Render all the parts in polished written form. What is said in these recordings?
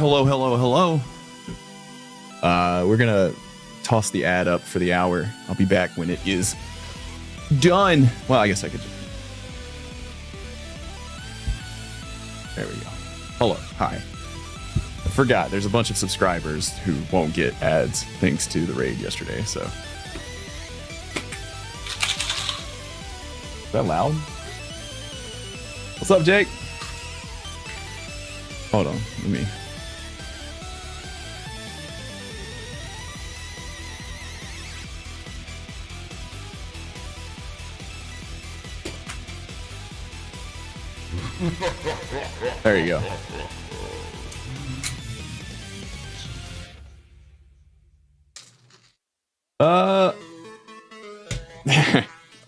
Hello, hello, hello. We're gonna toss the ad up for the hour. I'll be back when it is done. Well, I guess I could just... There we go. Hello, hi. I forgot, there's a bunch of subscribers who won't get ads thanks to the raid yesterday, so... Is that loud? What's up, Jake? Hold on, let me... There you go.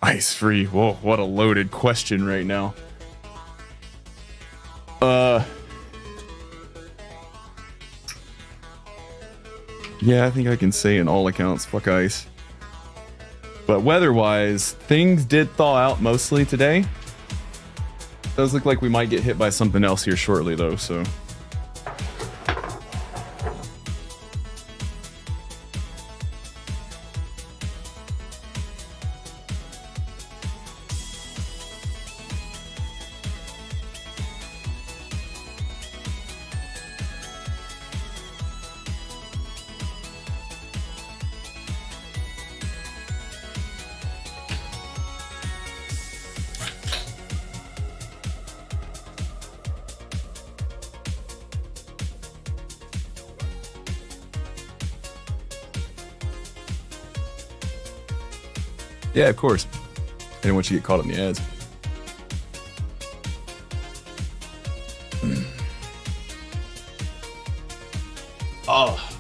Ice free. Whoa, what a loaded question right now. Yeah, I think I can say in all accounts, fuck ice. But weather-wise, things did thaw out mostly today. Does look like we might get hit by something else here shortly, though, so... Yeah, of course. I didn't want you to get caught up in the ads. Oh.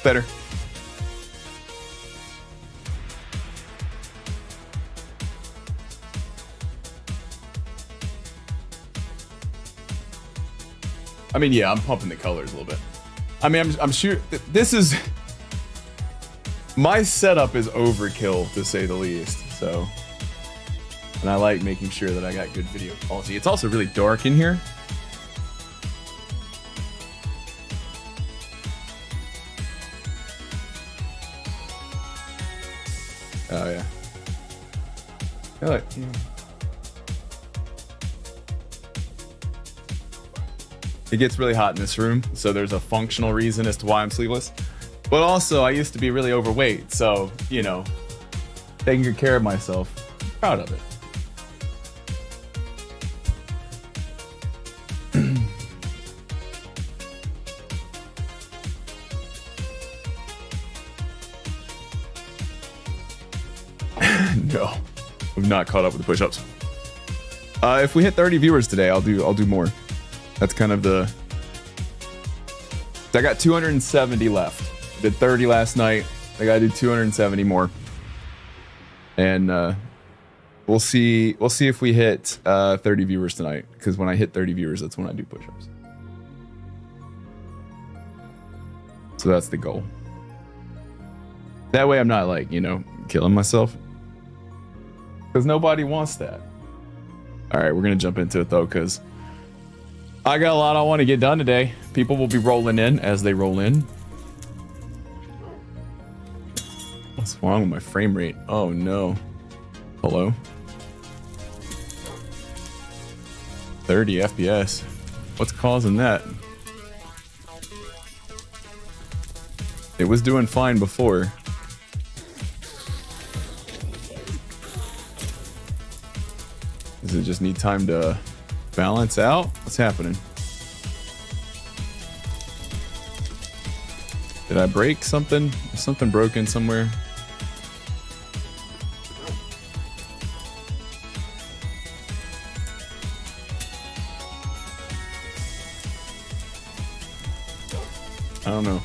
Better. I mean, yeah, I'm pumping the colors a little bit. I mean, I'm sure this is... My setup is overkill, to say the least, so... And I like making sure that I got good video quality. It's also really dark in here. Oh, yeah. Yeah. It gets really hot in this room, so there's a functional reason as to why I'm sleeveless. But also, I used to be really overweight, so, you know, taking good care of myself. I'm proud of it. No, we've not caught up with the push-ups. If we hit 30 viewers today, I'll do more. That's kind of the... I got 270 left. Did 30 last night. I gotta do 270 more, and we'll see if we hit 30 viewers tonight. Because when I hit 30 viewers, that's when I do push-ups. So that's the goal. That way, I'm not like, you know, killing myself. Because nobody wants that. All right, we're gonna jump into it though, because I got a lot I want to get done today. People will be rolling in as they roll in. What's wrong with my frame rate? Oh no. Hello? 30 FPS. What's causing that? It was doing fine before. Does it just need time to balance out? What's happening? Did I break something? Is something broken somewhere? I don't know.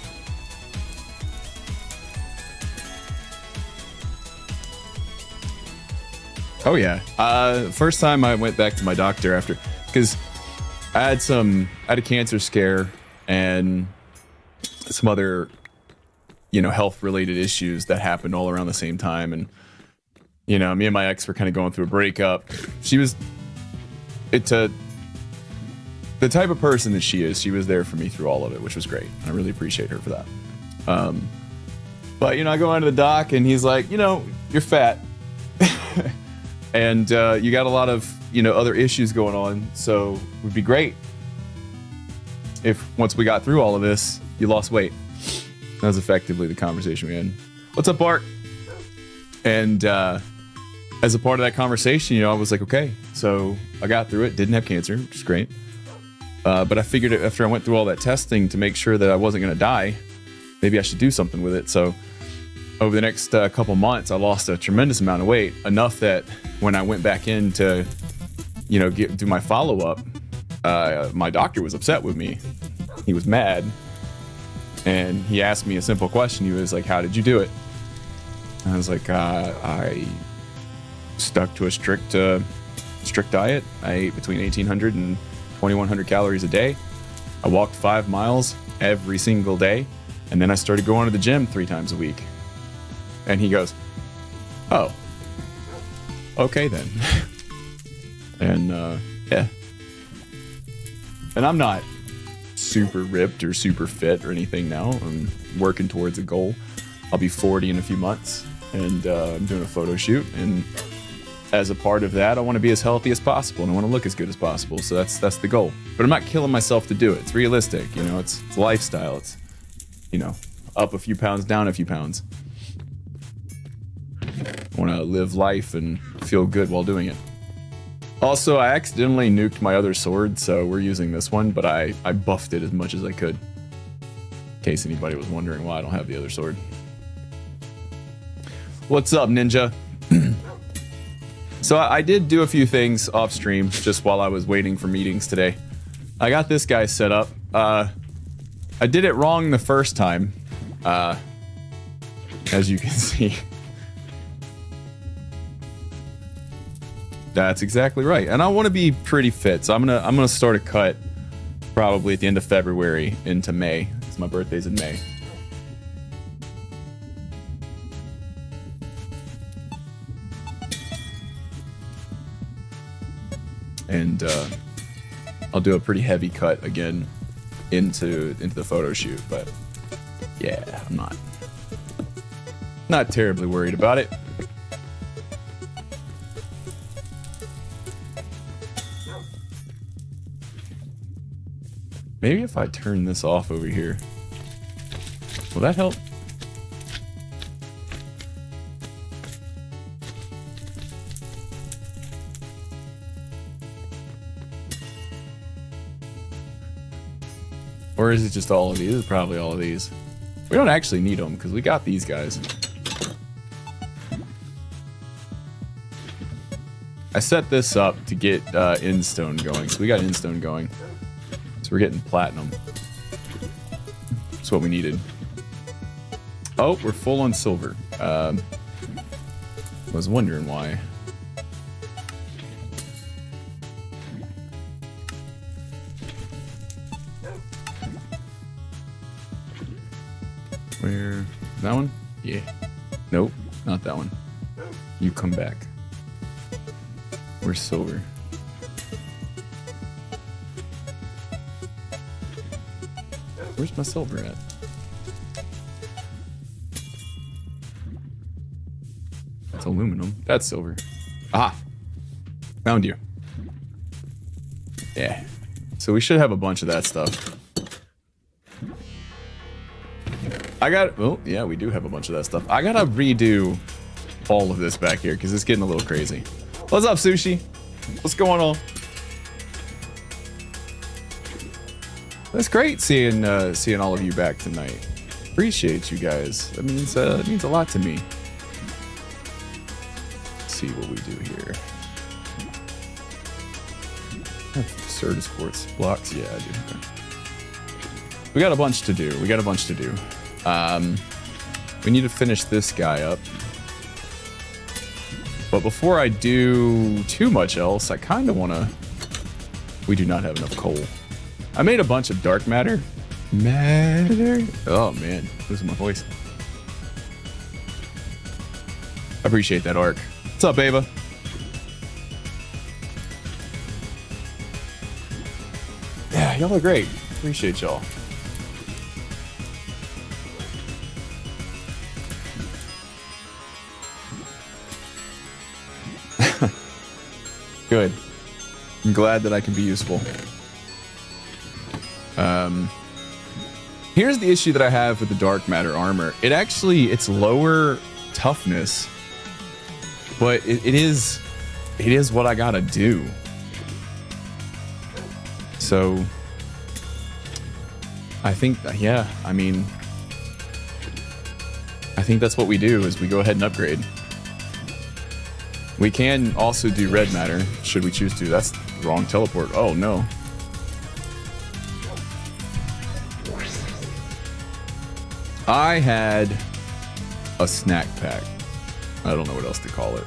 Oh yeah. First time I went back to my doctor after, because I had a cancer scare and some other, you know, health related issues that happened all around the same time. And, you know, me and my ex were kind of going through a breakup. To the type of person that she is, she was there for me through all of it, which was great. I really appreciate her for that. But, you know, I go onto the dock and he's like, you know, you're fat. And you got a lot of, you know, other issues going on. So it would be great if once we got through all of this, you lost weight. That was effectively the conversation we had. What's up, Bart? And as a part of that conversation, you know, I was like, okay. So I got through it, didn't have cancer, which is great. But I figured after I went through all that testing to make sure that I wasn't going to die, maybe I should do something with it. So over the next couple months, I lost a tremendous amount of weight, enough that when I went back in to, you know, do my follow-up, my doctor was upset with me. He was mad. And he asked me a simple question. He was like, how did you do it? And I was like, I stuck to a strict diet. I ate between 1,800 and 2,100 calories a day. I walked 5 miles every single day. And then I started going to the gym 3 times a week. And he goes, oh, okay then. And yeah. And I'm not super ripped or super fit or anything now. I'm working towards a goal. I'll be 40 in a few months, and I'm doing a photo shoot. And as a part of that, I want to be as healthy as possible, and I want to look as good as possible. So that's the goal. But I'm not killing myself to do it. It's realistic, you know. It's a lifestyle. It's, you know, up a few pounds, down a few pounds. I want to live life and feel good while doing it. Also, I accidentally nuked my other sword, so we're using this one, but I buffed it as much as I could. In case anybody was wondering why I don't have the other sword. What's up, Ninja? So I did do a few things off stream just while I was waiting for meetings today. I got this guy set up. I did it wrong the first time, as you can see. That's exactly right, and I want to be pretty fit, so I'm gonna start a cut probably at the end of February into May, because my birthday's in May. And I'll do a pretty heavy cut again into the photo shoot, but yeah, I'm not terribly worried about it. Maybe if I turn this off over here, will that help? Or is it just all of these? It's probably all of these. We don't actually need them because we got these guys. I set this up to get Instone going, so we got Instone going. So we're getting platinum. That's what we needed. Oh, we're full on silver. I was wondering why. Where? That one? Yeah. Nope, not that one. You come back. Where's silver? Where's my silver at? That's aluminum. That's silver. Ah! Found you. Yeah. So we should have a bunch of that stuff. Oh, yeah, we do have a bunch of that stuff. I gotta redo all of this back here because it's getting a little crazy. What's up, Sushi? What's going on? That's great seeing all of you back tonight. Appreciate you guys. That means it means a lot to me. Let's see what we do here. Certa sports blocks. Yeah, I do. Okay. We got a bunch to do. We need to finish this guy up. But before I do too much else, I kind of want to... We do not have enough coal. I made a bunch of dark matter. Oh, man. Losing my voice. I appreciate that, Ark. What's up, Ava? Y'all are great. Appreciate y'all. Good. I'm glad that I can be useful. Here's the issue that I have with the dark matter armor. It's lower toughness, but it is what I gotta do. So I think, yeah, I mean, I think that's what we do is we go ahead and upgrade. We can also do red matter should we choose to. That's the wrong teleport. Oh no. I had a snack pack. I don't know what else to call it.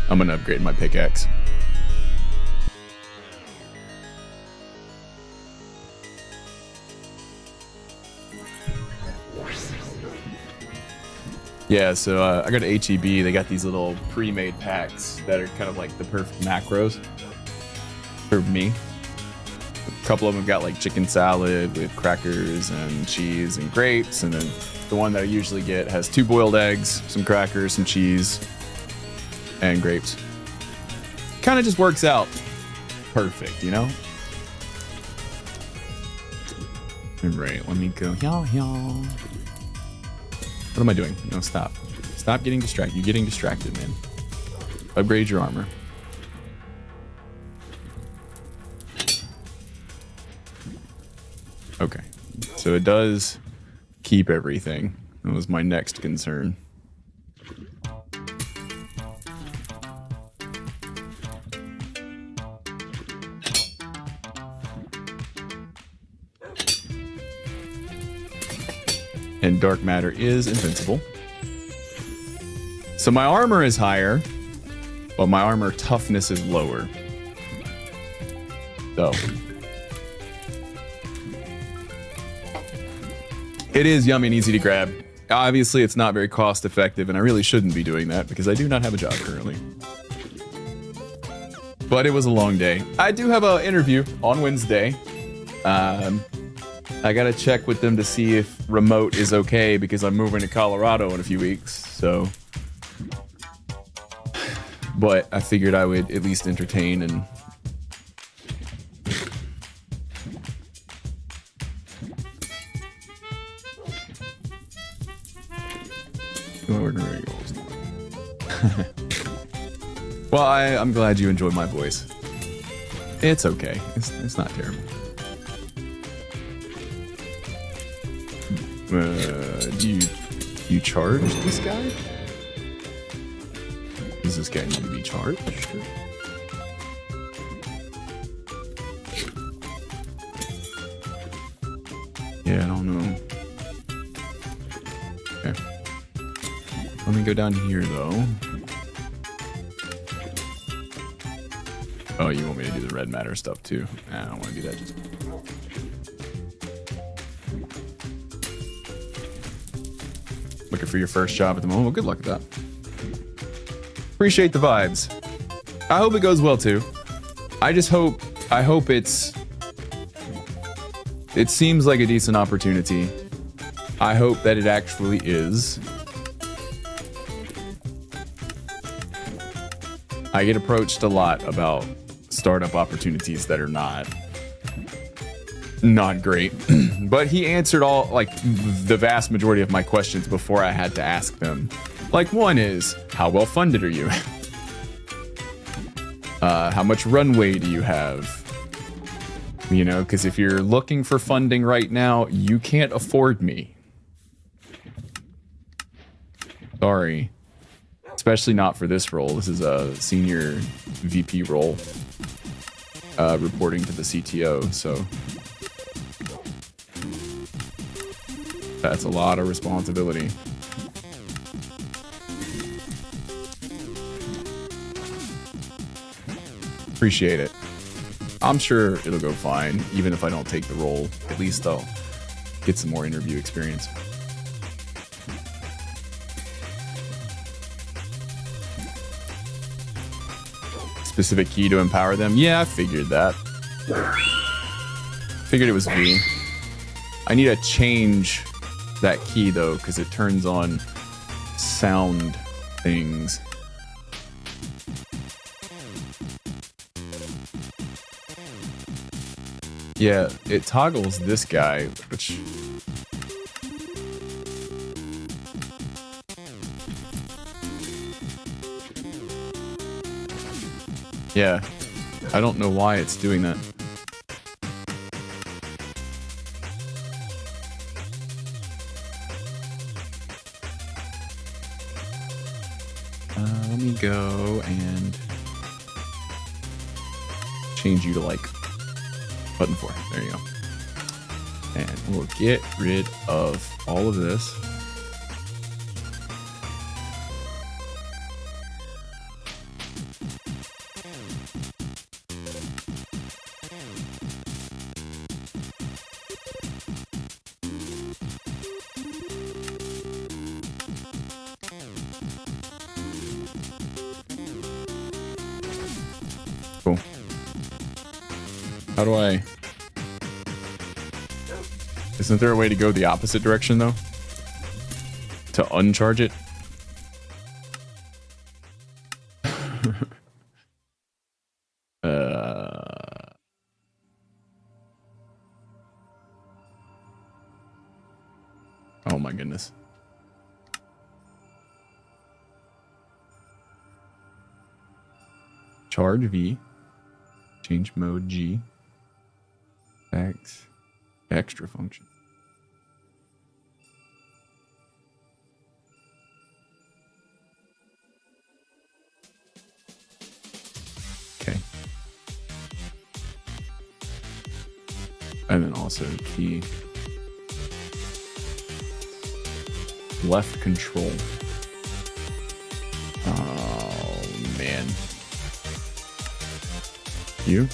I'm gonna upgrade my pickaxe. Yeah, so I got HEB. They got these little pre-made packs that are kind of like the perfect macros for me. A couple of them got like chicken salad with crackers and cheese and grapes, and then the one that I usually get has 2 boiled eggs, some crackers, some cheese, and grapes. Kind of just works out perfect, you know? All right, let me go. Y'all. What am I doing? No, stop. Stop getting distracted. You're getting distracted, man. Upgrade your armor. Okay. So it does keep everything. That was my next concern. And dark matter is invincible. So my armor is higher, but my armor toughness is lower. So it is yummy and easy to grab. Obviously, it's not very cost effective, and I really shouldn't be doing that because I do not have a job currently. But it was a long day. I do have an interview on Wednesday. I gotta check with them to see if remote is okay because I'm moving to Colorado in a few weeks, so. But I figured I would at least entertain and. Well, I'm glad you enjoyed my voice. It's okay. It's not terrible. Do you charge this guy? Does this guy need to be charged? Yeah, I don't know. Okay. Let me go down here, though. Oh, you want me to do the red matter stuff, too? I don't want to do that just... Looking for your first job at the moment. Well, good luck with that. Appreciate the vibes. I hope it goes well too. I hope it seems like a decent opportunity. I hope that it actually is. I get approached a lot about startup opportunities that are not great. But he answered all, like, the vast majority of my questions before I had to ask them. Like, one is, how well funded are you? How much runway do you have? You know, because if you're looking for funding right now, you can't afford me. Sorry. Especially not for this role. This is a senior VP role. Reporting to the CTO, so... That's a lot of responsibility. Appreciate it. I'm sure it'll go fine, even if I don't take the role. At least I'll get some more interview experience. specific key to empower them. Yeah, I figured that. Figured it was V. I need to change that key though, because it turns on sound things. Yeah, it toggles this guy, which... Yeah, I don't know why it's doing that. Let me go and change you to like button 4. There you go. And we'll get rid of all of this. How do I... Isn't there a way to go the opposite direction, though? To uncharge it? Oh my goodness. Charge V. Change mode G. X. Extra function. Okay. And then also key. Left control. Oh, man. You?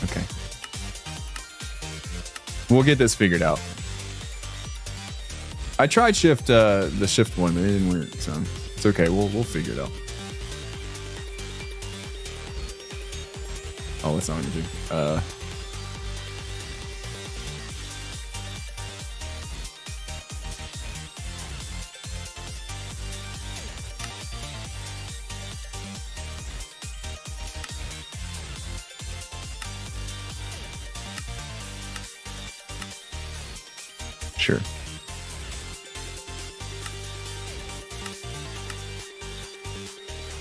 Okay. We'll get this figured out. I tried the shift one, but it didn't work, so it's okay. We'll figure it out. Oh, that's not anything. Sure.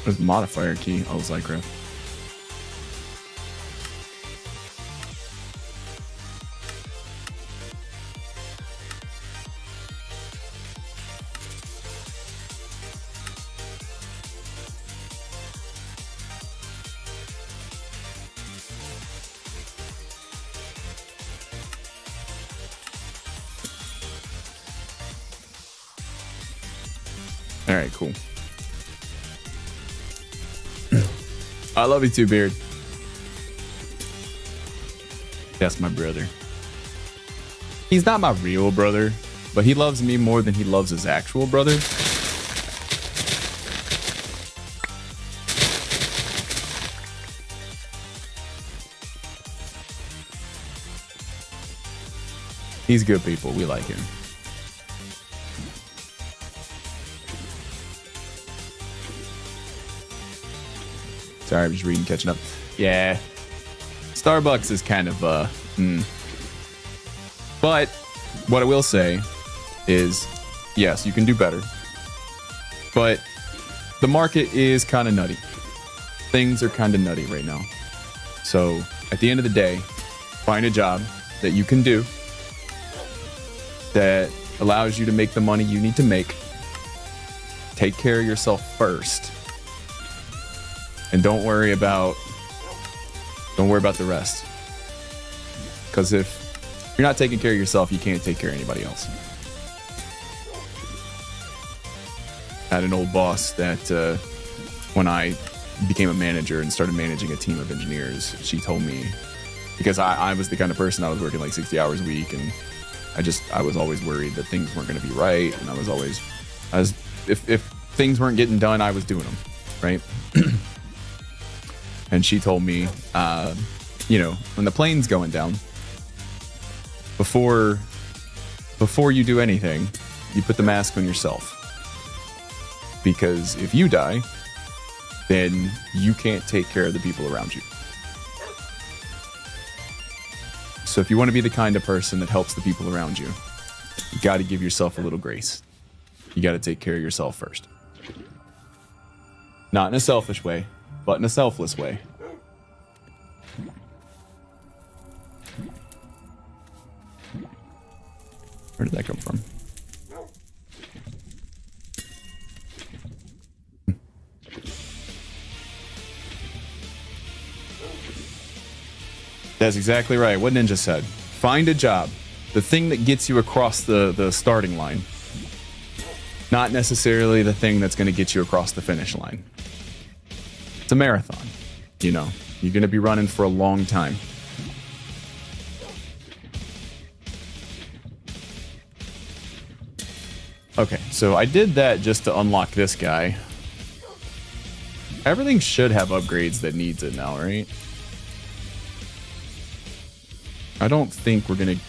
There's modifier key. Oh, Zycraft. All right, cool. I love you too, Beard. That's my brother. He's not my real brother, but he loves me more than he loves his actual brother. He's good people. We like him. Sorry, I'm just reading, catching up. Yeah. Starbucks is kind of, But what I will say is, yes, you can do better. But the market is kind of nutty. Things are kind of nutty right now. So at the end of the day, find a job that you can do that allows you to make the money you need to make. Take care of yourself first. And don't worry about the rest. Because if you're not taking care of yourself, you can't take care of anybody else. I had an old boss that when I became a manager and started managing a team of engineers, she told me, because I was the kind of person I was working like 60 hours a week and I was always worried that things weren't going to be right, and if things weren't getting done, I was doing them, right? And she told me, you know, when the plane's going down, before you do anything, you put the mask on yourself. Because if you die, then you can't take care of the people around you. So if you want to be the kind of person that helps the people around you, you got to give yourself a little grace. You got to take care of yourself first. Not in a selfish way, but in a selfless way. Where did that come from? That's exactly right. What Ninja said. Find a job. The thing that gets you across the starting line. Not necessarily the thing that's going to get you across the finish line. It's a marathon. You know, you're going to be running for a long time. Okay, so I did that just to unlock this guy. Everything should have upgrades that needs it now, right? I don't think we're going to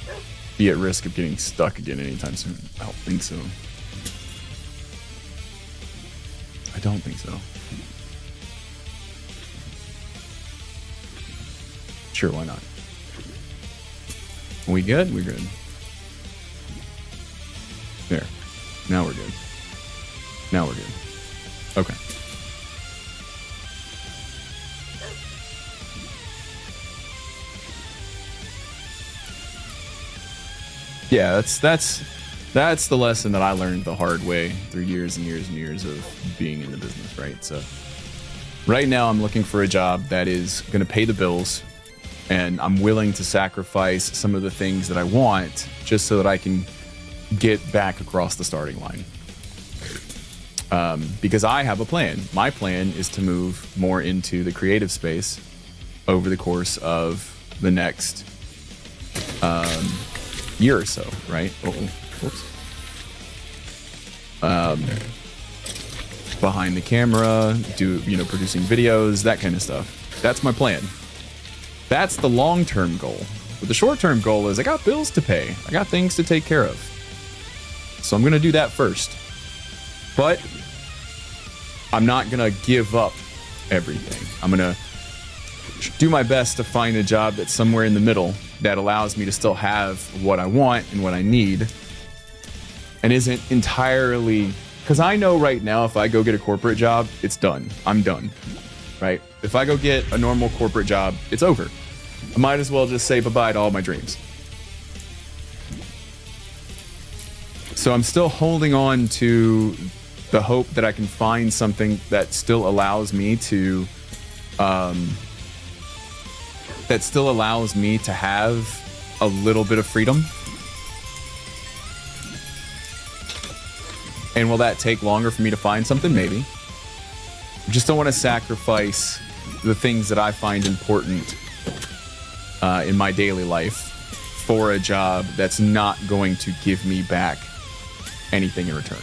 be at risk of getting stuck again anytime soon. I don't think so. I don't think so. Sure, why not? Are we good? We're good. There. Now we're good. Now we're good. Okay. Yeah, that's the lesson that I learned the hard way through years and years and years of being in the business, right? So right now I'm looking for a job that is going to pay the bills, and I'm willing to sacrifice some of the things that I want just so that I can get back across the starting line. Because I have a plan. My plan is to move more into the creative space over the course of the next year or so, right? Whoops. Behind the camera, producing videos, that kind of stuff. That's my plan. That's the long-term goal. But the short-term goal is I got bills to pay. I got things to take care of. So I'm going to do that first. But I'm not going to give up everything. I'm going to do my best to find a job that's somewhere in the middle that allows me to still have what I want and what I need, and isn't entirely, because I know right now if I go get a corporate job, it's done. I'm done, right? If I go get a normal corporate job, it's over. I might as well just say bye-bye to all my dreams. So I'm still holding on to the hope that I can find something that still allows me to have a little bit of freedom. And will that take longer for me to find something? Maybe. I just don't want to sacrifice the things that I find important in my daily life for a job that's not going to give me back anything in return.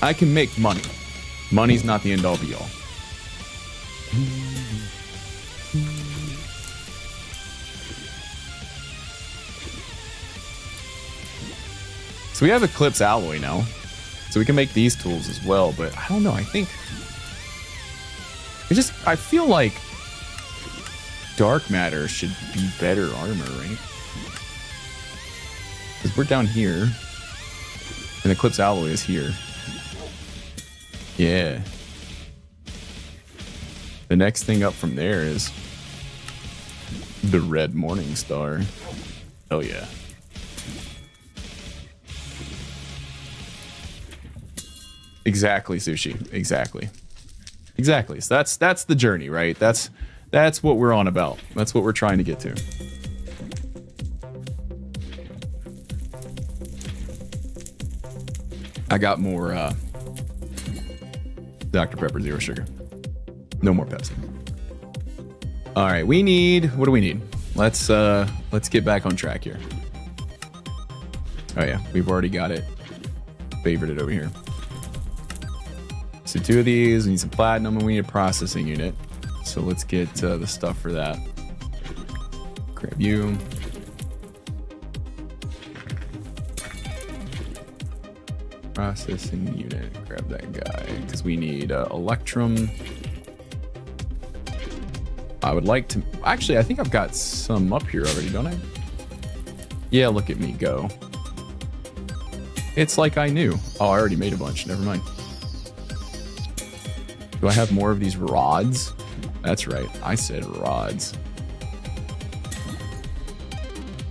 I can make money. Money's not the end-all be-all. So we have Eclipse Alloy now. So we can make these tools as well, but I don't know, I think... I feel like Dark Matter should be better armor, right? Because we're down here. And Eclipse Alloy is here. Yeah. The next thing up from there is the Red Morning Star. Oh yeah. Exactly, Sushi. Exactly. So that's the journey, right? That's what we're on about. That's what we're trying to get to. I got more Dr. Pepper Zero Sugar. No more Pepsi. All right, what do we need? let's get back on track here. Oh yeah, we've already got it favorited over here. So 2 of these, we need some platinum, and we need a processing unit. So let's get the stuff for that. Grab you. Processing unit. Grab that guy because we need electrum. I would like to. Actually, I think I've got some up here already, don't I? Yeah, look at me go. It's like I knew. Oh, I already made a bunch. Never mind. Do I have more of these rods? That's right. I said rods.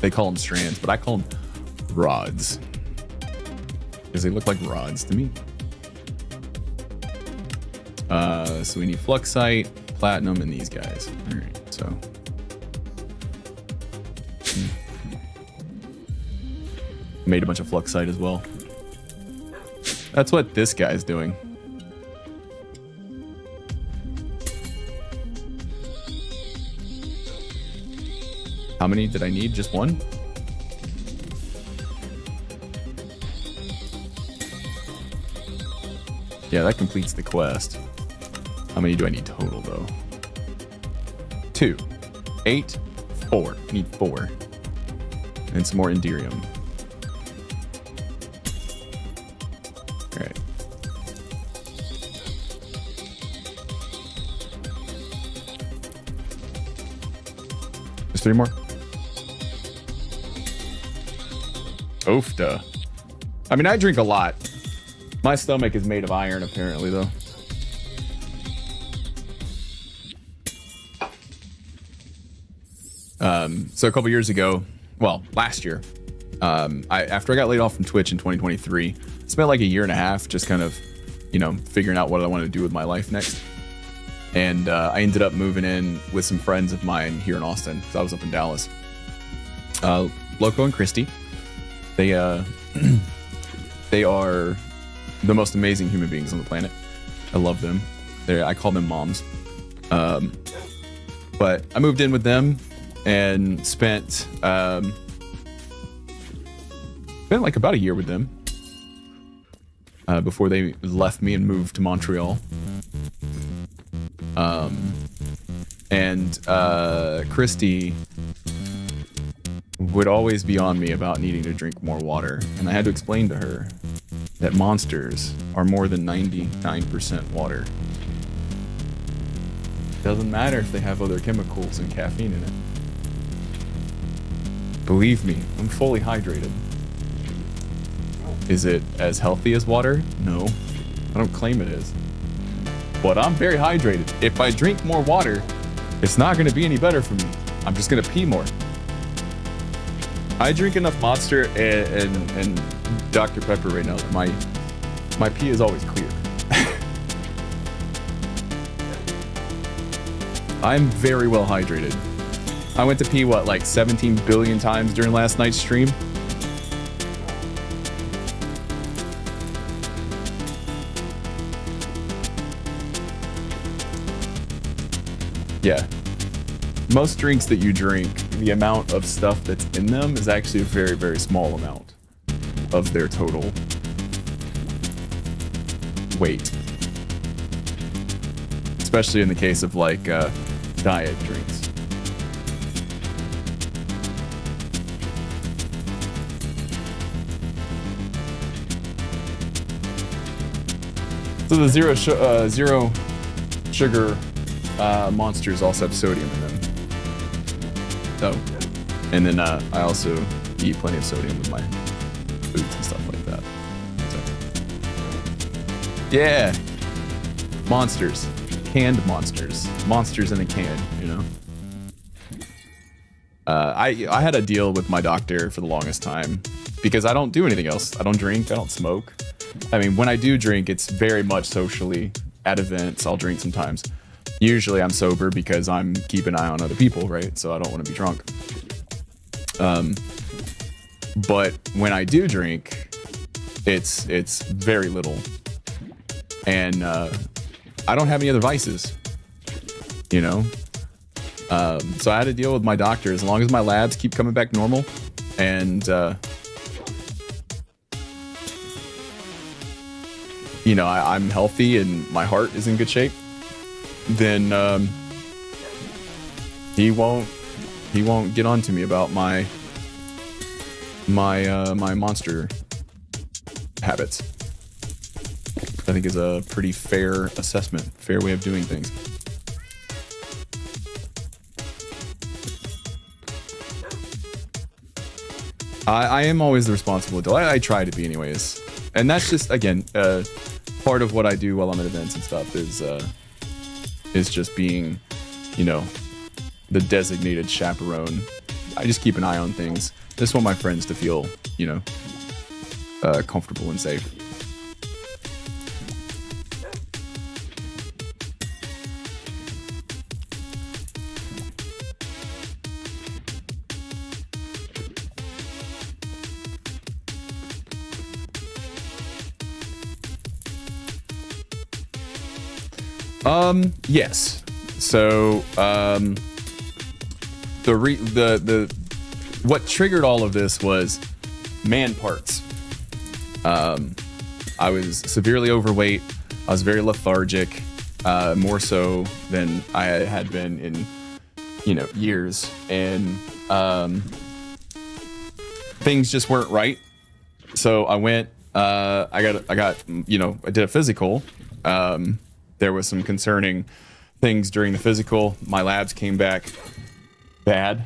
They call them strands, but I call them rods. Because they look like rods to me. So we need fluxite, platinum, and these guys. All right, so. Made a bunch of fluxite as well. That's what this guy's doing. How many did I need? Just one? Yeah, that completes the quest. How many do I need total, though? 2. 8. 4. I need 4. And some more Enderium. Alright. There's 3 more. Oofda. I mean, I drink a lot. My stomach is made of iron, apparently, though. So a couple years ago, well, last year, after I got laid off from Twitch in 2023, spent like a year and a half just kind of, you know, figuring out what I wanted to do with my life next. And I ended up moving in with some friends of mine here in Austin, because I was up in Dallas. Loco and Christy. They are the most amazing human beings on the planet. I love them. I call them moms. But I moved in with them and spent like about a year with them before they left me and moved to Montreal. Christy would always be on me about needing to drink more water, and I had to explain to her that monsters are more than 99% water. Doesn't matter if they have other chemicals and caffeine in it. Believe me, I'm fully hydrated. Is it as healthy as water? No, I don't claim it is. But I'm very hydrated. If I drink more water, it's not gonna be any better for me. I'm just gonna pee more. I drink enough Monster and Dr. Pepper right now that my pee is always clear. I'm very well hydrated. I went to pee, what, like 17 billion times during last night's stream? Yeah. Most drinks that you drink, the amount of stuff that's in them is actually a very, very small amount of their total weight. Especially in the case of like diet drinks. So the zero sugar monsters also have sodium in them. Oh, and then I also eat plenty of sodium with my foods and stuff like that. So. Yeah, monsters, canned monsters, monsters in a can. You know, I had a deal with my doctor for the longest time because I don't do anything else. I don't drink. I don't smoke. I mean, when I do drink, it's very much socially at events. I'll drink sometimes. Usually I'm sober because I'm keeping an eye on other people, right? So I don't want to be drunk. But when I do drink, it's very little. And I don't have any other vices, you know? So I had to deal with my doctor. As long as my labs keep coming back normal, and you know, I'm healthy and my heart is in good shape, then he won't get on to me about my monster habits. I think is a pretty fair assessment, fair way of doing things. I am always the responsible adult. I try to be anyways. And that's just, again, part of what I do while I'm at events and stuff is just being, you know, the designated chaperone. I just keep an eye on things. I just want my friends to feel, you know, comfortable and safe. Yes. So, what triggered all of this was man parts. I was severely overweight. I was very lethargic, more so than I had been in, you know, years, and things just weren't right. So I went. I got. You know, I did a physical. There was some concerning things during the physical. My labs came back bad,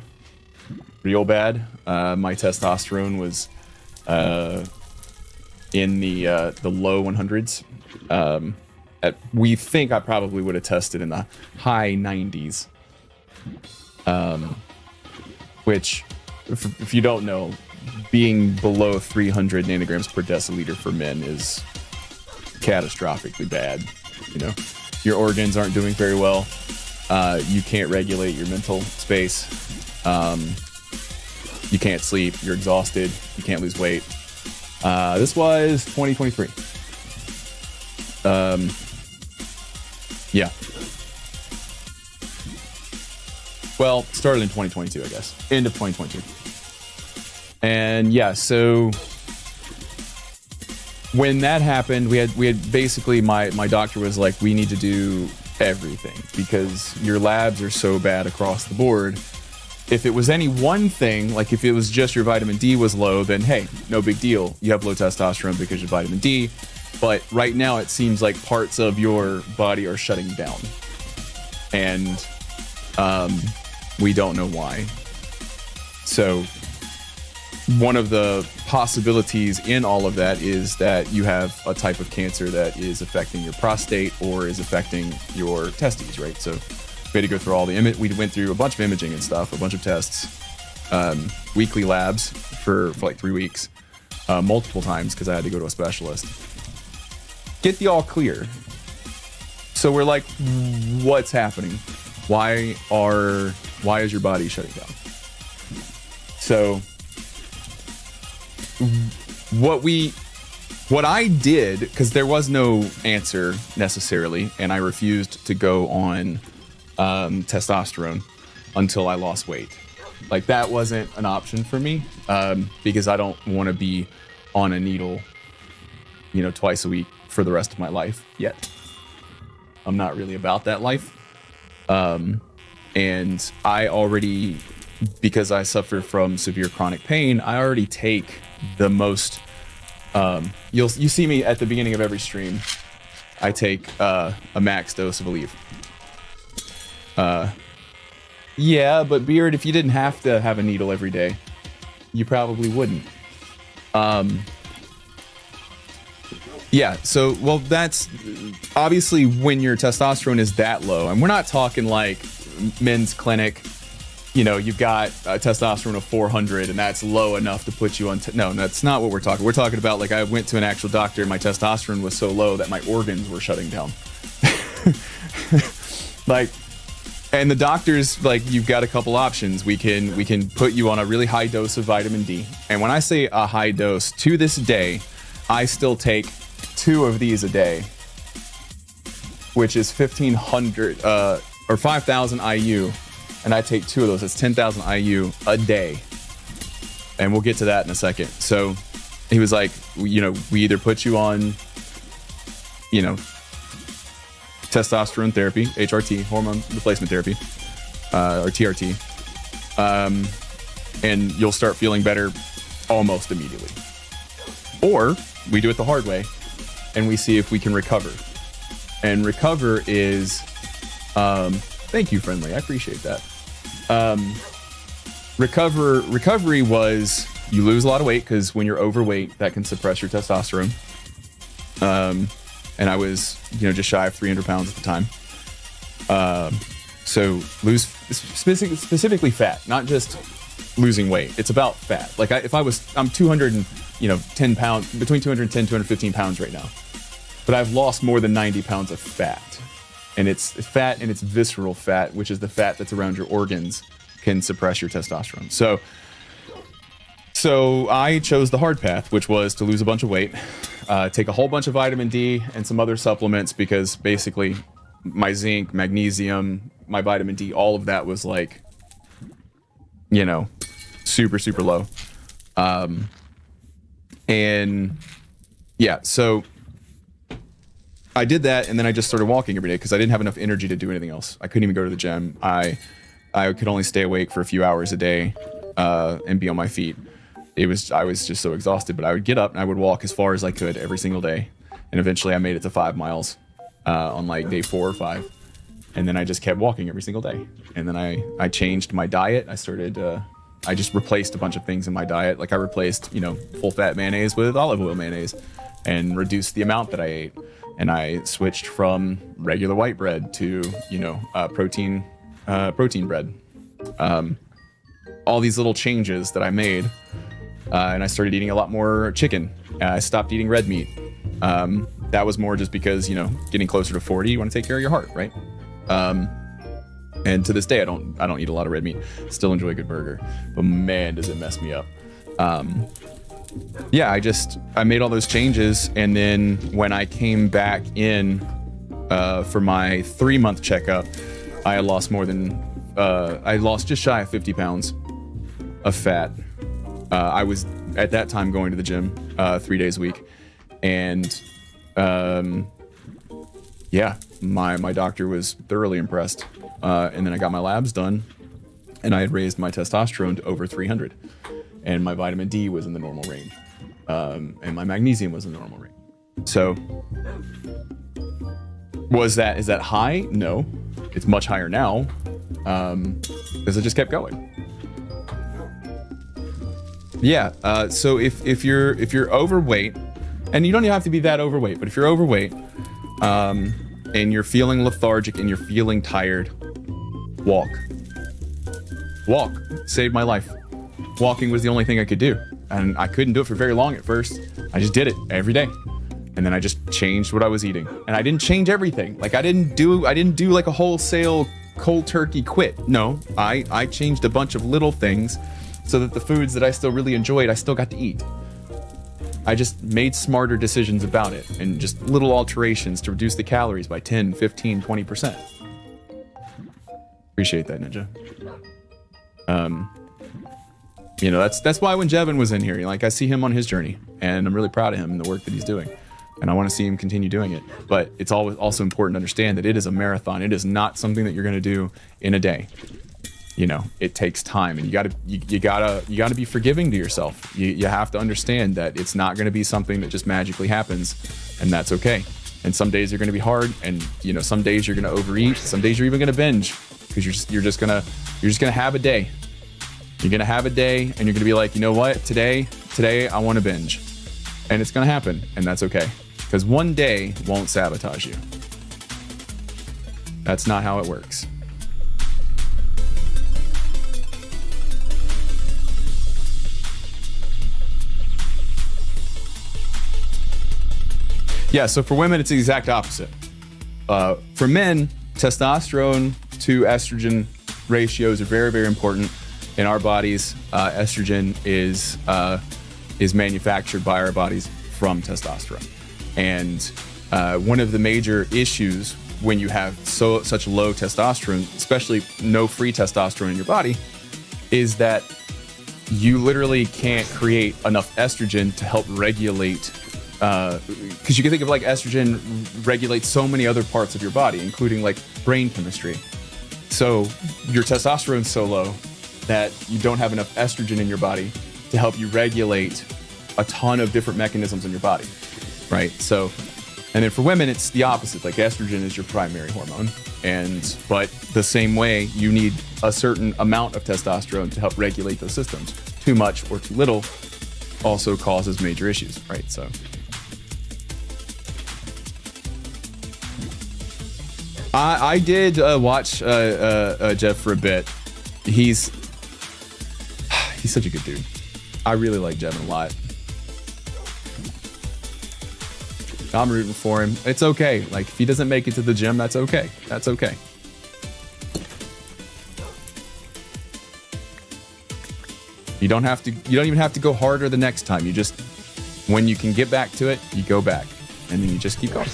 real bad. My testosterone was in the low 100s. We think I probably would have tested in the high 90s. Which, if you don't know, being below 300 nanograms per deciliter for men is catastrophically bad. You know, your organs aren't doing very well. You can't regulate your mental space. You can't sleep. You're exhausted. You can't lose weight. This was 2023. Yeah. Well, started in 2022, I guess. End of 2022. And yeah, so when that happened, we had basically my doctor was like, we need to do everything because your labs are so bad across the board. If it was any one thing, like if it was just your vitamin D was low, then hey, no big deal. You have low testosterone because of vitamin D. But right now it seems like parts of your body are shutting down. And we don't know why. So one of the possibilities in all of that is that you have a type of cancer that is affecting your prostate or is affecting your testes, right? So we had to go through all the we went through a bunch of imaging and stuff, a bunch of tests, weekly labs for like 3 weeks, multiple times because I had to go to a specialist. Get the all clear. So we're like, what's happening? Why is your body shutting down? So what I did, because there was no answer necessarily, and I refused to go on testosterone until I lost weight. Like that wasn't an option for me, because I don't want to be on a needle, you know, twice a week for the rest of my life yet. I'm not really about that life. And I already, because I suffer from severe chronic pain, I already take the most, you see me at the beginning of every stream, I take a max dose of Aleve. Yeah, but Beard, if you didn't have to have a needle every day, you probably wouldn't. Yeah, so, well, that's obviously when your testosterone is that low, and we're not talking like men's clinic, you know, you've got a testosterone of 400 and that's low enough to put you on, no, that's not what we're talking. We're talking about like I went to an actual doctor and my testosterone was so low that my organs were shutting down. Like, and the doctor's like, you've got a couple options. We can put you on a really high dose of vitamin D. And when I say a high dose, to this day, I still take 2 of these a day, which is 1,500 or 5,000 IU and I take 2 of those. That's 10,000 IU a day. And we'll get to that in a second. So he was like, you know, we either put you on, you know, testosterone therapy, HRT, hormone replacement therapy, or TRT, and you'll start feeling better almost immediately. Or we do it the hard way and we see if we can recover. And recover is, thank you, friendly. I appreciate that. Recovery was you lose a lot of weight because when you're overweight, that can suppress your testosterone. And I was, you know, just shy of 300 pounds at the time. So lose specifically fat, not just losing weight. It's about fat. Like I'm 210 pounds, between 210, 215 pounds right now. But I've lost more than 90 pounds of fat. And it's fat and it's visceral fat, which is the fat that's around your organs, can suppress your testosterone. So I chose the hard path, which was to lose a bunch of weight, take a whole bunch of vitamin D and some other supplements, because basically my zinc, magnesium, my vitamin D, all of that was like, you know, super, super low. And yeah, so I did that, and then I just started walking every day because I didn't have enough energy to do anything else. I couldn't even go to the gym. I could only stay awake for a few hours a day and be on my feet. I was just so exhausted, but I would get up and I would walk as far as I could every single day. And eventually I made it to 5 miles on like day 4 or 5. And then I just kept walking every single day. And then I changed my diet. I just replaced a bunch of things in my diet. Like I replaced, you know, full fat mayonnaise with olive oil mayonnaise and reduced the amount that I ate. And I switched from regular white bread to, you know, protein bread. All these little changes that I made, and I started eating a lot more chicken. I stopped eating red meat. That was more just because, you know, getting closer to 40, you want to take care of your heart, right? And to this day, I don't eat a lot of red meat. Still enjoy a good burger, but man, does it mess me up. Yeah, I made all those changes, and then when I came back in for my 3-month checkup, I had lost I lost just shy of 50 pounds of fat. I was at that time going to the gym 3 days a week, and yeah, my doctor was thoroughly impressed. And then I got my labs done, and I had raised my testosterone to over 300. And my vitamin D was in the normal range. And my magnesium was in the normal range. So is that high? No, it's much higher now. Because I just kept going. Yeah. So if you're overweight, and you don't even have to be that overweight, but if you're overweight, and you're feeling lethargic and you're feeling tired, walk. Saved my life. Walking was the only thing I could do, and I couldn't do it for very long at first. I just did it every day, and then I just changed what I was eating. And I didn't change everything. Like I didn't do like a wholesale cold turkey quit. No, I changed a bunch of little things so that the foods that I still really enjoyed, I still got to eat. I just made smarter decisions about it, and just little alterations to reduce the calories by 10, 15, 20%. Appreciate that, Ninja. You know, that's why when Jevin was in here, like I see him on his journey, and I'm really proud of him and the work that he's doing, and I want to see him continue doing it. But it's always also important to understand that it is a marathon. It is not something that you're going to do in a day. You know, it takes time, and you gotta be forgiving to yourself. You have to understand that it's not going to be something that just magically happens, and that's okay. And some days are going to be hard, and you know, some days you're going to overeat. Some days you're even going to binge, because you're just gonna have a day. You're gonna have a day, and you're gonna be like, you know what? Today I want to binge, and it's gonna happen, and that's okay, because one day won't sabotage you. That's not how it works. Yeah, so for women, it's the exact opposite. For men, testosterone to estrogen ratios are very, very important in our bodies. Estrogen is manufactured by our bodies from testosterone. And one of the major issues when you have such low testosterone, especially no free testosterone in your body, is that you literally can't create enough estrogen to help regulate, because you can think of like estrogen regulates so many other parts of your body, including like brain chemistry. So your testosterone's so low that you don't have enough estrogen in your body to help you regulate a ton of different mechanisms in your body, right? So, and then for women, it's the opposite. Like estrogen is your primary hormone, but the same way you need a certain amount of testosterone to help regulate those systems. Too much or too little also causes major issues, right? So, I did watch Jeff for a bit. He's such a good dude. I really like Jevin a lot. I'm rooting for him. It's okay. Like if he doesn't make it to the gym, that's okay. That's okay. You don't even have to go harder the next time. You just, when you can get back to it, you go back and then you just keep going.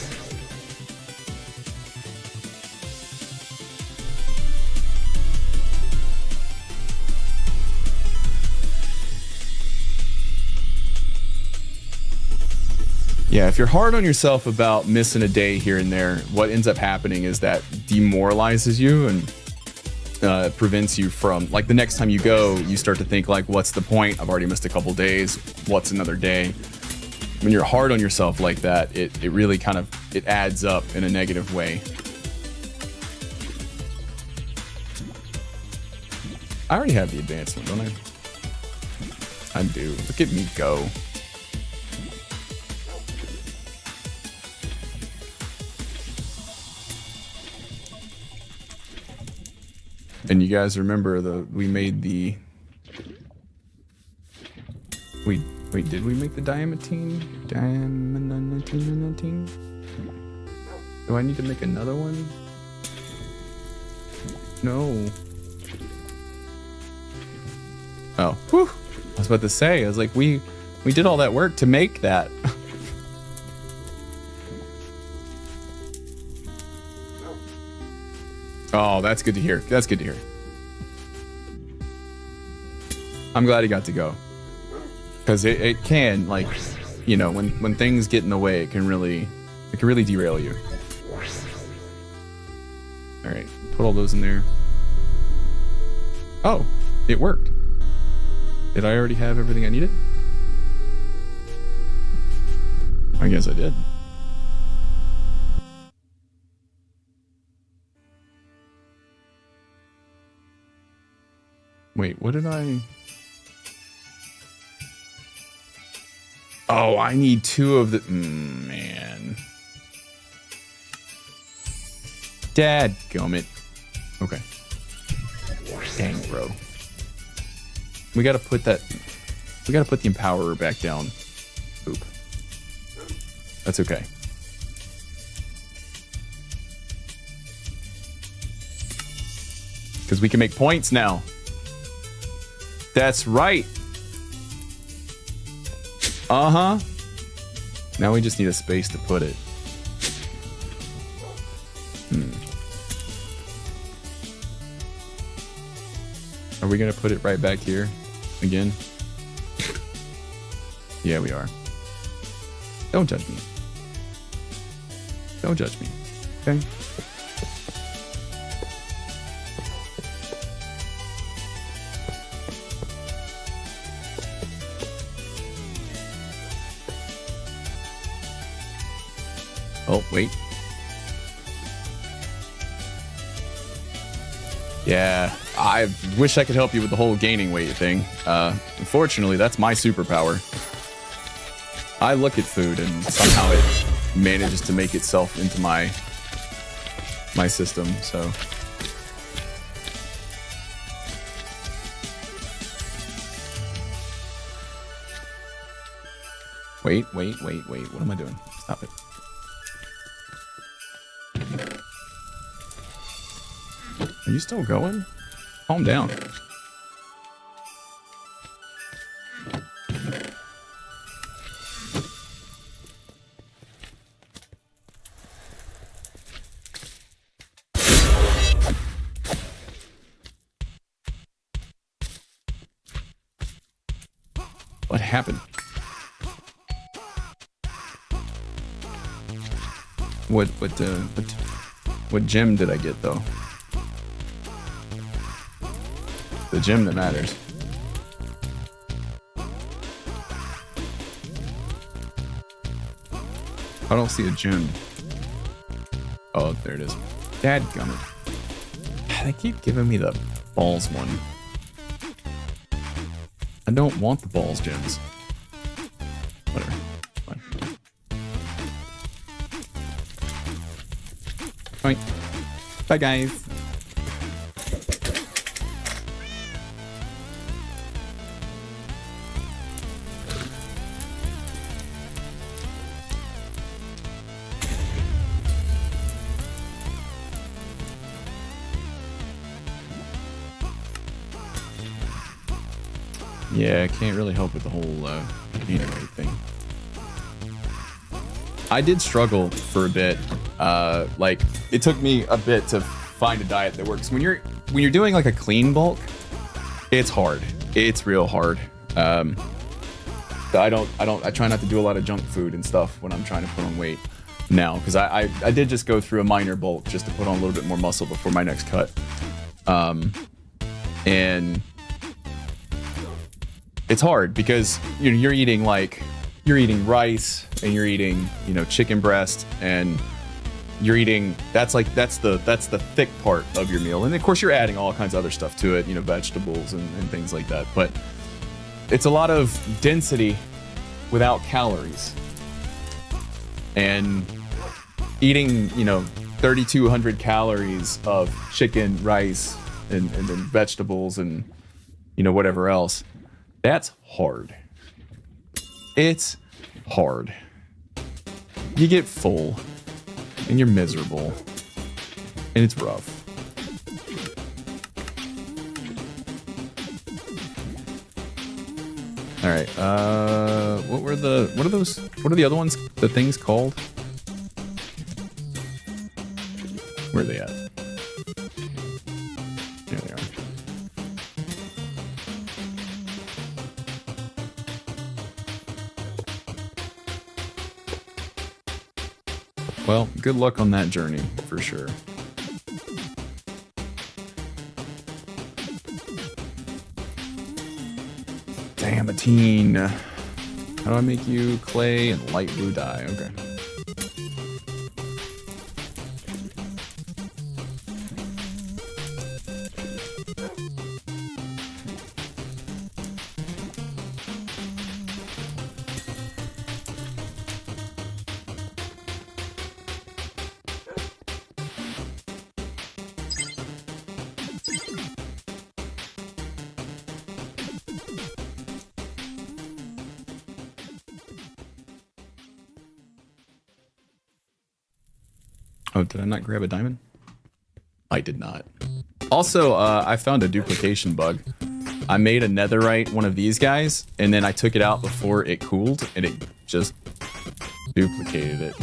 Yeah, if you're hard on yourself about missing a day here and there, what ends up happening is that demoralizes you and prevents you from, like the next time you go, you start to think like, what's the point? I've already missed a couple days. What's another day? When you're hard on yourself like that, it really kind of, it adds up in a negative way. I already have the advancement, don't I? I do. Look at me go. And you guys remember we made the wait, did we make the diamantine? Do I need to make another one? No. Oh, whew. I was about to say, I was like, we did all that work to make that. Oh, that's good to hear. That's good to hear. I'm glad he got to go. Because it can, like, you know, when things get in the way, it can really derail you. All right, put all those in there. Oh, it worked. Did I already have everything I needed? I guess I did. Wait, what did I... Oh, I need 2 of the... man. Dadgummit. Okay. Dang, bro. We gotta put that... We gotta put the Empowerer back down. Oop. That's okay. Because we can make points now. That's right. Uh-huh. Now we just need a space to put it. Are we gonna put it right back here again? Yeah, we are. Don't judge me. Don't judge me. Okay? Oh, wait. Yeah, I wish I could help you with the whole gaining weight thing. Unfortunately, that's my superpower. I look at food and somehow it manages to make itself into my system, so. Wait. What am I doing? Stop it. Are you still going? Calm down. What happened? What gem did I get though? The gem that matters. I don't see a gem. Oh, there it is. Dadgummit. They keep giving me the balls one. I don't want the balls gems. Whatever. Fine. Fine. Bye, guys. Yeah, I can't really help with the whole gain weight thing. I did struggle for a bit. Like it took me a bit to find a diet that works. When you're doing like a clean bulk, it's hard. It's real hard. I try not to do a lot of junk food and stuff when I'm trying to put on weight now, because I did just go through a minor bulk just to put on a little bit more muscle before my next cut. And it's hard because you're eating rice and you're eating chicken breast, and you're eating that's the thick part of your meal, and of course you're adding all kinds of other stuff to it, vegetables and things like that, but it's a lot of density without calories. And eating 3,200 calories of chicken, rice, and vegetables and whatever else, that's hard. It's hard. You get full and you're miserable and it's rough. All right. What are the other ones? The things called? Where are they at? There they are. Well, good luck on that journey, for sure. Damn, a teen. How do I make you clay and light blue dye? Okay. Oh, did I not grab a diamond? I did not. Also, I found a duplication bug. I made a netherite one of these guys, and then I took it out before it cooled, and it just duplicated it.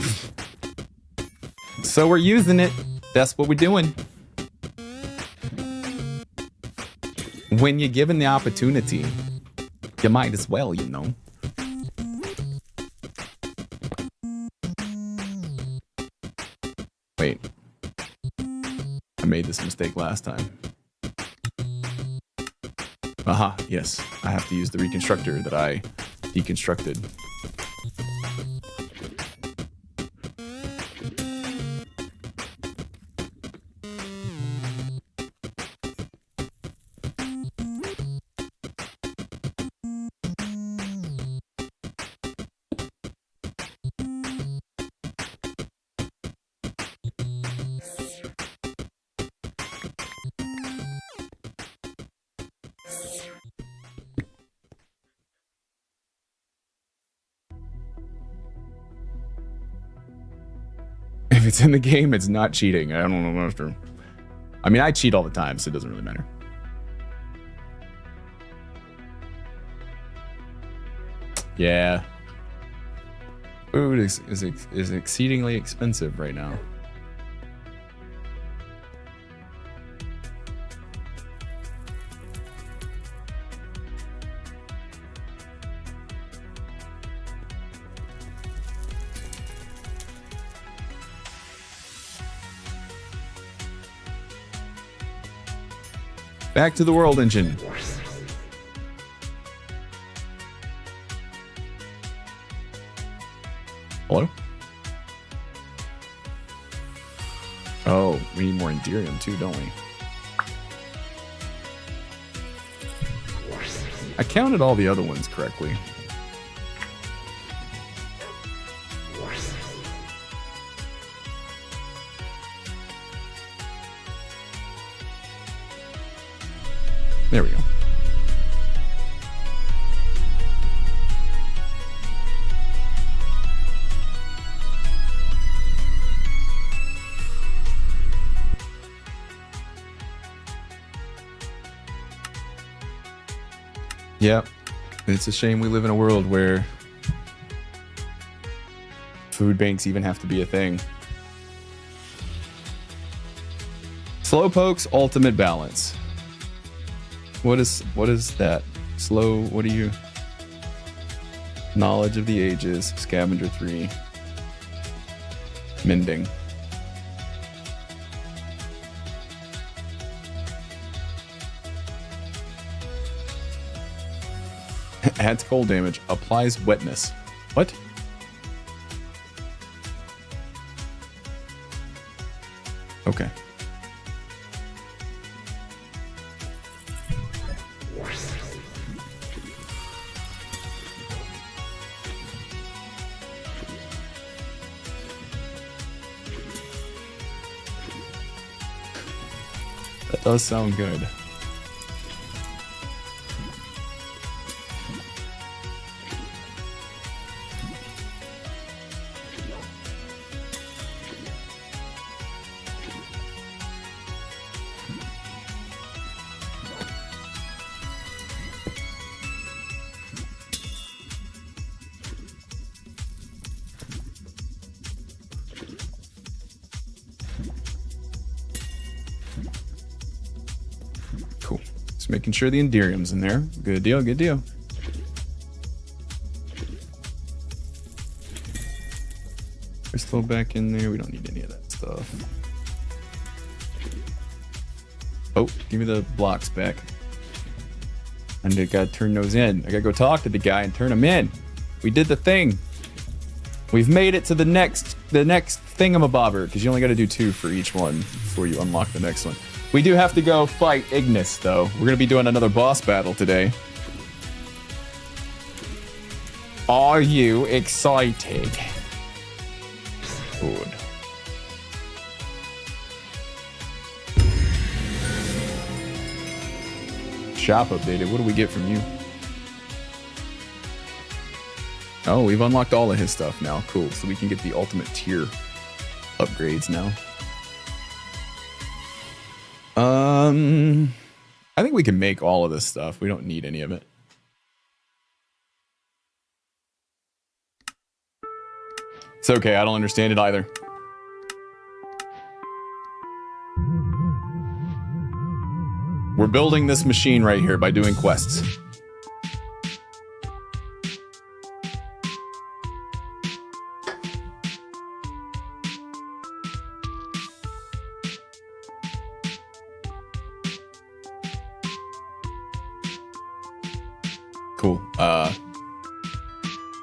So we're using it. That's what we're doing. When you're given the opportunity, you might as well, Wait. I made this mistake last time. Aha, yes. I have to use the reconstructor that I deconstructed. If it's in the game, it's not cheating. I don't know after. I mean, I cheat all the time, so it doesn't really matter. Yeah. Food is exceedingly expensive right now. Back to the world engine. Hello? Oh, we need more Enderium too, don't we? I counted all the other ones correctly. There we go. Yeah, it's a shame we live in a world where food banks even have to be a thing. Slowpoke's ultimate balance. What is that? Slow, what are you? Knowledge of the ages, scavenger 3. Mending. Adds cold damage, applies wetness. What? Okay. That does sound good. Making sure the Enderium's in there. Good deal, good deal. Crystal back in there. We don't need any of that stuff. Oh, give me the blocks back. And I gotta turn those in. I gotta go talk to the guy and turn them in. We did the thing. We've made it to the next thingamabobber, because you only gotta do 2 for each one before you unlock the next one. We do have to go fight Ignis, though. We're going to be doing another boss battle today. Are you excited? Good. Shop updated. What do we get from you? Oh, we've unlocked all of his stuff now. Cool. So we can get the ultimate tier upgrades now. I think we can make all of this stuff. We don't need any of it. It's okay, I don't understand it either. We're building this machine right here by doing quests. Cool.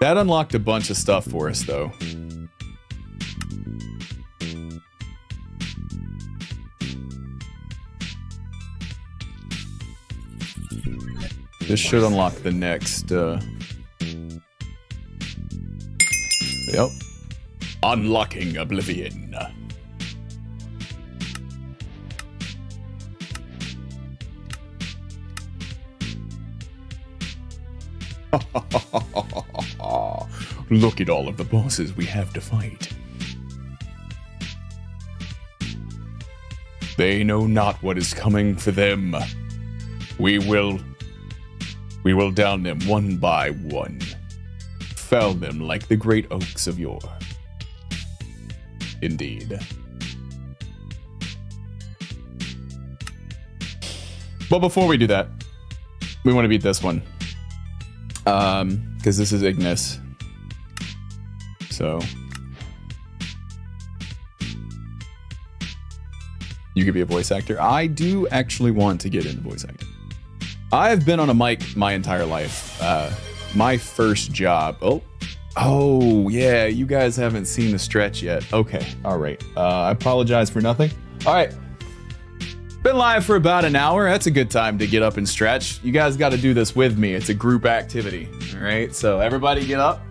That unlocked a bunch of stuff for us, though. This should unlock the next, Yep. Unlocking Oblivion. Look at all of the bosses we have to fight. They know not what is coming for them. We will down them one by one. Fell them like the great oaks of yore. Indeed. But before we do that, we want to beat this one. Because this is Ignis. So. You could be a voice actor. I do actually want to get into voice acting. I've been on a mic my entire life. My first job. Oh yeah, you guys haven't seen the stretch yet. Okay, all right. I apologize for nothing. All right. Been live for about an hour. That's a good time to get up and stretch. You guys got to do this with me. It's a group activity. All right, so everybody get up.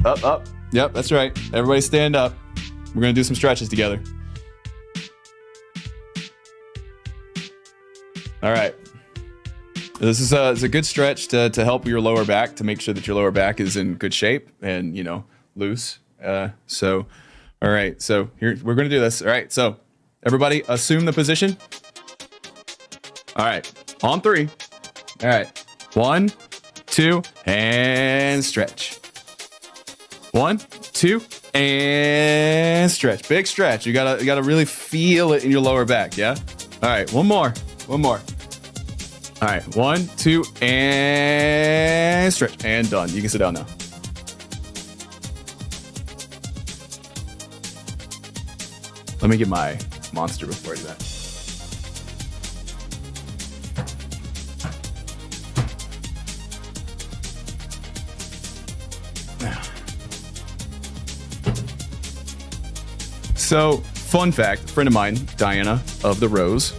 Up. Yep, that's right. Everybody stand up. We're gonna do some stretches together. All right. This is a good stretch to help your lower back, to make sure that your lower back is in good shape and, you know, loose. All right. So here, we're going to do this. All right. So everybody assume the position. All right. On 3. All right. 1, 2, and stretch. 1, 2, and stretch. Big stretch. You gotta really feel it in your lower back. Yeah. All right. One more. All right, 1, 2, and stretch, and done. You can sit down now. Let me get my monster before I do that. So, fun fact, a friend of mine, Diana of the Rose,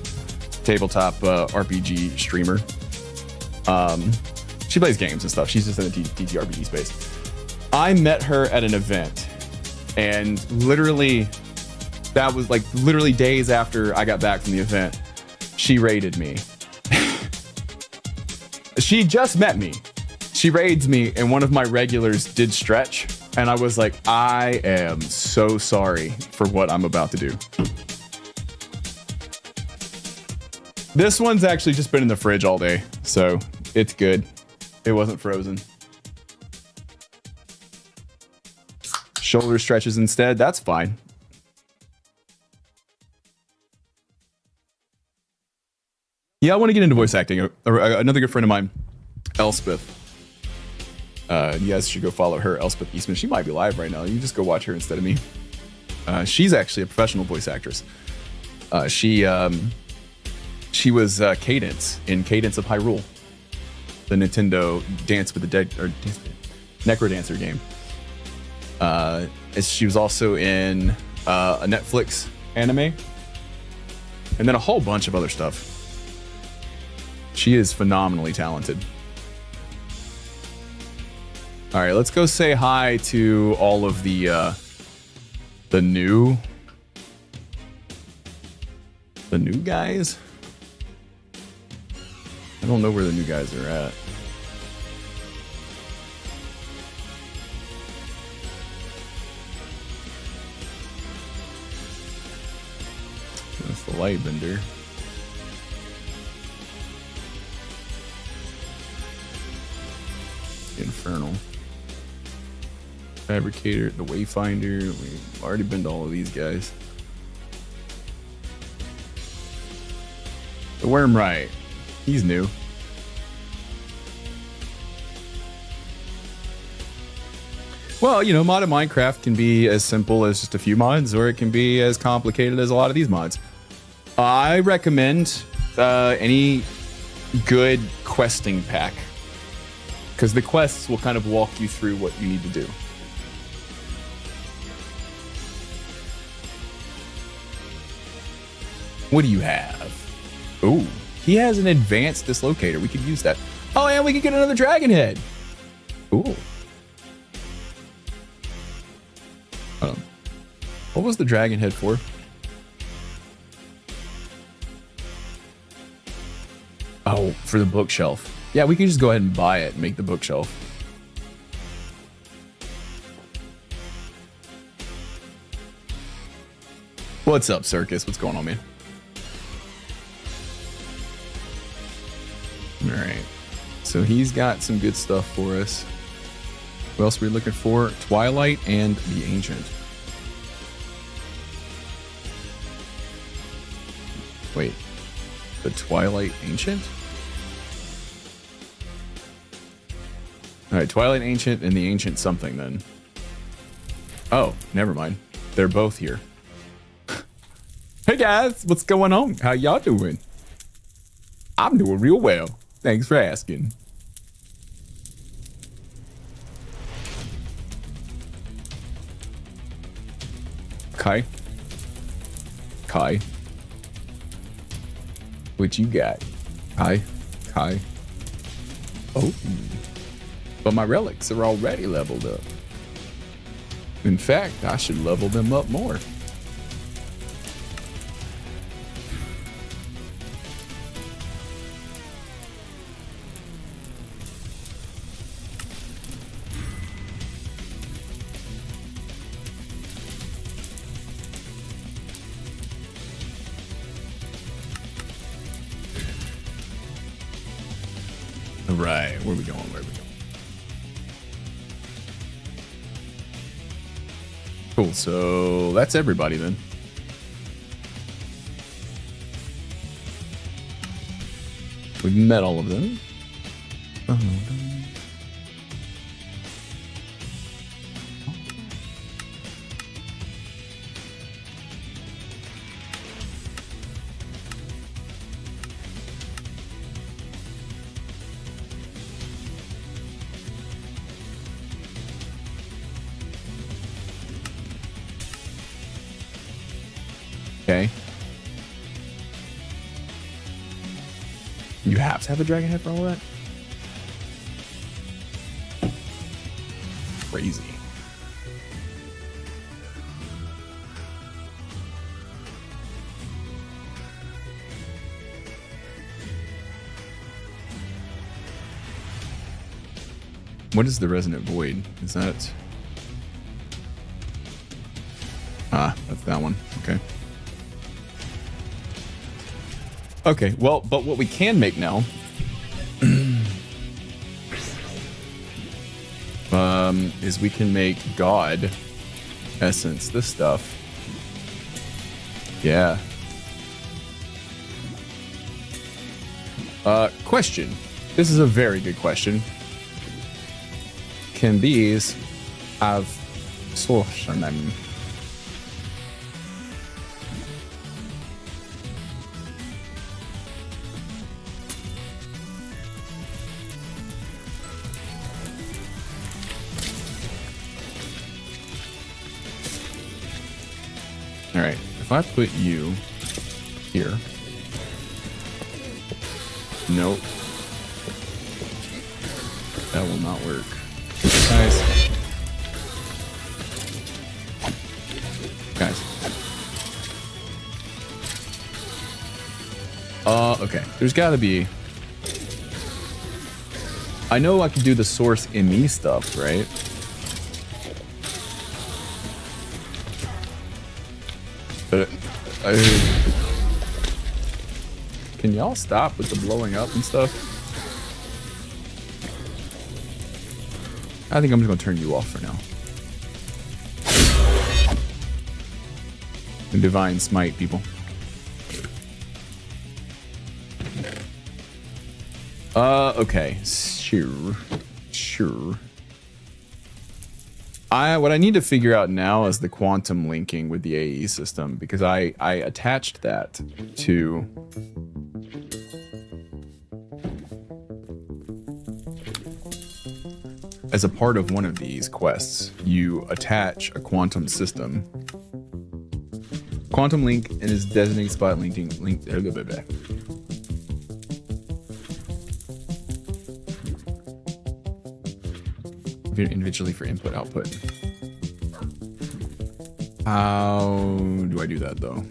tabletop RPG streamer. She plays games and stuff. She's just in the TTRPG space. I met her at an event, and literally, that was like literally days after I got back from the event, she raided me. She just met me. She raids me, and one of my regulars did stretch, and I was like, I am so sorry for what I'm about to do. This one's actually just been in the fridge all day, so it's good. It wasn't frozen. Shoulder stretches instead, that's fine. Yeah, I want to get into voice acting. Another good friend of mine, Elspeth. You guys should go follow her, Elspeth Eastman. She might be live right now. You just go watch her instead of me. She's actually a professional voice actress. She was Cadence in Cadence of Hyrule, the Nintendo Dance with the Dead or Necrodancer game. She was also in a Netflix anime, and then a whole bunch of other stuff. She is phenomenally talented. All right, let's go say hi to all of the new guys. I don't know where the new guys are at. That's the Lightbender. Infernal. Fabricator, the Wayfinder. We've already been to all of these guys. The Wormright. He's new. Well, you know, modded Minecraft can be as simple as just a few mods, or it can be as complicated as a lot of these mods. I recommend any good questing pack, because the quests will kind of walk you through what you need to do. What do you have? Ooh, he has an advanced dislocator. We could use that. Oh, and we could get another dragon head. Ooh. What was the dragon head for? Oh, for the bookshelf. Yeah, we can just go ahead and buy it and make the bookshelf. What's up, Circus? What's going on, man? All right. So he's got some good stuff for us. What else are we looking for? Twilight and the Ancient. Wait. The Twilight Ancient? Alright, Twilight Ancient and the Ancient something then. Oh, never mind. They're both here. guys, what's going on? How y'all doing? I'm doing real well. Thanks for asking. Kai. Kai. What you got? Kai. Kai. Oh. But my relics are already leveled up. In fact, I should level them up more. Right, where are we going? Where are we going? Cool, so that's everybody then. We've met all of them. Okay. You have to have a dragon head for all that? Crazy. What is the resonant void? Is that... Ah, that's that one. Okay. Okay, well, but what we can make now is we can make God essence, this stuff. Yeah. Question. This is a very good question. Can these have source on them? Alright, if I put you here. Nope. That will not work. Guys. Okay. There's gotta be... I know I can do the source in me stuff, right? But can y'all stop with the blowing up and stuff? I think I'm just gonna turn you off for now. And divine smite people. Okay, sure. What I need to figure out now is the quantum linking with the AE system, because I attached that to as a part of one of these quests. You attach a quantum system, quantum link, and is designated spot linking link. Individually for input output. How do I do that though?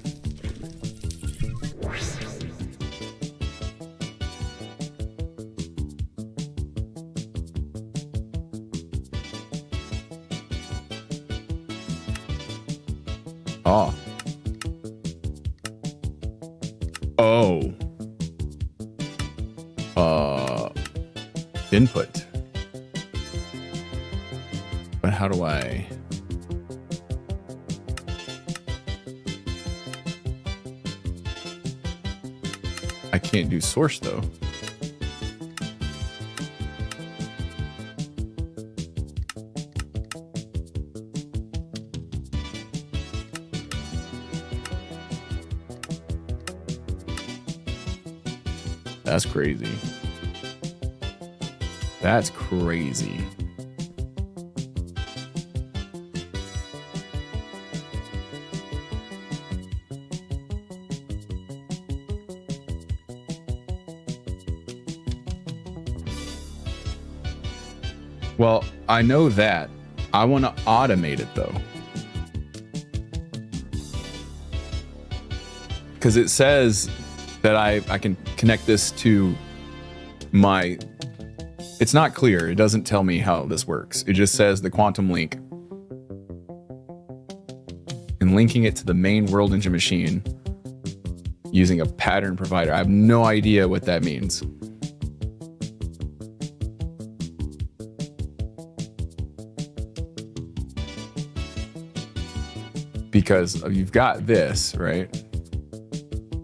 Input. But how do I... I can't do source though. That's crazy. That's crazy. Well, I know that. I want to automate it though. Because it says that I can connect this to my... It's not clear. It doesn't tell me how this works. It just says the quantum link. And linking it to the main world engine machine using a pattern provider. I have no idea what that means. Because you've got this, right?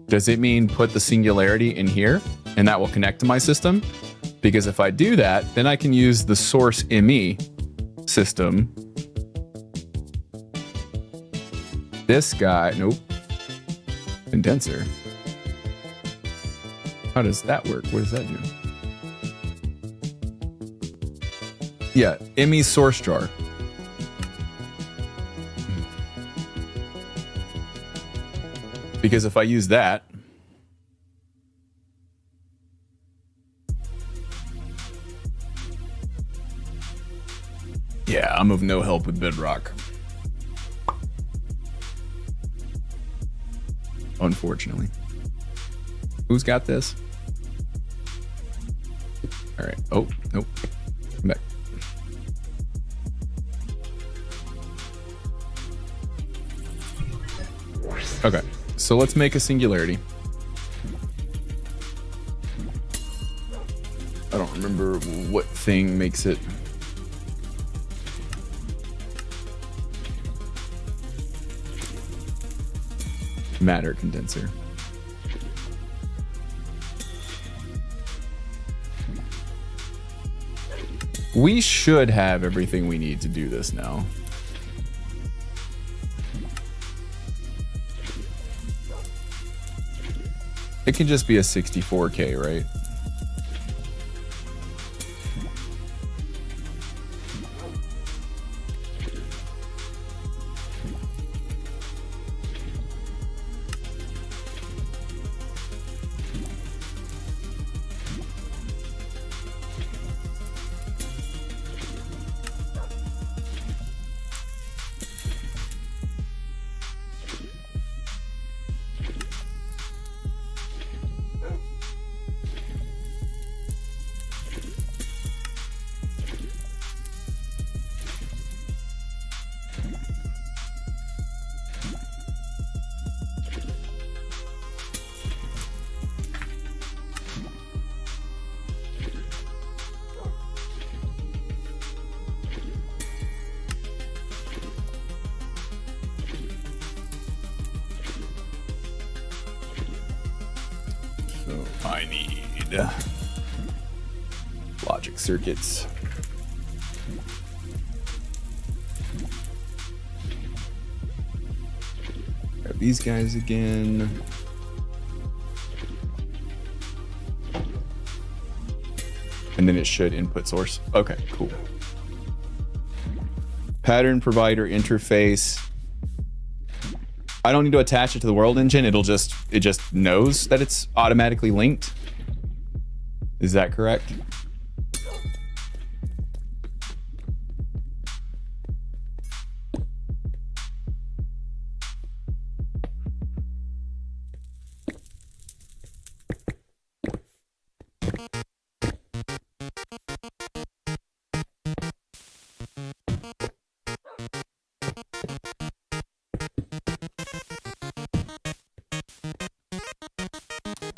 Does it mean put the singularity in here and that will connect to my system? Because if I do that, then I can use the source ME system. This guy, nope. Condenser. How does that work? What does that do? Yeah, ME source jar. Because if I use that, yeah, I'm of no help with Bedrock. Unfortunately. Who's got this? All right. Oh, nope. Come back. Okay. So let's make a singularity. I don't remember what thing makes it. Matter condenser. We should have everything we need to do this now. It can just be a 64K, right? I need logic circuits. Grab these guys again. And then it should input source. Okay, cool. Pattern provider interface. I don't need to attach it to the world engine. It just knows that it's automatically linked. Is that correct?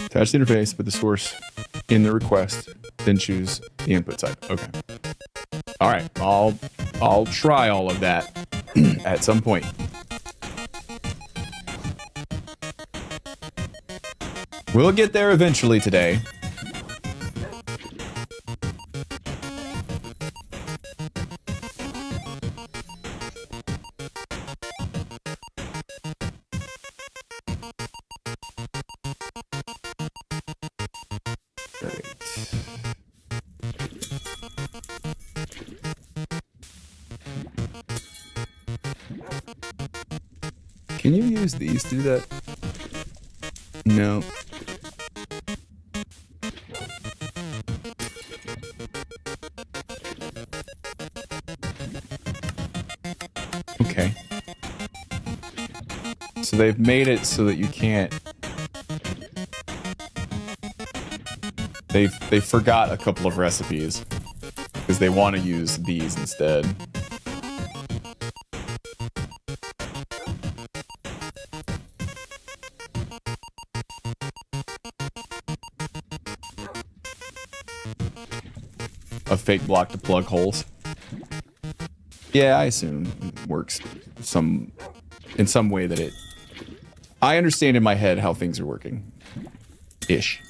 Attach the interface, put the source in the request, then choose the input type. Okay. All right. I'll try all of that at some point. We'll get there eventually today. Right. Can you use these to do that? No. Okay. So they've made it so that you can't. They forgot a couple of recipes because they want to use these instead. A fake block to plug holes. Yeah, I assume it works in some way that it. I understand in my head how things are working. Ish.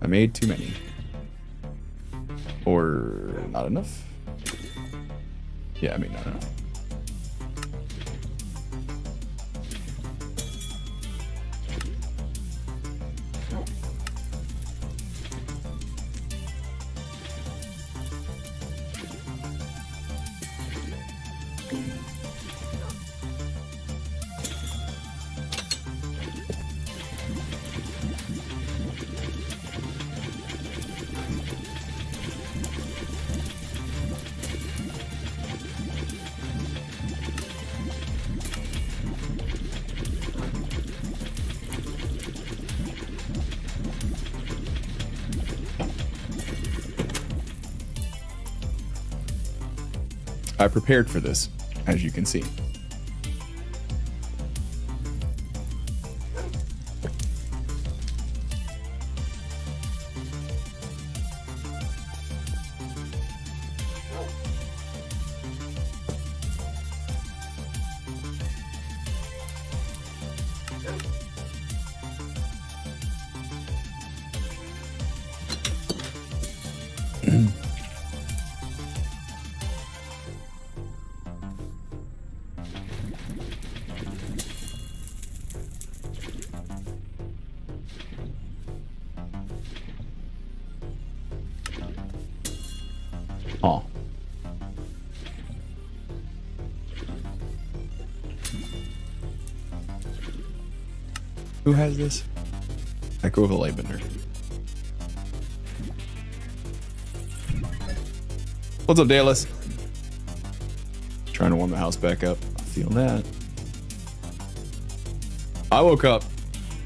I made too many. Or not enough? Yeah, I made not enough. I prepared for this, as you can see. Oh. Who has this? Echo of a Lightbender. What's up, Dallas? Trying to warm the house back up. Feeling that. I woke up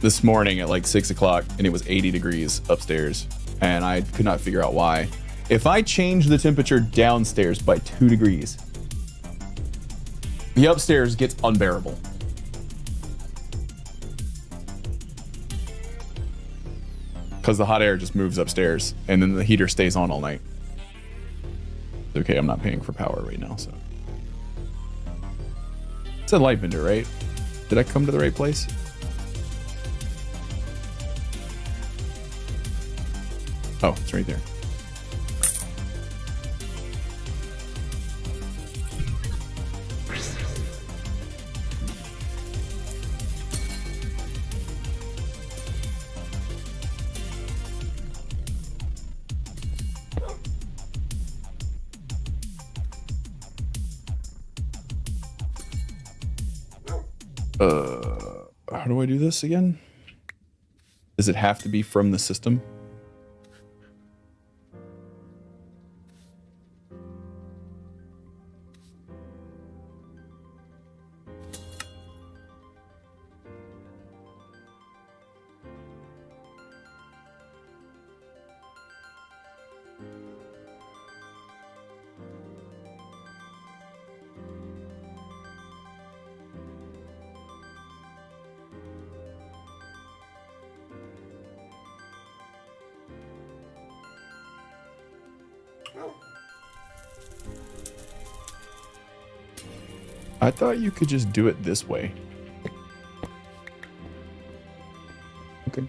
this morning at like 6 o'clock and it was 80 degrees upstairs, and I could not figure out why. If I change the temperature downstairs by 2 degrees, the upstairs gets unbearable. Because the hot air just moves upstairs and then the heater stays on all night. Okay, I'm not paying for power right now, so. It's a Lightbender, right? Did I come to the right place? Oh, it's right there. How do I do this again? Does it have to be from the system? I thought you could just do it this way. Okay.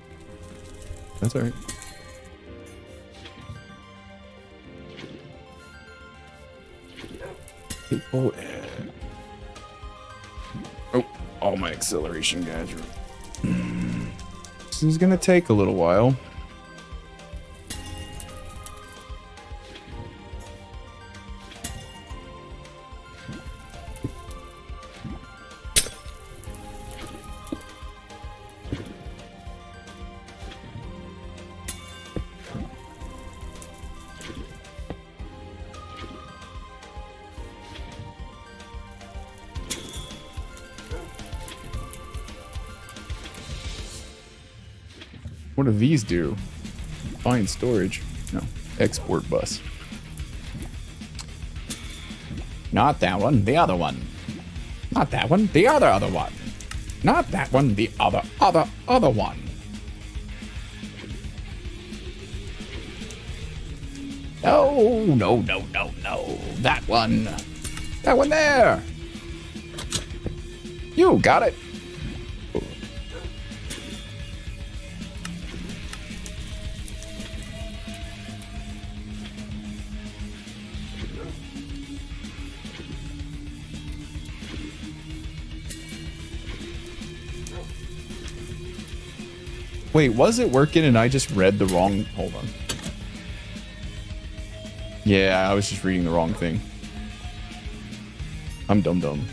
That's all right. Oh, all my acceleration guys are This is gonna take a little while. What do these do? Find storage. No. Export bus. Not that one, the other one. Not that one, the other one. Not that one, the other one. No. That one. That one there. You got it. Wait, was it working and I just read the wrong... Hold on. Yeah, I was just reading the wrong thing. I'm dumb.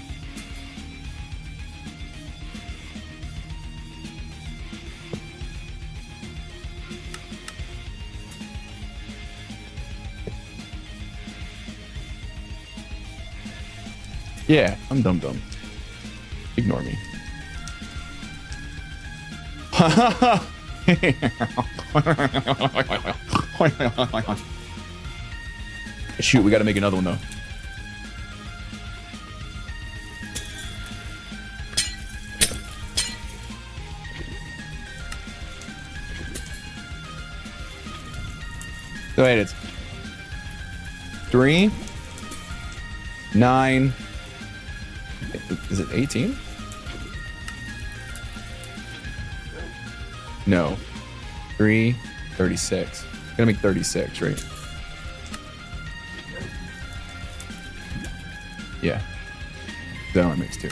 Yeah, I'm dumb. Ignore me. Shoot, we gotta make another one though. So wait, it's 3, 9. Is it 18? No. 3, 36. Gonna make 36, right? Yeah. That only makes 2.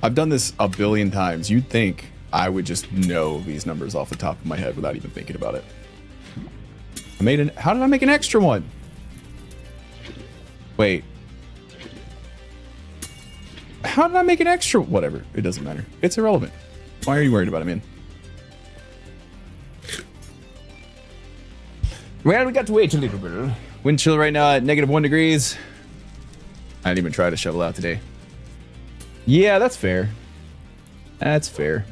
I've done this a billion times. You'd think I would just know these numbers off the top of my head without even thinking about it. How did I make an extra one? Wait. How did I make an extra? Whatever. It doesn't matter. It's irrelevant. Why are you worried about it, man? Well, we got to wait a little bit. Wind chill right now at -1 degrees. I didn't even try to shovel out today. Yeah, that's fair. That's fair.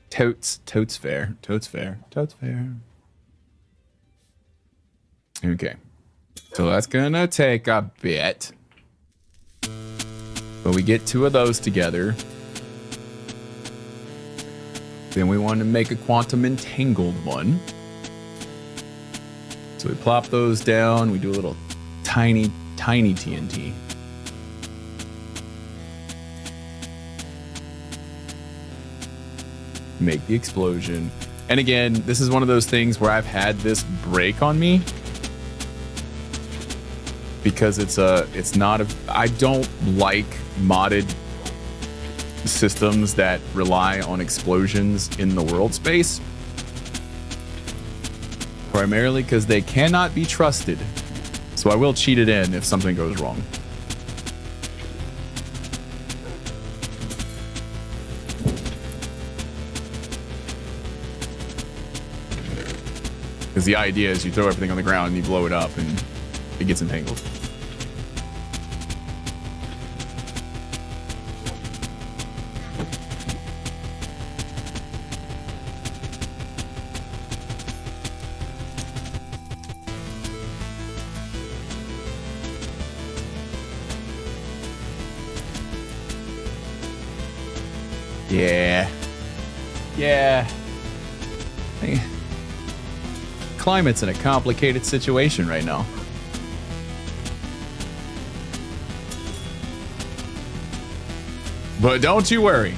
Totes fair. Totes fair. Okay. So that's gonna take a bit. But we get 2 of those together. Then we want to make a quantum entangled one. So we plop those down. We do a little tiny TNT. Make the explosion. And again, this is one of those things where I've had this break on me because I don't like modded systems that rely on explosions in the world space, primarily because they cannot be trusted. So I will cheat it in if something goes wrong. Because the idea is you throw everything on the ground and you blow it up and it gets entangled. Yeah. Climate's in a complicated situation right now. But don't you worry.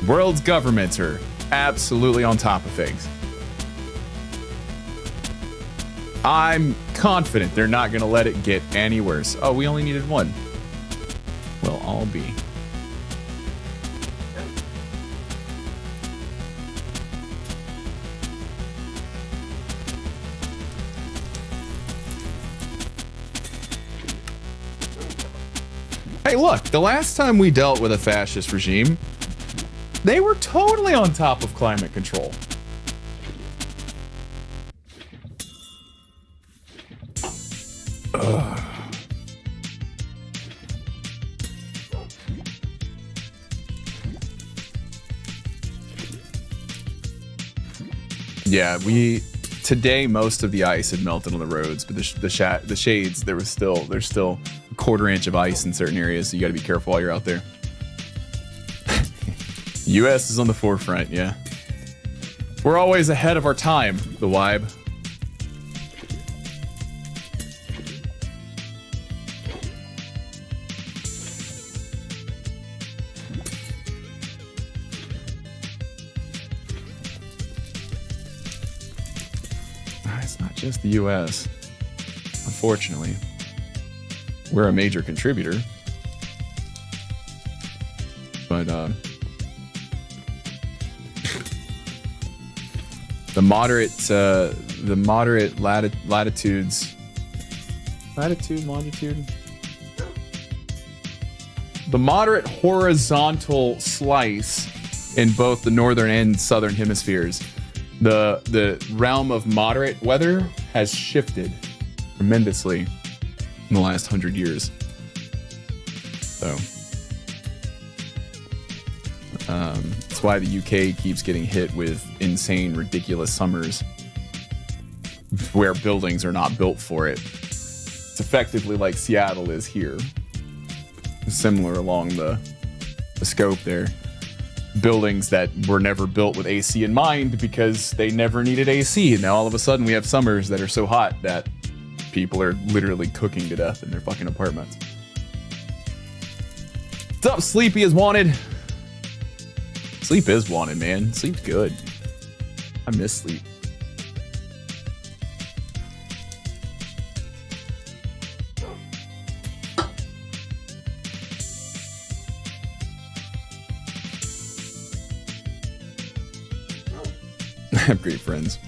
World's governments are absolutely on top of things. I'm confident they're not going to let it get any worse. Oh, we only needed one. Well, I'll be. Hey, look, the last time we dealt with a fascist regime, they were totally on top of climate control. Ugh. Yeah, today most of the ice had melted on the roads, but the shades there's still a quarter inch of ice in certain areas, so you got to be careful while you're out there. U.S. is on the forefront, yeah. We're always ahead of our time, the Wibe. It's not just the U.S. Unfortunately, we're a major contributor, but the moderate latitudes, longitude, the moderate horizontal slice in both the northern and southern hemispheres. The realm of moderate weather has shifted tremendously in the last 100 years. So that's why the UK keeps getting hit with insane, ridiculous summers where buildings are not built for it. It's effectively like Seattle is here. Similar along the scope there. Buildings that were never built with AC in mind because they never needed AC. And now all of a sudden we have summers that are so hot that people are literally cooking to death in their fucking apartments. What's up, Sleepy is wanted? Sleep is wanted, man. Sleep's good. I miss sleep. I have great friends.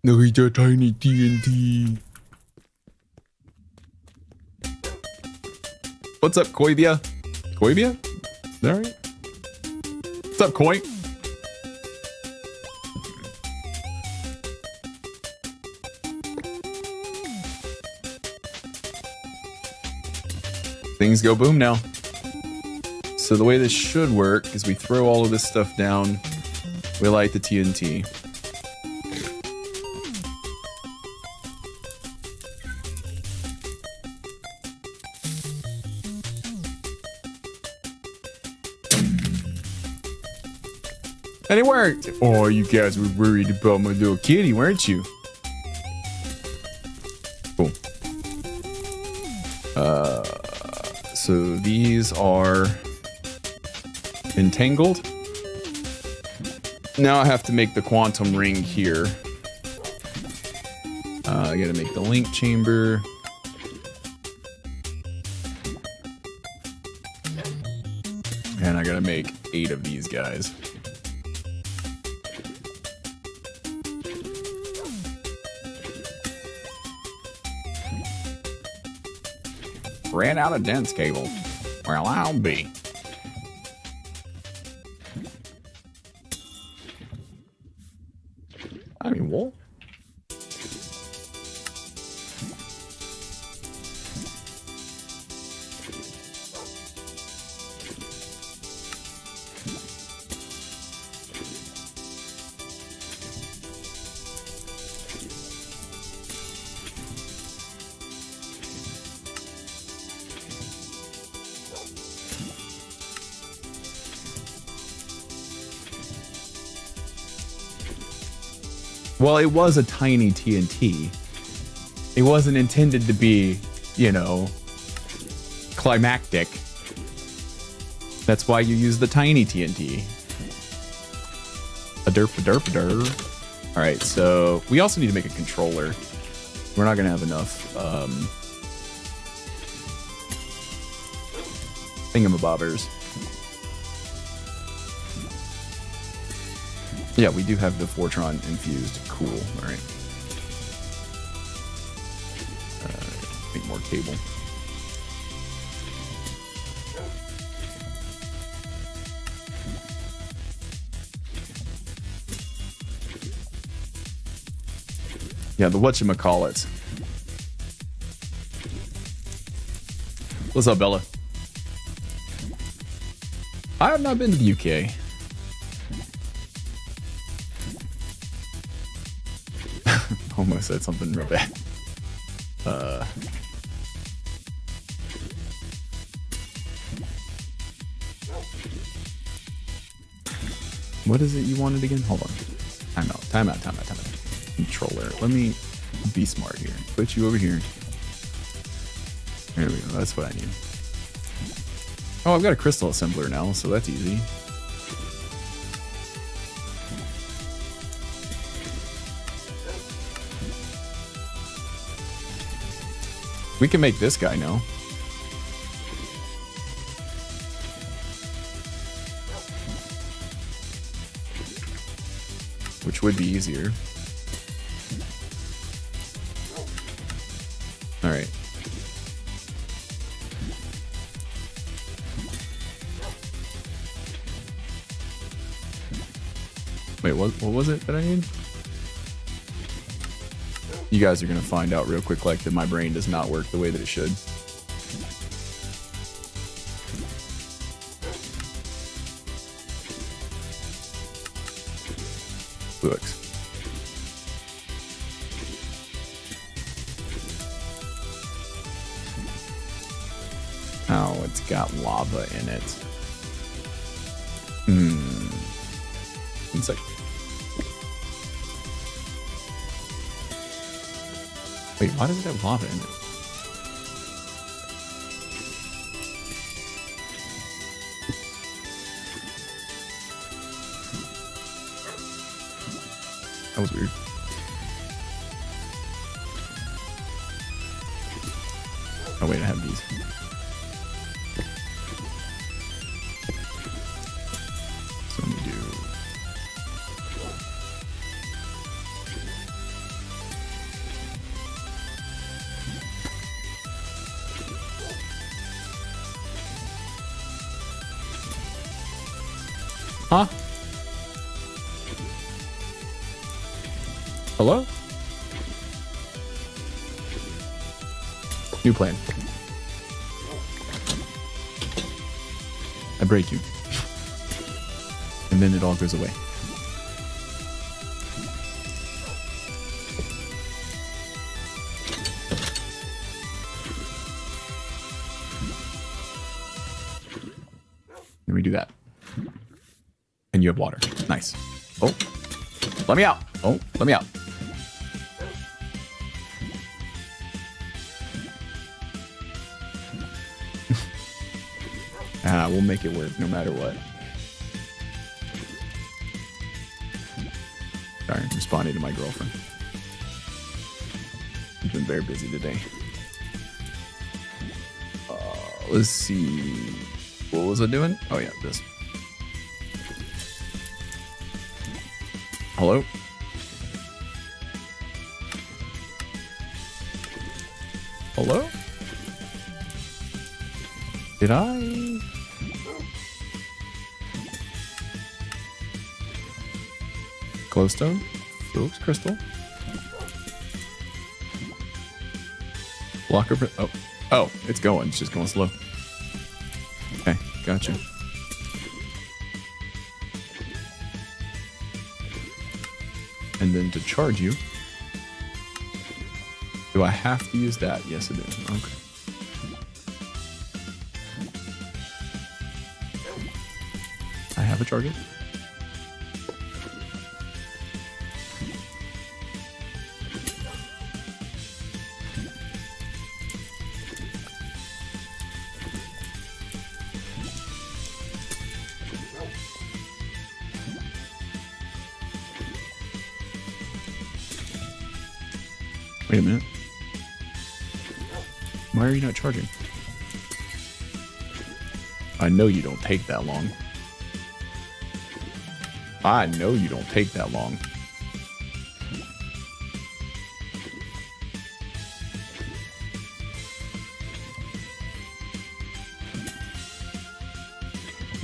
No, he's a tiny TNT. What's up, Koivia? Koivia? Is that right? What's up, Koi? Things go boom now. So the way this should work is we throw all of this stuff down. We light the TNT. And it worked. Oh, you guys were worried about my little kitty, weren't you? Cool. So these are entangled. Now I have to make the quantum ring here. I gotta make the link chamber. And I gotta make 8 of these guys. Ran out of dense cable. Well, I'll be. I mean, what? Well, it was a tiny TNT. It wasn't intended to be, you know, climactic. That's why you use the tiny TNT. A derp, a derp, a derp. All right, so we also need to make a controller. We're not gonna have enough thingamabobbers. Yeah, we do have the Fortron infused. Cool. All right. Make more cable. Yeah, the whatchamacallits. What's up, Bella? I have not been to the UK. Almost said something real bad. What is it you wanted again? Hold on. Time out, time out, time out, time out. Controller. Let me be smart here. Put you over here. There we go. That's what I need. Oh, I've got a crystal assembler now, so that's easy. We can make this guy now. Which would be easier. All right. Wait, what was it that I need? You guys are gonna find out real quick, like, that my brain does not work the way that it should. Books. Oh, it's got lava in it. One sec. Wait, why does it have lava in it? That was weird. Oh wait, I have these. So let me do... Huh? Hello? New plan. I break you. And then it all goes away. Let me do that. And you have water. Nice. Oh, let me out. Oh, let me out. We'll make it work no matter what. Sorry, I'm responding to my girlfriend. I've been very busy today. Let's see. What was I doing? Oh yeah, this. Hello? Hello? Did I? Glowstone? Phillips crystal? Blocker. Oh. Oh, it's going. It's just going slow. Okay, gotcha. And then to charge you, do I have to use that? Yes, I do. Okay. I have a charger. Wait a minute. Why are you not charging? I know you don't take that long. I know you don't take that long.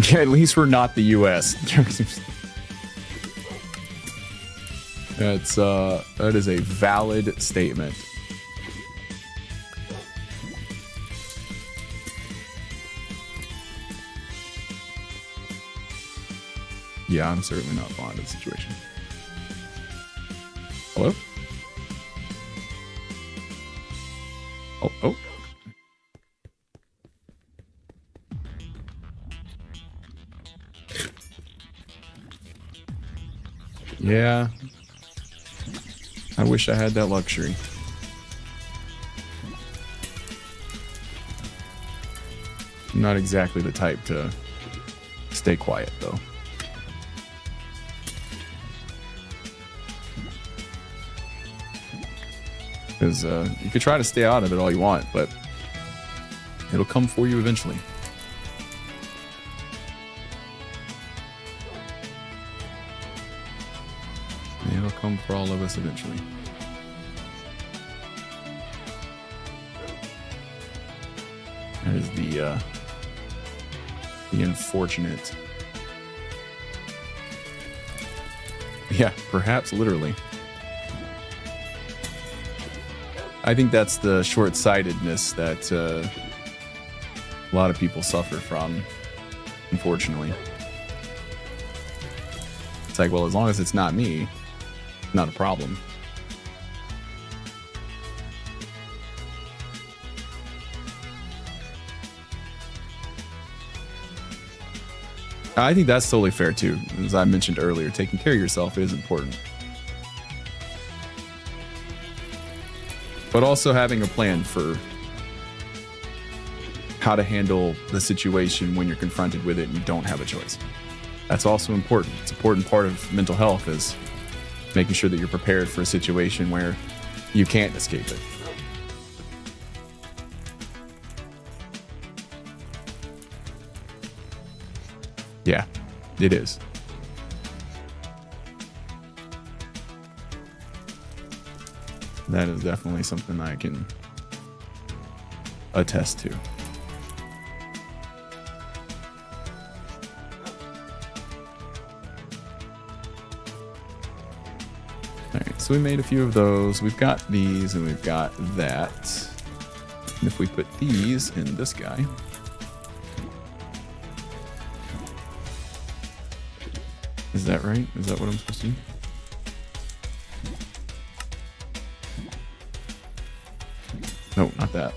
Yeah, at least we're not the US. That is a valid statement. Yeah, I'm certainly not fond of the situation. Hello? Oh. Yeah. I wish I had that luxury. I'm not exactly the type to stay quiet, though. Because you could try to stay out of it all you want, but it'll come for you eventually. It'll come for all of us eventually. That is the unfortunate. Yeah, perhaps literally. I think that's the short-sightedness that a lot of people suffer from, unfortunately. It's like, well, as long as it's not me, not a problem. I think that's totally fair too. As I mentioned earlier, taking care of yourself is important. But also having a plan for how to handle the situation when you're confronted with it and you don't have a choice. That's also important. It's an important part of mental health is making sure that you're prepared for a situation where you can't escape it. Yeah, it is. That is definitely something I can attest to. Alright, so we made a few of those. We've got these and we've got that. And if we put these in this guy. Is that right? Is that what I'm supposed to do? No, not that.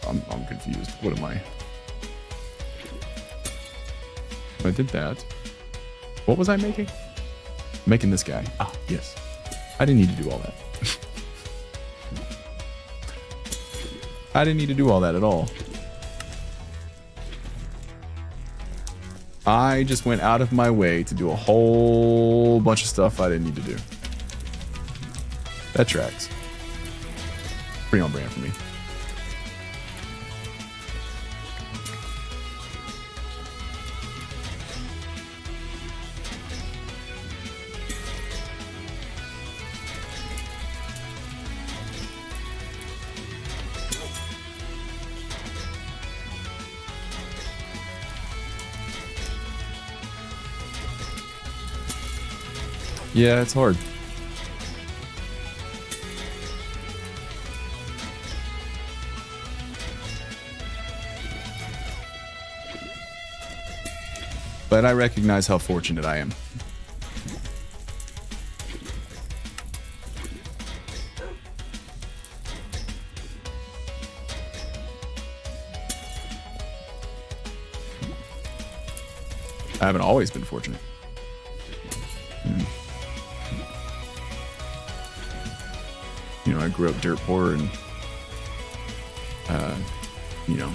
I'm confused. What am I? I did that. What was I making? Making this guy. Ah, yes. I didn't need to do all that. I didn't need to do all that at all. I just went out of my way to do a whole bunch of stuff I didn't need to do. That tracks. Pretty on brand for me. Yeah, it's hard. But I recognize how fortunate I am. I haven't always been fortunate. You know, I grew up dirt poor and, you know,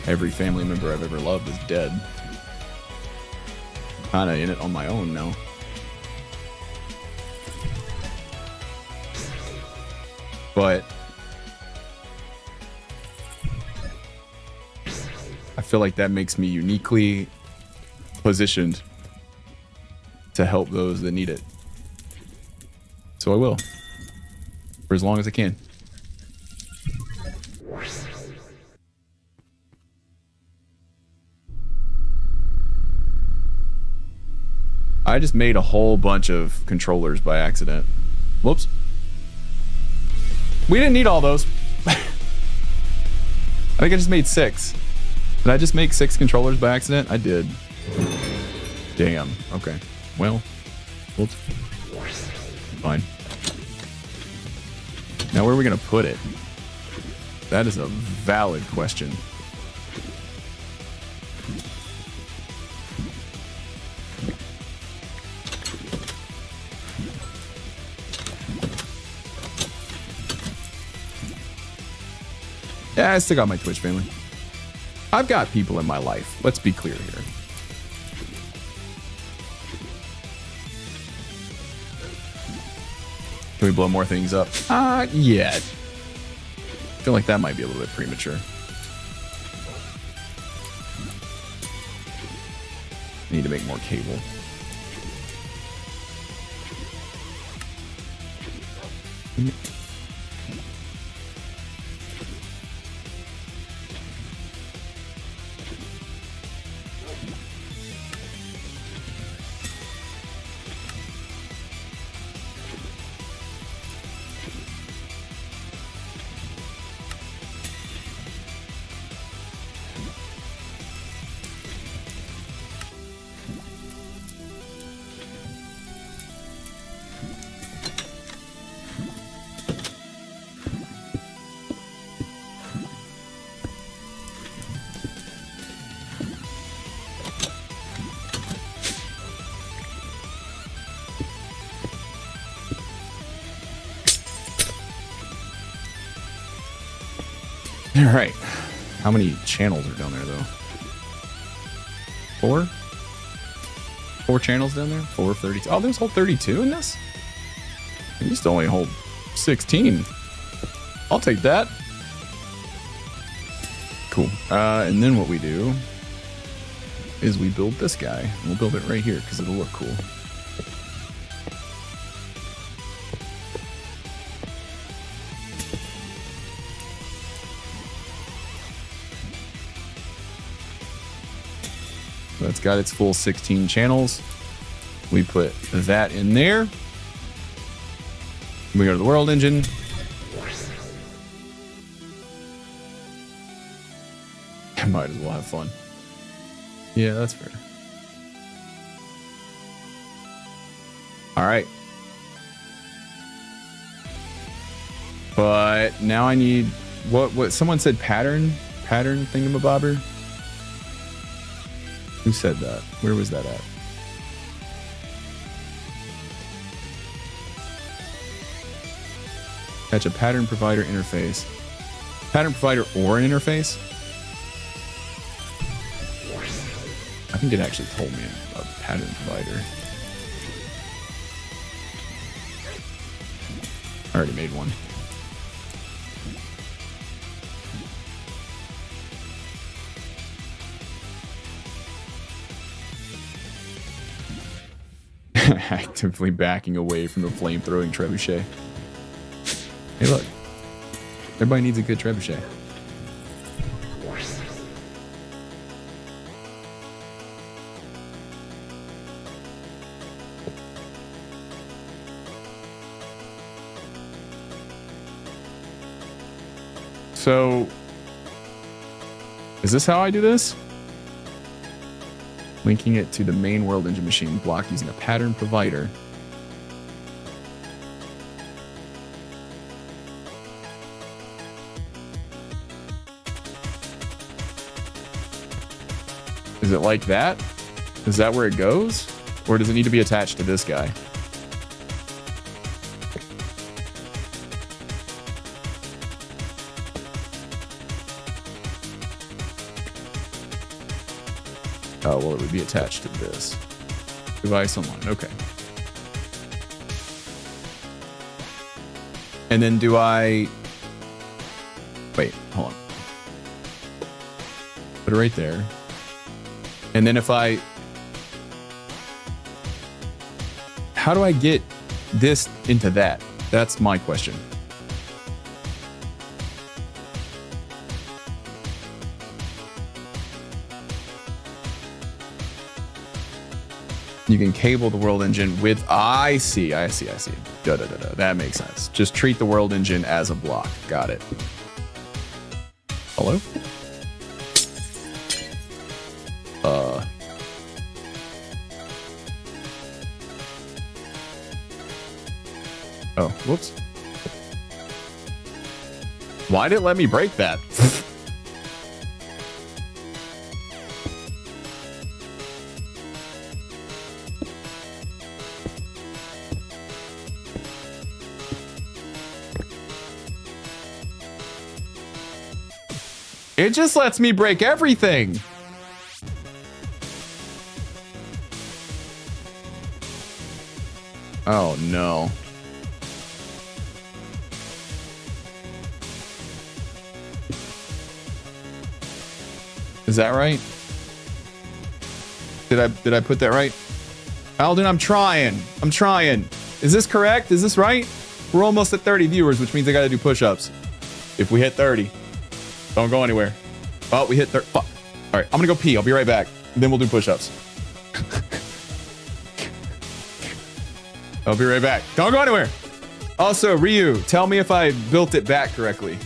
every family member I've ever loved is dead. Kind of in it on my own now. but I feel like that makes me uniquely positioned to help those that need it. So I will, for as long as I can. I just made a whole bunch of controllers by accident. Whoops. We didn't need all those. I think I just made 6. Did I just make 6 controllers by accident? I did. Damn. Okay. Well. Whoops. Fine. Now where are we going to put it? That is a valid question. Yeah, I still got my Twitch family. I've got people in my life. Let's be clear here. Can we blow more things up? Yeah. I feel like that might be a little bit premature. Need to make more cable. All right. How many channels are down there, though? 4? 4 channels down there? 4, 32. Oh, there's whole 32 in this? I used to only hold 16. I'll take that. Cool. And then what we do is we build this guy. We'll build it right here because it'll look cool. It's got its full 16 channels. We put that in there. We go to the world engine. I might as well have fun. Yeah, that's fair. All right. But now I need what someone said pattern thingamabobber. Who said that? Where was that at? Attach a pattern provider interface. Pattern provider or an interface? I think it actually told me a pattern provider. I already made one. Actively backing away from the flame-throwing trebuchet. Hey, look. Everybody needs a good trebuchet. So, is this how I do this? Linking it to the main world engine machine block using a pattern provider. Is it like that? Is that where it goes? Or does it need to be attached to this guy? Oh, well, it would be attached to this. Device online. Okay. And then do I... Wait, hold on. Put it right there. And then if I... How do I get this into that? That's my question. You can cable the world engine with... I see. Da-da-da-da. That makes sense. Just treat the world engine as a block. Got it. Hello? Oh, whoops. Why did it let me break that? It just lets me break everything. Oh no. Is that right? Did I put that right? Alden, I'm trying. Is this correct? Is this right? We're almost at 30 viewers, which means I gotta do push-ups. If we hit 30. Don't go anywhere. Oh, we hit 30. Fuck. All right, I'm gonna go pee. I'll be right back. Then we'll do push-ups. I'll be right back. Don't go anywhere. Also, Ryu, tell me if I built it back correctly.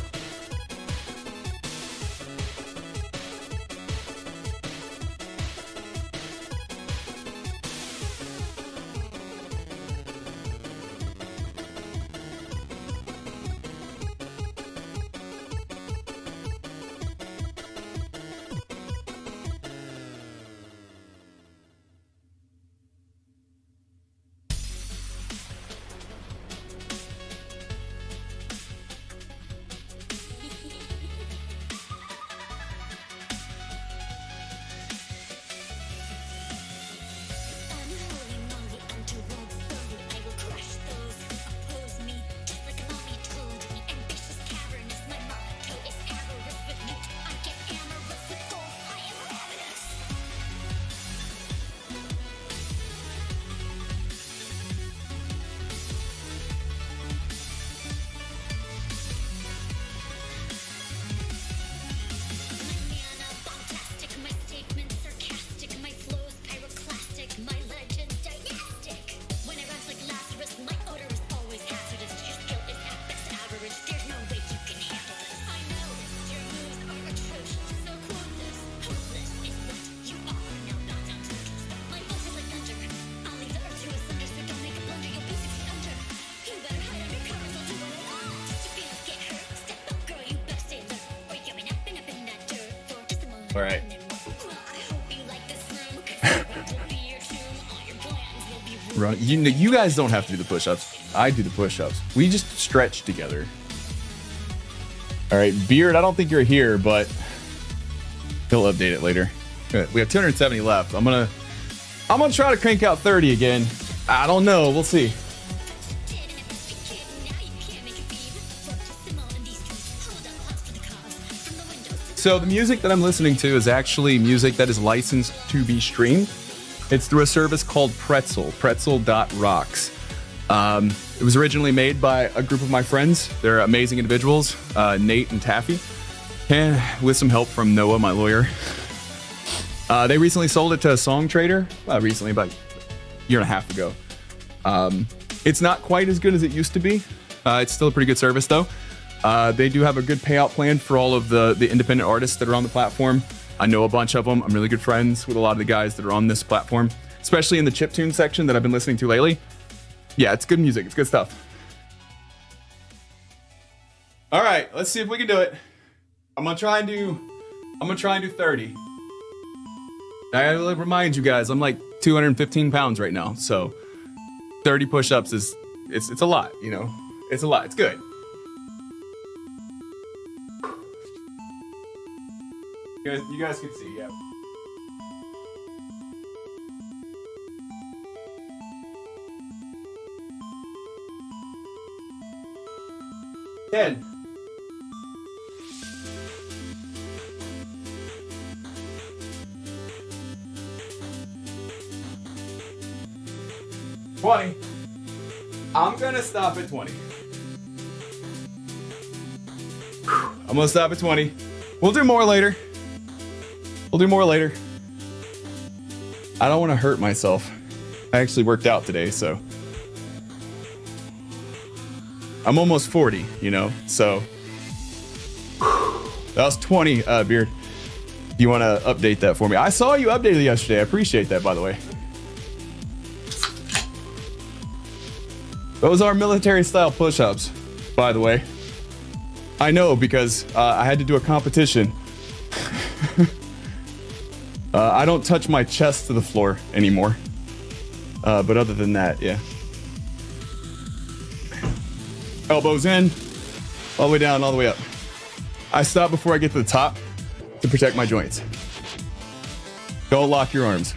All right. Run. You guys don't have to do the push-ups. I do the push-ups. We just stretch together. All right, Beard, I don't think you're here, but he'll update it later. Good. We have 270 left. I'm gonna try to crank out 30 again. I don't know. We'll see. So the music that I'm listening to is actually music that is licensed to be streamed. It's through a service called pretzel.rocks. It was originally made by a group of my friends. They're amazing individuals, Nate and Taffy, and with some help from Noah, my lawyer. They recently sold it to a song trader, recently, about a year and a half ago. It's not quite as good as it used to be. It's still a pretty good service though. They do have a good payout plan for all of the independent artists that are on the platform. I know a bunch of them. I'm really good friends with a lot of the guys that are on this platform, especially in the chiptune section that I've been listening to lately. Yeah, it's good music. It's good stuff. All right, let's see if we can do it. I'm gonna try and do 30. I gotta remind you guys, I'm like 215 pounds right now, so 30 push-ups it's a lot, you know. It's a lot. It's good. You guys can see, yeah. 10. I'm gonna stop at 20. I'm gonna stop at 20. We'll do more later. We'll do more later. I don't want to hurt myself. I actually worked out today, so I'm almost 40, you know, so that was 20, Beard. You want to update that for me? I saw you updated yesterday. I appreciate that, by the way. Those are military style push-ups, by the way. I know because I had to do a competition. I don't touch my chest to the floor anymore. But other than that, yeah. Elbows in, all the way down, all the way up. I stop before I get to the top to protect my joints. Don't lock your arms.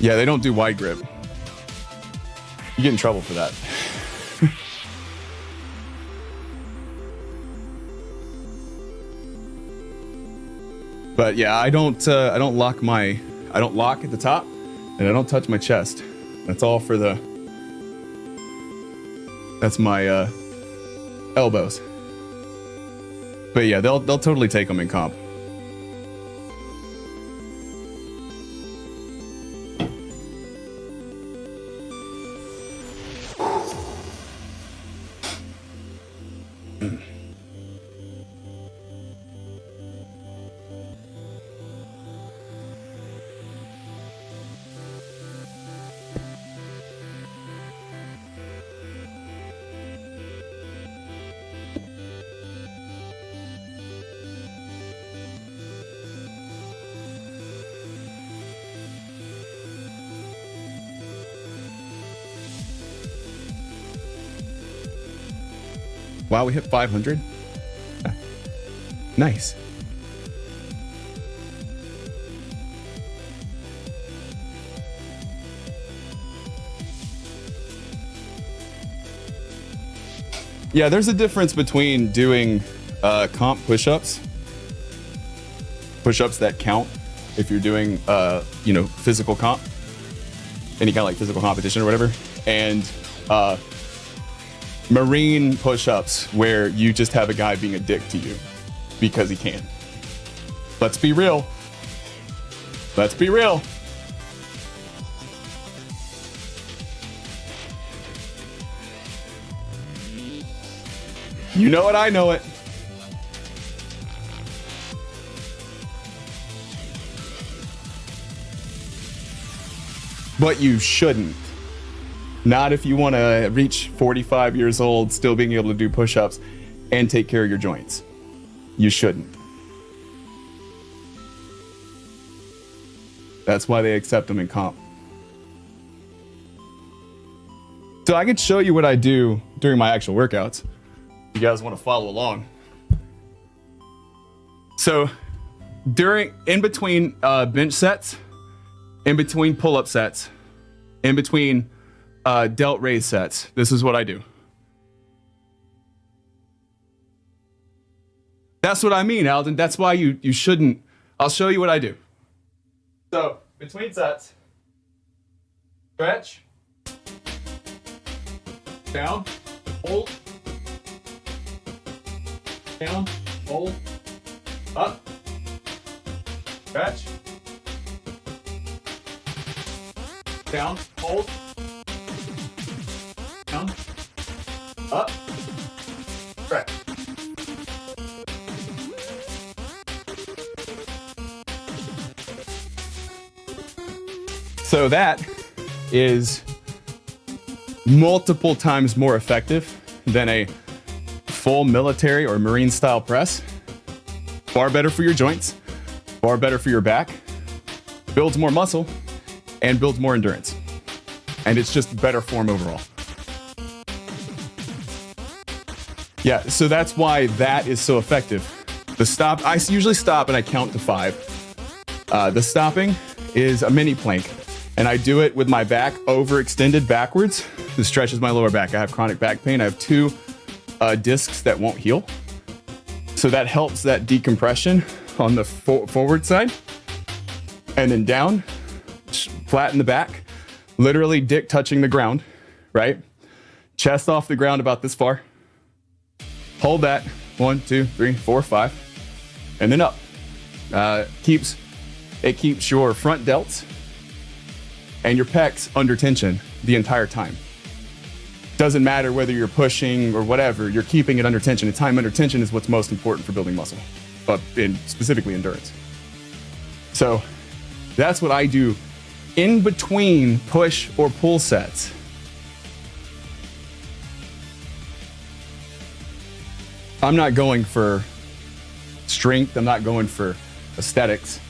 Yeah, they don't do wide grip. You get in trouble for that. But yeah, I don't lock at the top, and I don't touch my chest. That's all for the. That's my elbows. But yeah, they'll totally take them in comp. Wow, we hit 500. Nice. Yeah, there's a difference between doing comp push-ups that count if you're doing physical comp, any kind of like physical competition or whatever, and marine push-ups where you just have a guy being a dick to you because he can. Let's be real. Let's be real. You know it, I know it. But you shouldn't. Not if you want to reach 45 years old, still being able to do push-ups and take care of your joints. You shouldn't. That's why they accept them in comp. So I could show you what I do during my actual workouts. You guys want to follow along. So in between bench sets, in between pull-up sets, in between delt raise sets, this is what I do. That's what I mean, Alden. That's why you shouldn't. I'll show you what I do. So between sets, stretch, down, hold, down, hold, up, stretch, down, hold, down, up, stretch. So that is multiple times more effective than a full military or marine style press. Far better for your joints, far better for your back, builds more muscle, and builds more endurance. And it's just better form overall. Yeah, so that's why that is so effective. The stop, I usually stop and I count to 5. The stopping is a mini plank, and I do it with my back overextended backwards. This stretches my lower back. I have chronic back pain. I have 2 discs that won't heal. So that helps that decompression on the forward side. And then down, flat in the back, literally dick touching the ground, right? Chest off the ground about this far. Hold that, 1, 2, 3, 4, 5, and then up. It keeps your front delts and your pecs under tension the entire time. Doesn't matter whether you're pushing or whatever, you're keeping it under tension. And time under tension is what's most important for building muscle, in specifically endurance. So that's what I do in between push or pull sets. I'm not going for strength. I'm not going for aesthetics.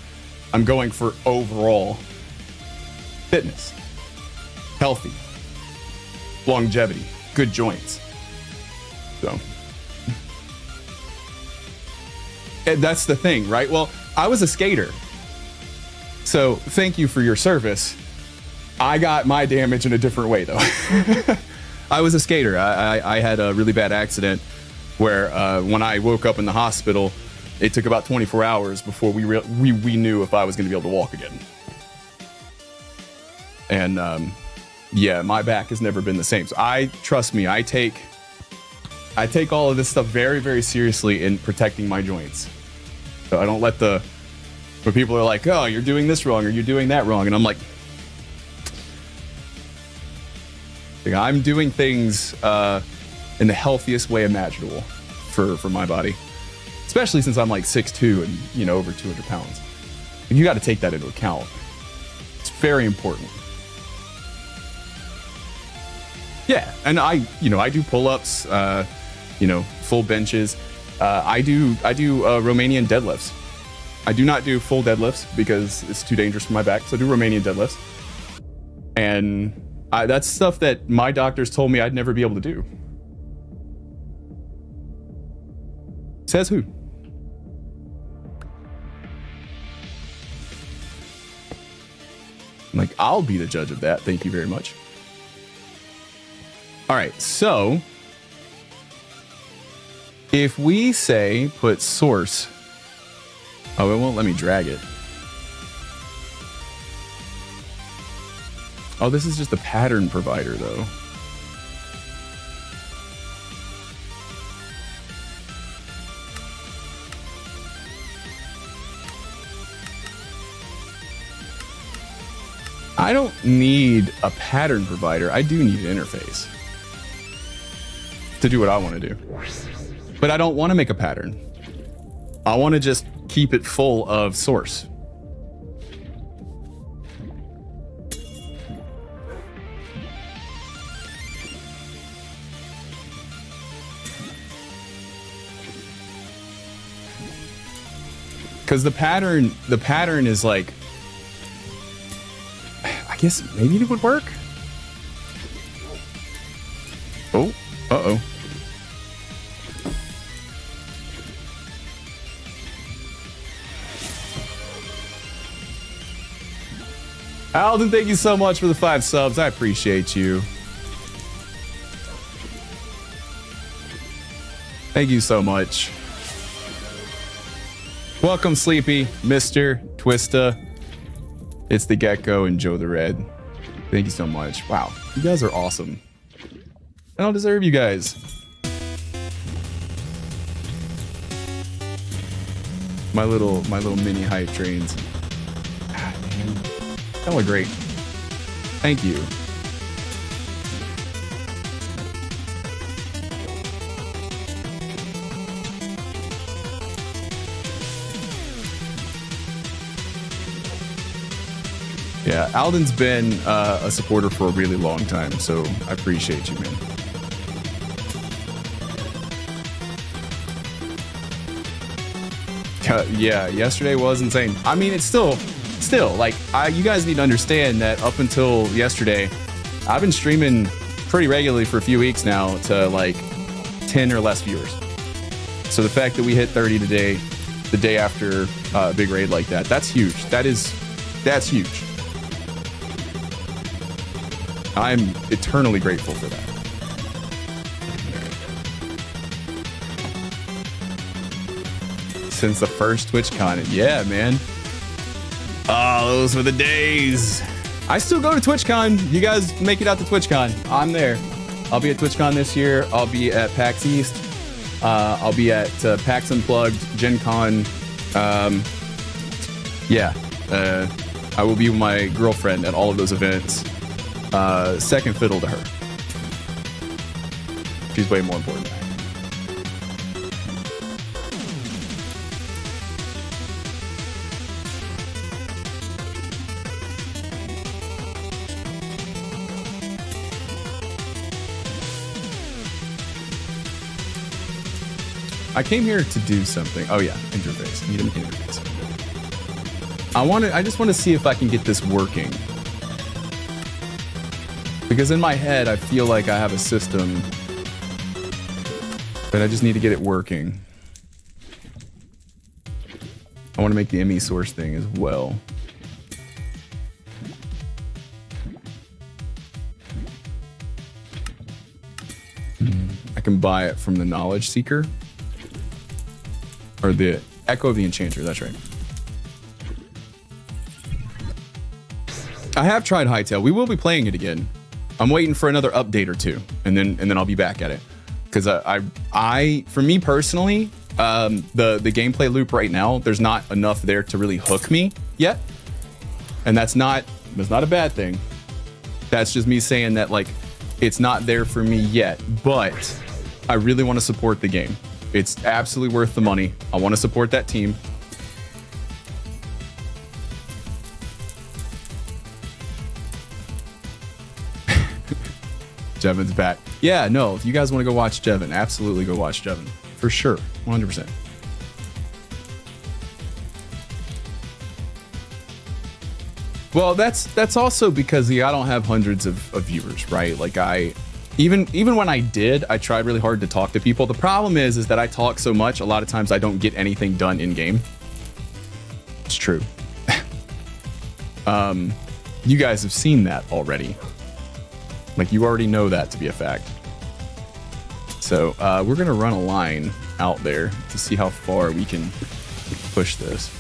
I'm going for overall fitness, healthy, longevity, good joints. So and that's the thing, right? Well, I was a skater. So thank you for your service. I got my damage in a different way though. I was a skater. I had a really bad accident where when I woke up in the hospital, it took about 24 hours before we knew if I was going to be able to walk again. And yeah, my back has never been the same. So trust me, I take all of this stuff very, very seriously in protecting my joints. So I don't let when people are like, oh, you're doing this wrong or you're doing that wrong. And I'm like I'm doing things in the healthiest way imaginable for my body, especially since I'm like 6'2" and over 200 pounds. And you got to take that into account. It's very important. Yeah, and I do pull-ups, full benches. I do Romanian deadlifts. I do not do full deadlifts because it's too dangerous for my back. So I do Romanian deadlifts, and that's stuff that my doctors told me I'd never be able to do. Says who? I'm like, I'll be the judge of that. Thank you very much. All right, so if we say put source, oh, it won't let me drag it. Oh, this is just a pattern provider though. I don't need a pattern provider. I do need an interface to do what I want to do. But I don't want to make a pattern. I want to just keep it full of source. Because the pattern is like, I guess maybe it would work. Oh, uh-oh. Alden, thank you so much for the 5 subs. I appreciate you. Thank you so much. Welcome, Sleepy, Mr. Twista. It's the Gecko and Joe the Red. Thank you so much. Wow, you guys are awesome. I don't deserve you guys. My little mini hype trains. Ah, man. That was great. Thank you. Yeah, Alden's been a supporter for a really long time, so I appreciate you, man. Yeah, yesterday was insane. I mean, it's still like, you guys need to understand that up until yesterday, I've been streaming pretty regularly for a few weeks now to like 10 or less viewers. So the fact that we hit 30 today, the day after a big raid like that, that's huge. That's huge. I'm eternally grateful for that. Since the first TwitchCon, yeah, man. Oh, those were the days. I still go to TwitchCon. You guys make it out to TwitchCon. I'm there. I'll be at TwitchCon this year. I'll be at PAX East. I'll be at PAX Unplugged, Gen Con. I will be with my girlfriend at all of those events. Second fiddle to her. She's way more important. I came here to do something. Oh yeah, interface. Need an interface. I just want to see if I can get this working. Because in my head, I feel like I have a system, but I just need to get it working. I want to make the ME source thing as well. I can buy it from the Knowledge Seeker. Or the Echo of the Enchanter, that's right. I have tried Hytale. We will be playing it again. I'm waiting for another update or two, and then I'll be back at it. Because I for me personally, the gameplay loop right now, there's not enough there to really hook me yet, and that's not a bad thing. That's just me saying that like it's not there for me yet, but I really want to support the game. It's absolutely worth the money. I want to support that team. Jevin's back. Yeah, no, if you guys want to go watch Jevin, absolutely go watch Jevin. For sure, 100%. Well, that's also because I don't have hundreds of viewers, right? Like even when I did, I tried really hard to talk to people. The problem is that I talk so much, a lot of times I don't get anything done in game. It's true. You guys have seen that already. Like you already know that to be a fact. So we're gonna run a line out there to see how far we can push this.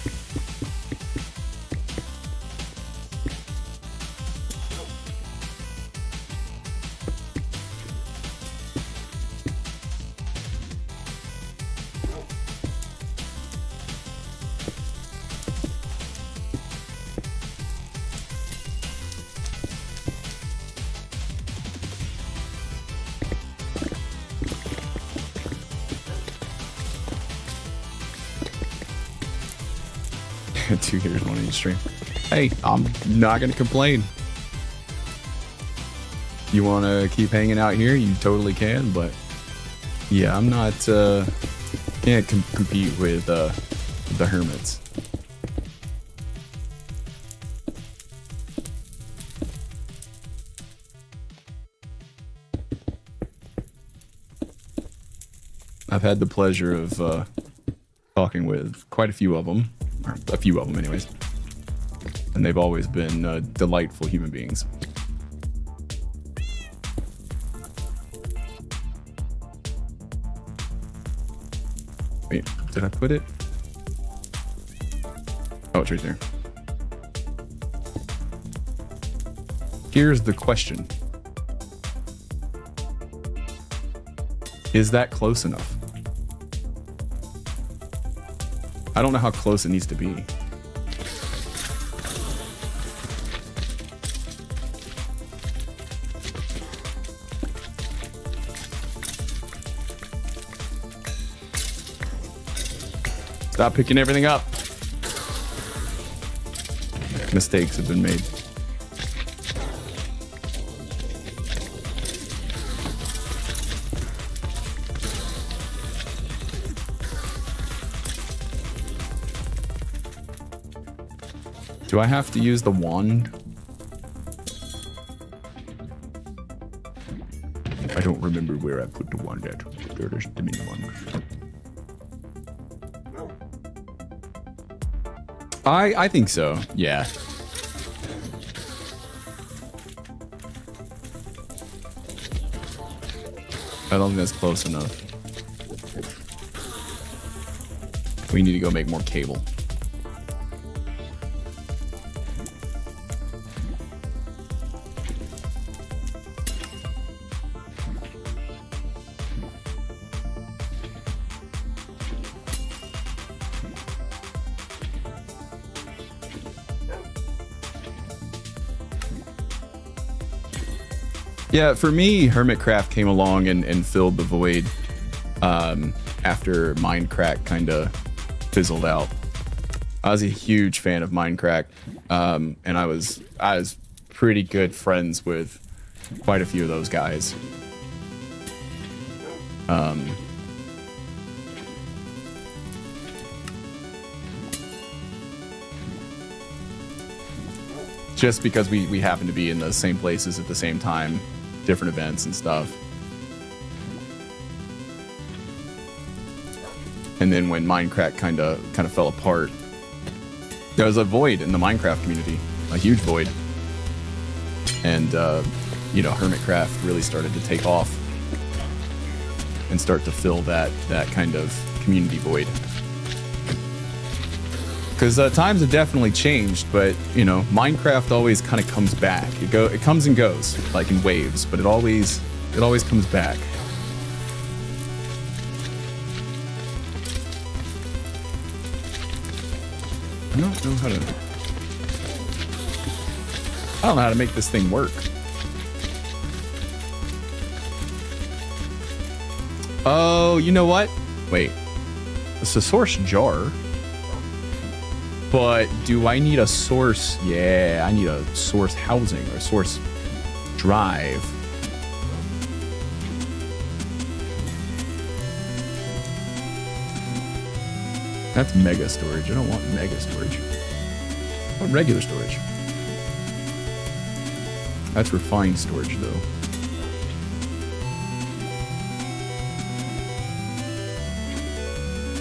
Two hitters, one in each stream. Hey, I'm not gonna complain. You want to keep hanging out here? You totally can, but yeah, I'm not. Can't compete with the hermits. I've had the pleasure of talking with quite a few of them. Or a few of them anyways, and they've always been delightful human beings. Wait, did I put it? Oh, it's right there. Here's the question. Is that close enough? I don't know how close it needs to be. Stop picking everything up. Mistakes have been made. Do I have to use the wand? I don't remember where I put the one at. There's the mini one. I think so, yeah. I don't think that's close enough. We need to go make more cable. Yeah, for me, Hermitcraft came along and filled the void after Minecraft kind of fizzled out. I was a huge fan of Minecraft, and I was pretty good friends with quite a few of those guys. Just because we happen to be in the same places at the same time. Different events and stuff. And then when Minecraft kind of fell apart, there was a void in the Minecraft community, a huge void. And you know, Hermitcraft really started to take off and start to fill that kind of community void. Because times have definitely changed, but you know, Minecraft always kind of comes back. It comes and goes, like in waves, but it always comes back. I don't know how to make this thing work. Oh, you know what? Wait, it's a source jar. But do I need a source? Yeah, I need a source housing or a source drive. That's mega storage. I don't want mega storage. I want regular storage. That's refined storage, though.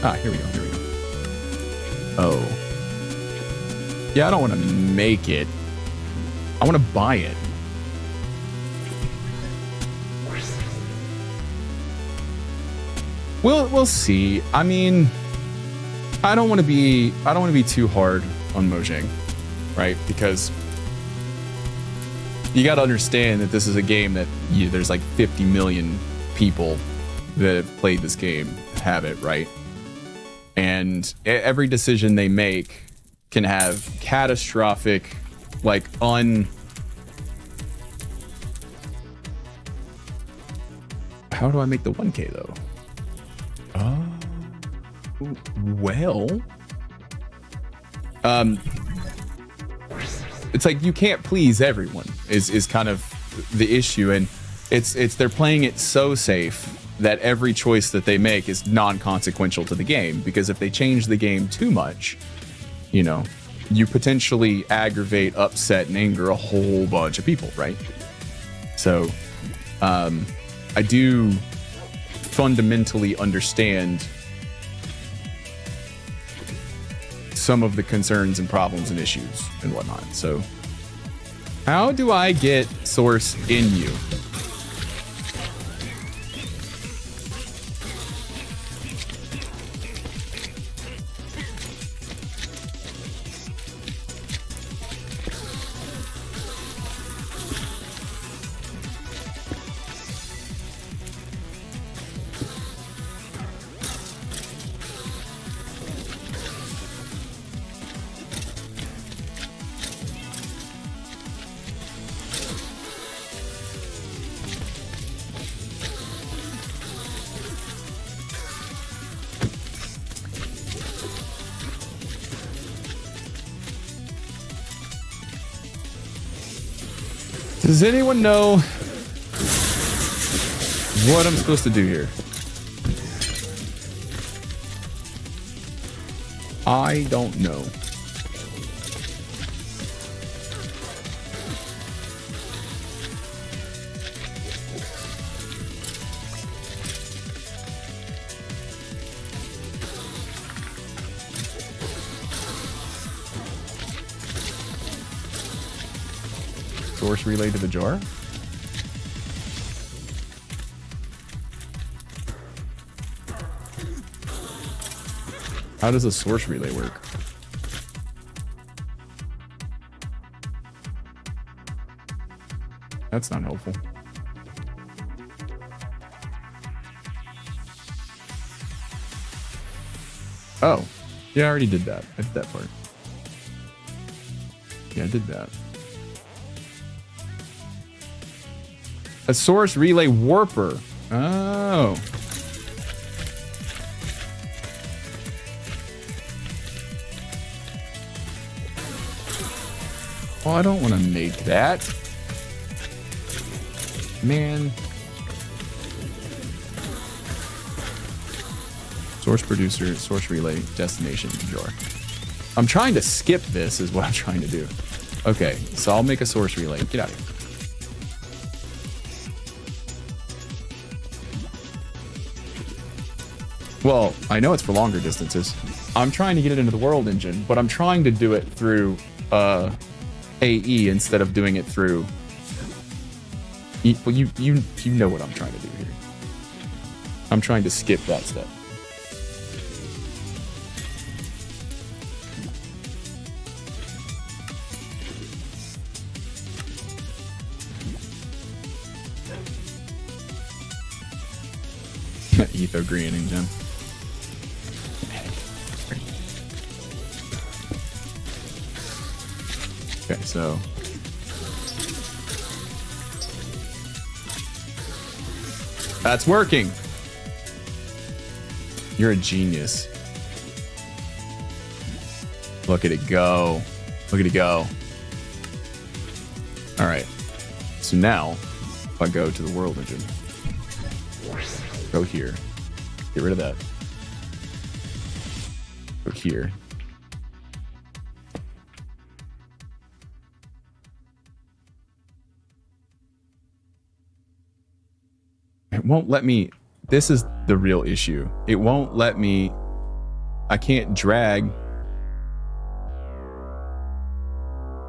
Ah, here we go. Here we go. Oh. Yeah, I don't want to make it. I want to buy it. We'll see. I mean, I don't want to be too hard on Mojang, right? Because you got to understand that this is a game that there's like 50 million people that have played this game have it, right? And every decision they make can have catastrophic, like How do I make the 1K though? Well, it's like you can't please everyone is kind of the issue, and it's they're playing it so safe that every choice that they make is non-consequential to the game, because if they change the game too much, you know, you potentially aggravate, upset, and anger a whole bunch of people, right? So, I do fundamentally understand some of the concerns and problems and issues and whatnot. So, how do I get source in you? Does anyone know what I'm supposed to do here? I don't know. source relay to the jar? How does a source relay work? That's not helpful. Oh, yeah, I already did that. I did that part. Yeah, I did that. A source relay warper. Oh. Well, I don't want to make that. Man. Source producer, source relay, destination, jar. I'm trying to skip this is what I'm trying to do. Okay, so I'll make a source relay. Get out of here. Well, I know it's for longer distances. I'm trying to get it into the world engine, but I'm trying to do it through AE instead of doing it through... Well, you know what I'm trying to do here. I'm trying to skip that step. Etho green and gem. Okay, so that's working. You're a genius. Look at it go. Look at it go. All right. So now, if I go to the world engine, go here. Get rid of that. Go here. It won't let me. This is the real issue. It won't let me. I can't drag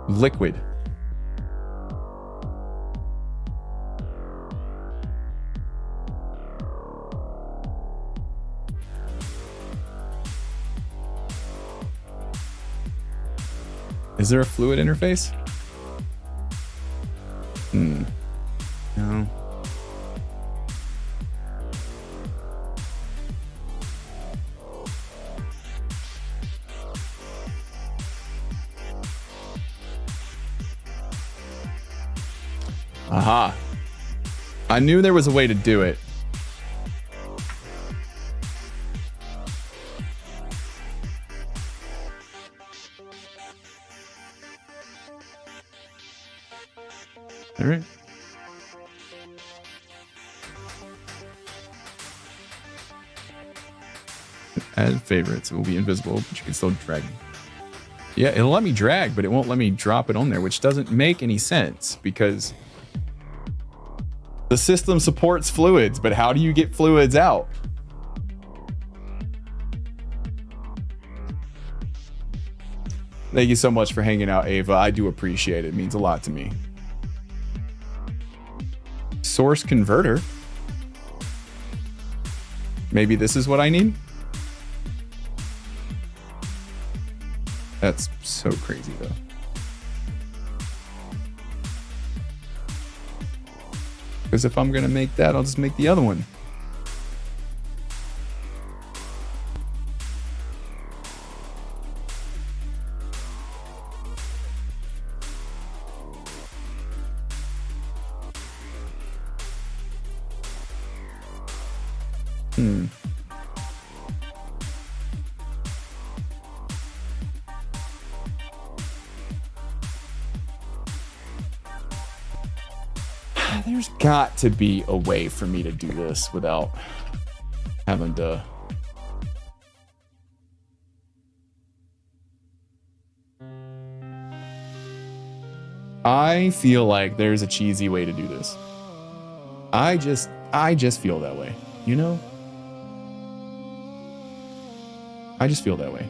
liquid. Is there a fluid interface? No. Aha. I knew there was a way to do it. All right. Add favorites. It will be invisible, but you can still drag. Yeah, it'll let me drag, but it won't let me drop it on there, which doesn't make any sense because the system supports fluids, but how do you get fluids out? Thank you so much for hanging out, Ava. I do appreciate it. It means a lot to me. Source converter. Maybe this is what I need. That's so crazy though. Because if I'm gonna make that, I'll just make the other one. There's got to be a way for me to do this without having to... I feel like there's a cheesy way to do this. I just feel that way, you know? I just feel that way.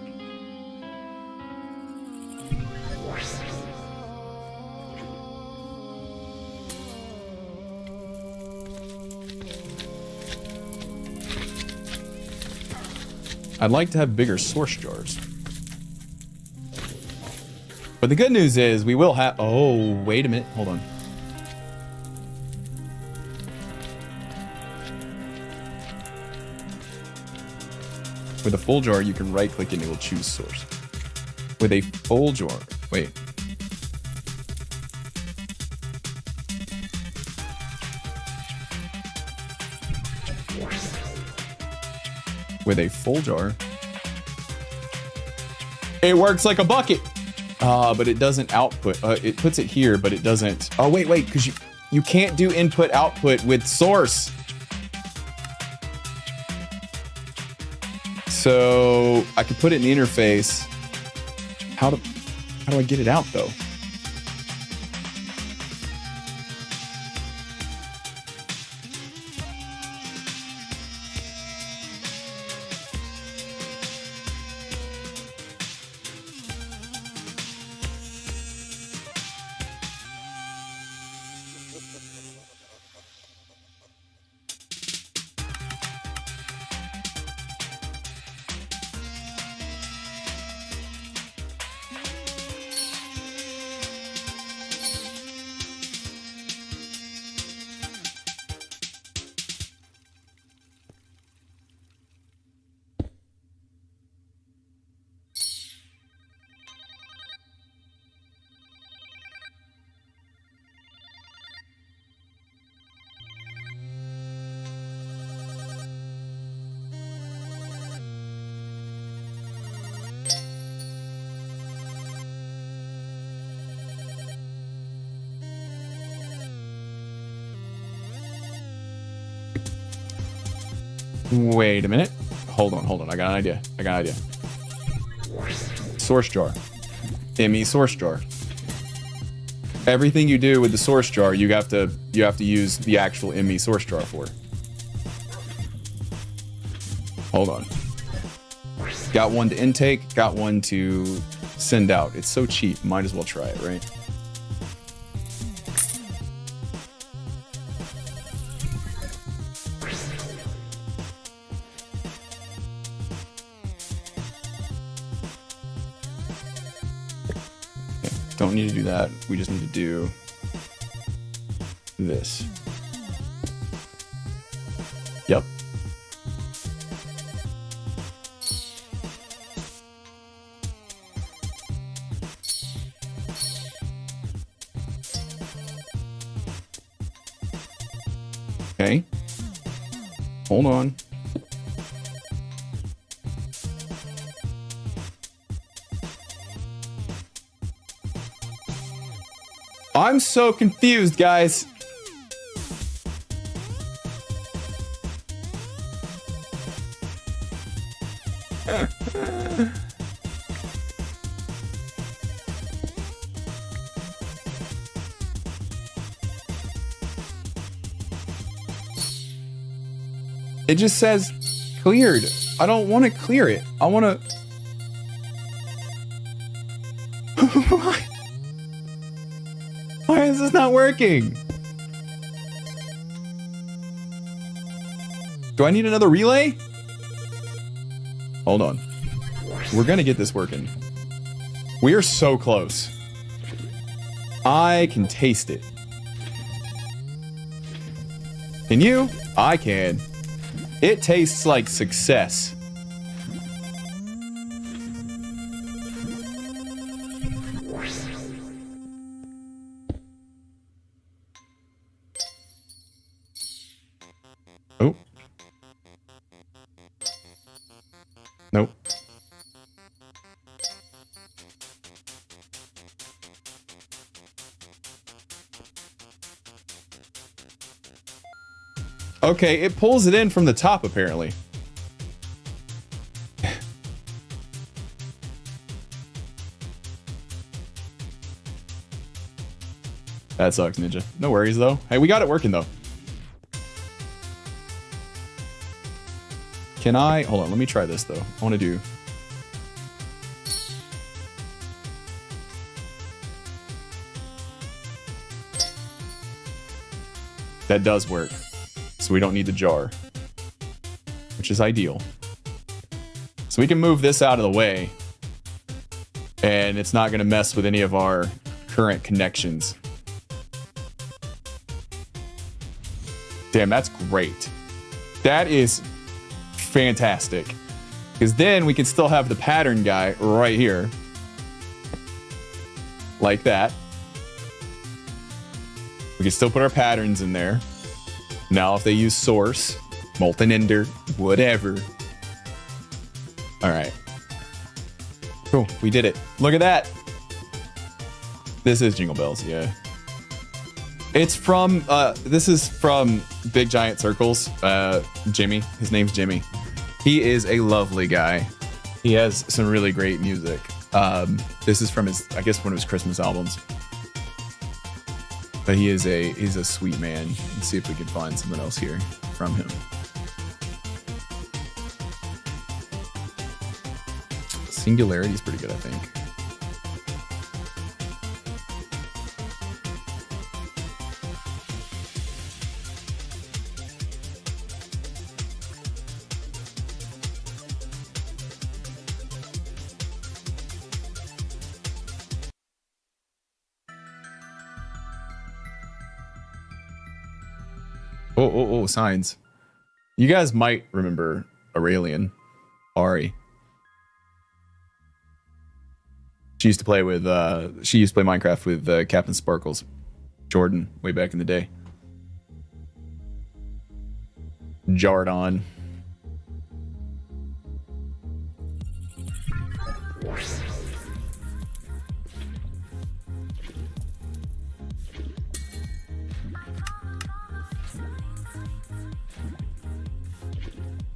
I'd like to have bigger source jars. But the good news is we will have... Oh, wait a minute. Hold on. With a full jar, you can right-click and it will choose source. With a full jar... Wait. With a full jar... It works like a bucket! But it doesn't output. It puts it here, but it doesn't... Oh, wait, because you can't do input-output with source. So I could put it in the interface. How do I get it out, though? Wait a minute. Hold on. I got an idea. Source jar. ME source jar. Everything you do with the source jar, you have to use the actual ME source jar for. Hold on. Got one to intake, got one to send out. It's so cheap, might as well try it, right? Don't need to do that. We just need to do this. Yep. Okay. Hold on. I'm so confused, guys. It just says cleared. I don't want to clear it. I want to... Why is this not working? Do I need another relay? Hold on. We're gonna get this working. We are so close. I can taste it. Can you? I can. It tastes like success. Oh. Nope. Okay, it pulls it in from the top, apparently. That sucks, Ninja. No worries, though. Hey, we got it working, though. Can I... Hold on, let me try this, though. I want to do... That does work. So we don't need the jar. Which is ideal. So we can move this out of the way. And it's not going to mess with any of our current connections. Damn, that's great. That is fantastic. Because then we can still have the pattern guy right here. Like that. We can still put our patterns in there. Now if they use source, molten ender, whatever. All right. Cool, we did it. Look at that. This is Jingle Bells, yeah. It's from, this is from Big Giant Circles, Jimmy. His name's Jimmy. He is a lovely guy. He has some really great music. This is from his, I guess, one of his Christmas albums. But he's a sweet man. Let's see if we can find something else here from him. Singularity is pretty good, I think. Oh, signs. You guys might remember Aurelian, Ari. She used to play with, she used to play Minecraft with Captain Sparkles, Jordan, way back in the day. Jardon.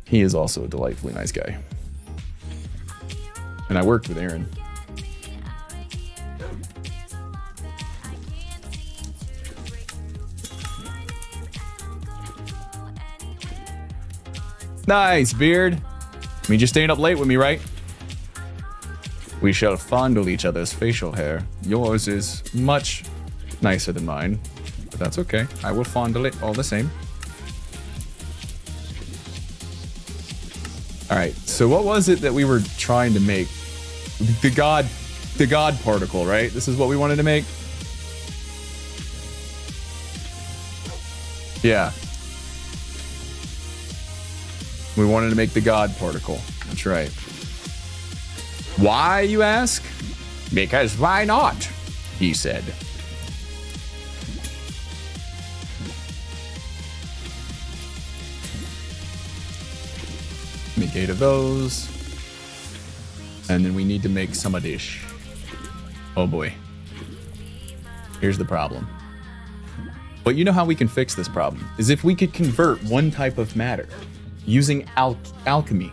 He is also a delightfully nice guy. And I worked with Aaron. Nice, Beard. Means you're staying up late with me, right? We shall fondle each other's facial hair. Yours is much nicer than mine, but that's okay. I will fondle it all the same. All right, so what was it that we were trying to make? The God particle, right? This is what we wanted to make? Yeah. We wanted to make the God particle. That's right. Why, you ask? Because why not? He said. Make 8 of those. And then we need to make some of this. Oh boy. Here's the problem. But you know how we can fix this problem? Is if we could convert one type of matter using alchemy.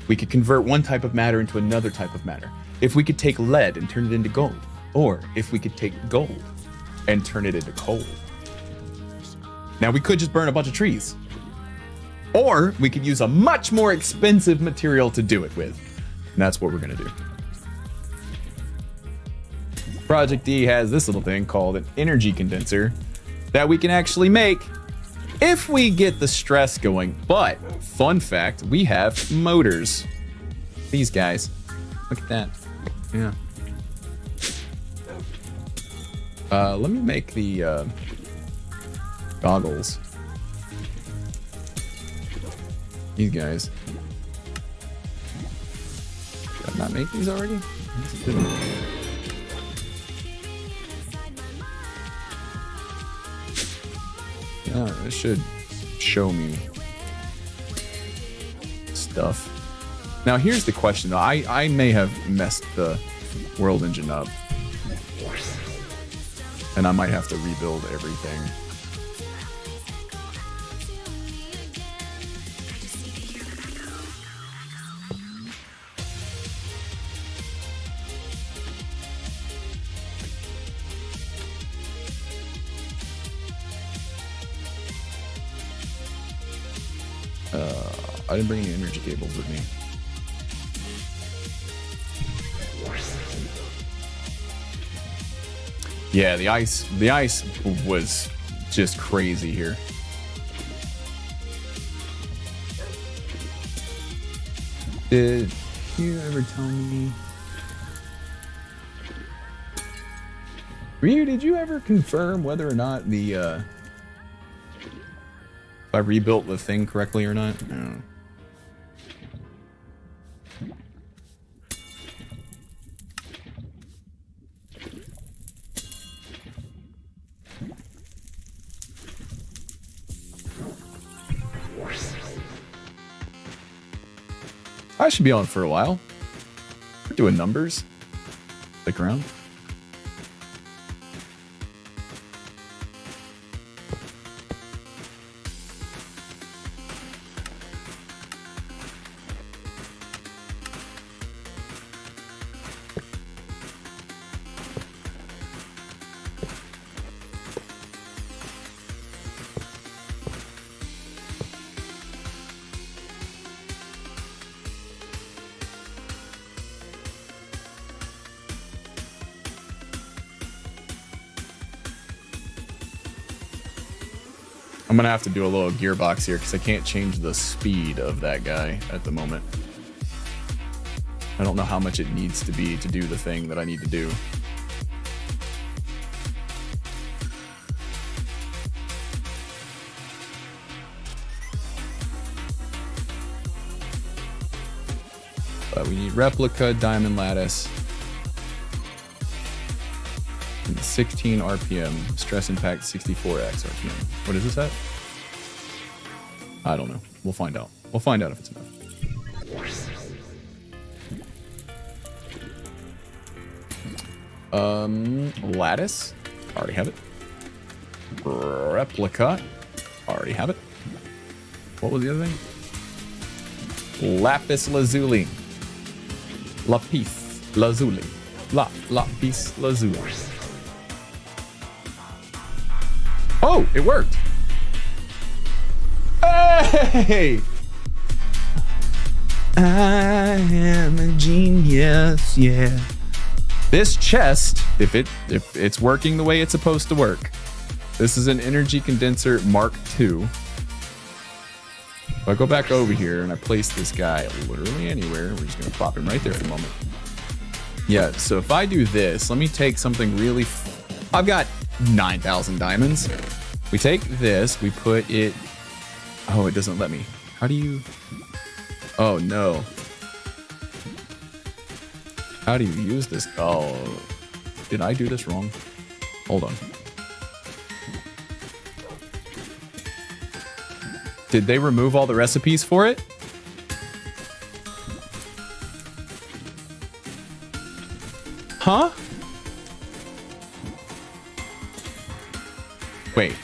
We could convert one type of matter into another type of matter. If we could take lead and turn it into gold. Or if we could take gold and turn it into coal. Now we could just burn a bunch of trees. Or we could use a much more expensive material to do it with. And that's what we're gonna do. Project D has this little thing called an energy condenser that we can actually make if we get the stress going. But, fun fact, we have motors. These guys. Look at that. Yeah. Let me make the goggles. These guys. Did I not make these already? Yeah, this should show me stuff. Now here's the question though. I may have messed the world engine up. And I might have to rebuild everything. I didn't bring any energy cables with me. Yeah, the ice was just crazy here. Did you ever tell me? Ryu, did you ever confirm whether or not the if I rebuilt the thing correctly or not? I don't know. I should be on for a while. We're doing numbers. Stick around. I'm gonna have to do a little gearbox here because I can't change the speed of that guy at the moment. I don't know how much it needs to be to do the thing that I need to do. But we need replica, diamond lattice, and 16 RPM, stress impact 64x RPM. What is this at? I don't know. We'll find out. We'll find out if it's enough. Lattice. Already have it. Replica. Already have it. What was the other thing? Lapis lazuli. Lapis lazuli. Lapis lazuli. Oh, it worked. Hey! I am a genius, yeah. This chest, if it's working the way it's supposed to work, this is an energy condenser Mark II. If I go back over here and I place this guy literally anywhere, we're just gonna pop him right there for a moment. Yeah, so if I do this, let me take something really, I've got 9,000 diamonds. We take this, we put it, oh, it doesn't let me. How do you, oh no. How do you use this? Oh, did I do this wrong? Hold on. Did they remove all the recipes for it? Huh? Wait.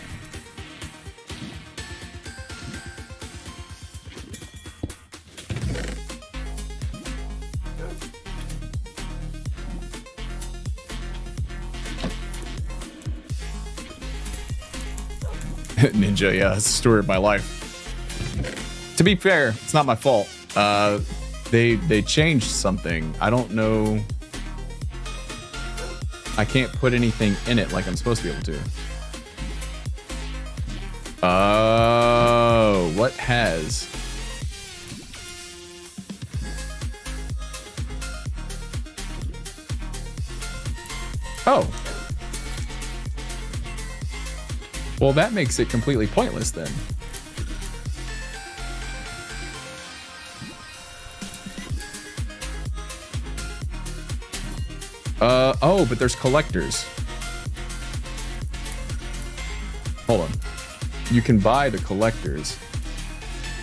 Ninja, yeah, it's the story of my life. To be fair, it's not my fault. They changed something. I don't know. I can't put anything in it like I'm supposed to be able to. Oh, what has? Oh. Well, that makes it completely pointless then. Oh, but there's collectors. Hold on. You can buy the collectors.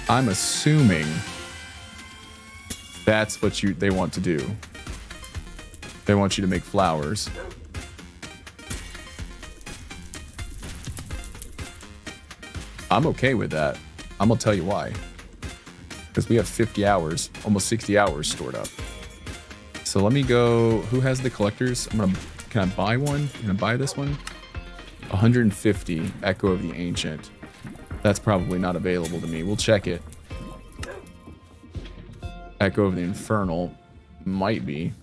I'm assuming that's what they want to do. They want you to make flowers. I'm okay with that. I'm gonna tell you why. Because we have 50 hours, almost 60 hours stored up. So let me go, who has the collectors? Can I buy one? Can I buy this one? 150, Echo of the Ancient. That's probably not available to me. We'll check it. Echo of the Infernal might be.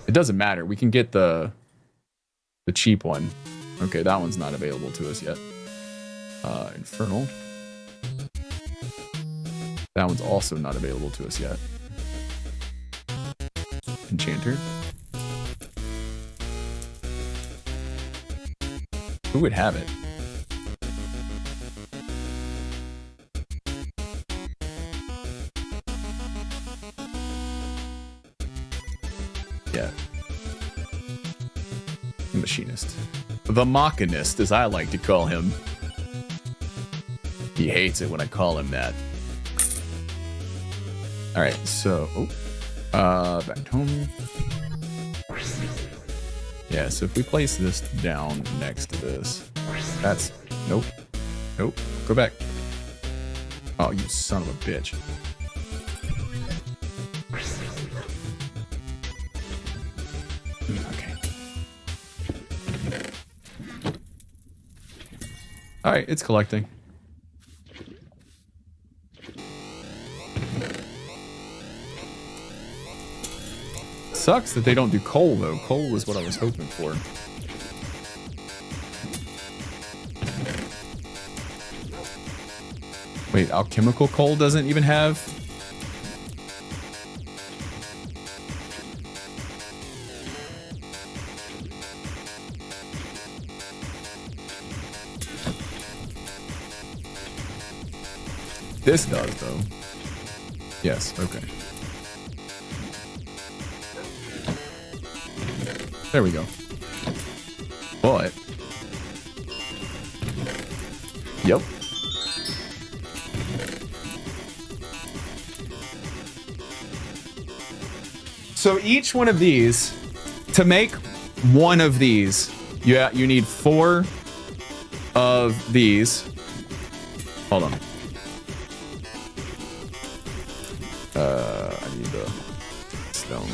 It doesn't matter. We can get the cheap one. Okay, that one's not available to us yet. Infernal. That one's also not available to us yet. Enchanter. Who would have it? Yeah. The machinist. The machinist, as I like to call him. He hates it when I call him that. Alright, so... back home. Yeah, so if we place this down next to this... That's... Nope. Nope. Go back. Oh, you son of a bitch. Okay. Alright, it's collecting. Sucks that they don't do coal, though. Coal is what I was hoping for. Wait, alchemical coal doesn't even have... This does, though. Yes, okay. There we go. But... Yep. So each one of these, to make one of these, you need 4 of these. Hold on. I need the stone.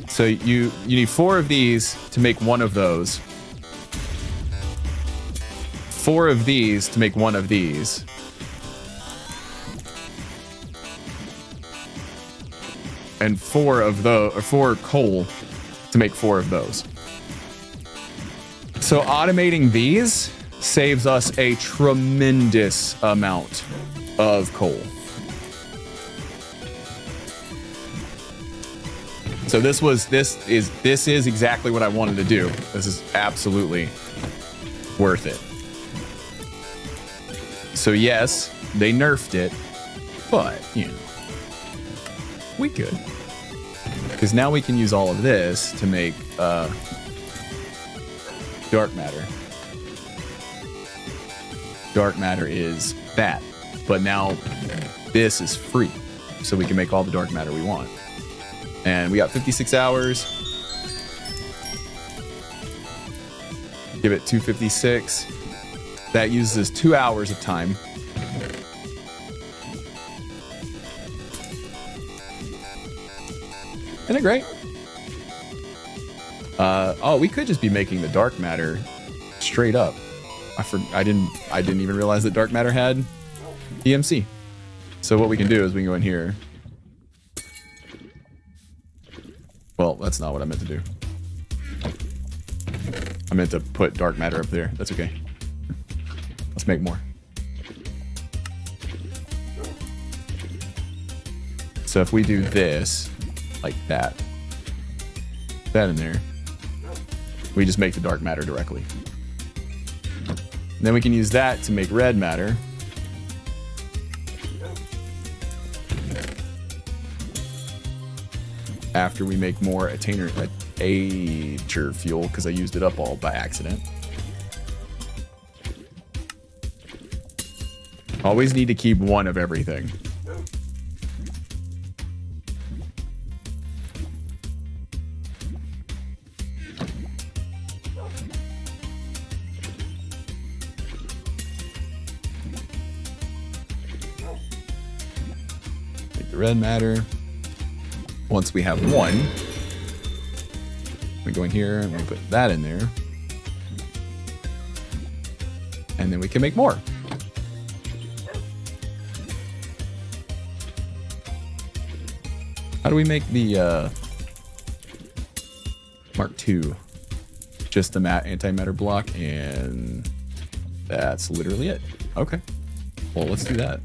So you need 4 of these to make one of those. 4 of these to make one of these. And 4 of those, or 4 coal to make 4 of those. So automating these saves us a tremendous amount of coal. So this is exactly what I wanted to do. This is absolutely worth it. So yes, they nerfed it, but you know, we could. Because now we can use all of this to make dark matter. Dark matter is that, but now this is free, so we can make all the dark matter we want. And we got 56 hours. Give it 256. That uses 2 hours of time. Isn't it great? Oh, we could just be making the dark matter straight up. I didn't even realize that dark matter had EMC. So what we can do is we can go in here. Well, that's not what I meant to do. I meant to put dark matter up there. That's okay. Let's make more. So if we do this, like that in there, we just make the dark matter directly. And then we can use that to make red matter. After we make more Ager fuel, because I used it up all by accident. Always need to keep one of everything. Make the red matter. Once we have one, we go in here and we put that in there. And then we can make more. How do we make the Mark II? Just the antimatter block, and that's literally it. Okay. Well, let's do that.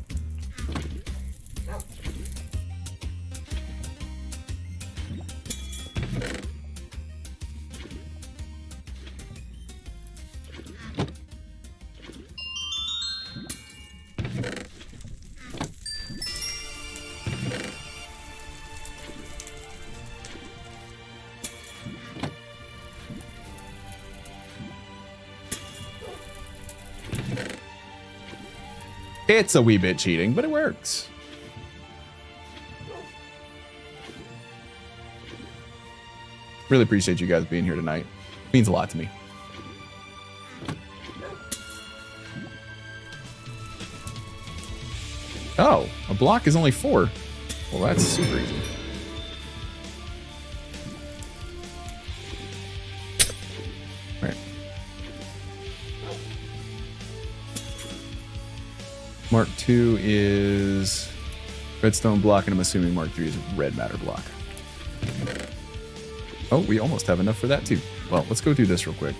It's a wee bit cheating, but it works. Really appreciate you guys being here tonight. It means a lot to me. Oh, a block is only 4. Well, that's super easy. All right. Mark 2 is redstone block, and I'm assuming Mark 3 is red matter block. Oh, we almost have enough for that too. Well, let's go through this real quick.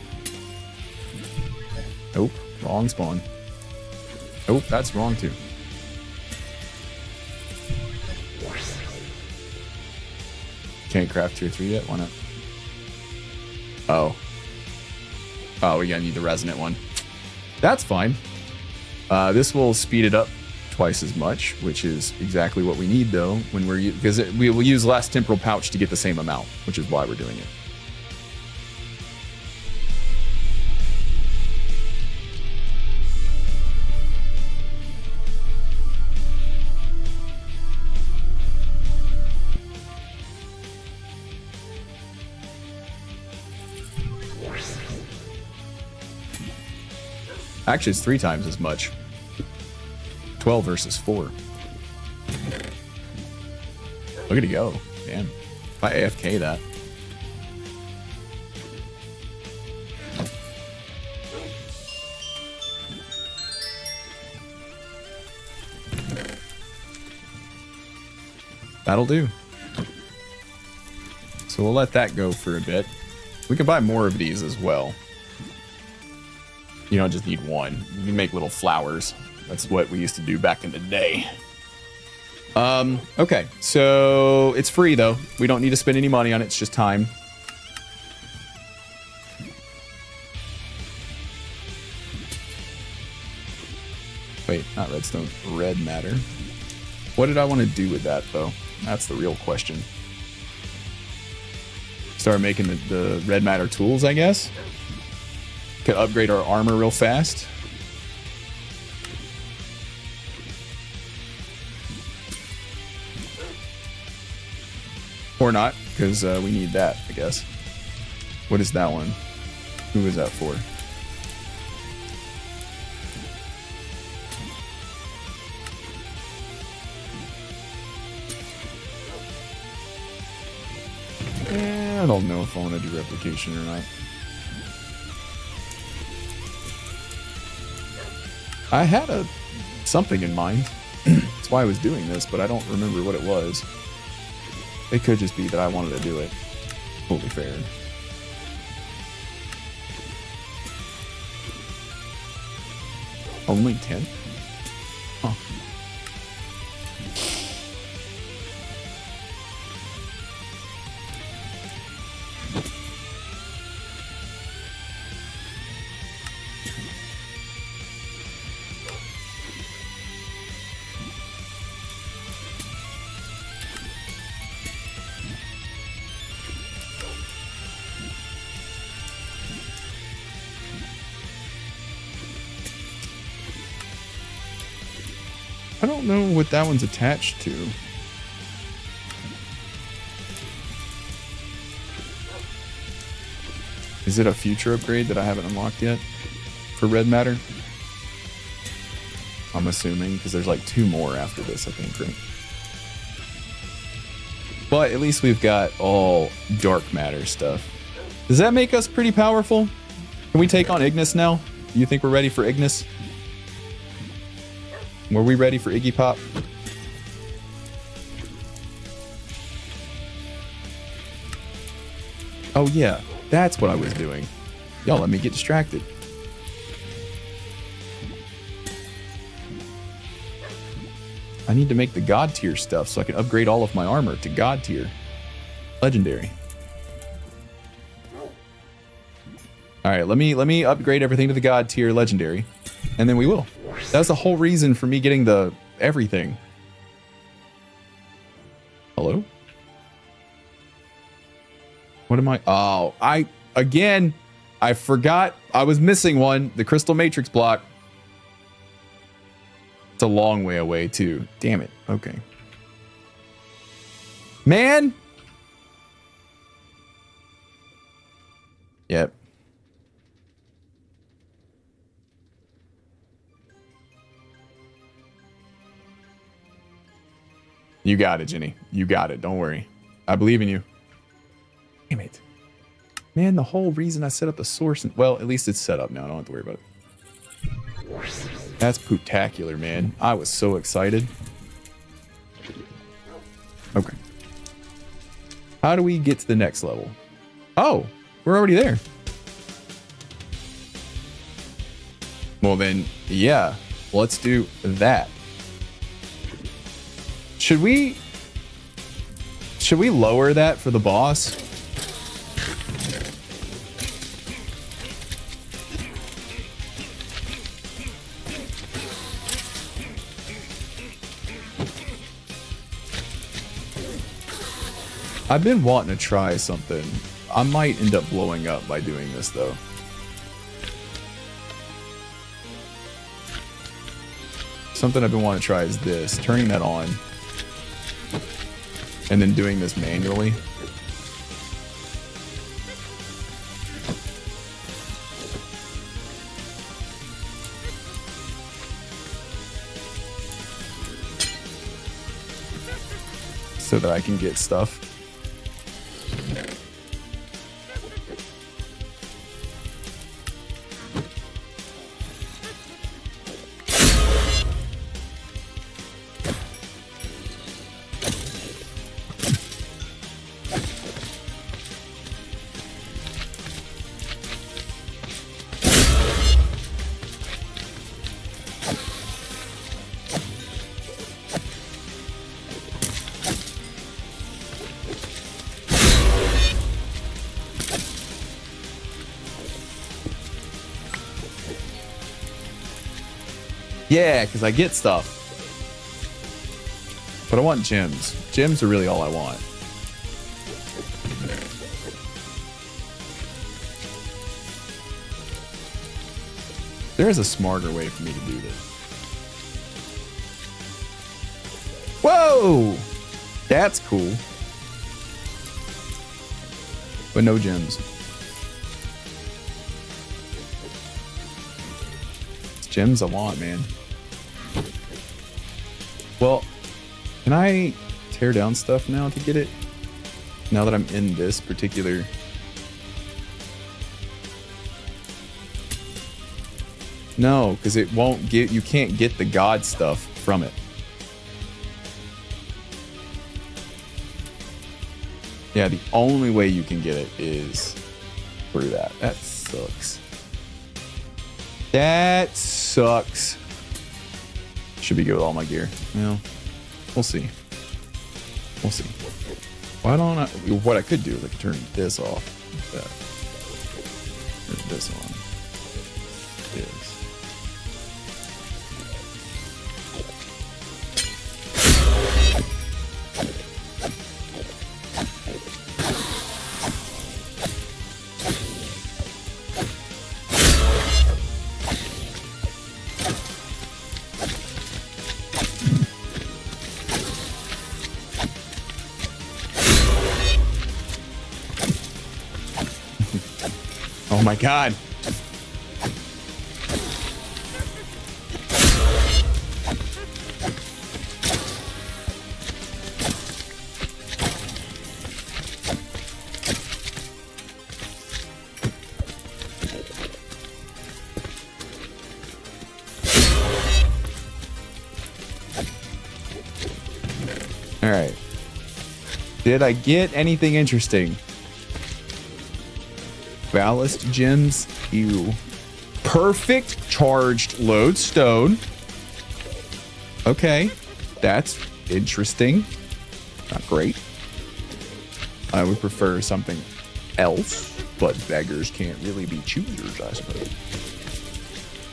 Nope, wrong spawn. Nope, that's wrong too. Can't craft tier 3 yet? Why not? Oh. Oh, we gotta need the resonant one. That's fine. This will speed it up twice as much, which is exactly what we need though, when we're because we will use less temporal pouch to get the same amount, which is why we're doing it. Actually, it's 3 times as much. 12 versus 4. Look at it go. Damn. If I AFK that. That'll do. So we'll let that go for a bit. We can buy more of these as well. You don't just need one. You can make little flowers. That's what we used to do back in the day. Okay, so it's free though. We don't need to spend any money on it. It's just time. Wait, not redstone, red matter. What did I want to do with that though? That's the real question. Start making the red matter tools, I guess. Could upgrade our armor real fast. Or not, because we need that, I guess. What is that one? Who is that for? I don't know if I want to do replication or not. I had something in mind. That's why I was doing this, but I don't remember what it was. It could just be that I wanted to do it. Totally fair. Only 10? Huh. I don't know what that one's attached to. Is it a future upgrade that I haven't unlocked yet for red matter? I'm assuming, because there's like 2 more after this, I think, right? But at least we've got all dark matter stuff. Does that make us pretty powerful? Can we take on Ignis now? Do you think we're ready for Ignis? Were we ready for Iggy Pop? Oh yeah, that's what I was doing. Y'all let me get distracted. need to make the God tier stuff so I can upgrade all of my armor to God tier. Legendary. All right, let me upgrade everything to the God tier legendary, and then we will. That's the whole reason for me getting the everything. Hello? What am I? Oh, I forgot I was missing one. The crystal matrix block. It's a long way away too. Damn it. Okay. Man. Yep. You got it, Jenny. You got it. Don't worry. I believe in you. Damn it. Man, the whole reason I set up the source... Well, at least it's set up now. I don't have to worry about it. That's pooptacular, man. I was so excited. Okay. How do we get to the next level? Oh, we're already there. Well, then, yeah. Let's do that. Should we lower that for the boss? I've been wanting to try something. I might end up blowing up by doing this though. Something I've been wanting to try is this, turning that on. And then doing this manually. So that I can get stuff. Yeah, because I get stuff. But I want gems. Gems are really all I want. There is a smarter way for me to do this. Whoa! That's cool. But no gems. It's gems I want, man. Well, can I tear down stuff now to get it? Now that I'm in this particular... No, because it won't get... You can't get the god stuff from it. Yeah, the only way you can get it is through that. That sucks. That sucks. Should be good with all my gear. Well, we'll see. We'll see. Why don't I... What I could do is I could turn this off. Turn this on. This. Oh my god. All right. Did I get anything interesting? Ballast gems. Ew. Perfect charged lodestone. Okay. That's interesting. Not great. I would prefer something else, but beggars can't really be choosers, I suppose.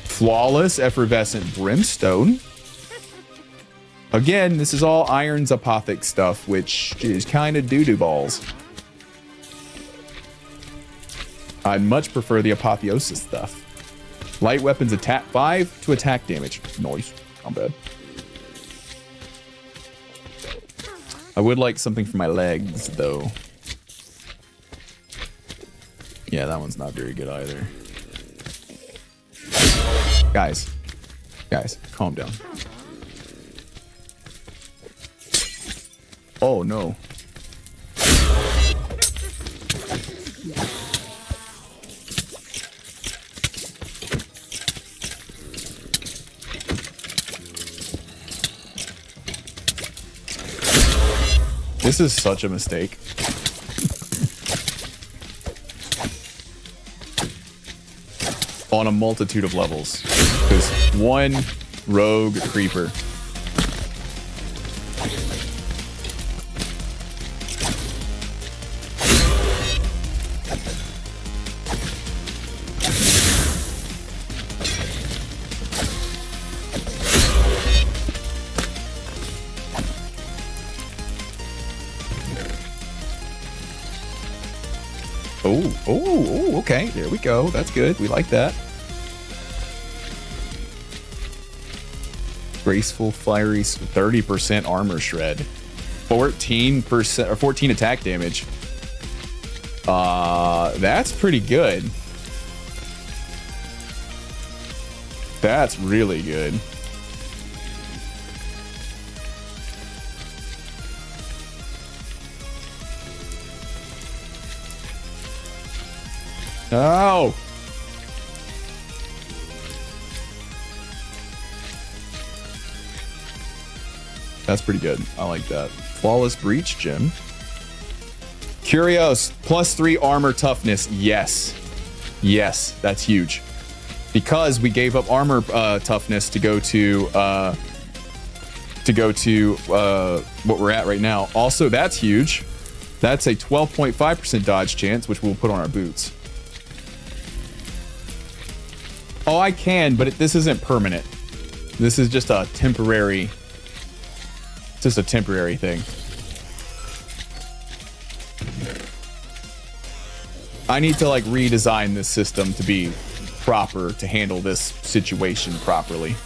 Flawless effervescent brimstone. Again, this is all Iron's Apothic stuff, which is kind of doo-doo balls. I'd much prefer the Apotheosis stuff. Light weapons attack 5 to attack damage. Nice. Not bad. I would like something for my legs, though. Yeah, that one's not very good either. Guys, calm down. Oh, no. This is such a mistake. On a multitude of levels. Because one rogue creeper. Oh, okay. There we go. That's good. We like that. Graceful, fiery, 30% armor shred. 14% or 14 attack damage. That's pretty good. That's really good. Oh! That's pretty good. I like that. Flawless Breach Gem. Curios, +3 armor toughness. Yes. Yes, that's huge. Because we gave up armor toughness to go to what we're at right now. Also, that's huge. That's a 12.5% dodge chance, which we'll put on our boots. Oh, I can, but this isn't permanent. This is just a temporary... Just a temporary thing. I need to, like, redesign this system to be proper, to handle this situation properly.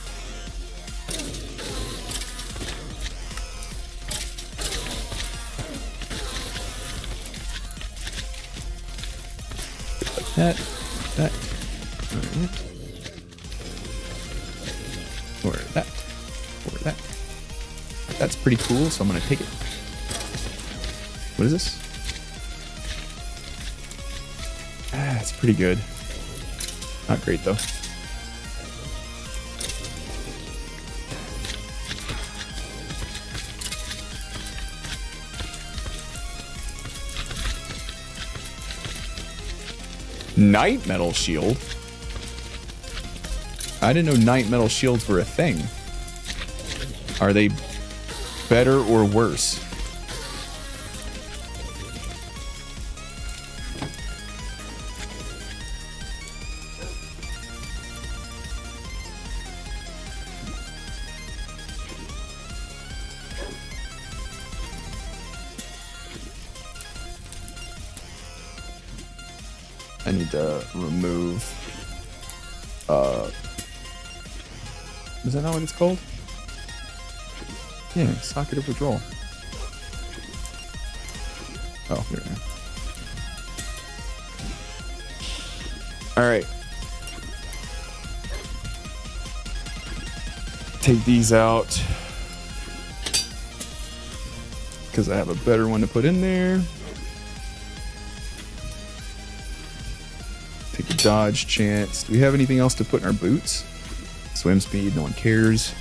Like that. That. Or that. Or that. That's pretty cool, so I'm gonna take it. What is this? Ah, it's pretty good. Not great though. Night Metal Shield? I didn't know Night Metal Shields were a thing. Are they better or worse? I need to remove is that not what it's called? Yeah, socket of withdrawal. Oh, here we go. Alright. Take these out. Because I have a better one to put in there. Take a dodge chance. Do we have anything else to put in our boots? Swim speed, no one cares.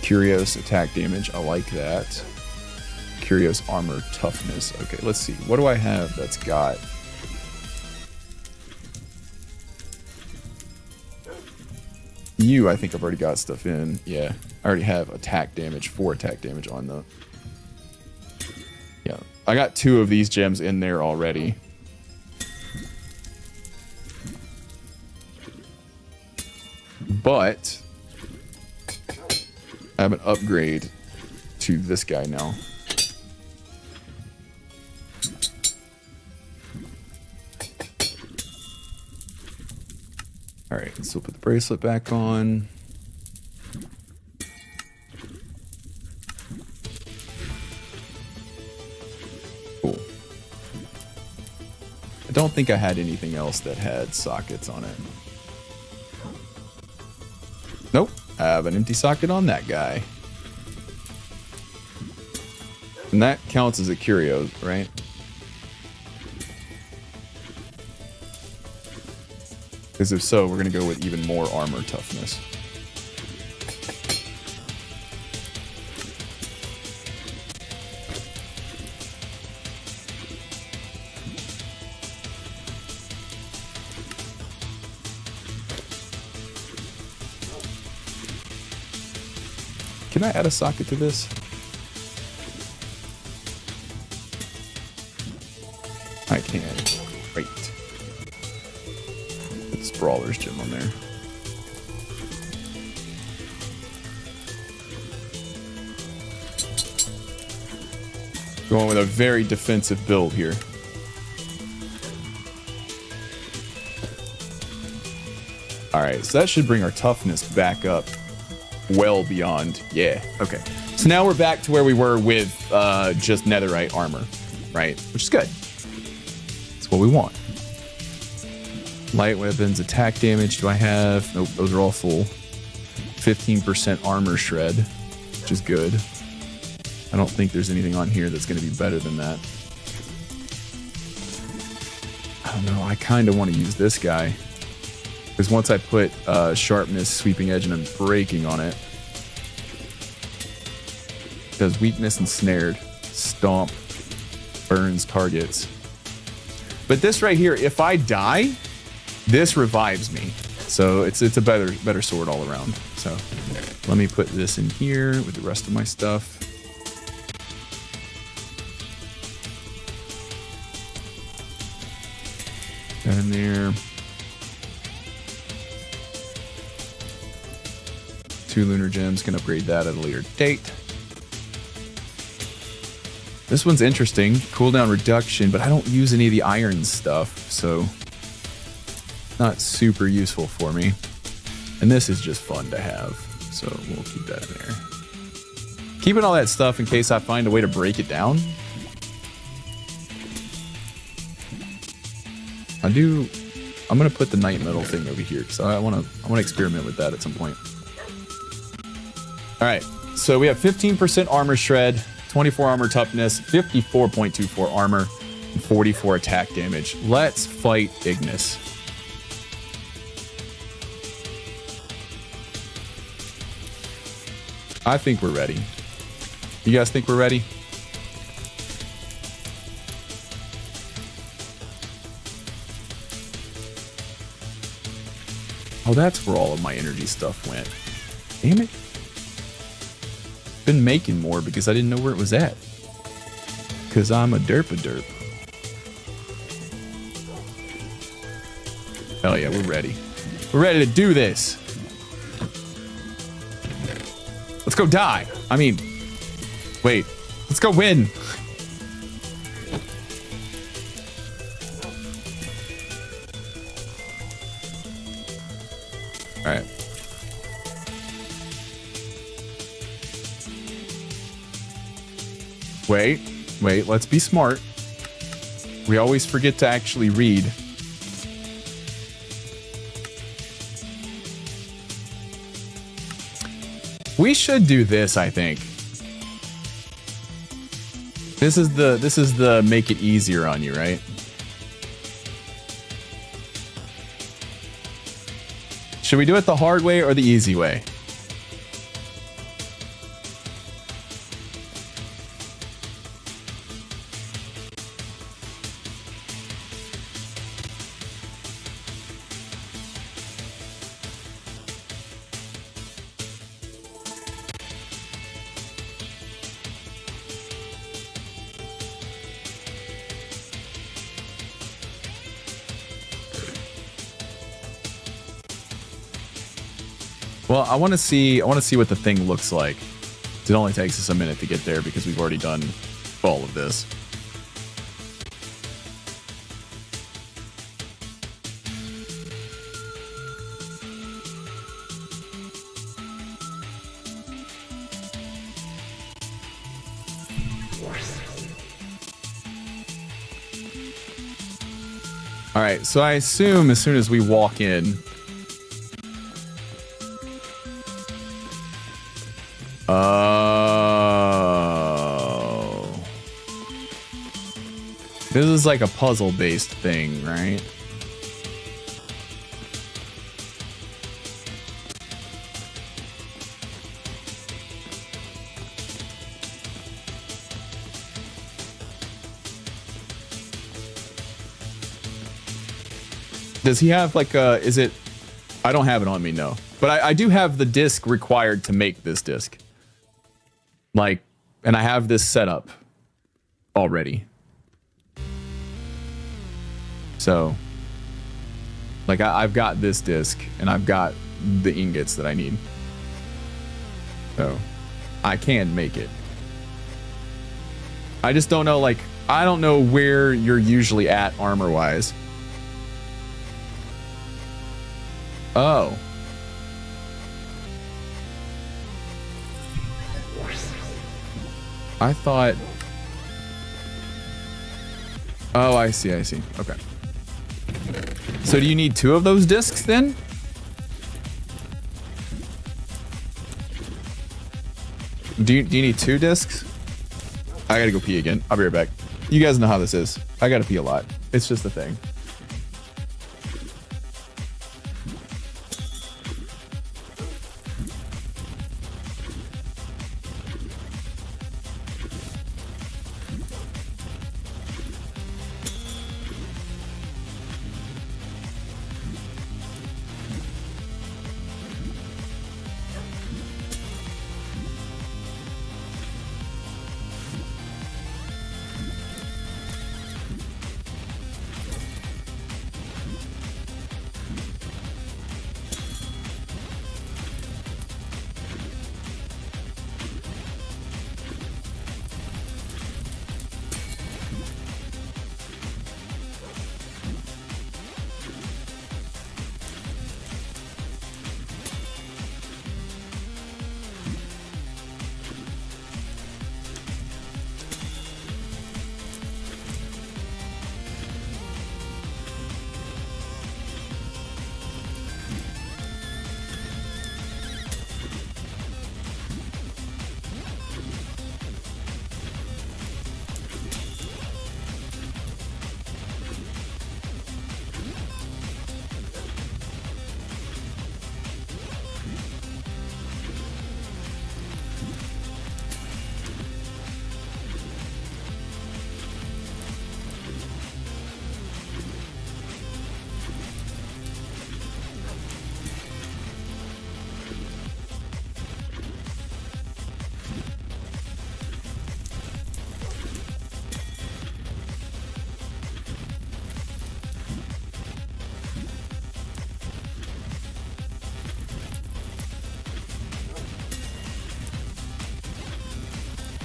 Curios attack damage, I like that. Curios armor toughness. Okay, let's see. What do I have that's got? You, I think I've already got stuff in. Yeah, I already have attack damage, 4 attack damage on the... Yeah, I got 2 of these gems in there already. But I have an upgrade to this guy now. All right, so we'll put the bracelet back on. Cool. I don't think I had anything else that had sockets on it. Nope, I have an empty socket on that guy. And that counts as a curio, right? Because if so, we're going to go with even more armor toughness. Can I add a socket to this? I can. Great. Put the Sprawler's gem on there. Going with a very defensive build here. Alright, so that should bring our toughness back up well beyond. Yeah, okay. So now we're back to where we were with just netherite armor, right? Which is good. That's what we want. Light weapons, attack damage. Do I have? Nope, those are all full. 15% armor shred, which is good. I don't think there's anything on here that's going to be better than that. I don't know. I kind of want to use this guy. Because once I put sharpness, sweeping edge, and unbreaking on it, it does weakness and snared. Stomp. Burns targets. But this right here, if I die, this revives me. So it's a better sword all around. So let me put this in here with the rest of my stuff. That in there. 2 lunar gems, can upgrade that at a later date. This one's interesting. Cooldown reduction, but I don't use any of the iron stuff, so not super useful for me. And this is just fun to have, so we'll keep that in there. Keeping all that stuff in case I find a way to break it down. I'm gonna put the night metal thing over here because I wanna experiment with that at some point. All right, so we have 15% armor shred, 24 armor toughness, 54.24 armor, and 44 attack damage. Let's fight Ignis. I think we're ready. You guys think we're ready? Oh, that's where all of my energy stuff went. Damn it. Been making more because I didn't know where it was at. Because I'm a derp. Hell yeah, we're ready. We're ready to do this. Let's go die. I mean, wait. Let's go win. All right. Wait, let's be smart. We always forget to actually read. We should do this, I think. This is the make it easier on you, right? Should we do it the hard way or the easy way? Well, I want to see what the thing looks like. It only takes us a minute to get there because we've already done all of this. All right, so I assume as soon as we walk in, oh, this is like a puzzle-based thing, right? Does he have like a, is it, I don't have it on me, no. But I do have the disc required to make this disc. Like, and I have this set up already. So, like I've got this disc and I've got the ingots that I need. So, I can make it. I just don't know, like, I don't know where you're usually at armor-wise. Oh. I thought... Oh, I see, I see. Okay. So do you need 2 of those discs then? Do you need 2 discs? I gotta go pee again. I'll be right back. You guys know how this is. I gotta pee a lot. It's just a thing.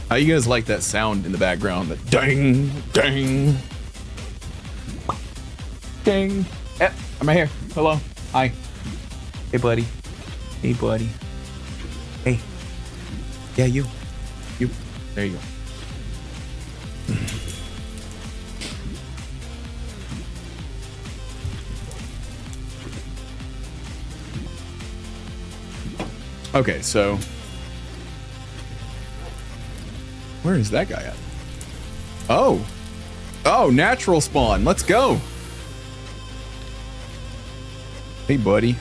How you guys like that sound in the background? That ding, ding, ding. I'm right here. Hello. Hi. Hey, buddy. Hey, buddy. Hey. Yeah, you. You. There you go. Okay, so where is that guy at? Oh. Oh, natural spawn. Let's go. Hey, buddy.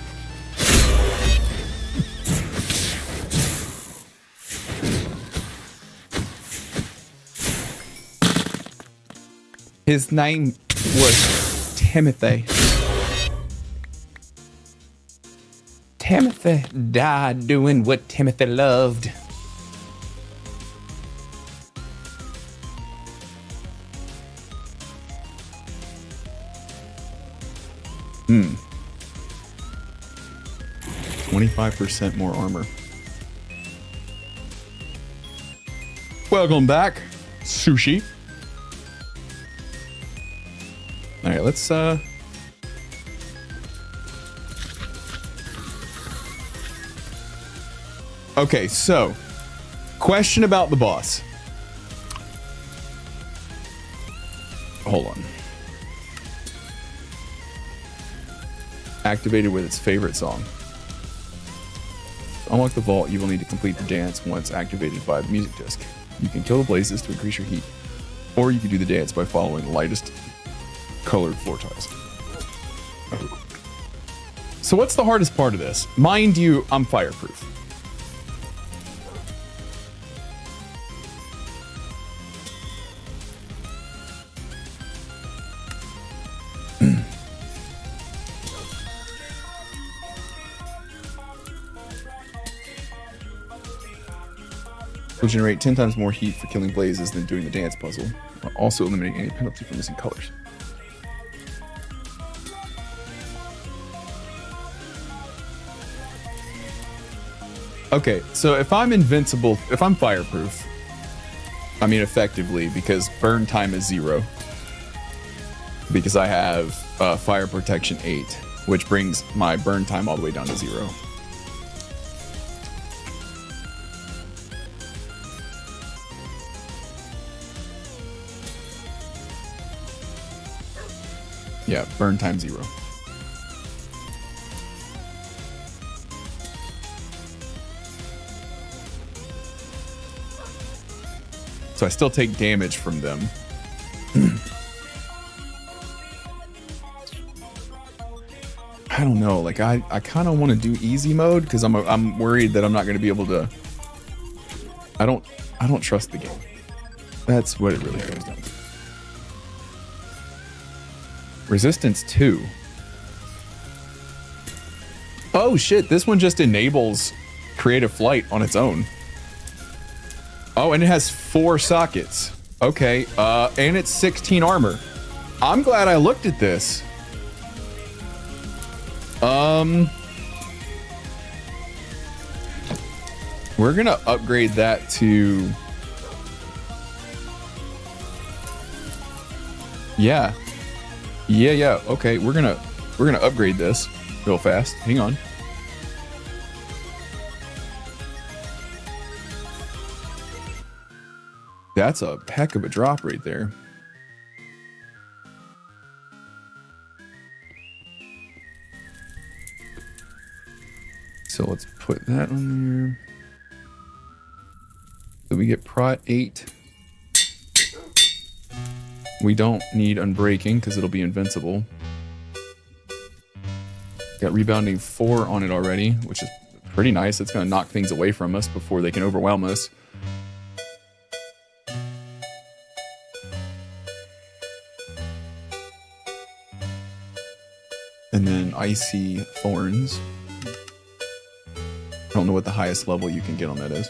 His name was Timothy. Timothy died doing what Timothy loved. 25% more armor. Welcome back, Sushi. All right, let's okay, so question about the boss. Hold on. Activated with its favorite song. To unlock the vault, you will need to complete the dance once activated by the music disc. You can kill the blazes to increase your heat, or you can do the dance by following the lightest colored floor tiles. So what's the hardest part of this? Mind you, I'm fireproof. Will generate 10 times more heat for killing blazes than doing the dance puzzle, while also eliminating any penalty for missing colors. Okay, so if I'm invincible, if I'm fireproof, I mean effectively, because burn time is 0. Because I have fire protection 8, which brings my burn time all the way down to 0. Yeah, burn time 0. So I still take damage from them. I don't know, like I kind of want to do easy mode because I'm worried that I'm not going to be able to. I don't trust the game. That's what it really comes down to. Resistance 2. Oh shit, this one just enables creative flight on its own. Oh, and it has 4 sockets. Okay, and it's 16 armor. I'm glad I looked at this. We're gonna upgrade that to... Yeah. Yeah, okay, we're gonna upgrade this real fast. Hang on. That's a heck of a drop right there. So let's put that on there. So we get Prot 8. We don't need Unbreaking because it'll be invincible. Got Rebounding 4 on it already, which is pretty nice. It's going to knock things away from us before they can overwhelm us. And then Icy Thorns. I don't know what the highest level you can get on that is.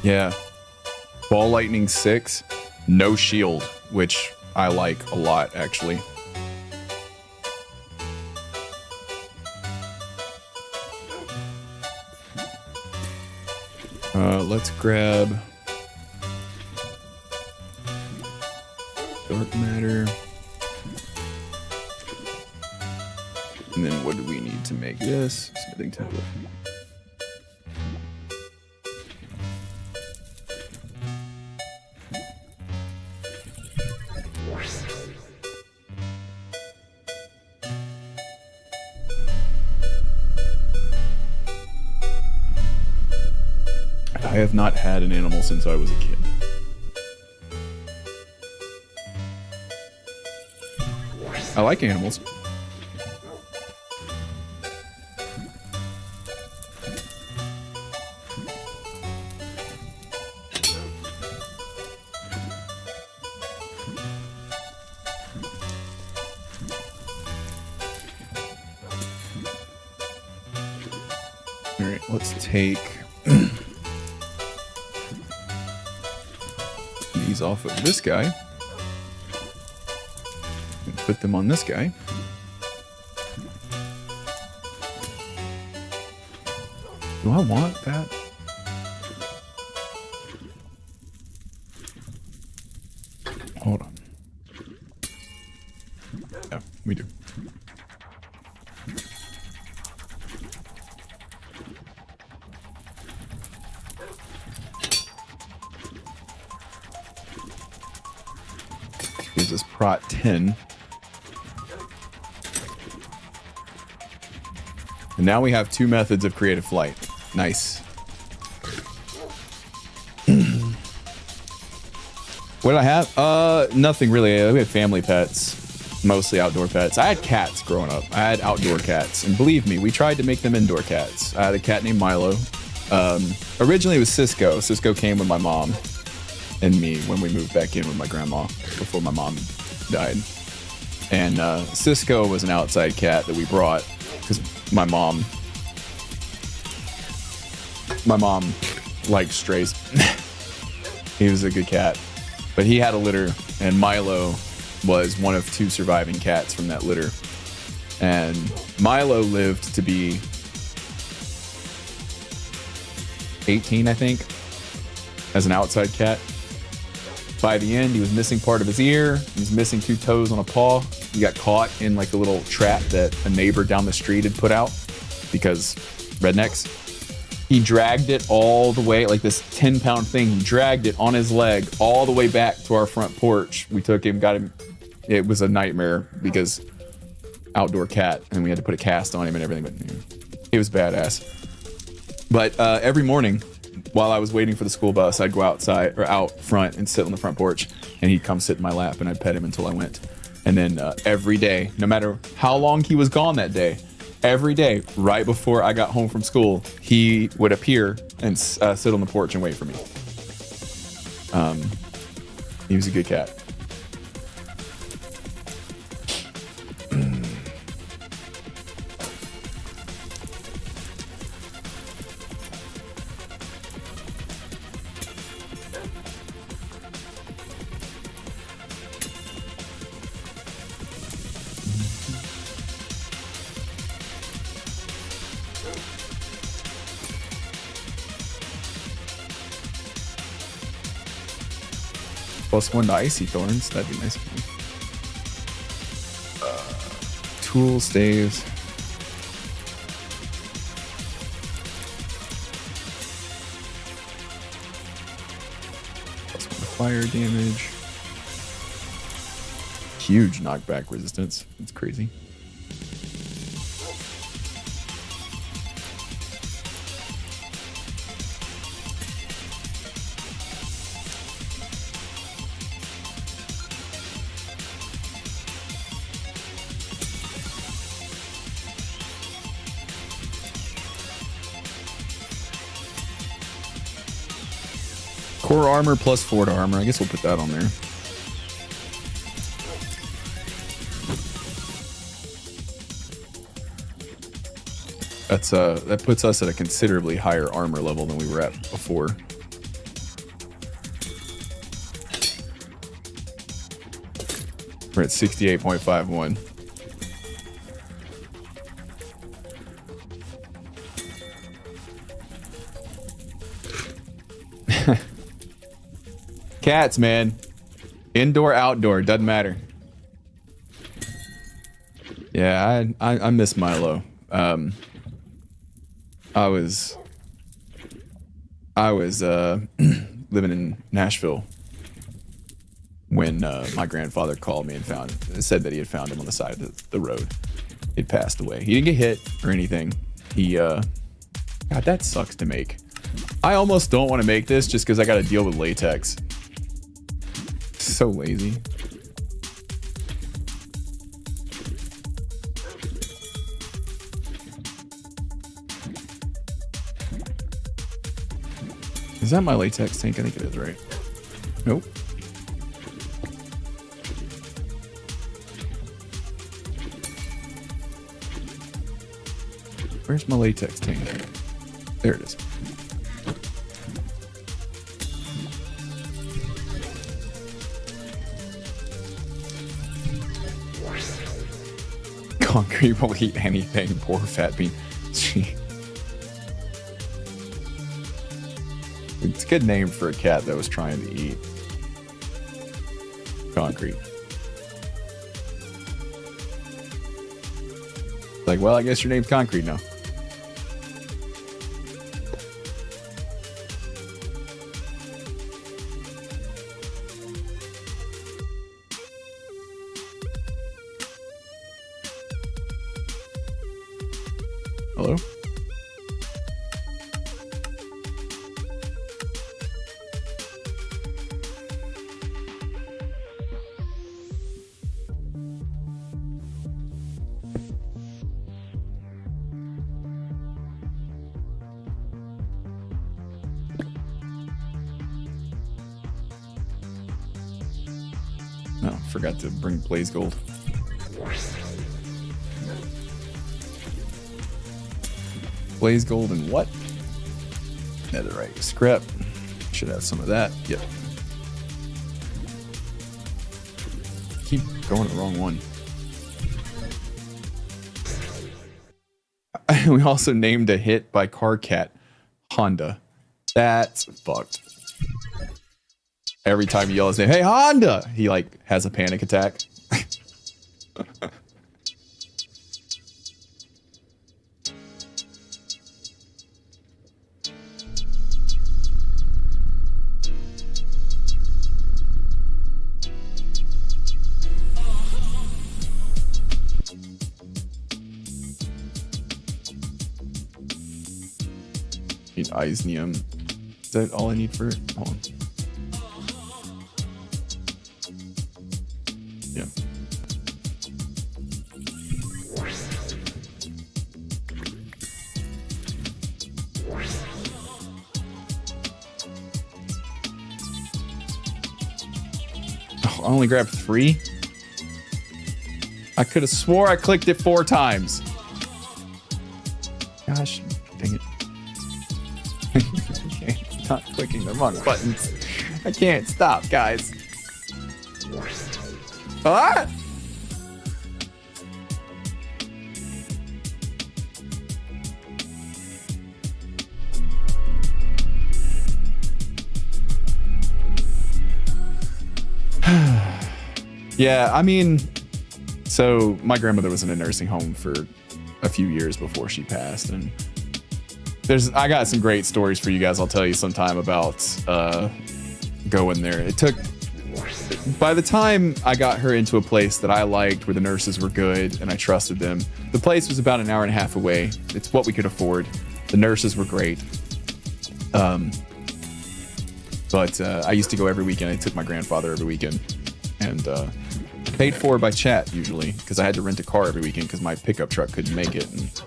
Yeah. Ball Lightning 6, no shield, which I like a lot, actually. Let's grab Dark Matter. And then what do we need to make this? Smithing template. I have not had an animal since I was a kid. I like animals. All right, let's take these off of this guy and put them on this guy. Do I want that? Hold on. Yeah, we do. Gives us prot 10. And now we have 2 methods of creative flight. Nice. What did I have? Nothing really. We had family pets, mostly outdoor pets. I had cats growing up. I had outdoor cats, and believe me, we tried to make them indoor cats. I had a cat named Milo. Originally it was Cisco. Cisco came with my mom and me when we moved back in with my grandma before my mom died. And Cisco was an outside cat that we brought because my mom liked strays. He was a good cat, but he had a litter, and Milo was one of 2 surviving cats from that litter. And Milo lived to be 18, I think, as an outside cat. By the end, he was missing part of his ear. He was missing 2 toes on a paw. He got caught in like a little trap that a neighbor down the street had put out because rednecks. He dragged it all the way, like this 10-pound thing. He dragged it on his leg all the way back to our front porch. We took him, got him. It was a nightmare because outdoor cat, and we had to put a cast on him and everything. But he was badass. But every morning, while I was waiting for the school bus, I'd go outside or out front and sit on the front porch, and he'd come sit in my lap, and I'd pet him until I went. And then every day, no matter how long he was gone that day, every day, right before I got home from school, he would appear and sit on the porch and wait for me. He was a good cat. +1 to Icy Thorns, that'd be nice. Tool staves. +1 to fire damage. Huge knockback resistance. It's crazy. Core armor +4 to armor. I guess we'll put that on there. That puts us at a considerably higher armor level than we were at before. We're at 68.51. Cats, man. Indoor, outdoor, doesn't matter. Yeah, I miss Milo. I was living in Nashville when my grandfather called me and said that he had found him on the side of the road. He'd passed away. He didn't get hit or anything. God, that sucks to make. I almost don't want to make this just because I got to deal with latex. So lazy. Is that my latex tank? I think it is, right? Nope. Where's my latex tank? There it is. Concrete will eat anything. Poor fat bean. It's a good name for a cat that was trying to eat concrete. Like, well, I guess your name's Concrete now. Hello? No, forgot to bring Blaze Gold. Blaze Gold and what? Netherite scrap. Should have some of that. Yep. Keep going the wrong one. We also named a hit by Car Cat Honda. That's fucked. Every time you yell his name, hey Honda, he like has a panic attack. Need Eisnium. Is that all I need for it? Hold on. Yeah. Oh, I only grabbed 3? I could have swore I clicked it 4 times. Gosh, dang it. It's not clicking the wrong buttons. I can't stop, guys. Ah! Yeah, I mean, so my grandmother was in a nursing home for a few years before she passed, and I got some great stories for you guys. I'll tell you sometime about going there. It took, by the time I got her into a place that I liked, where the nurses were good and I trusted them, the place was about an hour and a half away. It's what we could afford. The nurses were great. But I used to go every weekend. I took my grandfather every weekend, and paid for by chat usually, because I had to rent a car every weekend because my pickup truck couldn't make it, and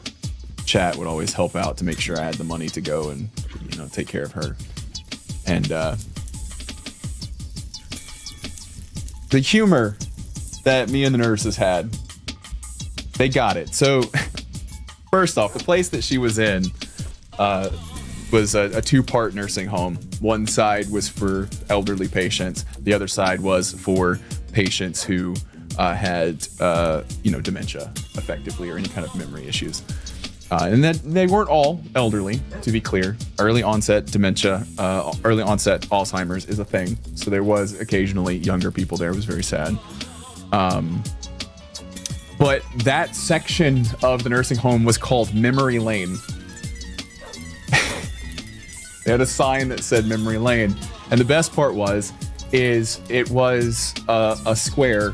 chat would always help out to make sure I had the money to go and, you know, take care of her. And the humor that me and the nurses had, they got it. So first off, the place that she was in was a 2-part nursing home. One side was for elderly patients. The other side was for patients who had, you know, dementia, effectively, or any kind of memory issues. And that they weren't all elderly, to be clear. Early onset dementia, early onset Alzheimer's is a thing. So there was occasionally younger people there. It was very sad. But that section of the nursing home was called Memory Lane. They had a sign that said Memory Lane. And the best part is it was a square,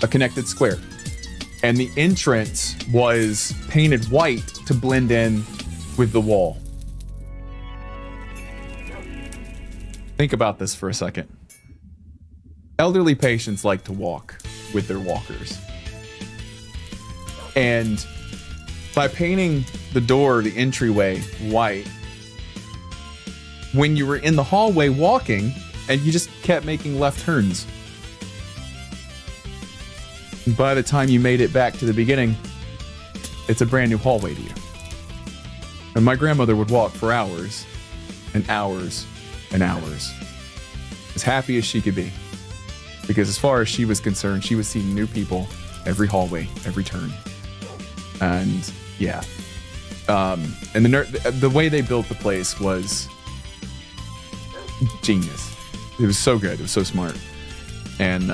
a connected square. And the entrance was painted white to blend in with the wall. Think about this for a second. Elderly patients like to walk with their walkers. And by painting the door, the entryway, white, when you were in the hallway walking and you just kept making left turns, by the time you made it back to the beginning, it's a brand new hallway to you. And my grandmother would walk for hours and hours and hours, as happy as she could be. Because as far as she was concerned, she was seeing new people every hallway, every turn. And yeah. And the way they built the place was genius. It was so good. It was so smart. And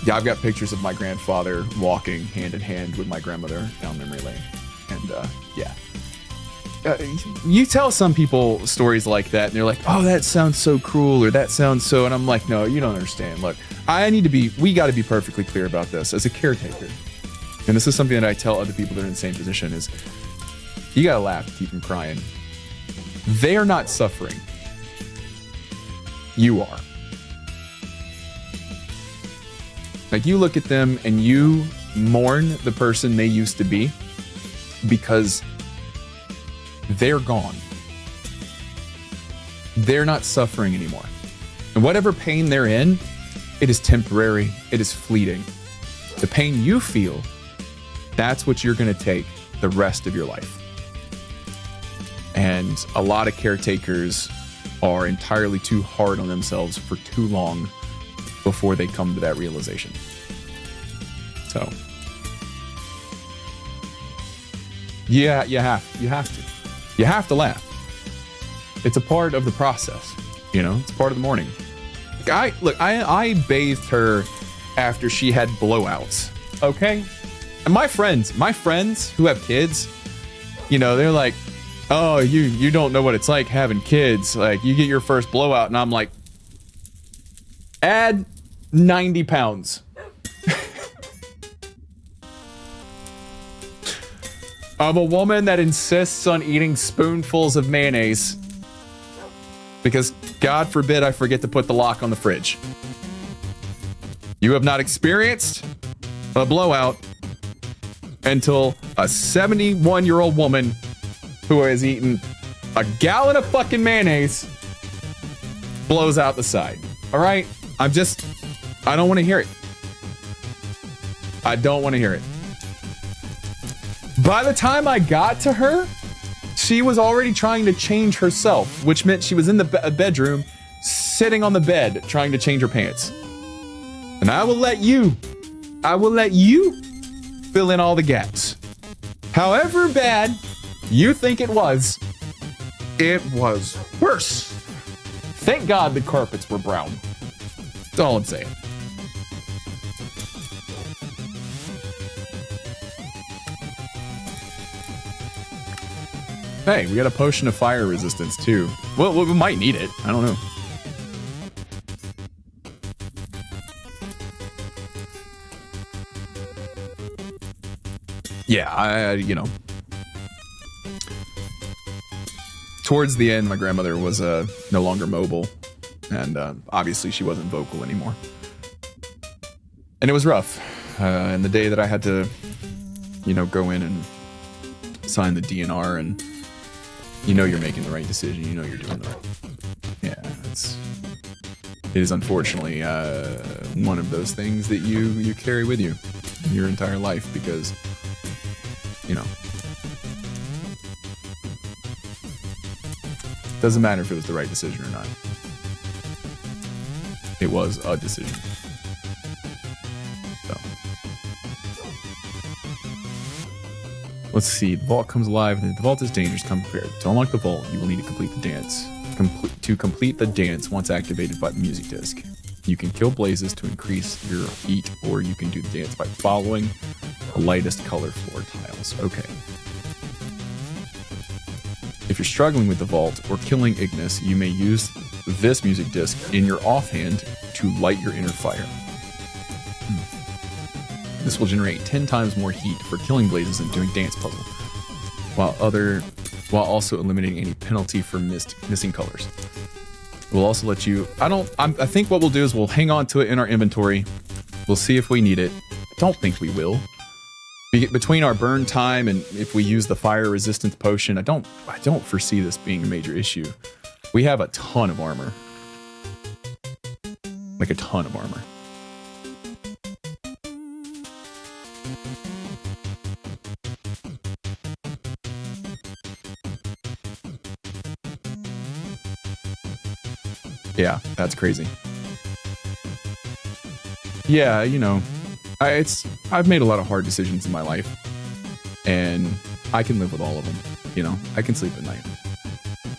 yeah, I've got pictures of my grandfather walking hand in hand with my grandmother down memory lane. And yeah. You tell some people stories like that, and they're like, "Oh, that sounds so cruel," or "That sounds so," and I'm like, "No, you don't understand. Look, we got to be perfectly clear about this as a caretaker." And this is something that I tell other people that are in the same position: is you gotta laugh to keep from crying. They are not suffering. You are. Like, you look at them and you mourn the person they used to be because they're gone. They're not suffering anymore. And whatever pain they're in, it is temporary, it is fleeting. The pain you feel, that's what you're going to take the rest of your life. And a lot of caretakers are entirely too hard on themselves for too long before they come to that realization. So, yeah, you have to. You have to laugh. It's a part of the process, you know. It's part of the mourning. I bathed her after she had blowouts. Okay, and my friends who have kids, you know, they're like, "Oh, you don't know what it's like having kids. Like, you get your first blowout," and I'm like, "Add 90 pounds." Of a woman that insists on eating spoonfuls of mayonnaise because, God forbid, I forget to put the lock on the fridge. You have not experienced a blowout until a 71-year-old woman who has eaten a gallon of fucking mayonnaise blows out the side. All right? I don't want to hear it. I don't want to hear it. By the time I got to her, she was already trying to change herself, which meant she was in the bedroom, sitting on the bed, trying to change her pants. And I will let you fill in all the gaps. However bad you think it was worse. Thank God the carpets were brown. That's all I'm saying. Hey, we got a potion of fire resistance too. Well, we might need it. I don't know. Yeah, you know. Towards the end, my grandmother was no longer mobile, and obviously she wasn't vocal anymore. And it was rough. And the day that I had to, you know, go in and sign the DNR, and you know you're making the right decision. You know you're doing the right. Yeah, it is unfortunately one of those things that you carry with you your entire life because, you know, doesn't matter if it was the right decision or not. It was a decision. So. Let's see. The vault comes alive. The vault is dangerous. Come prepared. To unlock the vault, you will need to complete the dance. To complete the dance, once activated by the music disc, you can kill blazes to increase your heat, or you can do the dance by following the lightest color floor tiles. Okay. If you're struggling with the vault or killing Ignis, you may use this music disc in your offhand to light your inner fire. This will generate 10 times more heat for killing blazes and doing dance puzzle, while also eliminating any penalty for missing colors. We'll also let you. I think what we'll do is we'll hang on to it in our inventory. We'll see if we need it. I don't think we will. Between our burn time and if we use the fire resistance potion, I don't foresee this being a major issue. We have a ton of armor. Like a ton of armor. Yeah, that's crazy. Yeah, you know, I've made a lot of hard decisions in my life, and I can live with all of them. You know, I can sleep at night,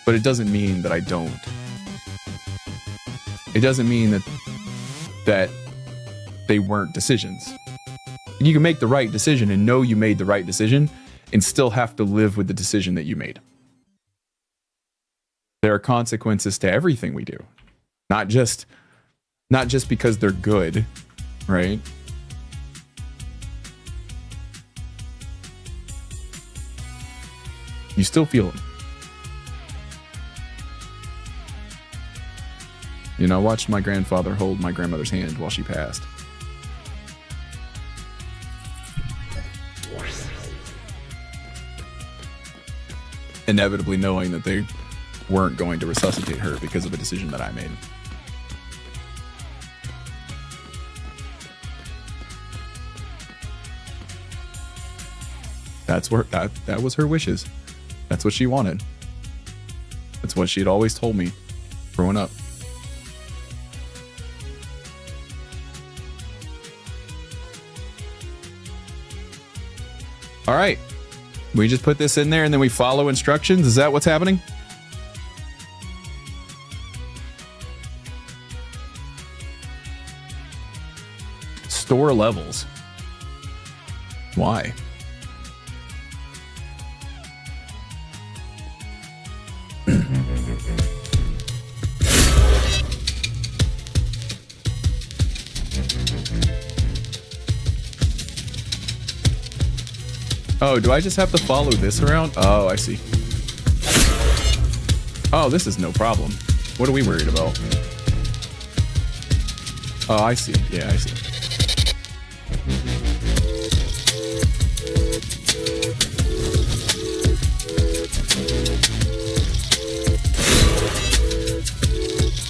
but it doesn't mean that I don't. It doesn't mean that they weren't decisions. You can make the right decision and know you made the right decision, and still have to live with the decision that you made. There are consequences to everything we do, not just because they're good, right? You still feel them. You know, I watched my grandfather hold my grandmother's hand while she passed. Inevitably knowing that they weren't going to resuscitate her because of a decision that I made. That's where that was her wishes. That's what she wanted. That's what she had always told me growing up. All right. We just put this in there and then we follow instructions. Is that what's happening? Store levels. Why? Oh, do I just have to follow this around? Oh, I see. Oh, this is no problem. What are we worried about? Oh, I see. Yeah, I see.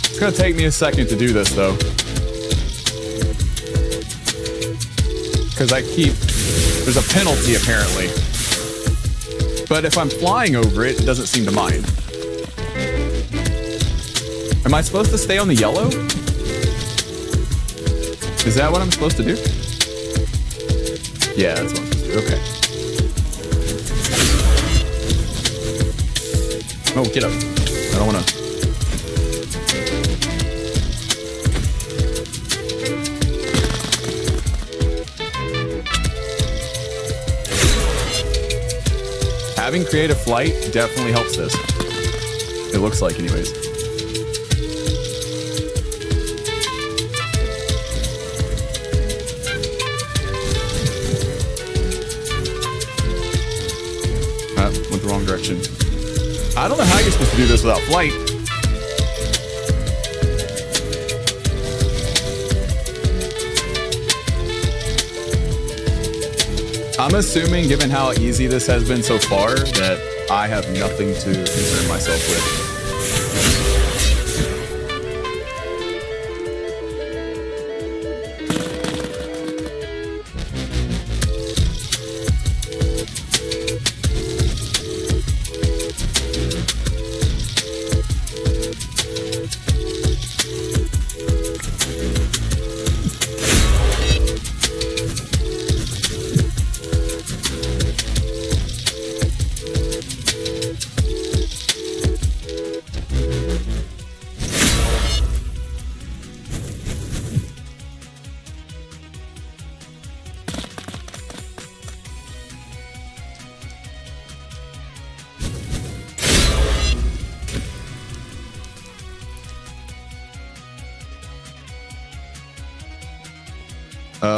It's gonna take me a second to do this, though. Because there's a penalty, apparently. But if I'm flying over it, it doesn't seem to mind. Am I supposed to stay on the yellow? Is that what I'm supposed to do? Yeah, that's what I'm supposed to do. Okay. Oh, get up. I don't want to... Having creative flight definitely helps this. It looks like, anyways. Went the wrong direction. I don't know how you're supposed to do this without flight. I'm assuming, given how easy this has been so far, that I have nothing to concern myself with.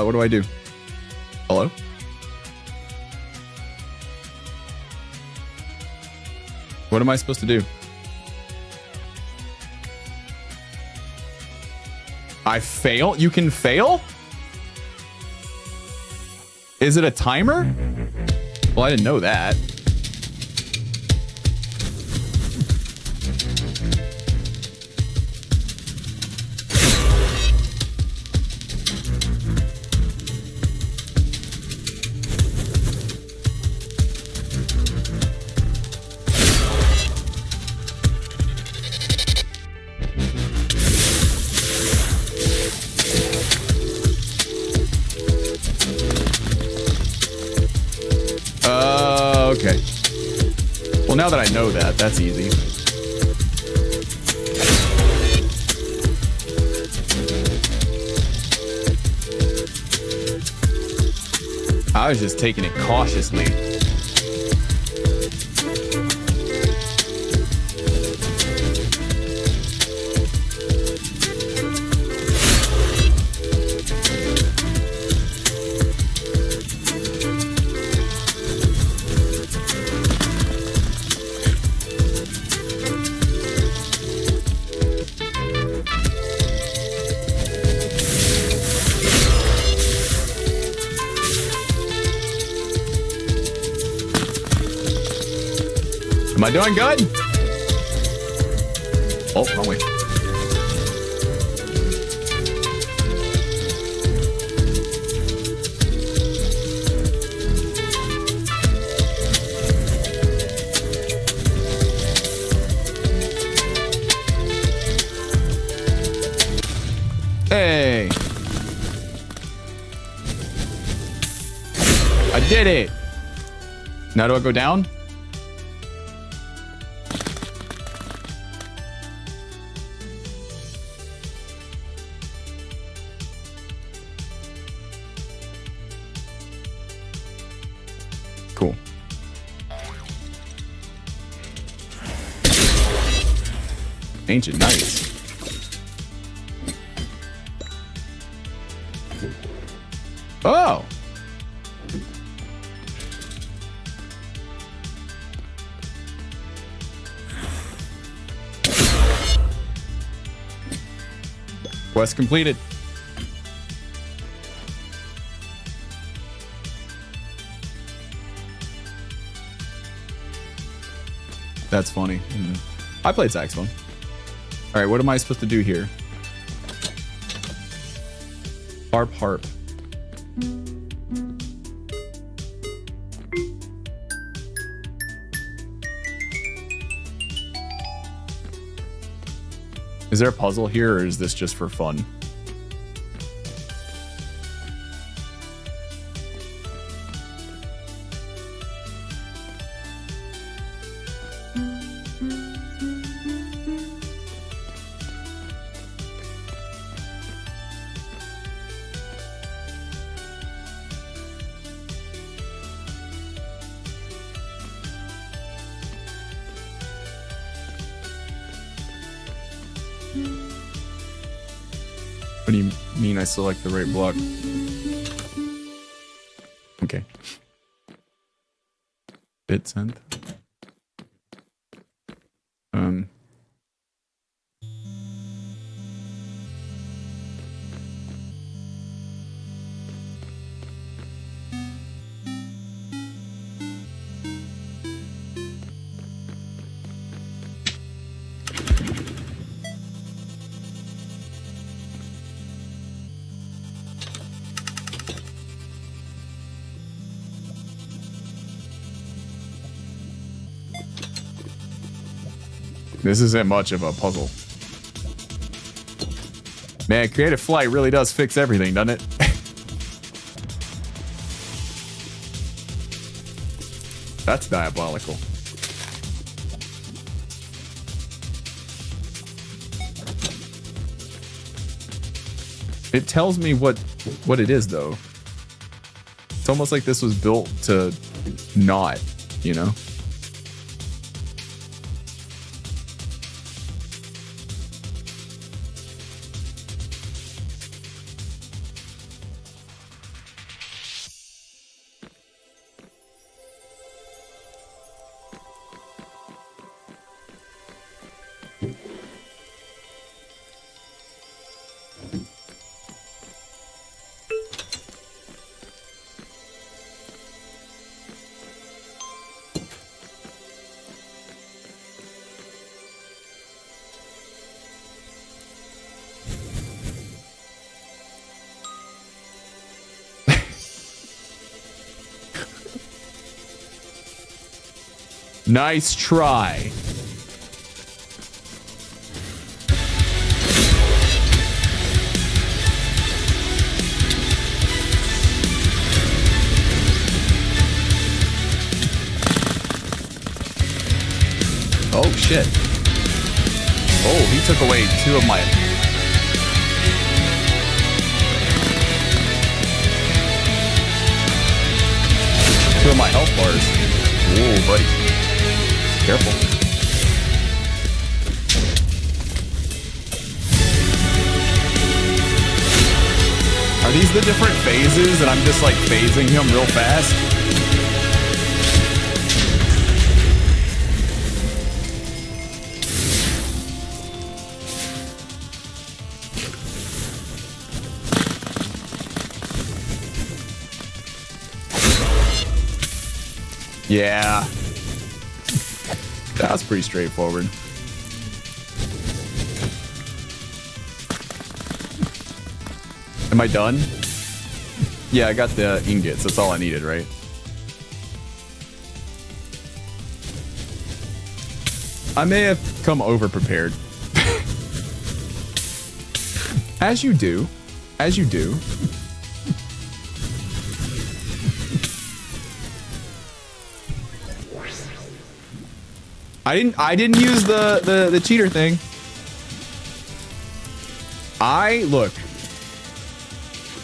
What do I do? Hello? What am I supposed to do? I fail? You can fail? Is it a timer? Well, I didn't know that. Okay. Well, now that I know that, that's easy. I was just taking it cautiously. Am I doing good? Oh, wrong way. Hey. I did it. Now do I go down? Cool. Ancient Knights. Oh! Quest completed. That's funny. I played saxophone. All right, what am I supposed to do here? Harp, harp. Is there a puzzle here, or is this just for fun? What do you mean I select the right block? Okay. Bit synth. This isn't much of a puzzle. Man, Creative Flight really does fix everything, doesn't it? That's diabolical. It tells me what it is, though. It's almost like this was built to not, you know? Nice try. shit. Oh, he took away 2 of my... 2 of my health bars. Whoa, buddy. Careful. Are these the different phases and I'm just like phasing him real fast? Yeah. That was pretty straightforward. Am I done? Yeah, I got the ingots. That's all I needed, right? I may have come over-prepared. As you do. As you do. I didn't use the cheater thing. Look.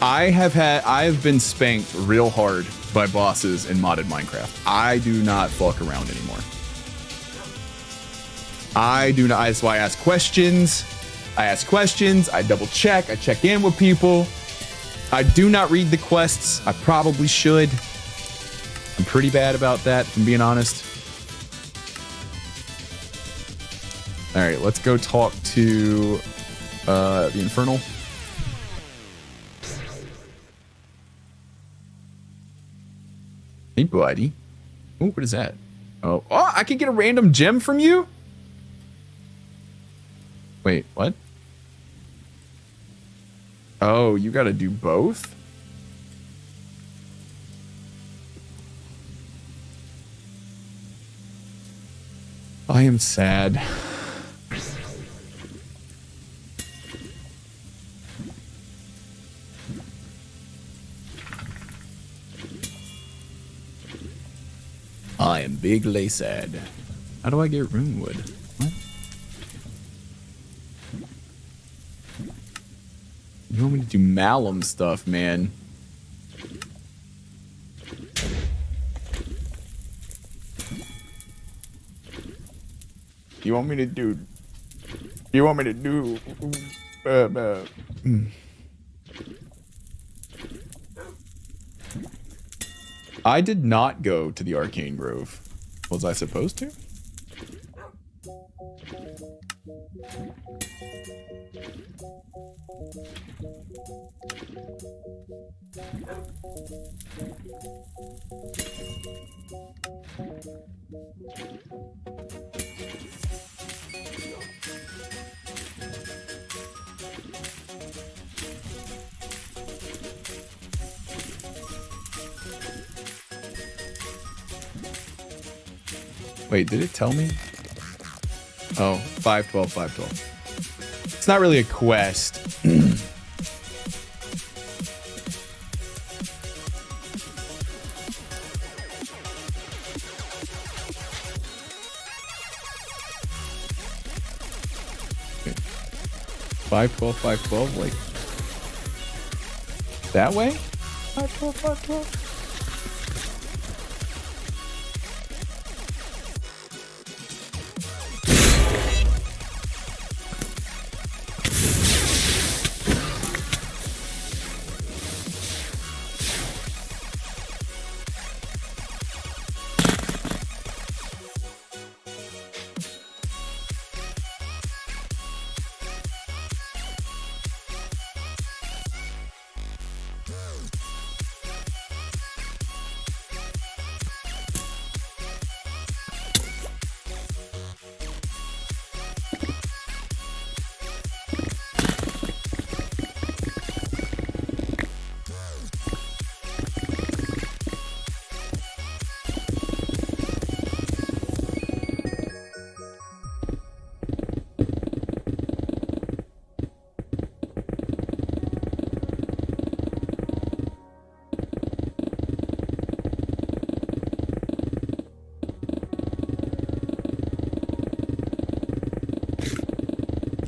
I've been spanked real hard by bosses in modded Minecraft. I do not fuck around anymore. I do not. That's why I ask questions. I double check. I check in with people. I do not read the quests. I probably should. I'm pretty bad about that, if I'm being honest. All right, let's go talk to the Infernal. Hey, buddy. Oh, what is that? Oh, I can get a random gem from you? Wait, what? Oh, you gotta do both? I am sad. I am bigly sad. How do I get runewood? What? You want me to do malum stuff, man? You want me to do... I did not go to the Arcane Grove. Was I supposed to? Wait, did it tell me? Oh, 512, 512. It's not really a quest. Okay. 512, 512, like that way? 512, 512.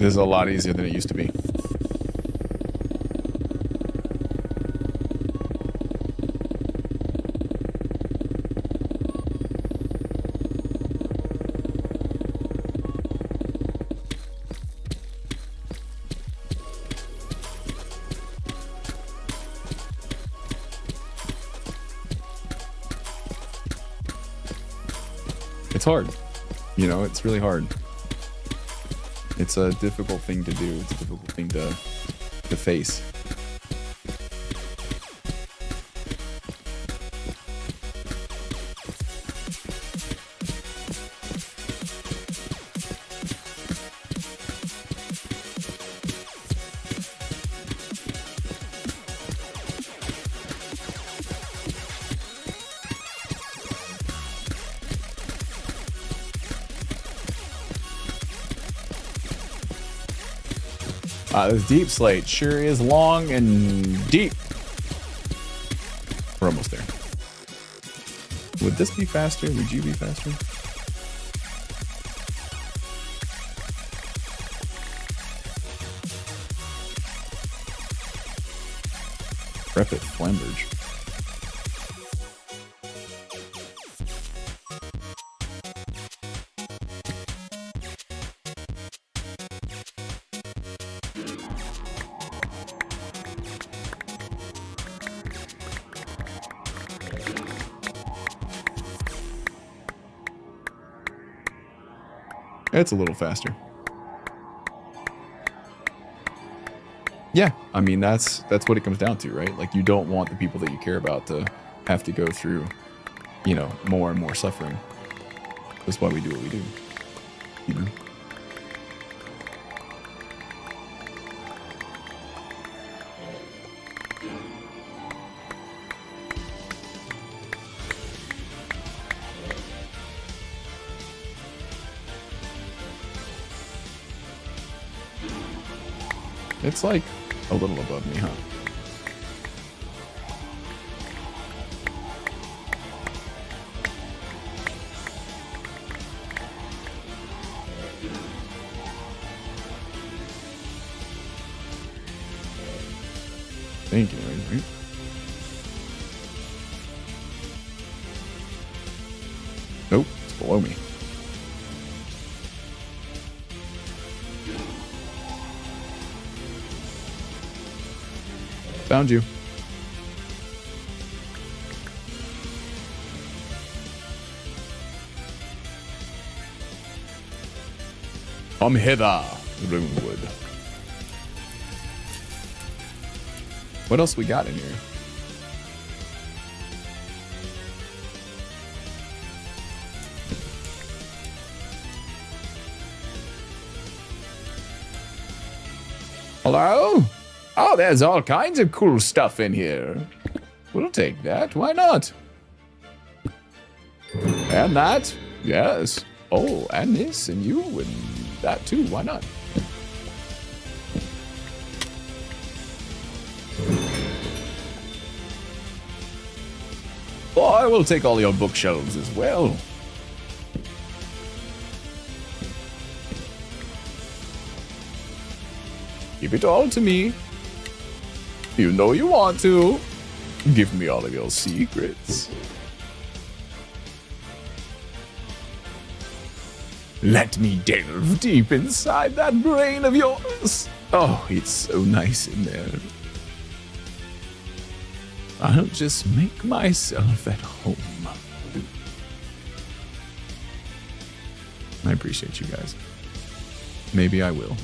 This is a lot easier than it used to be. It's hard. You know, it's really hard. It's a difficult thing to do. It's a difficult thing to face. This deep slate sure is long and deep. We're almost there. Would this be faster? Would you be faster? Rep it, Flamberge. It's a little faster. Yeah, I mean that's what it comes down to, right? Like you don't want the people that you care about to have to go through, you know, more and more suffering. That's why we do what we do, you know. It's like a little above me, huh? Thank you, right? Nope, it's below me. Found you. Come hither, Ringwood. What else we got in here? Hello? Oh, there's all kinds of cool stuff in here. We'll take that. Why not? And that. Yes. Oh, and this, and you, and that too. Why not? Oh, I will take all your bookshelves as well. Give it all to me. You know you want to. Give me all of your secrets. Let me delve deep inside that brain of yours. Oh, it's so nice in there. I'll just make myself at home. I appreciate you guys. Maybe I will.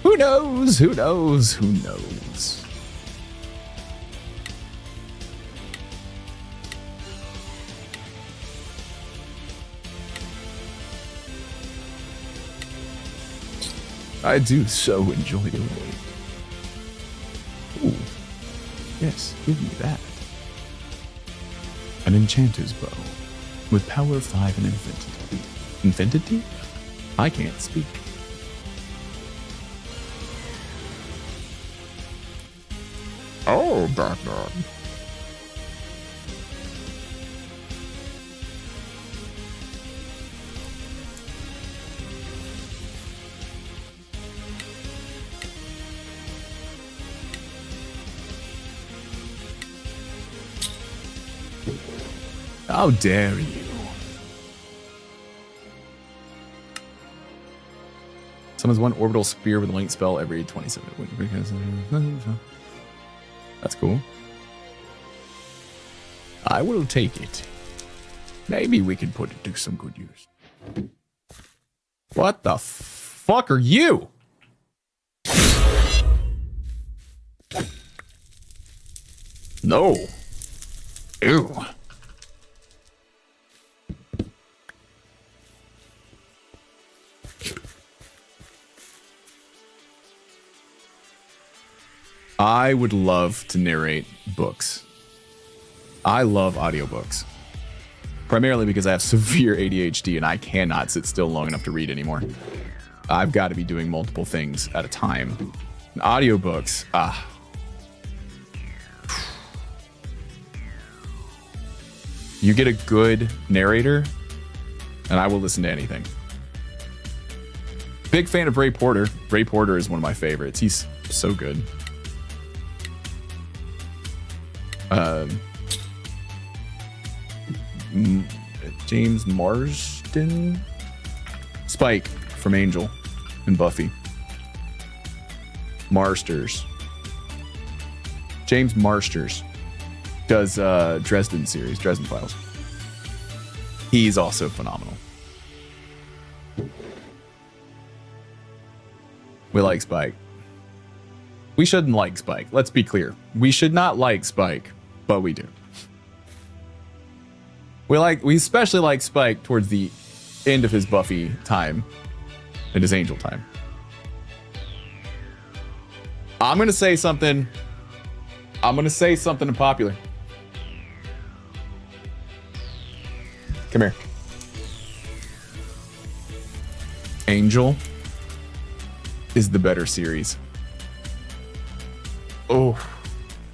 Who knows? Who knows? Who knows? I do so enjoy your weight. Ooh. Yes, give me that. An enchanter's bow. With power 5 and infinity. Infinity? I can't speak. Oh, Batman. How dare you? Summons one orbital spear with a linked spell every 27 because that's cool. I will take it. Maybe we can put it to some good use. What the fuck are you? No. Ew. I would love to narrate books. I love audiobooks. Primarily because I have severe ADHD and I cannot sit still long enough to read anymore. I've got to be doing multiple things at a time. And audiobooks, you get a good narrator, and I will listen to anything. Big fan of Ray Porter. Ray Porter is one of my favorites. He's so good. James Marsden? Spike from Angel and Buffy. Marsters. James Marsters does Dresden series, Dresden Files. He's also phenomenal. We like Spike. We shouldn't like Spike. Let's be clear. We should not like Spike, but we do. We especially like Spike towards the end of his Buffy time and his Angel time. I'm gonna say something unpopular. Come here. Angel is the better series. Oh,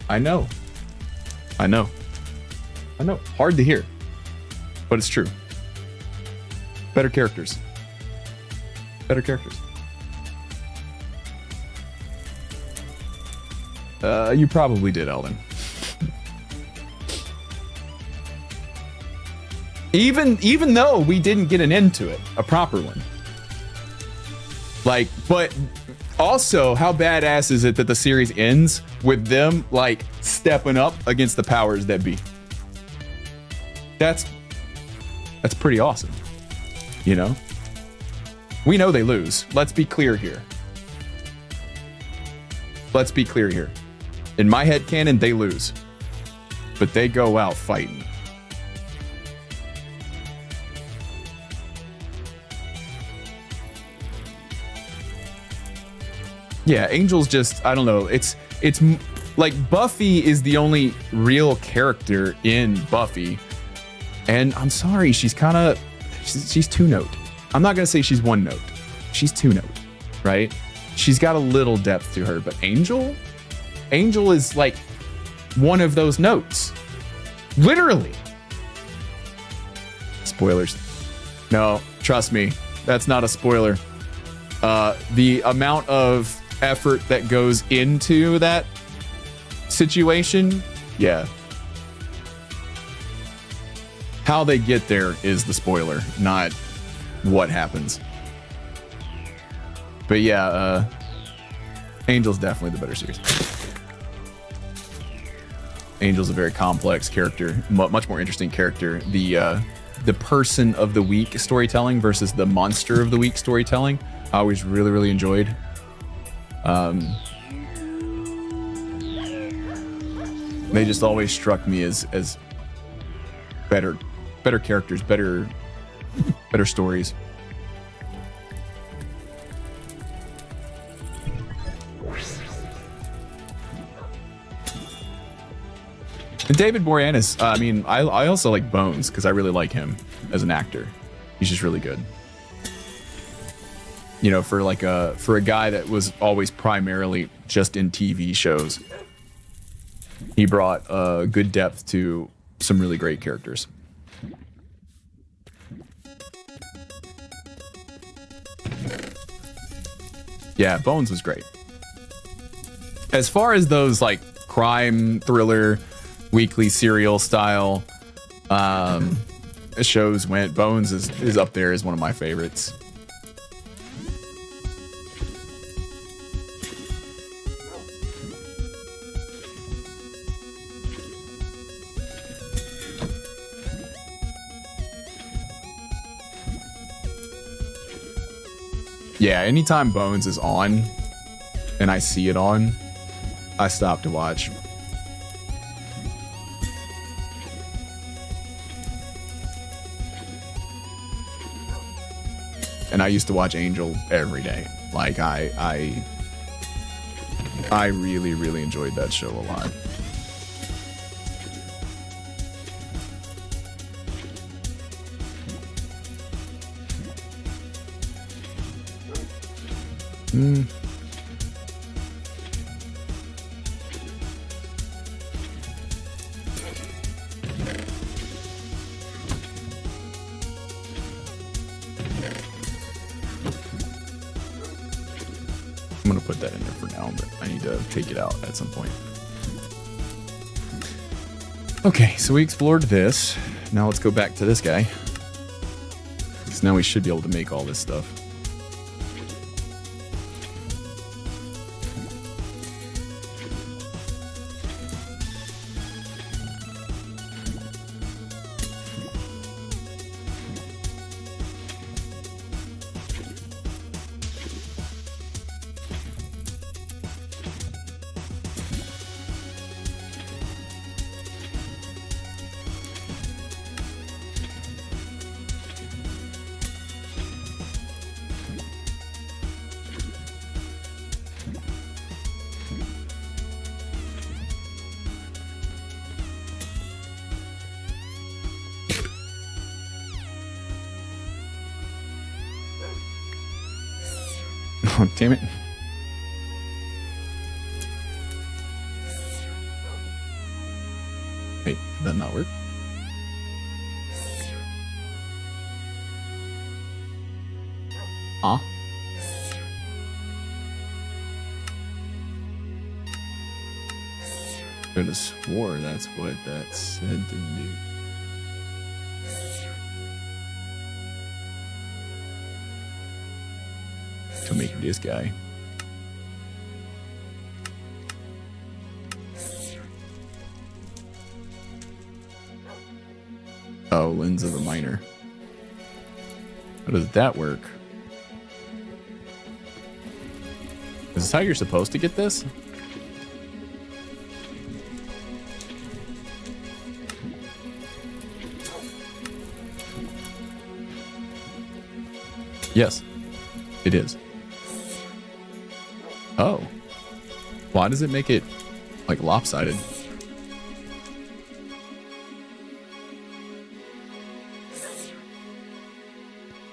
I know. Hard to hear, but it's true. Better characters. You probably did, Eldon. Even though we didn't get an end to it, a proper one. Like, but also, how badass is it that the series ends with them like stepping up against the powers that be? That's pretty awesome. You know? We know they lose. Let's be clear here. In my headcanon, they lose. But they go out fighting. Yeah, Angel's just, I don't know. It's like Buffy is the only real character in Buffy. And I'm sorry, she's two note. I'm not going to say she's one note. She's two note, right? She's got a little depth to her, but Angel is like one of those notes. Literally. Spoilers. No, trust me, that's not a spoiler. The amount of effort that goes into that situation, yeah. How they get there is the spoiler, not what happens. But yeah, Angel's definitely the better series. Angel's a very complex character, much more interesting character. The person of the week storytelling versus the monster of the week storytelling, I always really, really enjoyed. They just always struck me as better characters, better stories. And David Boreanaz, I mean, I also like Bones because I really like him as an actor. He's just really good. You know, for a guy that was always primarily just in TV shows, he brought good depth to some really great characters. Yeah, Bones was great. As far as those like crime thriller, weekly serial style, shows went. Bones is up there as one of my favorites. Yeah, anytime Bones is on and I see it on, I stop to watch. And I used to watch Angel every day. Like I really, really enjoyed that show a lot. I'm gonna put that in there for now, but I need to take it out at some point. Okay, so we explored this. Now let's go back to this guy. Because now we should be able to make all this stuff. Oh, damn it. Wait, did that not work? Huh? I could have swore that's what that said to do. To make this guy. Oh, Lens of the Miner. How does that work? Is this how you're supposed to get this? Yes, it is. Oh. Why does it make it, like, lopsided?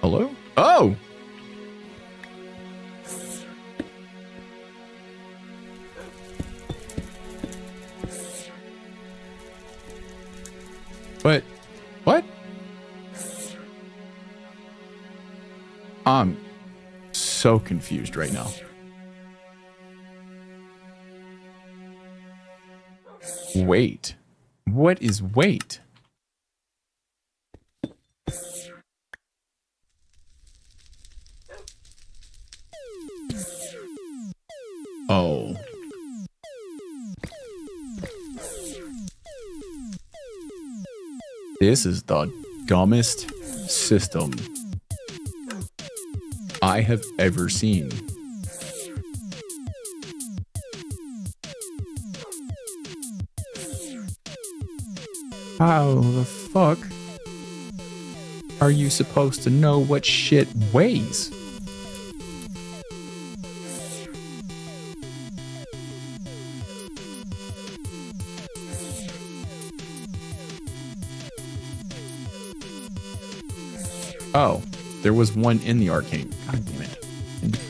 Hello? Oh! But, what? I'm so confused right now. Wait. What is wait? Oh. This is the dumbest system I have ever seen. How the fuck are you supposed to know what shit weighs? Oh, there was one in the arcane. God damn it.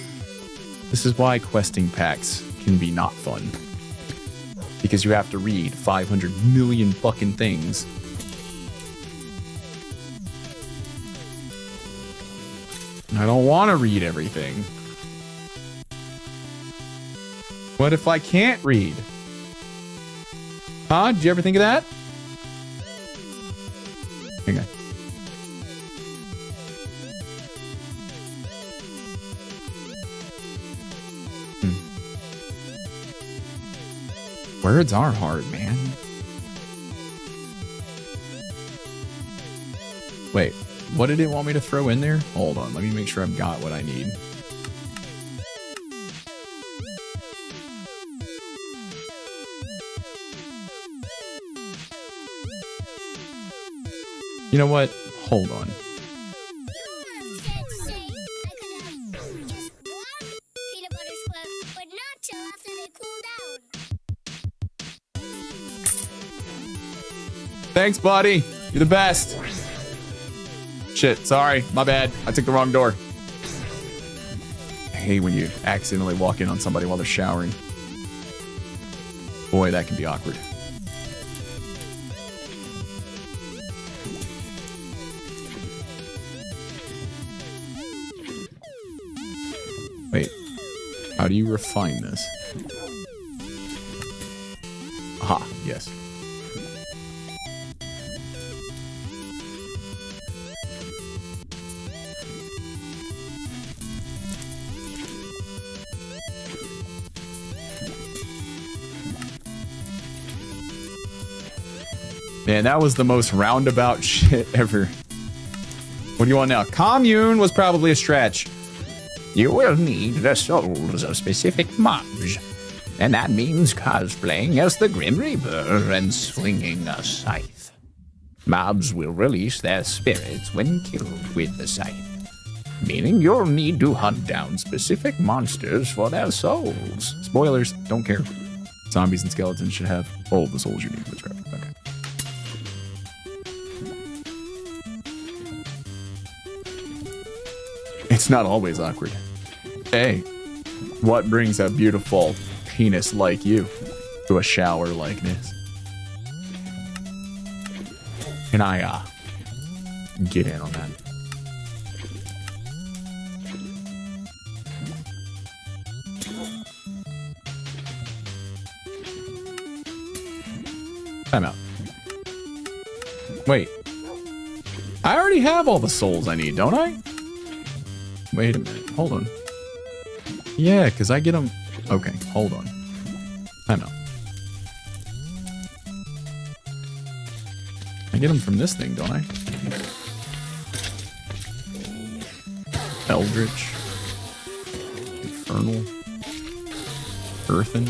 This is why questing packs can be not fun. Because you have to read 500 million fucking things. I don't want to read everything. What if I can't read? Huh? Did you ever think of that? Words are hard, man. Wait, what did it want me to throw in there? Hold on, let me make sure I've got what I need. You know what? Hold on. Thanks, buddy. You're the best. Shit, sorry. My bad. I took the wrong door. I hate when you accidentally walk in on somebody while they're showering. Boy, that can be awkward. Wait, how do you refine this? Aha, yes. Man, that was the most roundabout shit ever. What do you want now? Commune was probably a stretch. You will need the souls of specific mobs, and that means cosplaying as the Grim Reaper and swinging a scythe. Mobs will release their spirits when killed with the scythe, meaning you'll need to hunt down specific monsters for their souls. Spoilers, don't care. Zombies and skeletons should have all the souls you need for this crap. Okay. It's not always awkward. Hey, what brings a beautiful penis like you to a shower like this? Can I, get in on that? Time out. Wait. I already have all the souls I need, don't I? Wait a minute. Hold on. Yeah, because I get them... Okay, hold on. Time out. I get them from this thing, don't I? Eldritch. Infernal. Earthen.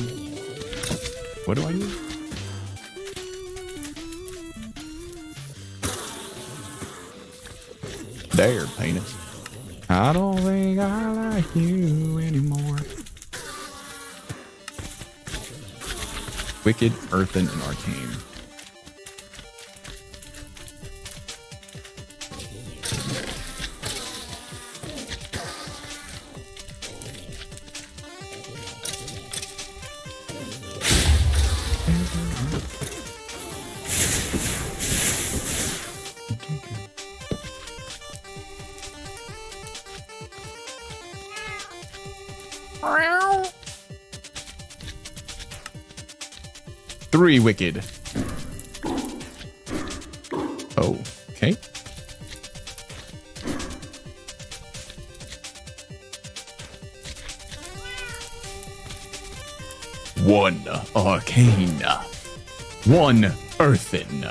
What do I use? There, penis. I don't think I like you anymore. Wicked, Earthen, and Arcane. Three wicked. Oh, okay. One arcane. One earthen.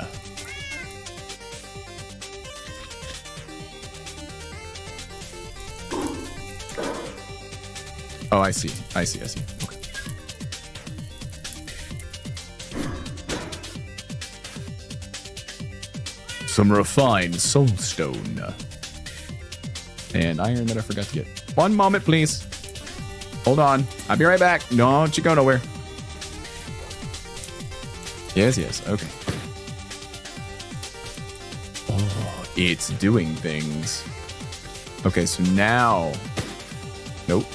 Oh, I see. I see. Okay. Some refined soulstone. And iron that I forgot to get. One moment, please. Hold on. I'll be right back. Don't you go nowhere. Yes, okay. Oh, it's doing things. Okay, so now... Nope.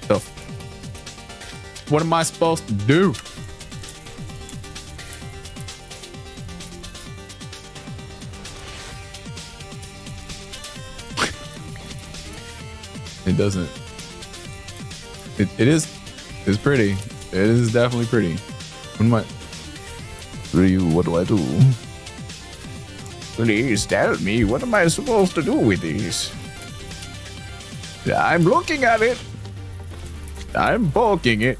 So, what am I supposed to do? It doesn't. It's pretty. It is definitely pretty. What am I? What do I do? Please tell me, what am I supposed to do with these? I'm looking at it. I'm poking it.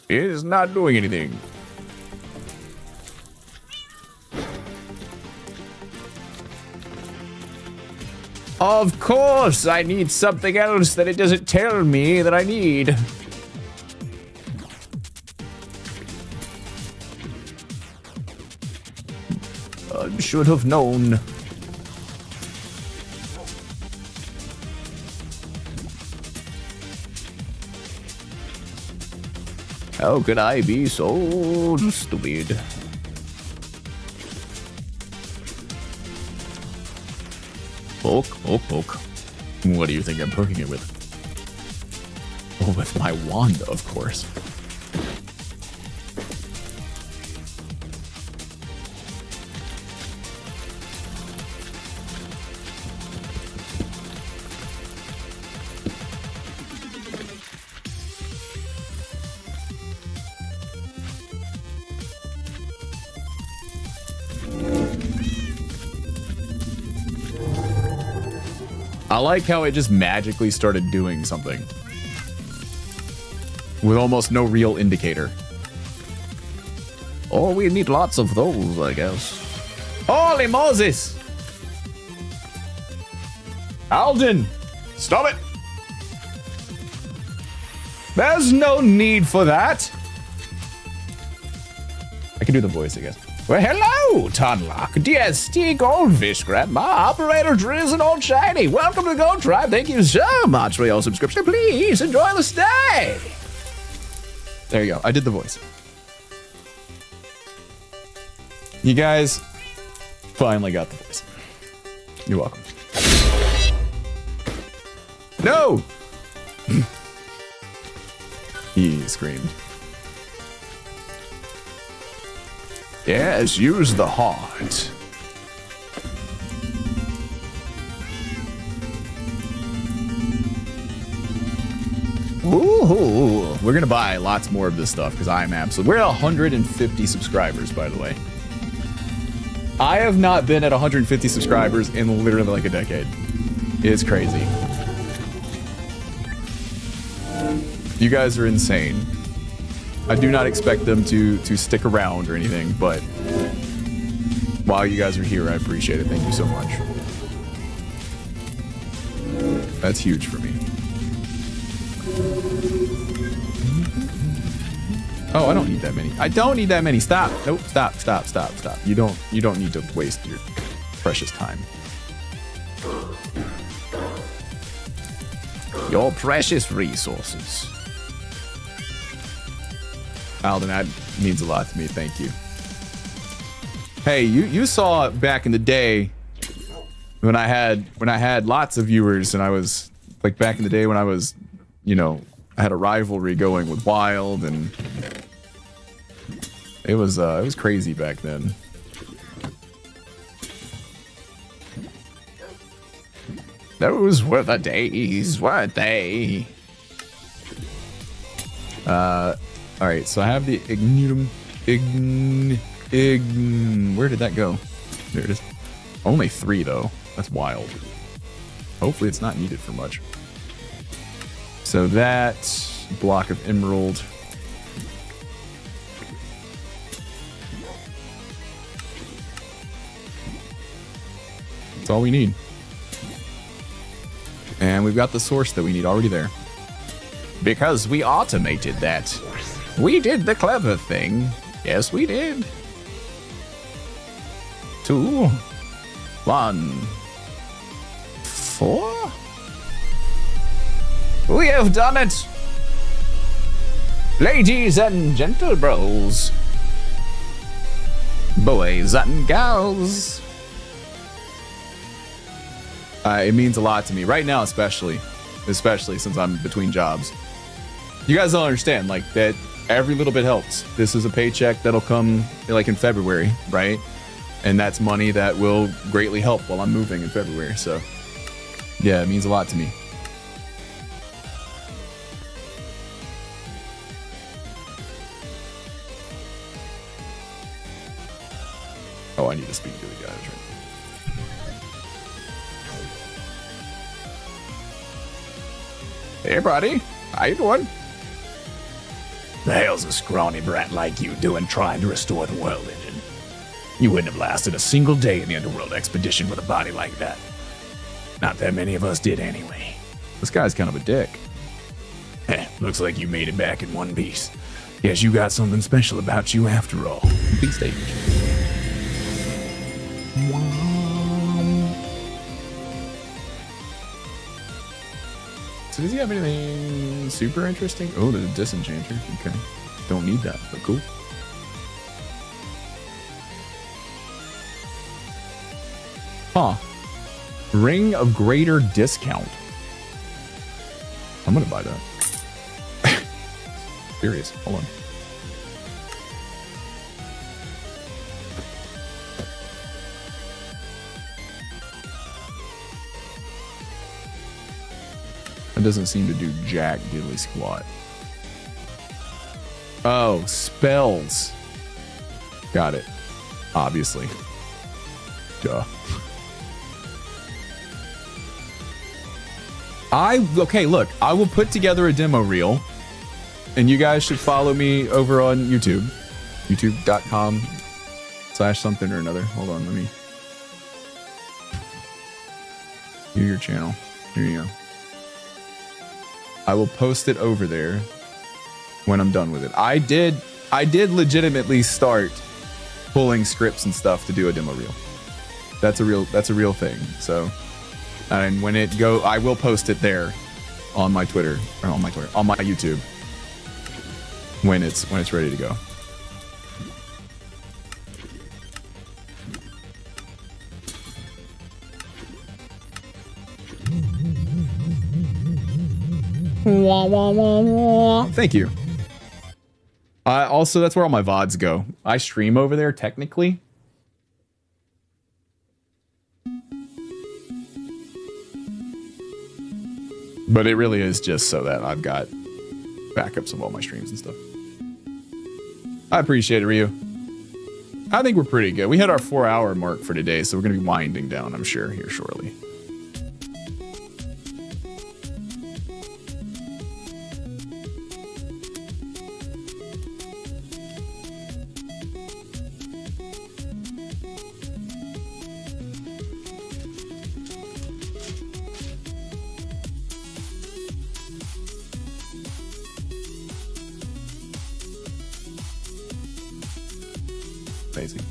It is not doing anything. Of course, I need something else that it doesn't tell me that I need. I should have known. How could I be so stupid? Poke, poke, poke. What do you think I'm poking it with? Oh, with my wand, of course. I like how it just magically started doing something with almost no real indicator. Oh, we need lots of those, I guess. Holy Moses! Alden! Stop it! There's no need for that! I can do the voice, I guess. Well, hello, Tunlock, DST Goldfish Grandma, Operator Driz and Old Shiny. Welcome to the Gold Tribe. Thank you so much for your subscription. Please enjoy the stay. There you go. I did the voice. You guys finally got the voice. You're welcome. No! He screamed. Yes, use the heart. Ooh, we're gonna buy lots more of this stuff because I'm absolutely. We're at 150 subscribers, by the way. I have not been at 150 subscribers in literally like a decade. It's crazy. You guys are insane. I do not expect them to stick around or anything, but while you guys are here, I appreciate it. Thank you so much. That's huge for me. Oh, I don't need that many. I don't need that many. Stop. Nope. Stop. Stop. Stop. Stop. You don't need to waste your precious time. Your precious resources. Alden, that means a lot to me. Thank you. Hey, you saw back in the day when I had lots of viewers, and I was like back in the day when I was, you know, I had a rivalry going with Wild, and it was crazy back then. Those were the days, weren't they? All right, so I have the where did that go? There it is. Only 3 though. That's wild. Hopefully it's not needed for much. So that block of emerald. That's all we need. And we've got the source that we need already there. Because we automated that. We did the clever thing. Yes, we did. 2, 1, 4. We have done it. Ladies and gentle bros. Boys and gals. It means a lot to me right now, especially since I'm between jobs. You guys don't understand, like, that every little bit helps. This is a paycheck that'll come like in February, right? And that's money that will greatly help while I'm moving in February. So yeah, it means a lot to me. Oh, I need to speak to the guys, right? Hey, buddy. How you doing? The hell's a scrawny brat like you doing trying to restore the world engine? You wouldn't have lasted a single day in the underworld expedition with a body like that. Not that many of us did anyway. This guy's kind of a dick. Looks like you made it back in one piece. Guess you got something special about you after all. Big stage. So does he have anything super interesting? Oh, there's a disenchanter. Okay. Don't need that, but cool. Huh. Ring of greater discount. I'm gonna buy that. Serious. Hold on. It doesn't seem to do jack diddly squat. Oh, spells. Got it. Obviously. Duh. Okay, look, I will put together a demo reel, and you guys should follow me over on YouTube. YouTube.com/something or another. Hold on, let me. View your channel. Here you go. I will post it over there when I'm done with it. I did legitimately start pulling scripts and stuff to do a demo reel. That's a real thing. So, and when it go, I will post it there on my Twitter, or on my YouTube when it's ready to go. Thank you. Also, that's where all my VODs go. I stream over there technically. But it really is just so that I've got backups of all my streams and stuff. I appreciate it, Ryu. I think we're pretty good. We had our 4-hour mark for today, so we're going to be winding down, I'm sure, here shortly. Amazing.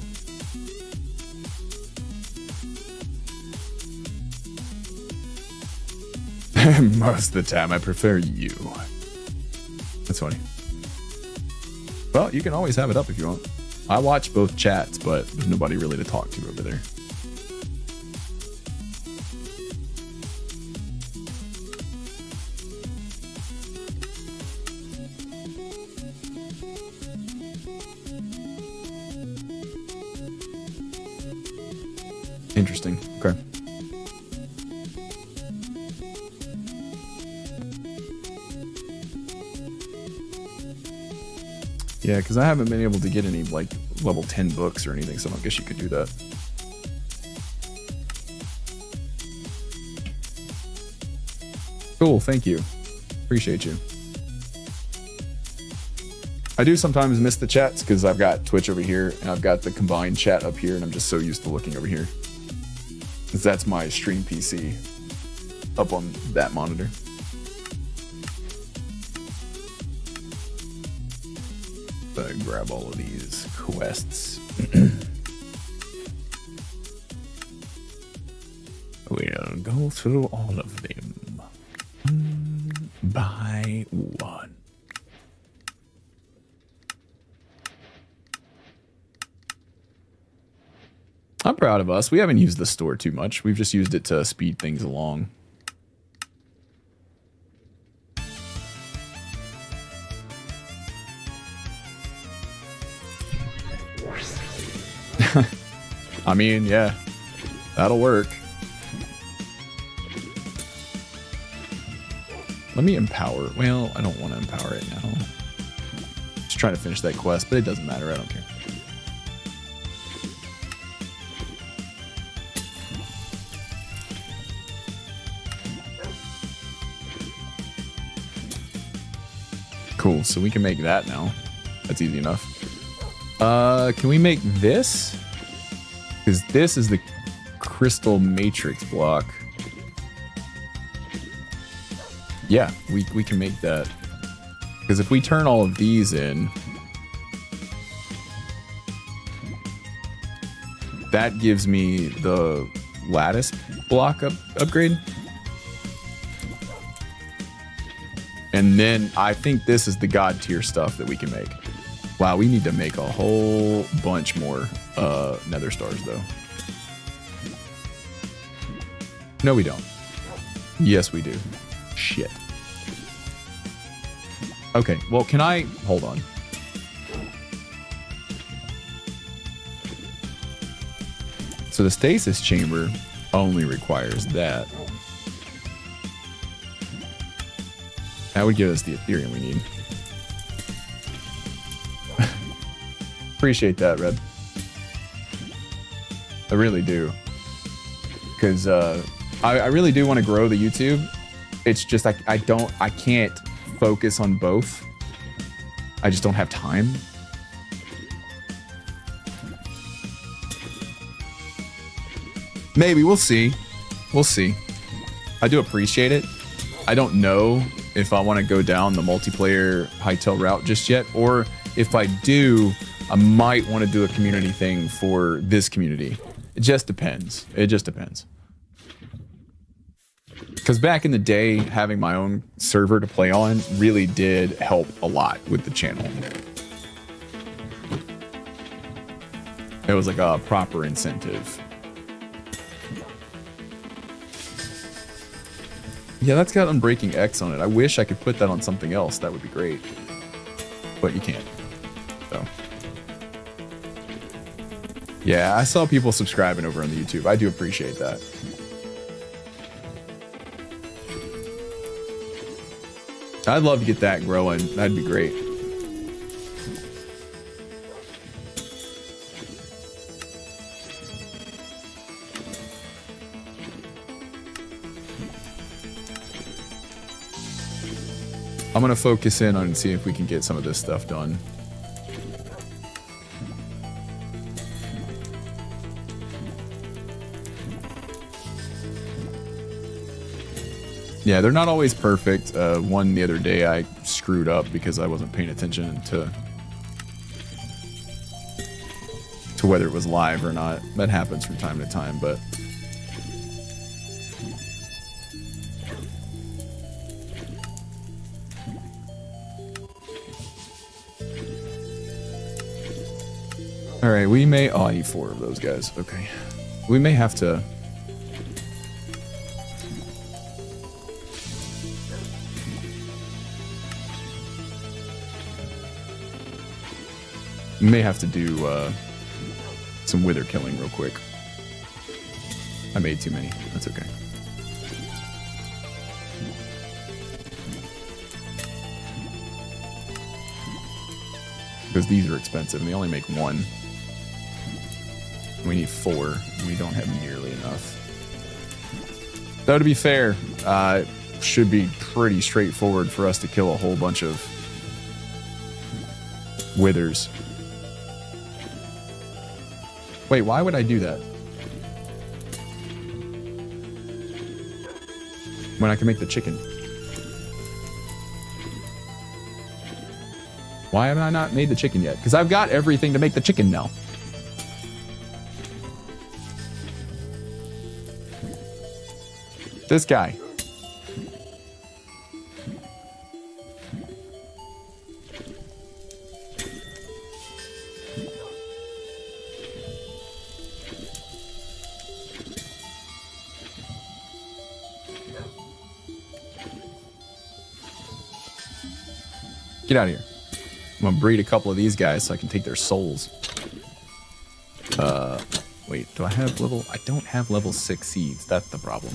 Most of the time, I prefer you. That's funny. Well, you can always have it up if you want. I watch both chats, but there's nobody really to talk to over there. Interesting. Okay. Yeah, because I haven't been able to get any, like, level 10 books or anything, so I guess you could do that. Cool, thank you. Appreciate you. I do sometimes miss the chats because I've got Twitch over here and I've got the combined chat up here, and I'm just so used to looking over here. Because that's my stream PC up on that monitor. So grab all of these quests. We'll go through all of them one by one. I'm proud of us. We haven't used the store too much. We've just used it to speed things along. I mean, yeah, that'll work. Let me empower. Well, I don't want to empower it now. Just trying to finish that quest, but it doesn't matter. I don't care. Cool. So we can make that now. That's easy enough. Can we make this? Because this is the crystal matrix block. Yeah, we can make that. Because if we turn all of these in, that gives me the lattice block upgrade. And then I think this is the god tier stuff that we can make. Wow, we need to make a whole bunch more nether stars though. No, we don't. Yes, we do. Shit. Okay, well, can I... Hold on. So the stasis chamber only requires that. That would give us the Ethereum we need. Appreciate that, Red. I really do. Because I really do want to grow the YouTube. It's just I can't focus on both. I just don't have time. Maybe, we'll see. We'll see. I do appreciate it. I don't know if I want to go down the multiplayer hightail route just yet, or if I do, I might want to do a community thing for this community. It just depends. It just depends. Because back in the day, having my own server to play on really did help a lot with the channel. It was like a proper incentive. Yeah, that's got Unbreaking X on it. I wish I could put that on something else. That would be great. But you can't. So. Yeah, I saw people subscribing over on the YouTube. I do appreciate that. I'd love to get that growing. That'd be great. I'm gonna focus in on see if we can get some of this stuff done. Yeah, they're not always perfect. One the other day I screwed up because I wasn't paying attention to whether it was live or not. That happens from time to time, but all right, we may... Oh, I need 4 of those guys. Okay. We may have to... We may have to do some wither killing real quick. I made too many. That's okay. Because these are expensive and they only make 1. We need 4. We don't have nearly enough. Though to be fair, should be pretty straightforward for us to kill a whole bunch of withers. Wait, why would I do that? When I can make the chicken. Why have I not made the chicken yet? Because I've got everything to make the chicken now. This guy. Get out of here. I'm gonna breed a couple of these guys so I can take their souls. Wait, do I have level... I don't have level 6 seeds. That's the problem.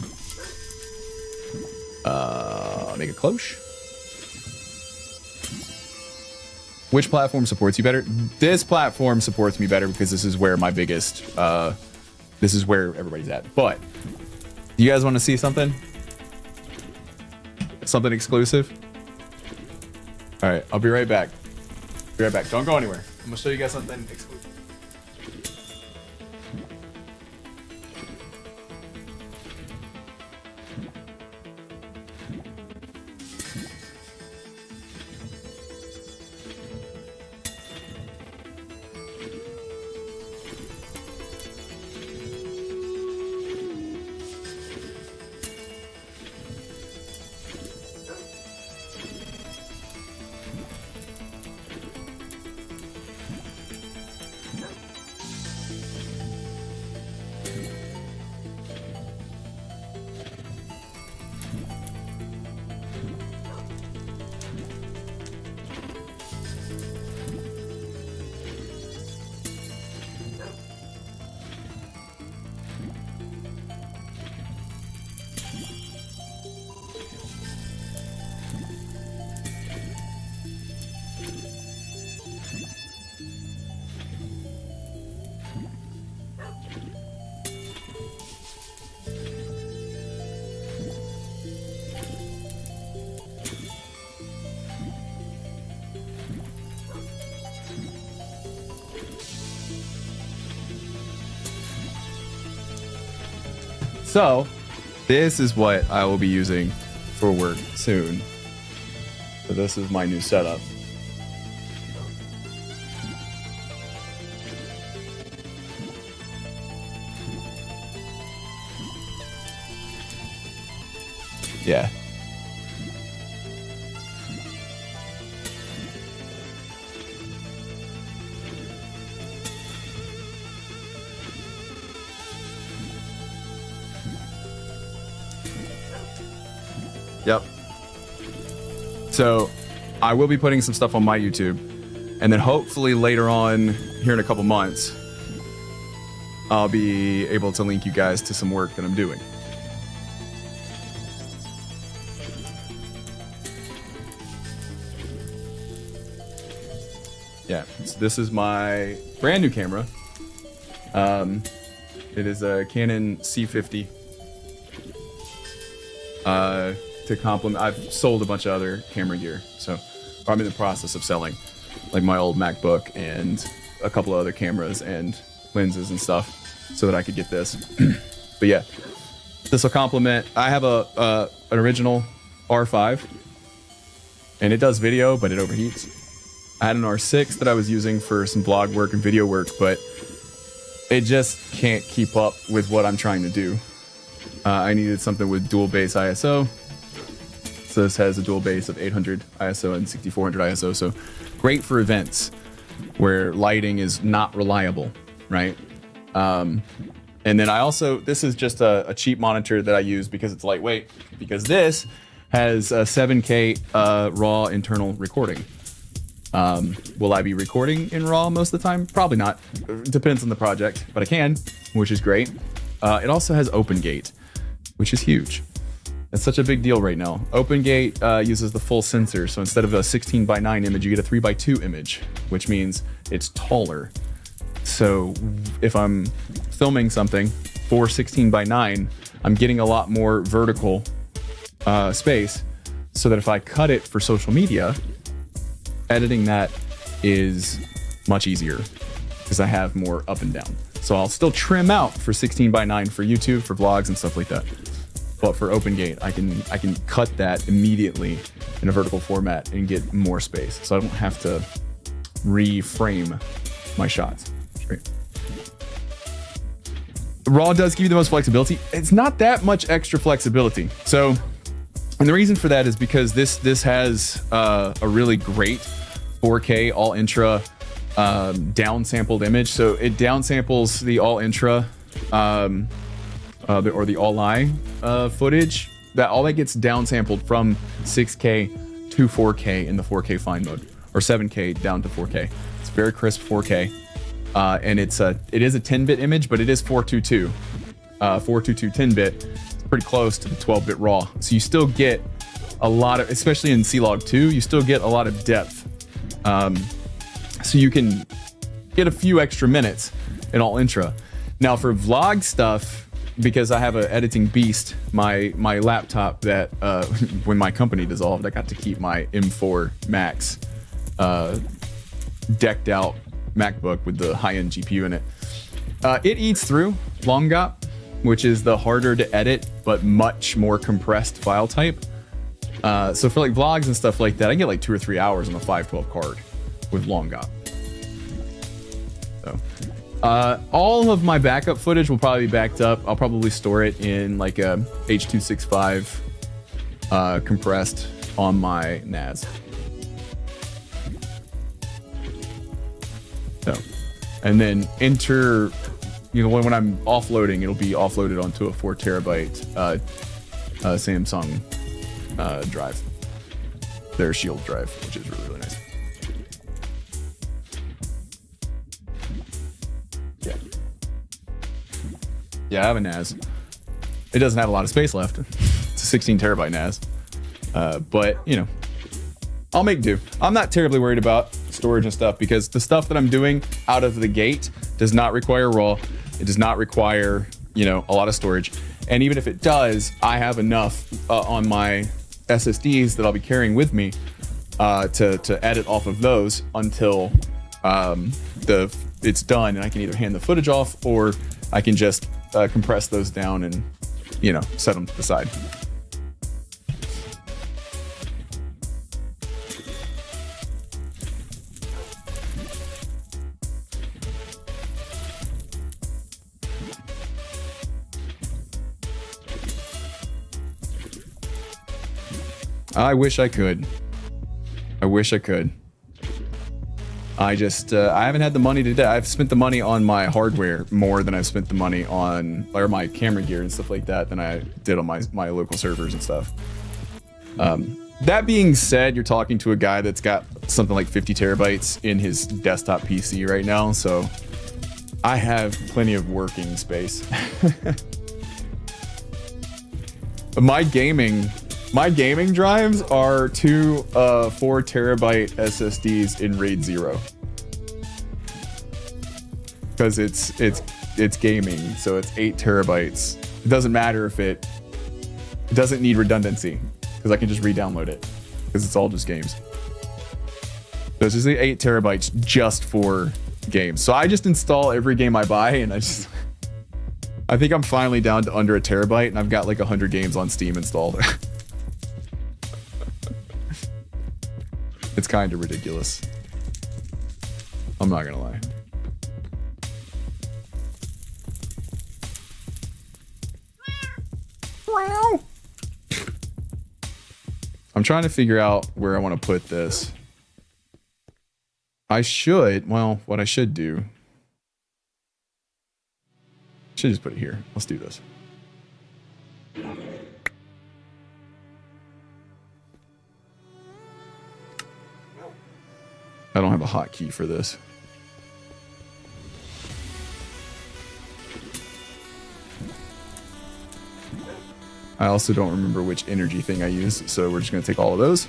Make a cloche. Which platform supports you better? This platform supports me better because this is where my biggest... this is where everybody's at. But, do you guys want to see something? Something exclusive? All right, I'll be right back. Be right back. Don't go anywhere. I'm gonna show you guys something exclusive. So, this is what I will be using for work soon. So this is my new setup. Yeah. Yep. So I will be putting some stuff on my YouTube, and then hopefully later on here in a couple months, I'll be able to link you guys to some work that I'm doing. Yeah, so this is my brand new camera. It is a Canon C50. To complement, I've sold a bunch of other camera gear, so I'm in the process of selling, like my old MacBook and a couple of other cameras and lenses and stuff, so that I could get this. But yeah, this will complement. I have an original R5, and it does video, but it overheats. I had an R6 that I was using for some blog work and video work, but it just can't keep up with what I'm trying to do. I needed something with dual base ISO. So this has a dual base of 800 ISO and 6400 ISO. So great for events where lighting is not reliable, right? And then I also, this is just a cheap monitor that I use because it's lightweight, because this has a 7K raw internal recording. Will I be recording in RAW most of the time? Probably not. It depends on the project, but I can, which is great. It also has OpenGate, which is huge. It's such a big deal right now. OpenGate uses the full sensor, so instead of a 16:9 image, you get a 3:2 image, which means it's taller. So if I'm filming something for 16:9, I'm getting a lot more vertical space, so that if I cut it for social media, editing that is much easier because I have more up and down. So I'll still trim out for 16:9 for YouTube, for vlogs and stuff like that. But for OpenGate, I can cut that immediately in a vertical format and get more space. So I don't have to reframe my shots. Great. RAW does give you the most flexibility. It's not that much extra flexibility. So, and the reason for that is because this has a really great 4K all intra downsampled image. So it downsamples the all intra or the all eye footage. That all that gets downsampled from 6K to 4K in the 4K fine mode, or 7K down to 4K. It's very crisp 4K, and it is a 10-bit image, but it is 422. 422 10-bit. It's pretty close to the 12-bit raw. So you still get a lot of, especially in C-Log 2, you still get a lot of depth. So you can get a few extra minutes in all intra. Now for vlog stuff, because I have an editing beast, my laptop that when my company dissolved, I got to keep my M4 Max decked out MacBook with the high-end GPU in it. It eats through Longop, which is the harder to edit but much more compressed file type. So for like vlogs and stuff like that, I get like 2 or 3 hours on a 512 card with Longop. So all of my backup footage will probably be backed up. I'll probably store it in like a H.265 compressed on my NAS. So, and then when I'm offloading, it'll be offloaded onto a 4 terabyte Samsung drive, their Shield drive, which is really nice. Yeah, I have a NAS. It doesn't have a lot of space left. It's a 16 terabyte NAS, but you know, I'll make do. I'm not terribly worried about storage and stuff because the stuff that I'm doing out of the gate does not require RAW. It does not require, you know, a lot of storage. And even if it does, I have enough on my SSDs that I'll be carrying with me to edit off of those until it's done, and I can either hand the footage off or I can just compress those down and, you know, set them to the side. I wish I could. I wish I could. I just, I haven't had the money to do. I've spent the money on my hardware more than I've spent the money on, or my camera gear and stuff like that, than I did on my local servers and stuff. That being said, you're talking to a guy that's got something like 50 terabytes in his desktop PC right now, so I have plenty of working space. My gaming drives are 2 4 terabyte SSDs in RAID 0. Because it's gaming, so it's 8 terabytes. It doesn't matter if it doesn't need redundancy, because I can just re-download it, because it's all just games. So it's just 8 terabytes just for games. So I just install every game I buy, and I think I'm finally down to under 1 terabyte, and I've got like 100 games on Steam installed. It's kind of ridiculous. I'm not gonna lie. I'm trying to figure out where I want to put this. What I should do. Should just put it here. Let's do this. I don't have a hotkey for this. I also don't remember which energy thing I use, so we're just going to take all of those.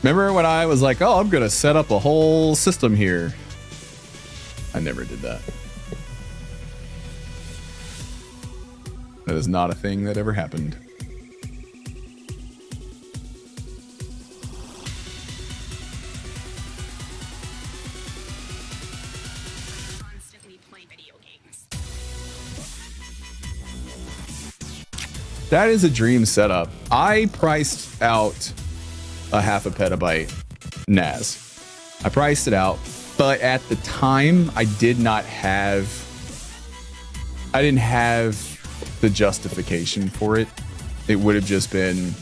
Remember when I was like, oh, I'm going to set up a whole system here? I never did that. That is not a thing that ever happened. That is a dream setup. I priced out a 0.5 petabyte NAS. I priced it out, but at the time I didn't have the justification for it. It would have just been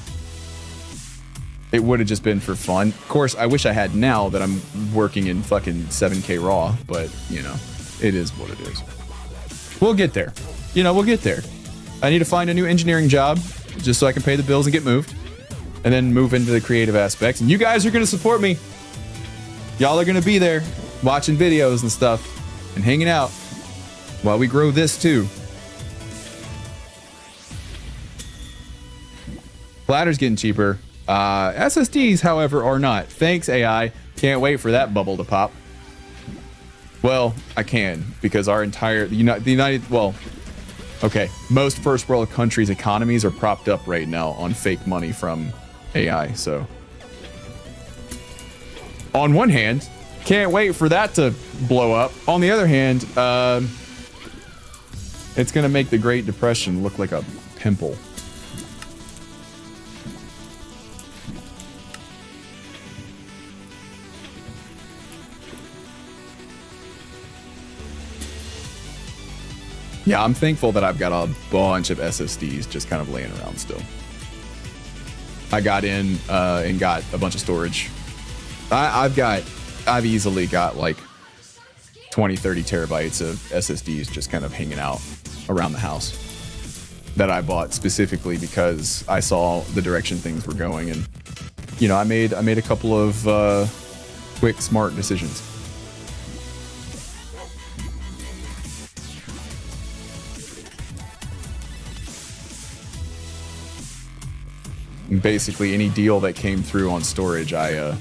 for fun. Of course, I wish I had now that I'm working in fucking 7K raw, but you know, it is what it is. We'll get there. You know, we'll get there. I need to find a new engineering job just so I can pay the bills and get moved, and then move into the creative aspects. And you guys are going to support me. Y'all are going to be there watching videos and stuff and hanging out while we grow this too. Platter's getting cheaper. SSDs, however, are not. Thanks, AI. Can't wait for that bubble to pop. Well, I can, because our entire most first world countries' economies are propped up right now on fake money from AI. So, on one hand, can't wait for that to blow up. On the other hand, it's gonna make the Great Depression look like a pimple. Yeah, I'm thankful that I've got a bunch of SSDs just kind of laying around still. I got in and got a bunch of storage. I've easily got like 20, 30 terabytes of SSDs just kind of hanging out around the house that I bought specifically because I saw the direction things were going, and you know, I made a couple of quick, smart decisions. Basically, any deal that came through on storage, I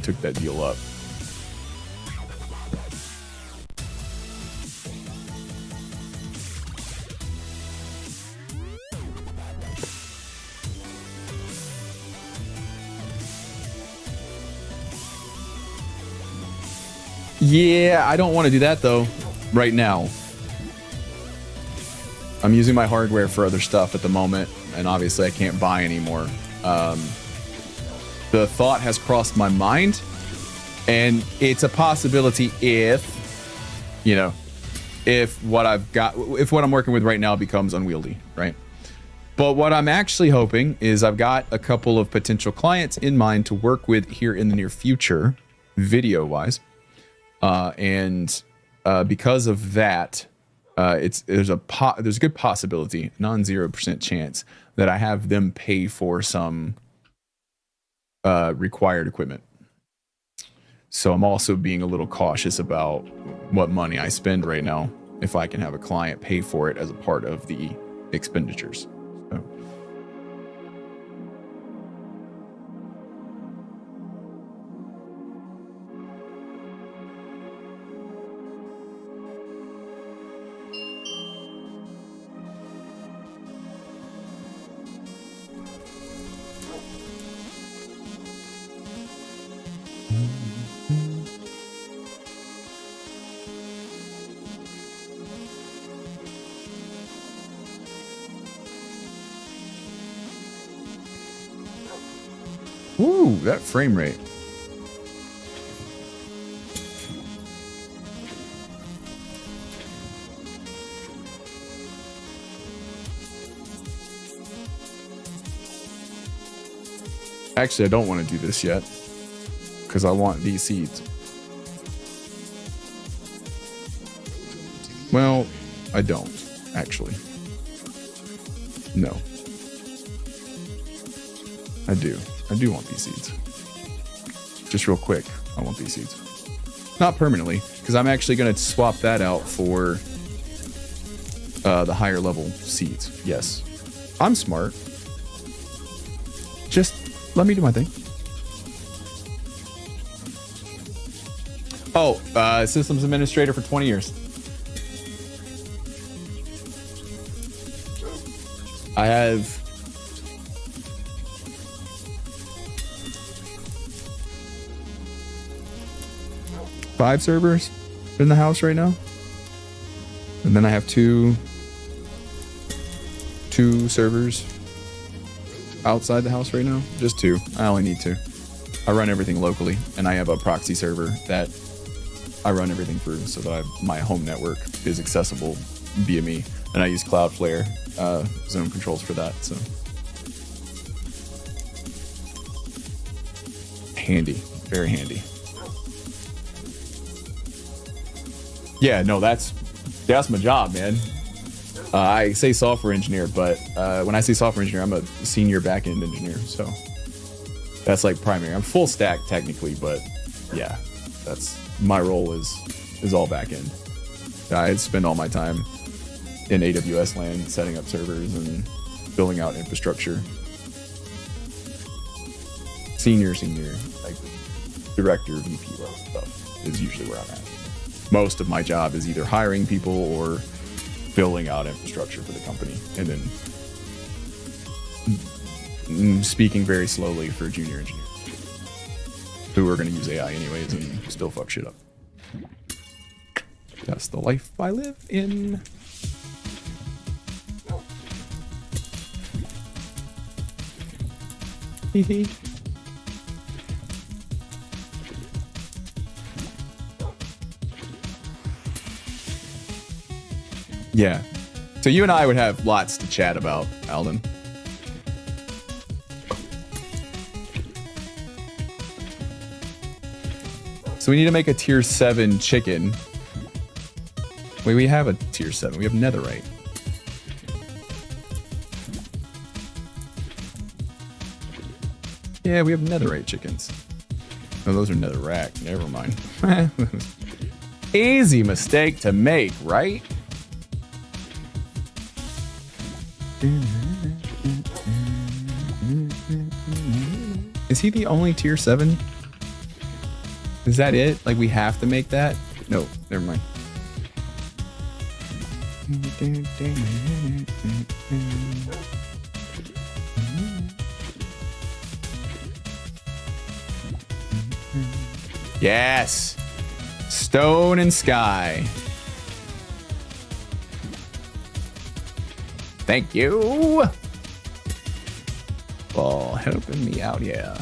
took that deal up. Yeah, I don't want to do that though, right now. I'm using my hardware for other stuff at the moment, and obviously I can't buy anymore. The thought has crossed my mind, and it's a possibility if what I'm working with right now becomes unwieldy, right? But what I'm actually hoping is I've got a couple of potential clients in mind to work with here in the near future, video-wise. And because of that, there's a good possibility, non-0% chance, that I have them pay for some required equipment. So I'm also being a little cautious about what money I spend right now if I can have a client pay for it as a part of the expenditures. So. Ooh, that frame rate. Actually, I don't want to do this yet because I want these seeds. Well, I don't, actually. No. I do. I do want these seeds. Just real quick, I want these seeds. Not permanently, because I'm actually going to swap that out for the higher level seeds. Yes. I'm smart. Just let me do my thing. Oh, systems administrator for 20 years. I have 5 servers in the house right now, and then I have two servers outside the house right now. Just 2. I only need 2. I run everything locally, and I have a proxy server that I run everything through so that my home network is accessible via me, and I use Cloudflare zone controls for that. So handy, very handy. Yeah, no, that's my job, man. I say software engineer, but when I say software engineer, I'm a senior backend engineer. So that's like primary. I'm full stack technically, but yeah, that's my role is all backend. I spend all my time in AWS land setting up servers and building out infrastructure. senior, like director, VP level stuff is usually where I'm at. Most of my job is either hiring people or building out infrastructure for the company, and then speaking very slowly for junior engineers who are going to use AI anyways and still fuck shit up. That's the life I live in. Hee. Yeah. So you and I would have lots to chat about, Alden. So we need to make a tier 7 chicken. Wait, we have a tier 7. We have netherite. Yeah, we have netherite chickens. Oh, those are netherrack. Never mind. Easy mistake to make, right? Is he the only tier 7? Is that it? Like, we have to make that? No, never mind. Yes! Stone and sky. Thank you for helping me out here.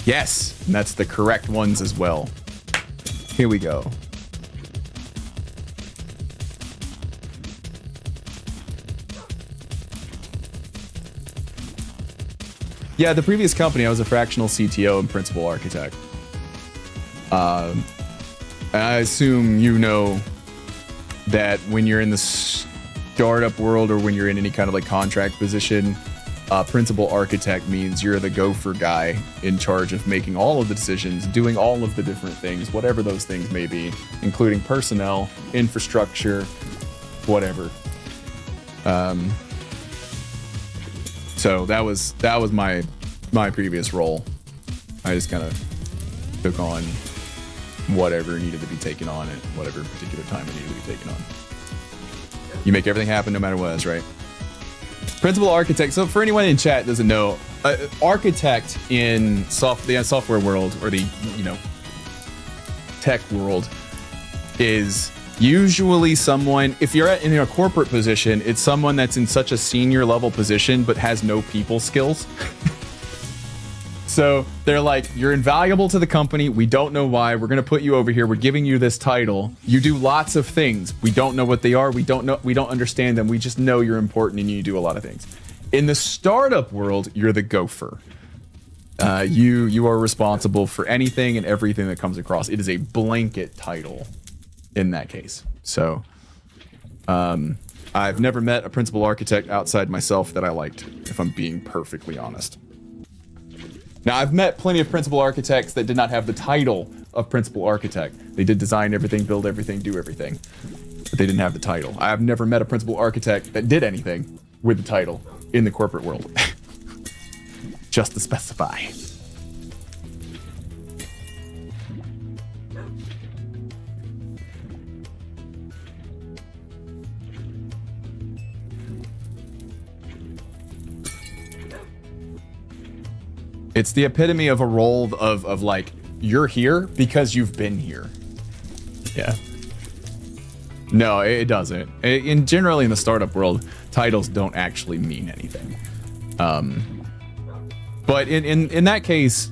Yes, and that's the correct ones as well. Here we go. Yeah, the previous company, I was a fractional CTO and principal architect. And I assume you know that when you're in the startup world or when you're in any kind of like contract position, principal architect means you're the gopher guy in charge of making all of the decisions, doing all of the different things, whatever those things may be, including personnel, infrastructure, whatever. So that was my previous role. I just kind of took on whatever needed to be taken on at whatever particular time it needed to be taken on. You make everything happen no matter what, that's right. Principal architect. So for anyone in chat that doesn't know, architect in the software world or the tech world is usually someone, if you're in a corporate position, it's someone that's in such a senior level position but has no people skills. So they're like, you're invaluable to the company. We don't know why. We're going to put you over here. We're giving you this title. You do lots of things. We don't know what they are. We don't understand them. We just know you're important and you do a lot of things. In the startup world, you're the gopher. You are responsible for anything and everything that comes across. It is a blanket title in that case. So I've never met a principal architect outside myself that I liked, if I'm being perfectly honest. Now, I've met plenty of principal architects that did not have the title of principal architect. They did design everything, build everything, do everything, but they didn't have the title. I've never met a principal architect that did anything with the title in the corporate world. Just to specify. It's the epitome of a role of like, you're here because you've been here. Yeah. No, it doesn't. In generally in the startup world, titles don't actually mean anything. But in that case,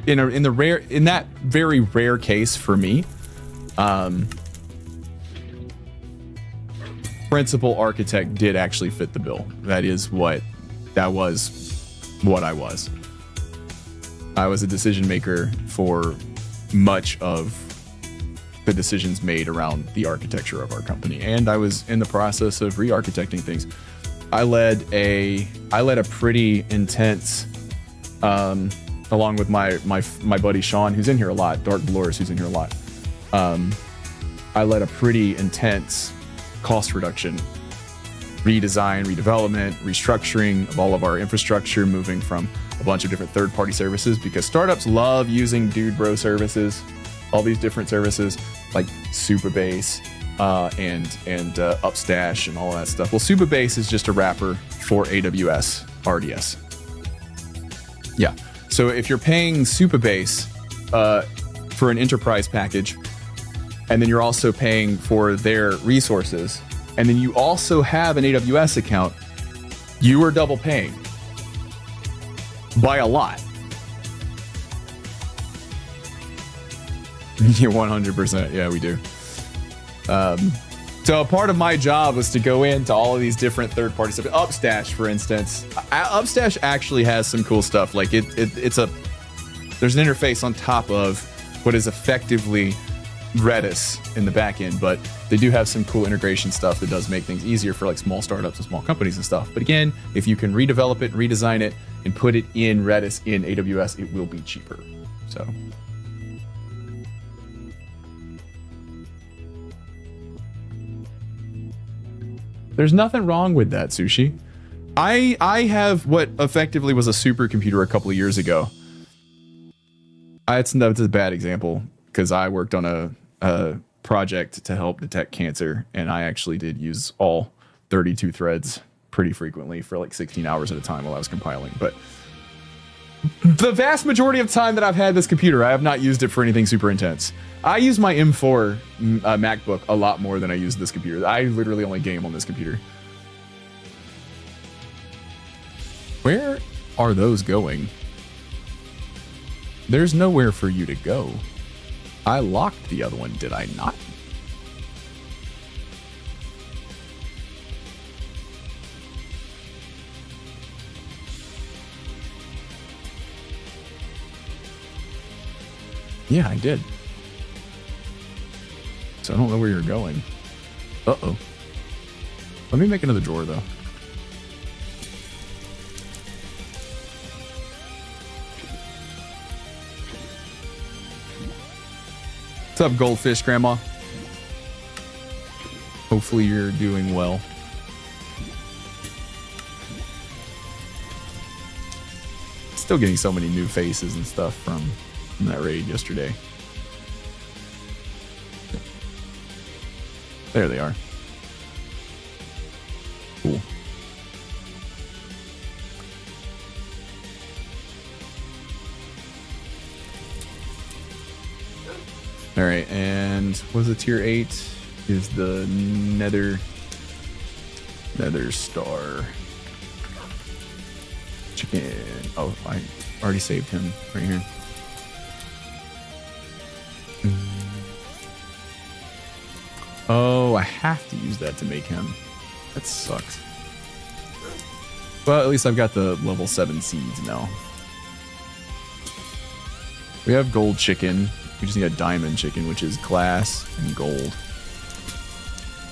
in that very rare case for me, principal architect did actually fit the bill. That was what I was. I was a decision maker for much of the decisions made around the architecture of our company, and I was in the process of re-architecting things. I led a pretty intense, along with my buddy Sean, who's in here a lot, Dark Dolores, who's in here a lot. I led a pretty intense cost reduction redesign, redevelopment, restructuring of all of our infrastructure, moving from a bunch of different third-party services, because startups love using dude bro services, all these different services like Supabase and Upstash and all that stuff. Well, Supabase is just a wrapper for AWS RDS. Yeah. So if you're paying Supabase for an enterprise package, and then you're also paying for their resources, and then you also have an AWS account, you are double paying by a lot. Yeah, 100%. Yeah, we do. So a part of my job was to go into all of these different third-party stuff. Upstash, for instance. Upstash actually has some cool stuff. Like there's an interface on top of what is effectively Redis in the back end, but they do have some cool integration stuff that does make things easier for like small startups and small companies and stuff. But again, if you can redevelop it, redesign it, and put it in Redis in AWS, it will be cheaper. So there's nothing wrong with that, Sushi. I have what effectively was a supercomputer a couple of years ago. That's a bad example because I worked on a project to help detect cancer, and I actually did use all 32 threads pretty frequently for like 16 hours at a time while I was compiling. But the vast majority of time that I've had this computer, I have not used it for anything super intense. I use my M4 MacBook a lot more than I use this computer. I literally only game on this computer. Where are those going? There's nowhere for you to go. I locked the other one, did I not? Yeah, I did. So I don't know where you're going. Uh-oh. Let me make another drawer, though. What's up, Goldfish Grandma? Hopefully you're doing well. Still getting so many new faces and stuff from that raid yesterday. There they are. Cool. All right, and what is the tier 8? Is the Nether Star chicken? Oh, I already saved him right here. Oh, I have to use that to make him. That sucks. Well, at least I've got the level 7 seeds now. We have gold chicken. We just need a diamond chicken, which is glass and gold.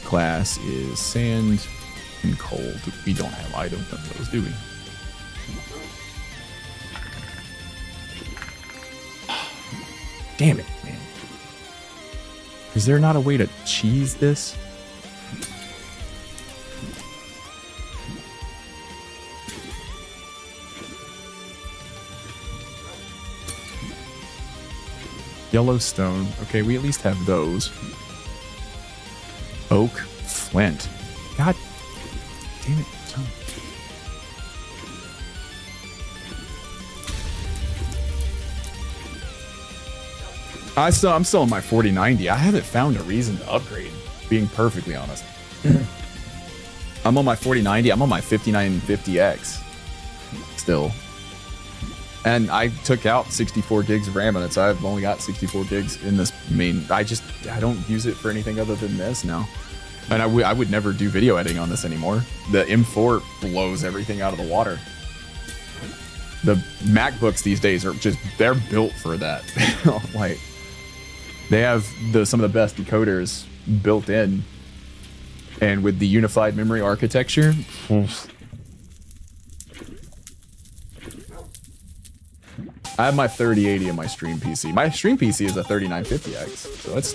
Glass is sand and coal. We don't have either of those, do we? Damn it, man. Is there not a way to cheese this? Yellowstone. Okay, we at least have those. Oak, flint. God damn it. Son. I'm still on my 4090. I haven't found a reason to upgrade, being perfectly honest. I'm on my 4090. I'm on my 5950X still. And I took out 64 gigs of RAM on it, so I've only got 64 gigs in this main. I don't use it for anything other than this now. And I would never do video editing on this anymore. The M4 blows everything out of the water. The MacBooks these days are just, they're built for that. Like, they have some of the best decoders built in. And with the unified memory architecture, I have my 3080 in my stream PC. My stream PC is a 3950X, so it's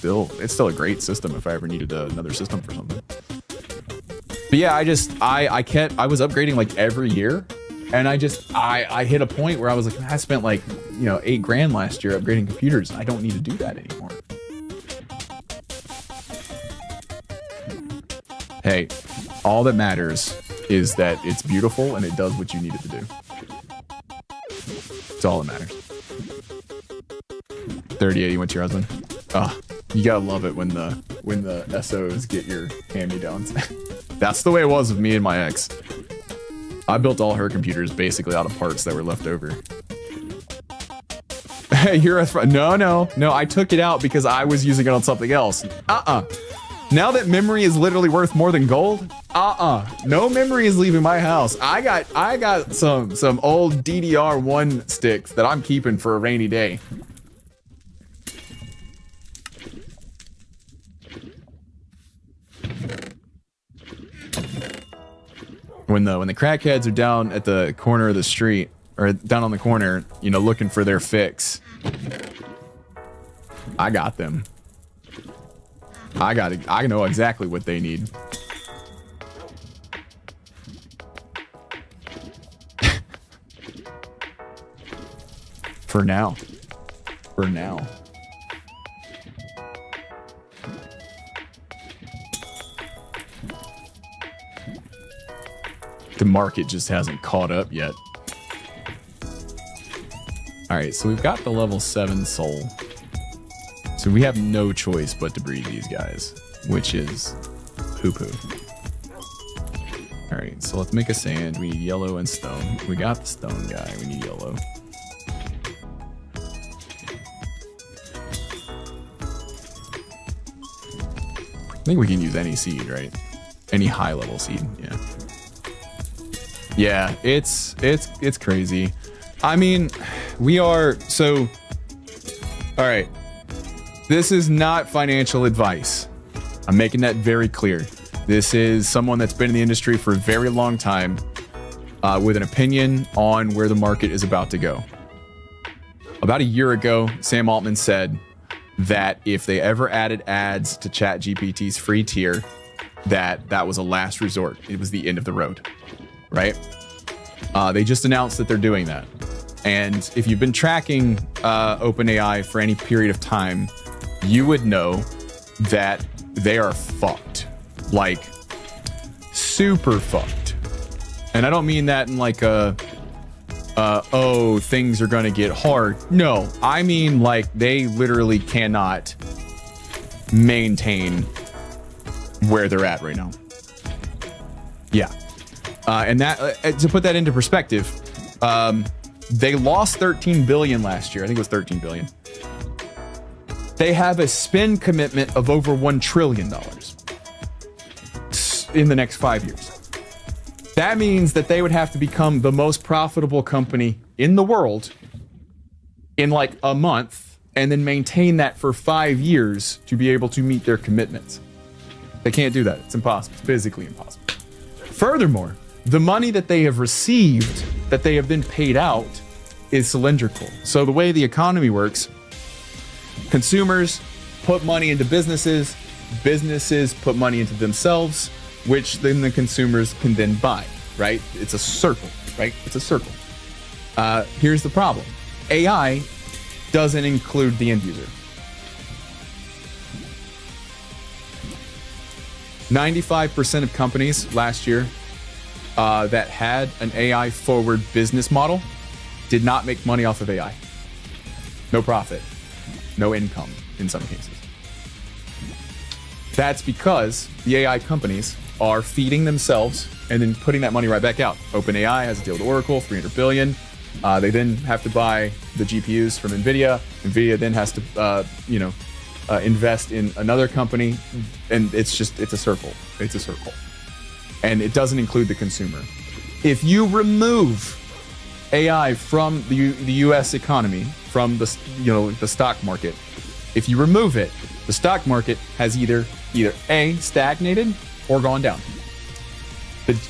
still a great system if I ever needed another system for something. But yeah, I was upgrading like every year, and I hit a point where I was like, man, I spent like, you know, $8,000 last year upgrading computers. I don't need to do that anymore. Hey, all that matters is that it's beautiful and it does what you need it to do. It's all that matters. 3080 went to your husband. Oh, you gotta love it when the SOs get your hand-me-downs. That's the way it was with me and my ex. I built all her computers basically out of parts that were left over. Hey, you're a no. I took it out because I was using it on something else. Now that memory is literally worth more than gold, no memory is leaving my house. I got some old DDR1 sticks that I'm keeping for a rainy day. When the crackheads are down at the corner of the street, or down on the corner, you know, looking for their fix, I got them. I know exactly what they need. For now. The market just hasn't caught up yet. Alright, so we've got the level 7 soul. So we have no choice but to breed these guys, which is poo-poo. Alright, so let's make a sand. We need yellow and stone. We got the stone guy. We need yellow. I think we can use any seed, right? Any high-level seed, yeah. Yeah, it's crazy. I mean, we are so... Alright. This is not financial advice. I'm making that very clear. This is someone that's been in the industry for a very long time, with an opinion on where the market is about to go. About a year ago, Sam Altman said that if they ever added ads to ChatGPT's free tier, that was a last resort. It was the end of the road, right? They just announced that they're doing that. And if you've been tracking OpenAI for any period of time, you would know that they are fucked. Like, super fucked. And I don't mean that in like oh, things are gonna get hard. No, I mean like they literally cannot maintain where they're at right now. Yeah. And that, to put that into perspective, they lost 13 billion last year. I think it was 13 billion. They have a spend commitment of over $1 trillion in the next 5 years. That means that they would have to become the most profitable company in the world in like a month and then maintain that for 5 years to be able to meet their commitments. They can't do that. It's impossible. It's physically impossible. Furthermore, the money that they have received, that they have then paid out, is cylindrical. So the way the economy works, consumers put money into businesses, businesses put money into themselves, which then the consumers can then buy, right? It's a circle, right? It's a circle. Here's the problem. AI doesn't include the end user. 95% of companies last year that had an AI forward business model did not make money off of AI. No profit, no income in some cases. That's because the AI companies are feeding themselves and then putting that money right back out. OpenAI has a deal with Oracle, $300 billion. They then have to buy the GPUs from NVIDIA. NVIDIA then has to, invest in another company, and it's a circle. It's a circle, and it doesn't include the consumer. If you remove AI from the U.S. economy, from the stock market, if you remove it, the stock market has either A, stagnated or gone down.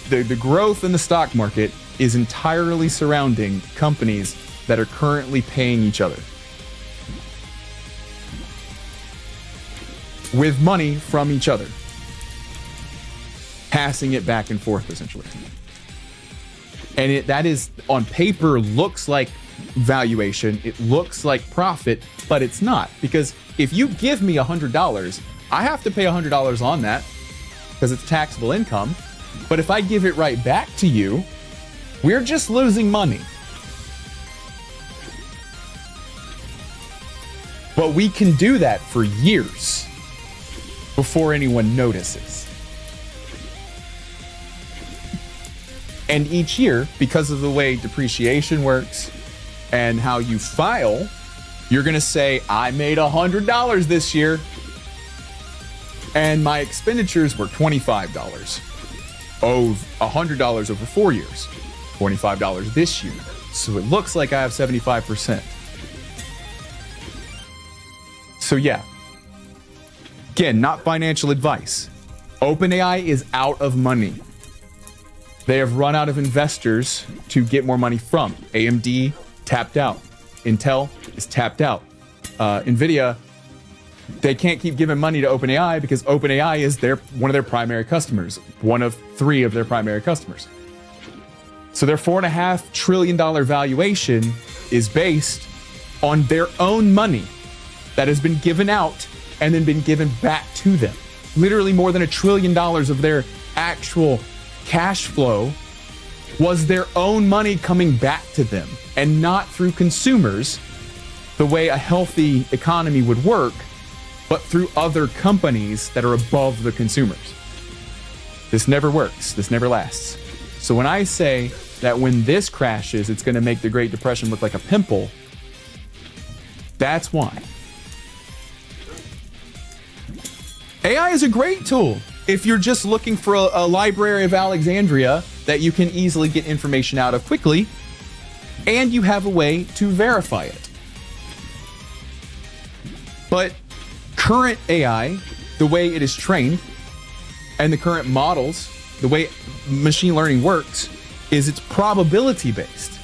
The growth in the stock market is entirely surrounding companies that are currently paying each other with money from each other. passing it back and forth essentially. And that is on paper looks like valuation, it looks like profit, but it's not, because if you give me $100, I have to pay $100 on that because it's taxable income. But if I give it right back to you, we're just losing money. But we can do that for years before anyone notices. And each year, because of the way depreciation works and how you file, you're gonna say, I made $100 this year and my expenditures were $25. Oh, $100 over 4 years, $25 this year. So it looks like I have 75%. So yeah, again, not financial advice. OpenAI is out of money. They have run out of investors to get more money from. AMD tapped out. Intel is tapped out. NVIDIA, they can't keep giving money to OpenAI because OpenAI is one of their primary customers, one of 3 of their primary customers. So their $4.5 trillion valuation is based on their own money that has been given out and then been given back to them. Literally more than $1 trillion of their actual cash flow was their own money coming back to them, and not through consumers the way a healthy economy would work, but through other companies that are above the consumers. This never works. This never lasts. So when I say that when this crashes, it's going to make the Great Depression look like a pimple, that's why. AI is a great tool if you're just looking for a Library of Alexandria that you can easily get information out of quickly, and you have a way to verify it. But current AI, the way it is trained, and the current models, the way machine learning works, is it's probability based.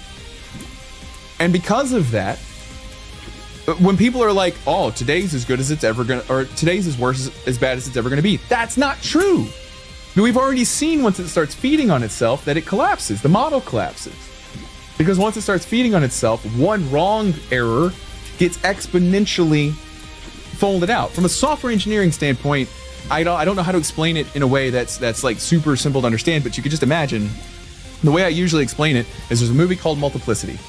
And because of that, when people are like, oh, today's as good as it's ever gonna, or today's as worse as bad as it's ever gonna be, that's not true. We've already seen once it starts feeding on itself that it collapses, the model collapses. Because once it starts feeding on itself, one wrong error gets exponentially folded out. From a software engineering standpoint, I don't know how to explain it in a way that's like super simple to understand, but you could just imagine, the way I usually explain it is there's a movie called Multiplicity.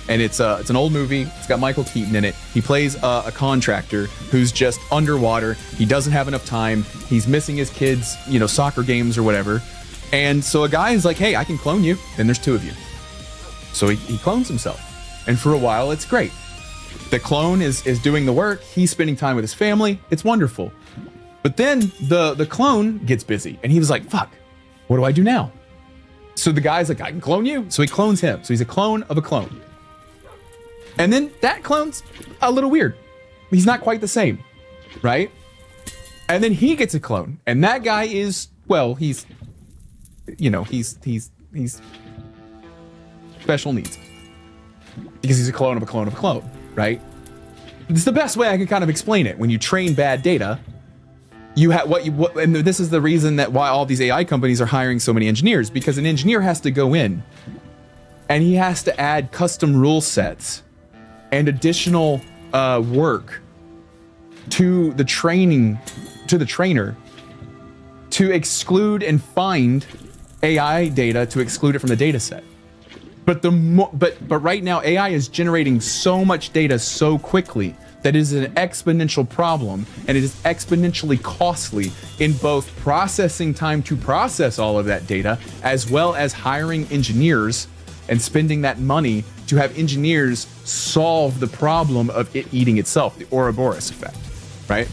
And it's an old movie. It's got Michael Keaton in it. He plays a contractor who's just underwater. He doesn't have enough time. He's missing his kids', soccer games or whatever. And so a guy is like, hey, I can clone you. Then there's 2 of you. So he clones himself. And for a while, it's great. The clone is doing the work. He's spending time with his family. It's wonderful. But then the clone gets busy. And he was like, fuck, what do I do now? So the guy's like, I can clone you. So he clones him. So he's a clone of a clone. And then that clone's a little weird. He's not quite the same, right? And then he gets a clone, and that guy is, well, he's special needs because he's a clone of a clone of a clone, right? It's the best way I can kind of explain it. When you train bad data, you have and this is the reason that why all these AI companies are hiring so many engineers, because an engineer has to go in and he has to add custom rule sets and additional work to the trainer to exclude and find AI data to exclude it from the data set. But right now AI is generating so much data so quickly that it is an exponential problem, and it is exponentially costly in both processing time to process all of that data, as well as hiring engineers and spending that money to have engineers solve the problem of it eating itself, the Ouroboros effect, right?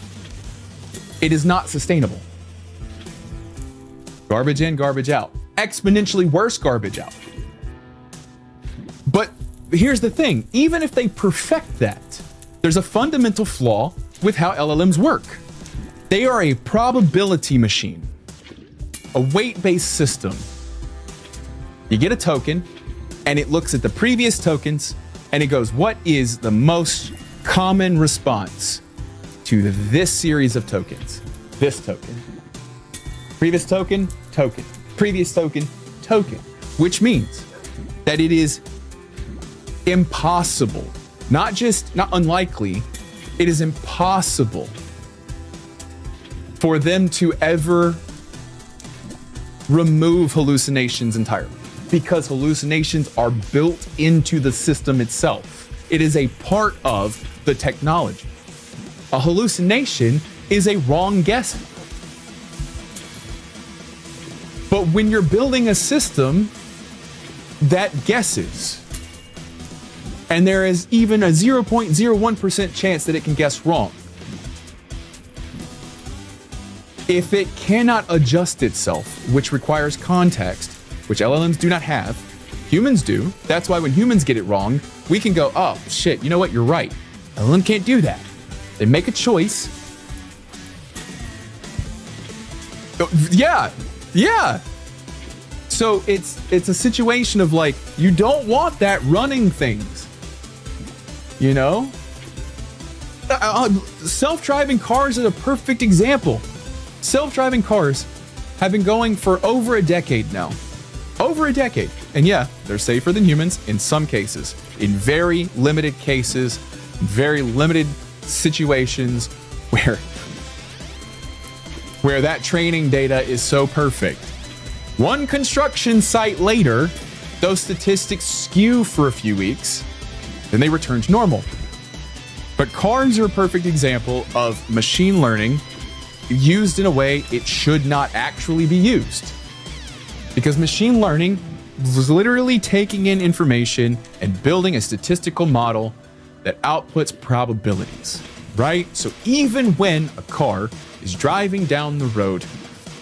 It is not sustainable. Garbage in, garbage out. Exponentially worse garbage out. But here's the thing, even if they perfect that, there's a fundamental flaw with how LLMs work. They are a probability machine, a weight-based system. You get a token, and it looks at the previous tokens, and it goes, what is the most common response to this series of tokens? This token. Previous token, token. Previous token, token. Which means that it is impossible, not unlikely, it is impossible for them to ever remove hallucinations entirely, because hallucinations are built into the system itself. It is a part of the technology. A hallucination is a wrong guess. But when you're building a system that guesses, and there is even a 0.01% chance that it can guess wrong, if it cannot adjust itself, which requires context, which LLMs do not have, humans do. That's why when humans get it wrong, we can go, oh shit, you know what, you're right. LLM can't do that. They make a choice. Yeah. So it's a situation of like, you don't want that running things, you know? Self-driving cars is a perfect example. Self-driving cars have been going for over a decade now. Over a decade. And yeah, they're safer than humans in some cases. In very limited cases, very limited situations where that training data is so perfect. One construction site later, those statistics skew for a few weeks, then they return to normal. But cars are a perfect example of machine learning used in a way it should not actually be used. Because machine learning was literally taking in information and building a statistical model that outputs probabilities, right? So even when a car is driving down the road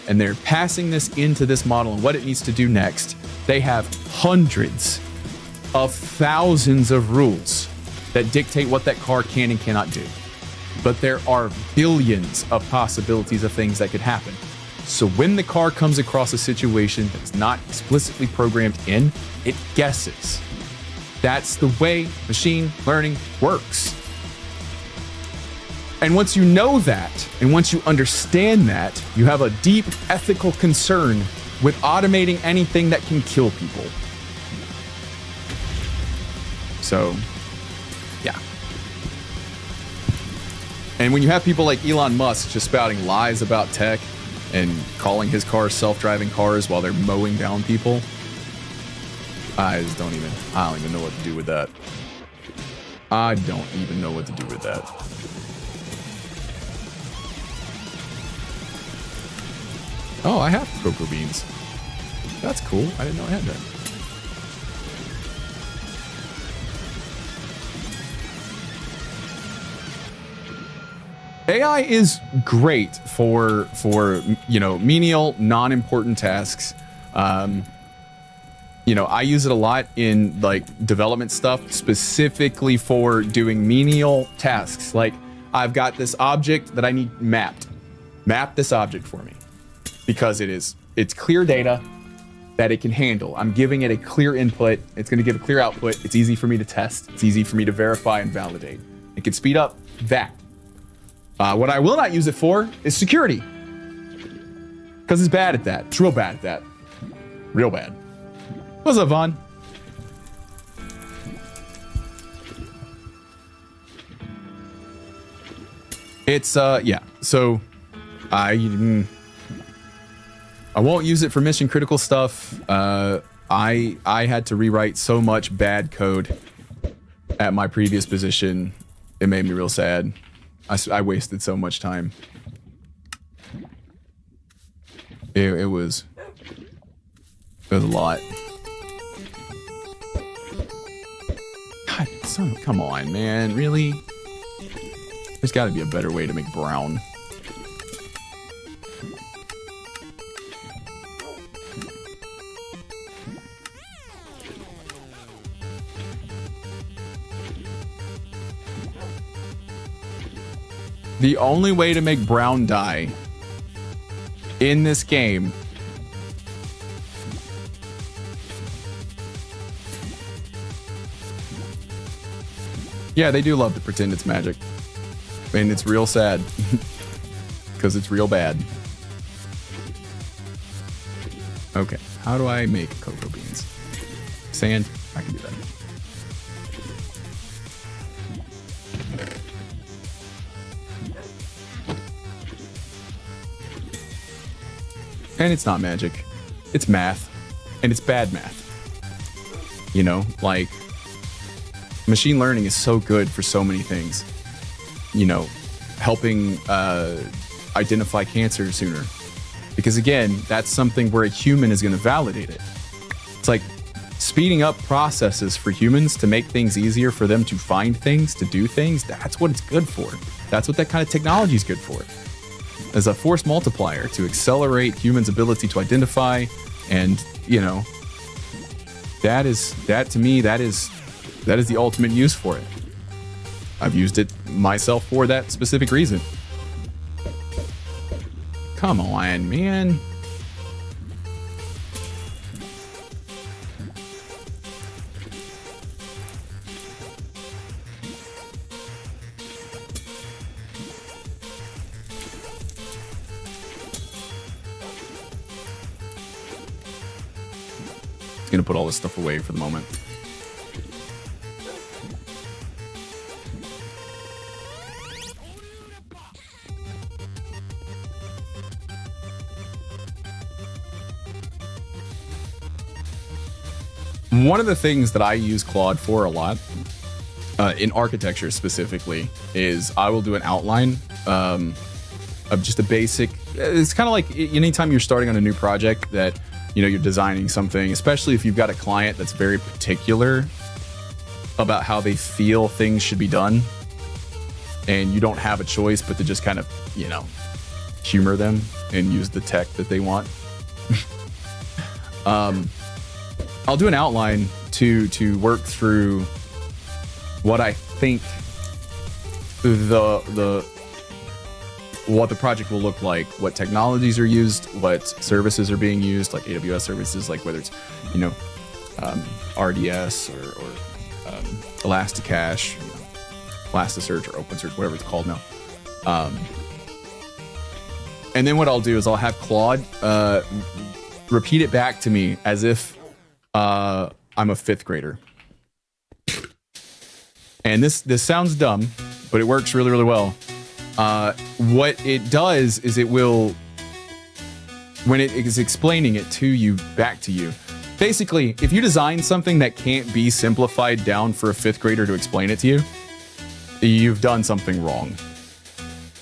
and they're passing this into this model and what it needs to do next, they have hundreds of thousands of rules that dictate what that car can and cannot do. But there are billions of possibilities of things that could happen. So when the car comes across a situation that's not explicitly programmed in, it guesses. That's the way machine learning works. And once you know that, and once you understand that, you have a deep ethical concern with automating anything that can kill people. So, yeah. And when you have people like Elon Musk just spouting lies about tech and calling his cars self-driving cars while they're mowing down people, I don't even know what to do with that. I don't even know what to do with that. Oh, I have cocoa beans. That's cool. I didn't know I had that. AI is great for menial, non-important tasks. I use it a lot in like development stuff, specifically for doing menial tasks. Like I've got this object that I need mapped. Map this object for me, because it's clear data that it can handle. I'm giving it a clear input. It's going to give a clear output. It's easy for me to test. It's easy for me to verify and validate. It can speed up that. What I will not use it for is security, because it's bad at that. It's real bad at that. Real bad. What's up, Vaughn? It's yeah. So I won't use it for mission critical stuff. I had to rewrite so much bad code at my previous position. It made me real sad. I wasted so much time. It was a lot. God, come on, man. Really? There's got to be a better way to make brown. The only way to make brown dye in this game yeah, they do love to pretend it's magic. And it's real sad. Because it's real bad. How do I make cocoa beans? Sand? I can do that. And it's not magic. It's math. And it's bad math. You know, like, machine learning is so good for so many things. You know, helping identify cancer sooner. Because again, that's something where a human is going to validate it. It's like speeding up processes for humans to make things easier for them to find things, to do things. That's what it's good for. That's what that kind of technology is good for. As a force multiplier to accelerate humans' ability to identify, and you know, that to me is the ultimate use for it. I've used it myself for that specific reason. Come on, man. Gonna put all this stuff away for the moment. One of the things that I use Claude for a lot, in architecture specifically, is I will do an outline of just a basic. It's kind of like anytime you're starting on a new project that, you know, you're designing something, especially if you've got a client that's very particular about how they feel things should be done, and you don't have a choice but to just kind of, you know, humor them and use the tech that they want. I'll do an outline to work through what I think what the project will look like, what technologies are used, what services are being used, like AWS services, like whether it's, you know, RDS or Elasticache, you know, Elasticsearch or OpenSearch, whatever it's called now. And then what I'll do is I'll have Claude repeat it back to me as if I'm a 5th grader. And this sounds dumb, but it works really, really well. What it does is it will, when it is explaining it to you, back to you, basically, if you design something that can't be simplified down for a 5th grader to explain it to you, you've done something wrong.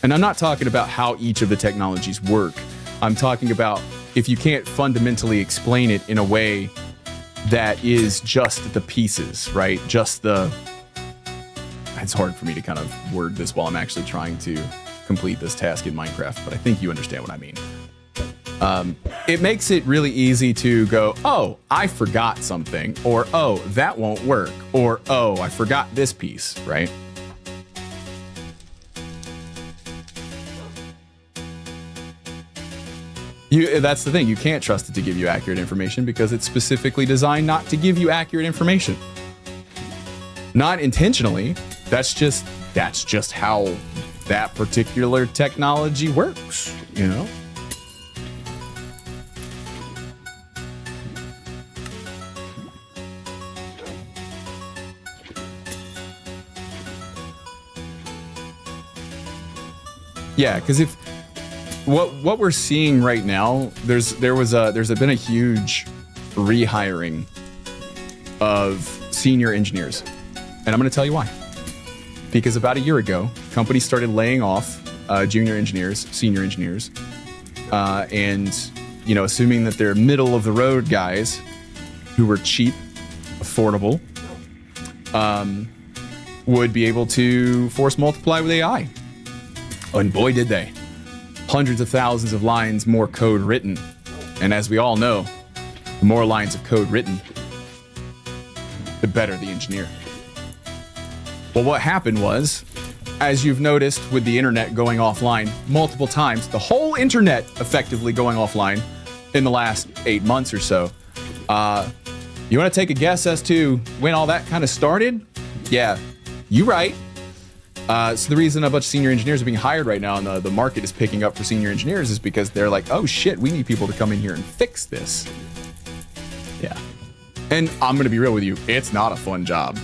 And I'm not talking about how each of the technologies work. I'm talking about if you can't fundamentally explain it in a way that is just the pieces, right? Just the... It's hard for me to kind of word this while I'm actually trying to complete this task in Minecraft, but I think you understand what I mean. It makes it really easy to go, oh, I forgot something, or oh, that won't work, or oh, I forgot this piece, right? That's the thing, you can't trust it to give you accurate information because it's specifically designed not to give you accurate information. Not intentionally. That's just how that particular technology works, you know? Yeah, because if what we're seeing right now, there's been a huge rehiring of senior engineers, and I'm going to tell you why. Because about a year ago, companies started laying off junior engineers, senior engineers, and, you know, assuming that they're middle of the road guys who were cheap, affordable, would be able to force multiply with AI. And boy, did they. Hundreds of thousands of lines more code written. And as we all know, the more lines of code written, the better the engineer. Well, what happened was, as you've noticed with the internet going offline multiple times, the whole internet effectively going offline in the last 8 months or so. You want to take a guess as to when all that kind of started? Yeah, you're right. So the reason a bunch of senior engineers are being hired right now and the market is picking up for senior engineers is because they're like, oh shit, we need people to come in here and fix this. Yeah. And I'm going to be real with you. It's not a fun job.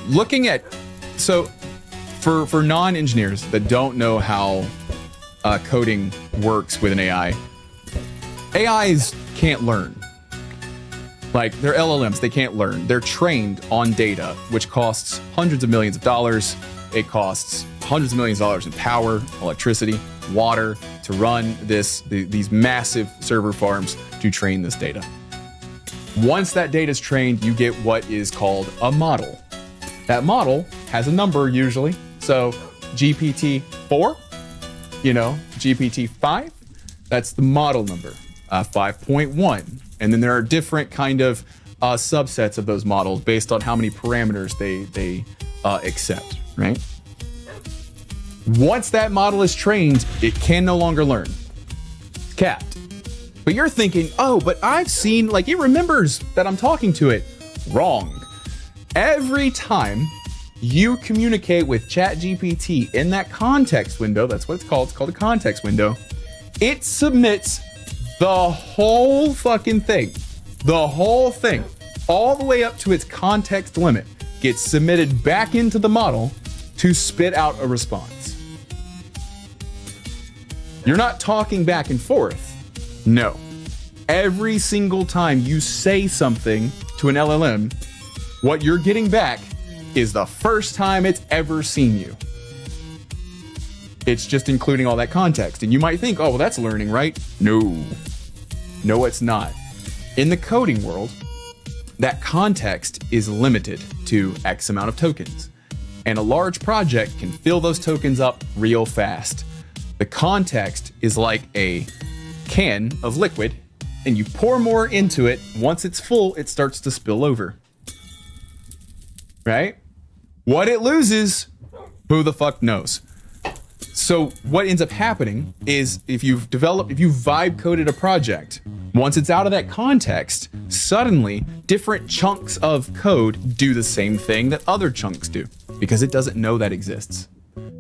Looking at, so for non-engineers that don't know how coding works with an AI, AIs can't learn. Like, they're LLMs, they can't learn. They're trained on data, which costs hundreds of millions of dollars. It costs hundreds of millions of dollars in power, electricity, water to run these massive server farms to train this data. Once that data is trained, you get what is called a model. That model has a number usually. So GPT-4, GPT-5, that's the model number, 5.1. And then there are different kind of subsets of those models based on how many parameters they accept, right? Once that model is trained, it can no longer learn. It's capped. But you're thinking, oh, but I've seen, like, it remembers that I'm talking to it. Wrong. Every time you communicate with ChatGPT in that context window, that's what it's called a context window, it submits the whole fucking thing. The whole thing. All the way up to its context limit gets submitted back into the model to spit out a response. You're not talking back and forth. No. Every single time you say something to an LLM, what you're getting back is the first time it's ever seen you. It's just including all that context. And you might think, oh, well, that's learning, right? No. No, it's not. In the coding world, that context is limited to X amount of tokens. And a large project can fill those tokens up real fast. The context is like a can of liquid, and you pour more into it. Once it's full, it starts to spill over. Right? What it loses, who the fuck knows? So what ends up happening is if you've vibe coded a project, once it's out of that context, suddenly different chunks of code do the same thing that other chunks do because it doesn't know that exists.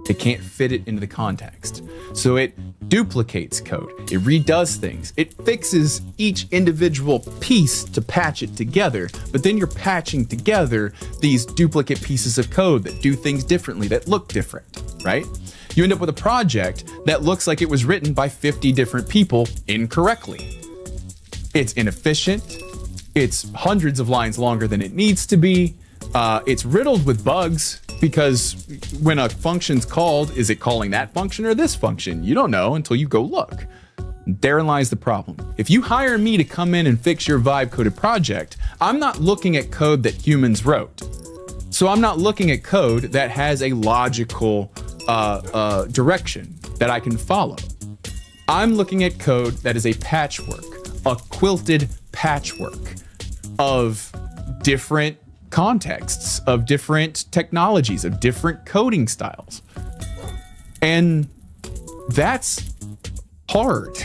It can't fit it into the context. So it duplicates code. It redoes things. It fixes each individual piece to patch it together. But then you're patching together these duplicate pieces of code that do things differently, that look different, right? You end up with a project that looks like it was written by 50 different people incorrectly. It's inefficient. It's hundreds of lines longer than it needs to be. It's riddled with bugs because when a function's called, is it calling that function or this function? You don't know until you go look. Therein lies the problem. If you hire me to come in and fix your vibe coded project, I'm not looking at code that humans wrote. So I'm not looking at code that has a logical direction that I can follow. I'm looking at code that is a patchwork, a quilted patchwork of different contexts, of different technologies, of different coding styles. And that's hard.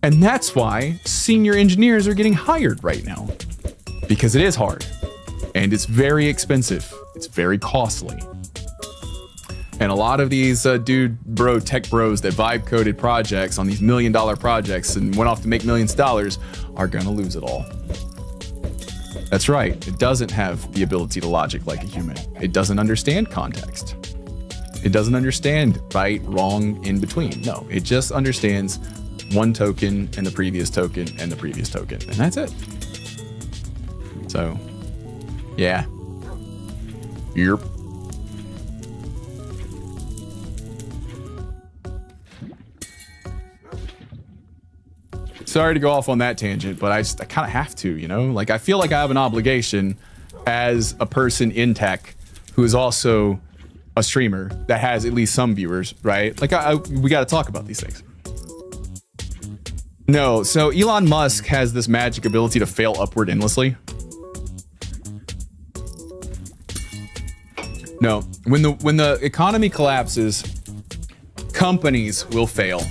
And that's why senior engineers are getting hired right now, because it is hard and it's very expensive. It's very costly. And a lot of these tech bros that vibe coded projects on these $1 million projects and went off to make millions of dollars are gonna lose it all. That's right. It doesn't have the ability to logic like a human. It doesn't understand context. It doesn't understand right, wrong, in between. No, it just understands one token and the previous token and the previous token. And that's it. So, yeah. Yep. Sorry to go off on that tangent, but I kind of have to, Like, I feel like I have an obligation as a person in tech who is also a streamer that has at least some viewers, right? Like, we got to talk about these things. No, so Elon Musk has this magic ability to fail upward endlessly. No, when the economy collapses, companies will fail.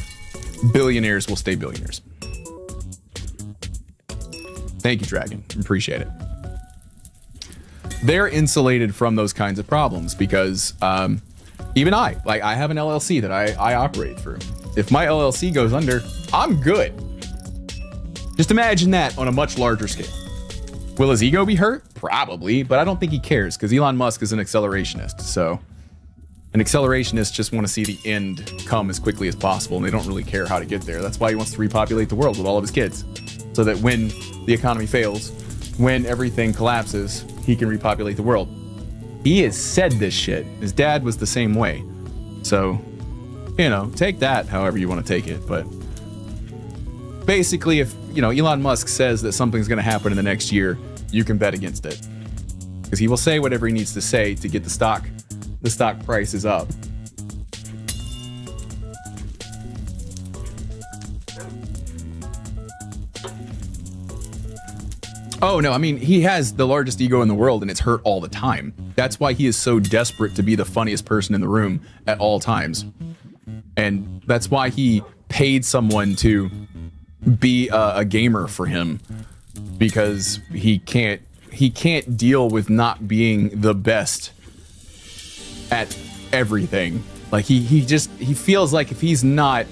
Billionaires will stay billionaires. Thank you, Dragon. Appreciate it. They're insulated from those kinds of problems because even I have an LLC that I operate through. If my LLC goes under, I'm good. Just imagine that on a much larger scale. Will his ego be hurt? Probably, but I don't think he cares because Elon Musk is an accelerationist. So an accelerationist just want to see the end come as quickly as possible, and they don't really care how to get there. That's why he wants to repopulate the world with all of his kids, so that when the economy fails, when everything collapses, he can repopulate the world. He has said this shit. His dad was the same way. So, you know, take that however you want to take it. But basically, if, you know, Elon Musk says that something's going to happen in the next year, you can bet against it. Because he will say whatever he needs to say to get the stock prices up. Oh, no, I mean, he has the largest ego in the world, and it's hurt all the time. That's why he is so desperate to be the funniest person in the room at all times. And that's why he paid someone to be a gamer for him, because he can't deal with not being the best at everything. Like he feels like if he's not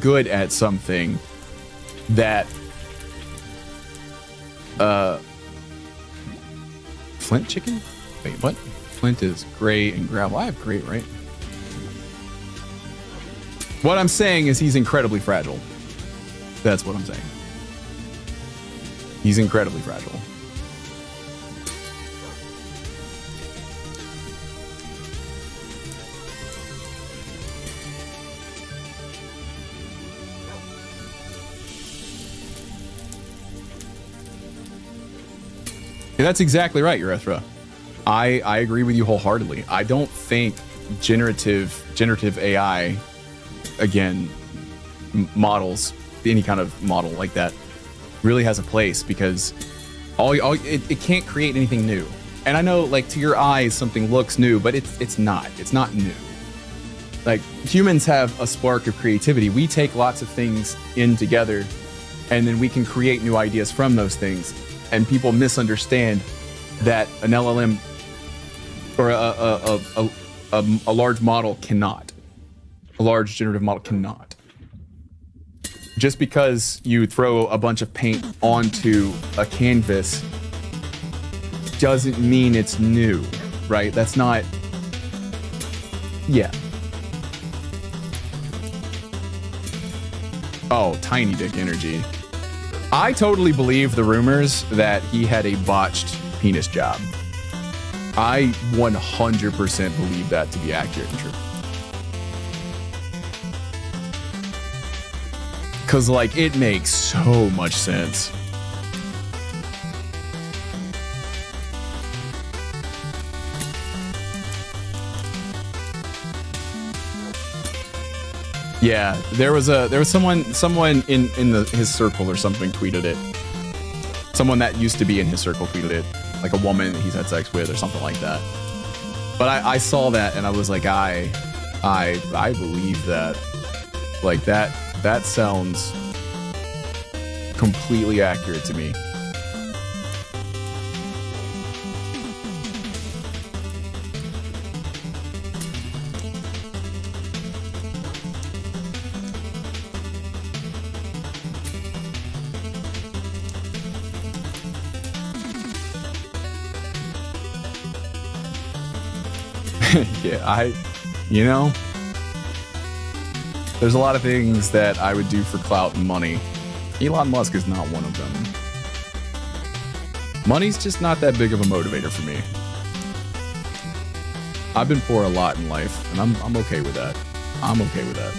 good at something, that Flint chicken? Wait, what? Flint is gray and gravel. I have gray, right? What I'm saying is he's incredibly fragile. That's what I'm saying. He's incredibly fragile. Yeah, that's exactly right, Urethra. I agree with you wholeheartedly. I don't think generative AI, again, models, any kind of model like that, really has a place, because it can't create anything new. And I know, like, to your eyes something looks new, but it's not new. Like, humans have a spark of creativity. We take lots of things in together, and then we can create new ideas from those things. And people misunderstand that an LLM or a large model cannot. A large generative model cannot. Just because you throw a bunch of paint onto a canvas doesn't mean it's new, right? That's not... Yeah. Oh, tiny dick energy. I totally believe the rumors that he had a botched penis job. I 100% believe that to be accurate and true. Because, like, it makes so much sense. Yeah, there was someone in his circle or something tweeted it. Someone that used to be in his circle tweeted it, like a woman he's had sex with or something like that. But I saw that and I was like, I believe that. Like, that sounds completely accurate to me. Yeah, you know, there's a lot of things that I would do for clout and money. Elon Musk is not one of them. Money's just not that big of a motivator for me. I've been poor a lot in life, and I'm okay with that. I'm okay with that.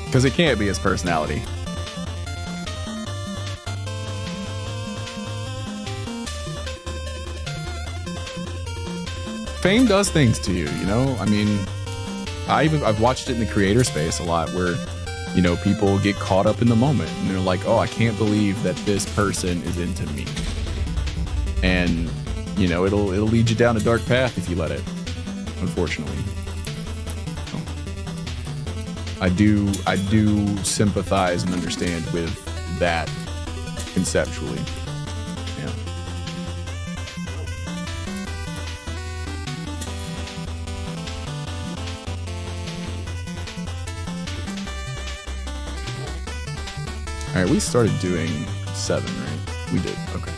Because it can't be his personality. Fame does things to you, you know? I mean, I've watched it in the creator space a lot where, you know, people get caught up in the moment and they're like, oh, I can't believe that this person is into me. And, you know, it'll lead you down a dark path if you let it, unfortunately. So, I do sympathize and understand with that conceptually. Yeah. All right, we started doing 7, right? We did. Okay.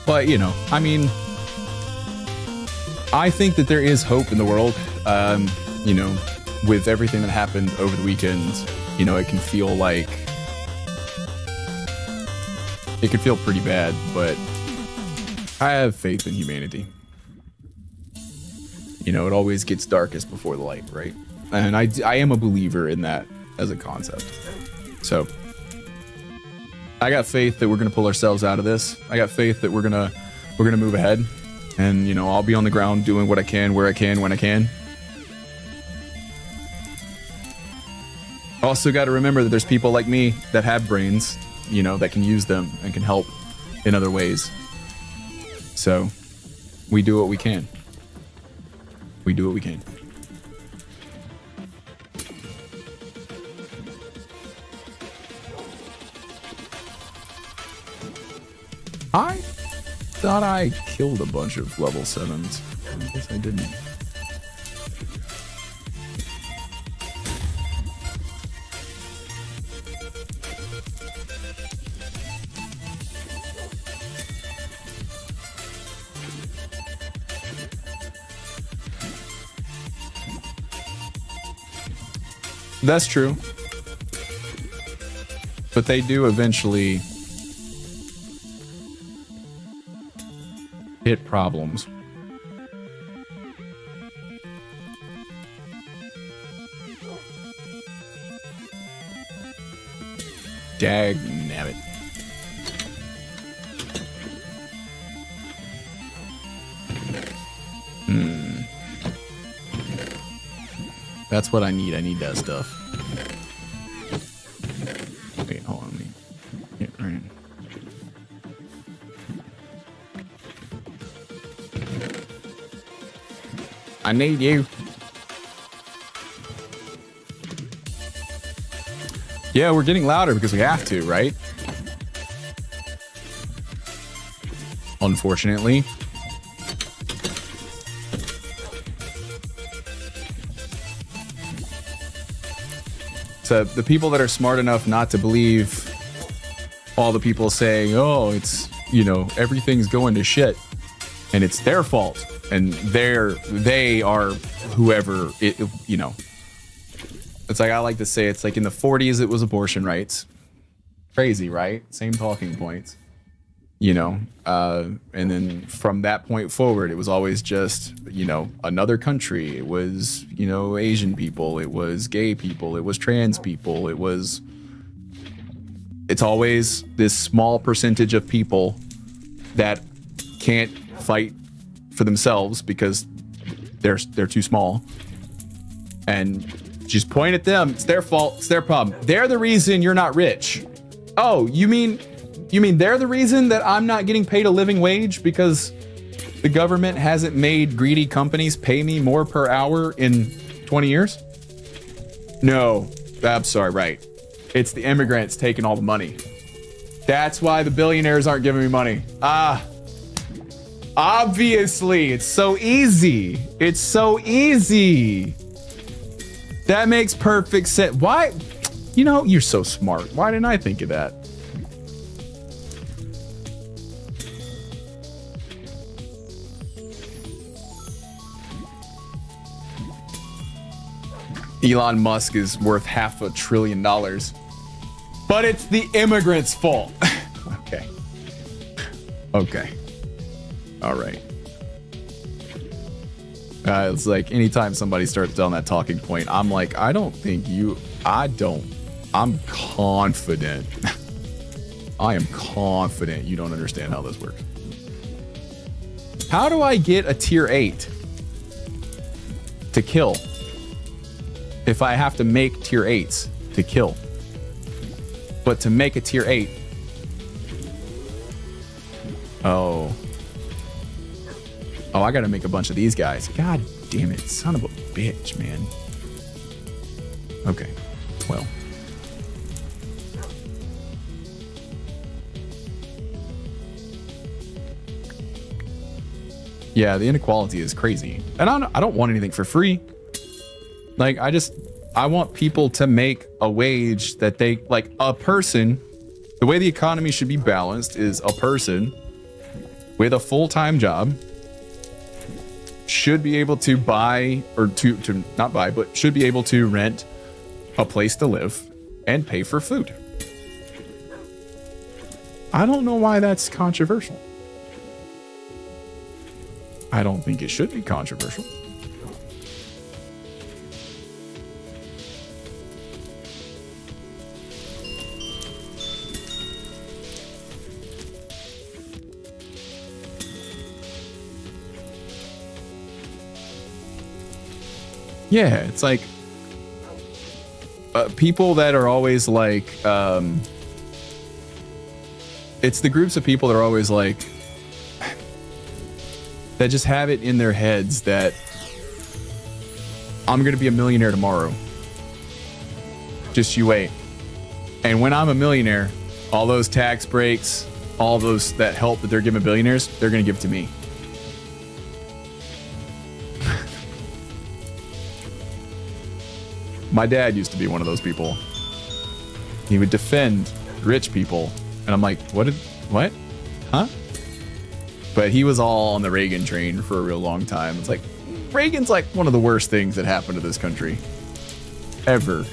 But, you know, I mean, I think that there is hope in the world. You know, with everything that happened over the weekend, you know, it can feel like it could feel pretty bad, but I have faith in humanity. You know, it always gets darkest before the light, right? And I am a believer in that as a concept. So I got faith that we're gonna pull ourselves out of this. I got faith that we're gonna move ahead, and you know, I'll be on the ground doing what I can, where I can, when I can. Also got to remember that there's people like me that have brains, you know, that can use them and can help in other ways. So we do what we can. We do what we can. I thought I killed a bunch of level 7s. I guess I didn't. That's true. But they do eventually hit problems. Dag nabbit. That's what I need. I need that stuff. Wait, hold on. Let me get right. I need you. Yeah, we're getting louder because we have to, right? Unfortunately. So the people that are smart enough not to believe all the people saying, oh, it's, you know, everything's going to shit and it's their fault and they are whoever it, you know. It's like I like to say, it's like in the 40s it was abortion rights. Crazy, right? Same talking points. You know, and then from that point forward, it was always just, you know, another country. It was, you know, Asian people. It was gay people. It was trans people. It's always this small percentage of people that can't fight for themselves because they're too small. And just point at them. It's their fault. It's their problem. They're the reason you're not rich. Oh, you mean they're the reason that I'm not getting paid a living wage because the government hasn't made greedy companies pay me more per hour in 20 years? No, I'm sorry, right. It's the immigrants taking all the money. That's why the billionaires aren't giving me money. Obviously, it's so easy. It's so easy. That makes perfect sense. Why? You know, you're so smart. Why didn't I think of that? Elon Musk is worth $500 billion, but it's the immigrants' fault. Okay. All right. It's like anytime somebody starts telling that talking point, I'm like, I'm confident. I am confident you don't understand how this works. How do I get a tier 8 to kill? If I have to make tier 8s to kill. But to make a tier 8. Oh, I gotta make a bunch of these guys. God damn it, son of a bitch, man. Okay, well. Yeah, the inequality is crazy. And I don't want anything for free. Like, I want people to make a wage that they, like, a person, the way the economy should be balanced is a person with a full-time job should be able to buy, or to not buy, but should be able to rent a place to live and pay for food. I don't know why that's controversial. I don't think it should be controversial. Yeah, it's like people that are always like, it's the groups of people that are always like, that just have it in their heads that I'm going to be a millionaire tomorrow. Just you wait. And when I'm a millionaire, all those tax breaks, all those that help that they're giving billionaires, they're going to give it to me. My dad used to be one of those people. He would defend rich people. And I'm like, what? Huh? But he was all on the Reagan train for a real long time. It's like, Reagan's like one of the worst things that happened to this country. Ever.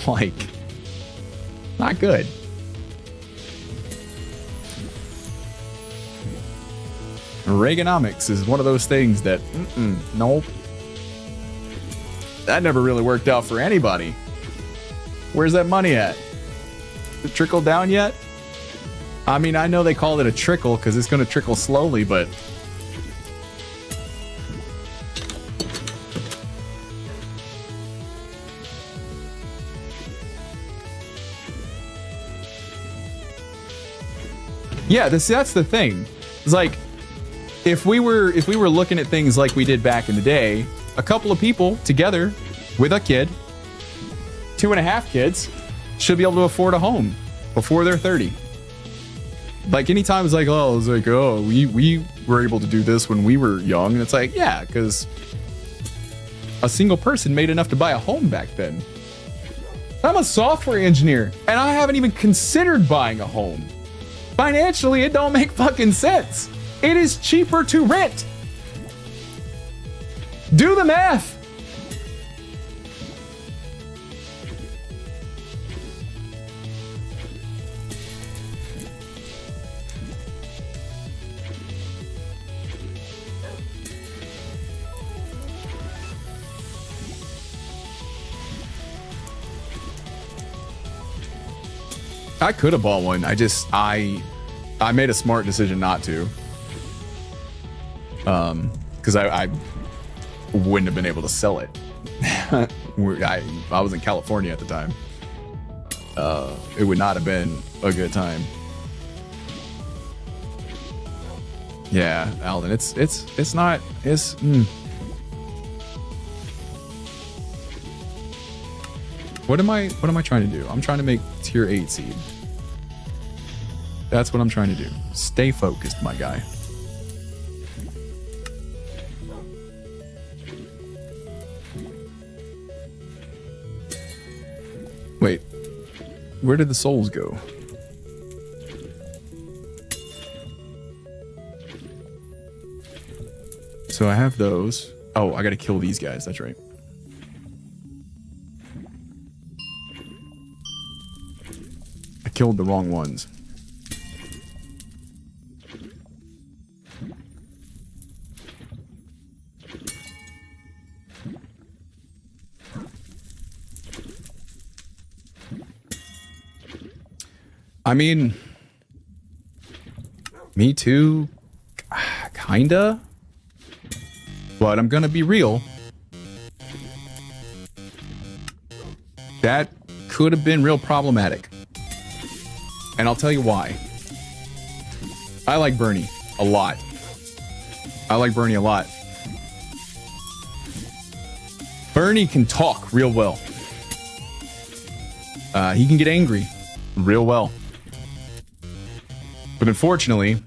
Like, not good. Reaganomics is one of those things that, nope. That never really worked out for anybody. Where's that money at? Did it trickle down yet? I mean, I know they call it a trickle because it's going to trickle slowly, but... Yeah, that's the thing. It's like, if we were looking at things like we did back in the day, a couple of people together with a kid, 2.5 kids, should be able to afford a home before they're 30. Like, anytime it's like, we were able to do this when we were young. And it's like, yeah, because a single person made enough to buy a home back then. I'm a software engineer, and I haven't even considered buying a home. Financially, it don't make fucking sense. It is cheaper to rent. Do the math. I could have bought one. I made a smart decision not to. Because I wouldn't have been able to sell it. I was in California at the time. It would not have been a good time. Yeah, Alden, it's not. What am I trying to do? I'm trying to make tier 8 seed. That's what I'm trying to do. Stay focused, my guy. Wait, where did the souls go? So I have those. Oh, I gotta kill these guys, that's right. I killed the wrong ones. I mean, me too, kinda, but I'm gonna be real. That could have been real problematic. And I'll tell you why. I like Bernie a lot. Bernie can talk real well. He can get angry real well. But unfortunately,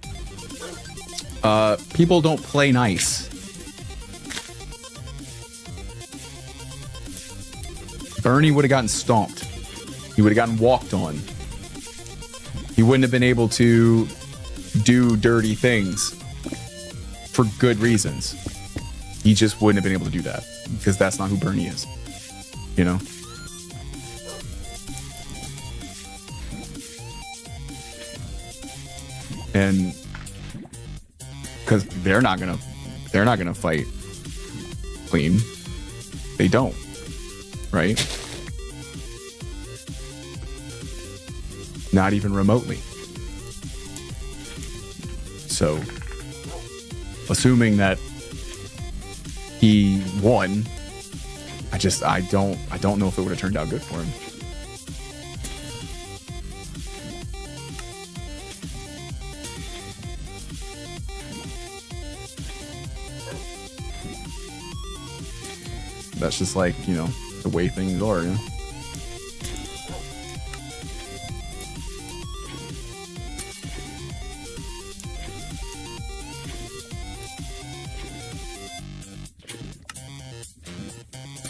People don't play nice. Bernie would have gotten stomped. He would have gotten walked on. He wouldn't have been able to do dirty things for good reasons. He just wouldn't have been able to do that because that's not who Bernie is, you know? And because they're not gonna fight clean. They don't, right? Not even remotely. So, assuming that he won, I don't know if it would have turned out good for him. That's just like, you know, the way things are, you know?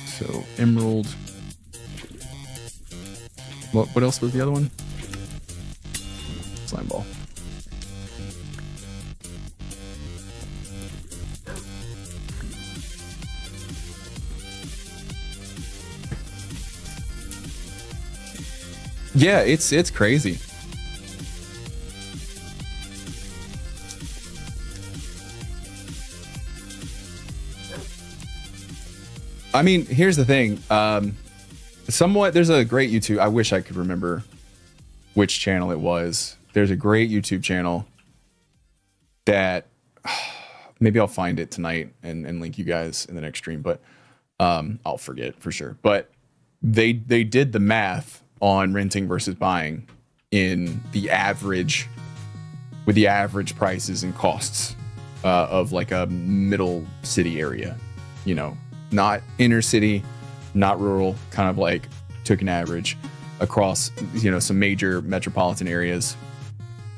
So, Emerald. What else was the other one? Slime Ball. Yeah, it's crazy. I mean, here's the thing. Somewhat, there's a great YouTube. I wish I could remember which channel it was. There's a great YouTube channel that maybe I'll find it tonight and link you guys in the next stream, but I'll forget for sure. But they did the math on renting versus buying in the average, with the average prices and costs of like a middle city area, you know, not inner city, not rural, kind of like took an average across, you know, some major metropolitan areas.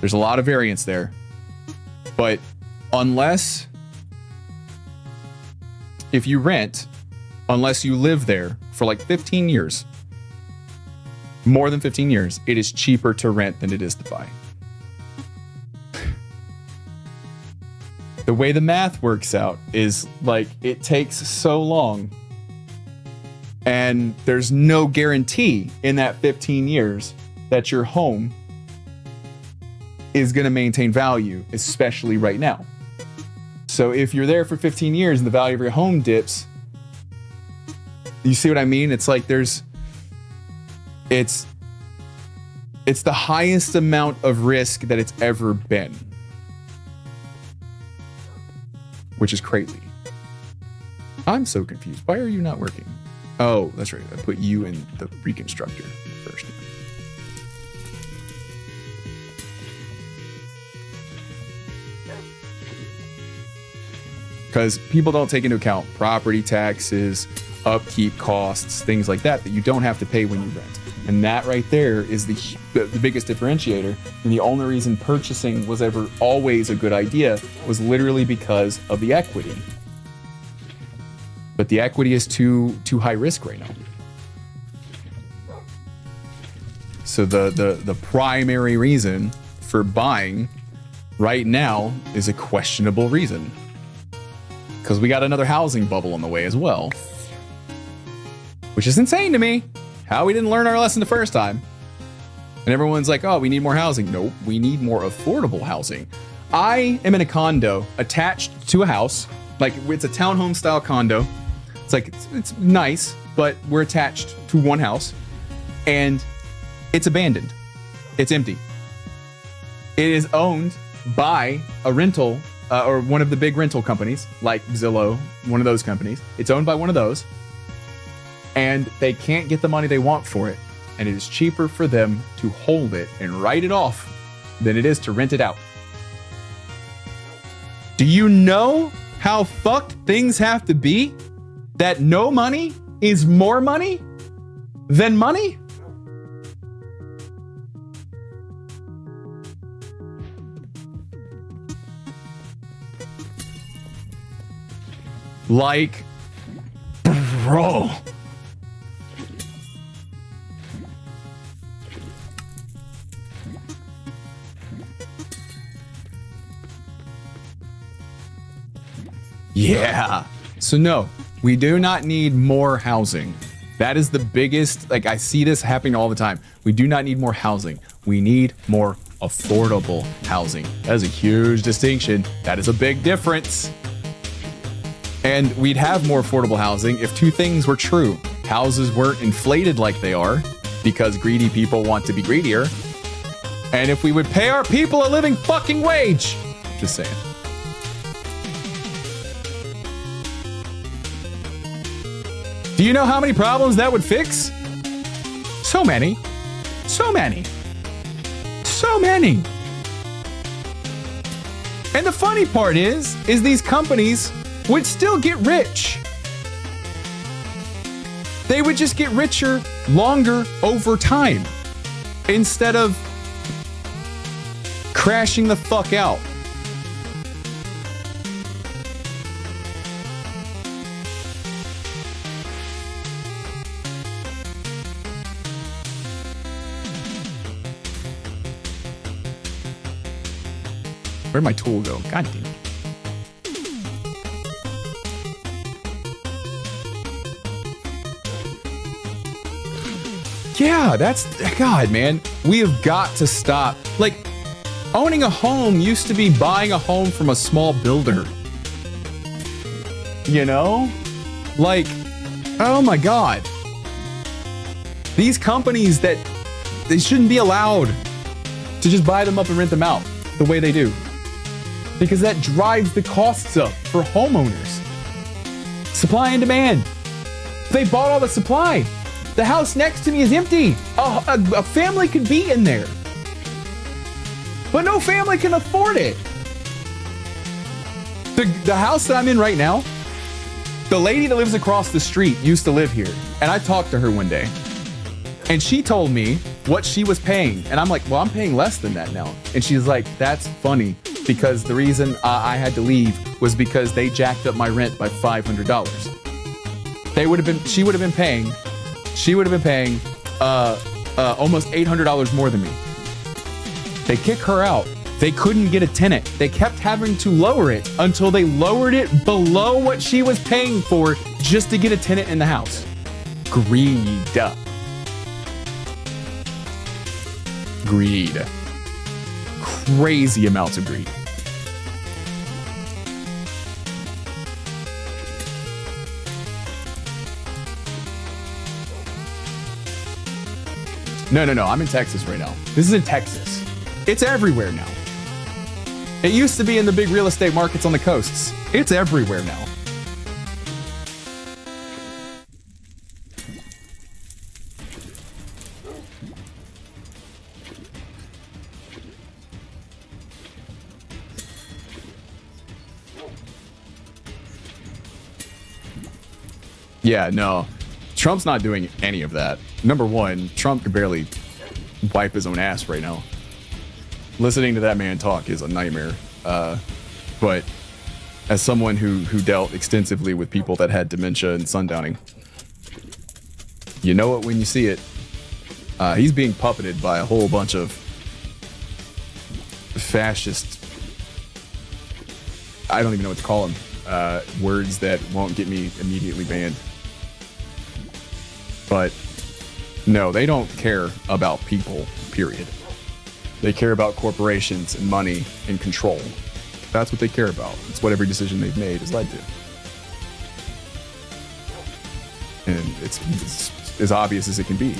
There's a lot of variance there, but if you rent, unless you live there for like 15 years, more than 15 years, it is cheaper to rent than it is to buy. The way the math works out is like it takes so long, and there's no guarantee in that 15 years that your home is going to maintain value, especially right now. So if you're there for 15 years and the value of your home dips, you see what I mean? It's like it's the highest amount of risk that it's ever been, which is crazy. I'm so confused. Why are you not working? Oh, that's right. I put you in the reconstructor first. Because people don't take into account property taxes, upkeep costs, things like that you don't have to pay when you rent. And that right there is the biggest differentiator. And the only reason purchasing was ever always a good idea was literally because of the equity. But the equity is too high risk right now. So the primary reason for buying right now is a questionable reason. Because we got another housing bubble on the way as well. Which is insane to me. How we didn't learn our lesson the first time. And everyone's like, oh, we need more housing. Nope, we need more affordable housing. I am in a condo attached to a house. Like, it's a townhome style condo. It's like, it's nice, but we're attached to one house. And it's abandoned. It's empty. It is owned by a rental, or one of the big rental companies, like Zillow, one of those companies. It's owned by one of those. And they can't get the money they want for it. And it is cheaper for them to hold it and write it off than it is to rent it out. Do you know how fucked things have to be that no money is more money than money? Like, bro. Yeah. So no, we do not need more housing. That is the biggest, like I see this happening all the time. We do not need more housing. We need more affordable housing. That is a huge distinction. That is a big difference. And we'd have more affordable housing if two things were true. Houses weren't inflated like they are because greedy people want to be greedier. And if we would pay our people a living fucking wage. Just saying. Do you know how many problems that would fix? So many. So many. So many. And the funny part is these companies would still get rich. They would just get richer longer over time instead of crashing the fuck out. Where'd my tool go? God damn it. Yeah, that's, God, man. We have got to stop. Like, owning a home used to be buying a home from a small builder. You know? Like, oh my God. These companies that they shouldn't be allowed to just buy them up and rent them out the way they do. Because that drives the costs up for homeowners. Supply and demand. They bought all the supply. The house next to me is empty. A family could be in there. But no family can afford it. The house that I'm in right now, the lady that lives across the street used to live here. And I talked to her one day. And she told me what she was paying. And I'm like, well, I'm paying less than that now. And she's like, that's funny. Because the reason I had to leave was because they jacked up my rent by $500. She would have been paying almost $800 more than me. They kick her out. They couldn't get a tenant. They kept having to lower it until they lowered it below what she was paying for just to get a tenant in the house. Greed. Greed. Crazy amounts of greed. No, I'm in Texas right now. This is in Texas. It's everywhere now. It used to be in the big real estate markets on the coasts. It's everywhere now. Yeah, no. Trump's not doing any of that. Number one, Trump could barely wipe his own ass right now. Listening to that man talk is a nightmare. But as someone who dealt extensively with people that had dementia and sundowning, you know it when you see it. He's being puppeted by a whole bunch of fascist, I don't even know what to call them, words that won't get me immediately banned. But no, they don't care about people, period. They care about corporations and money and control. That's what they care about. It's what every decision they've made has led to. And it's as obvious as it can be.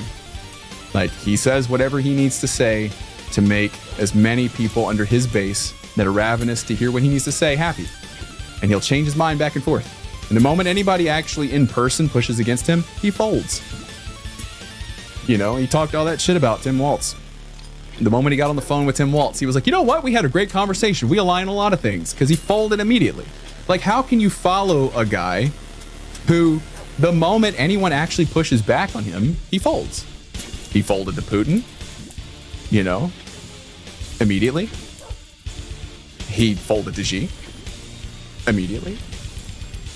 Like, he says whatever he needs to say to make as many people under his base that are ravenous to hear what he needs to say happy. And he'll change his mind back and forth. And the moment anybody actually in person pushes against him, he folds. You know, he talked all that shit about Tim Walz. The moment he got on the phone with Tim Walz, he was like, you know what? We had a great conversation. We align a lot of things, because he folded immediately. Like, how can you follow a guy who, the moment anyone actually pushes back on him, he folds? He folded to Putin, you know, immediately. He folded to Xi immediately.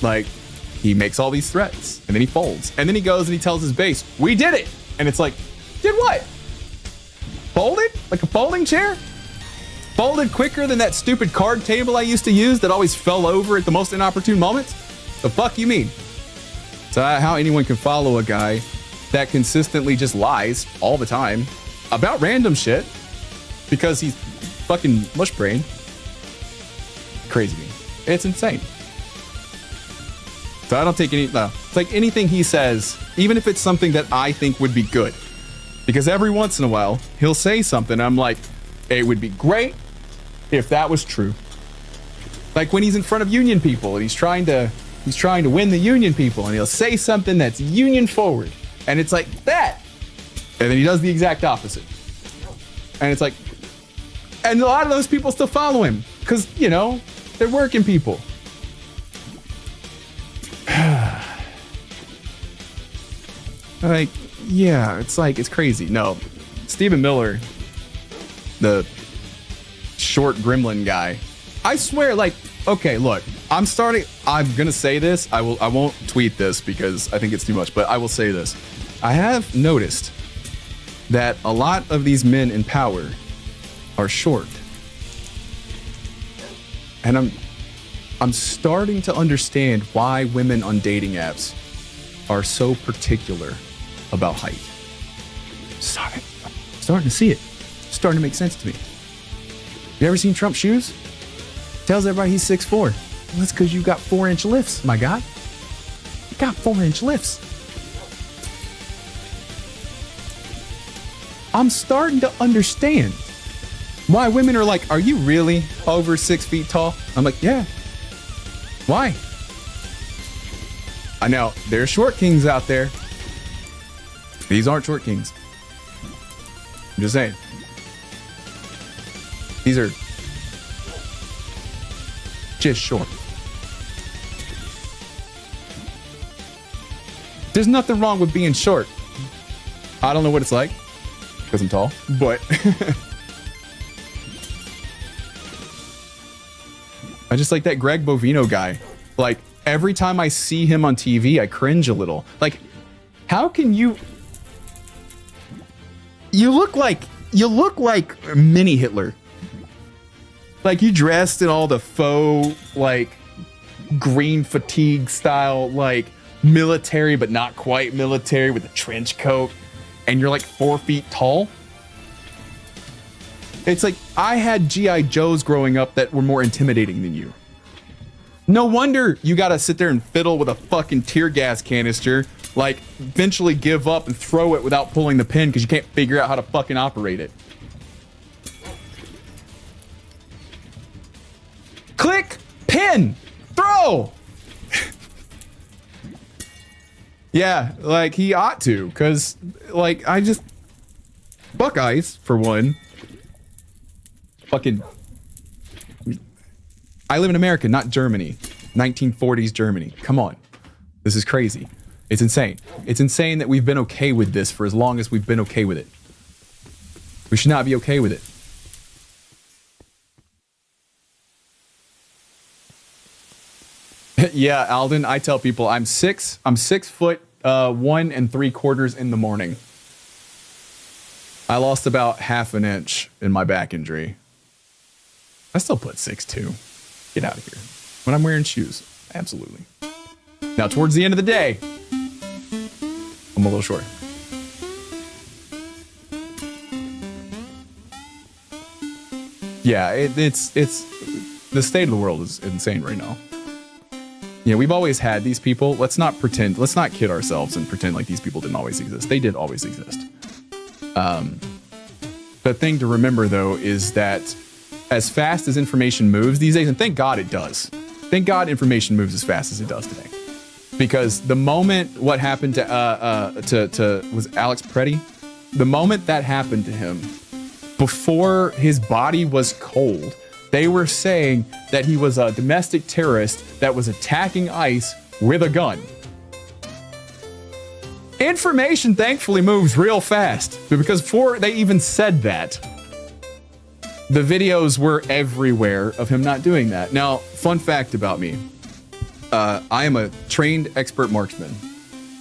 Like, he makes all these threats, and then he folds, and then he goes and he tells his base, "We did it," and it's like, did what? Folded like a folding chair? Folded quicker than that stupid card table I used to use that always fell over at the most inopportune moments? The fuck you mean? So how anyone can follow a guy that consistently just lies all the time about random shit because he's fucking mush brain. Crazy to me. It's insane. So I don't take any, no. It's like anything he says, even if it's something that I think would be good. Because every once in a while, he'll say something, I'm like, it would be great if that was true. Like when he's in front of union people and he's trying to win the union people, and he'll say something that's union forward. And it's like that. And then he does the exact opposite. And it's like, and a lot of those people still follow him because, you know, they're working people. Like, yeah, it's like, it's crazy. No, Stephen Miller, the short gremlin guy, I swear, like, okay, look, I'm gonna say this. I won't tweet this because I think it's too much, but I will say this. I have noticed that a lot of these men in power are short. And I'm starting to understand why women on dating apps are so particular about height. Starting to see it. Starting to make sense to me. You ever seen Trump's shoes? Tells everybody he's 6'4". Well, that's because you got 4-inch lifts, my guy. You got 4-inch lifts. I'm starting to understand why women are like, are you really over 6 feet tall? I'm like, yeah. Why? I know there's short kings out there. These aren't short kings. I'm just saying. These are just short. There's nothing wrong with being short. I don't know what it's like because I'm tall, but I just like that Greg Bovino guy. Like every time I see him on TV, I cringe a little. Like, how can you look like mini Hitler. Like you dressed in all the faux, like green fatigue style, like military, but not quite military with a trench coat. And you're like 4 feet tall. It's like I had G.I. Joes growing up that were more intimidating than you. No wonder you gotta sit there and fiddle with a fucking tear gas canister, like eventually give up and throw it without pulling the pin because you can't figure out how to fucking operate it. Click, pin, throw. Yeah, like he ought to, because like Buckeyes for one. Fucking, I live in America, not Germany. 1940s Germany. Come on. This is crazy. It's insane. It's insane that we've been okay with this for as long as we've been okay with it. We should not be okay with it. Yeah, Alden, I tell people I'm 6 foot 1 3/4 in the morning. I lost about half an inch in my back injury. I still put 6'2". Get out of here. When I'm wearing shoes, absolutely. Now, towards the end of the day, I'm a little short. Yeah, it's the state of the world is insane right now. Yeah, we've always had these people. Let's not kid ourselves and pretend like these people didn't always exist. They did always exist. The thing to remember, though, is that as fast as information moves these days, and thank God it does. Thank God information moves as fast as it does today. Because the moment what happened to was Alex Preddy, the moment that happened to him, before his body was cold, they were saying that he was a domestic terrorist that was attacking ICE with a gun. Information thankfully moves real fast, because before they even said that, the videos were everywhere of him not doing that. Now, fun fact about me. I am a trained expert marksman.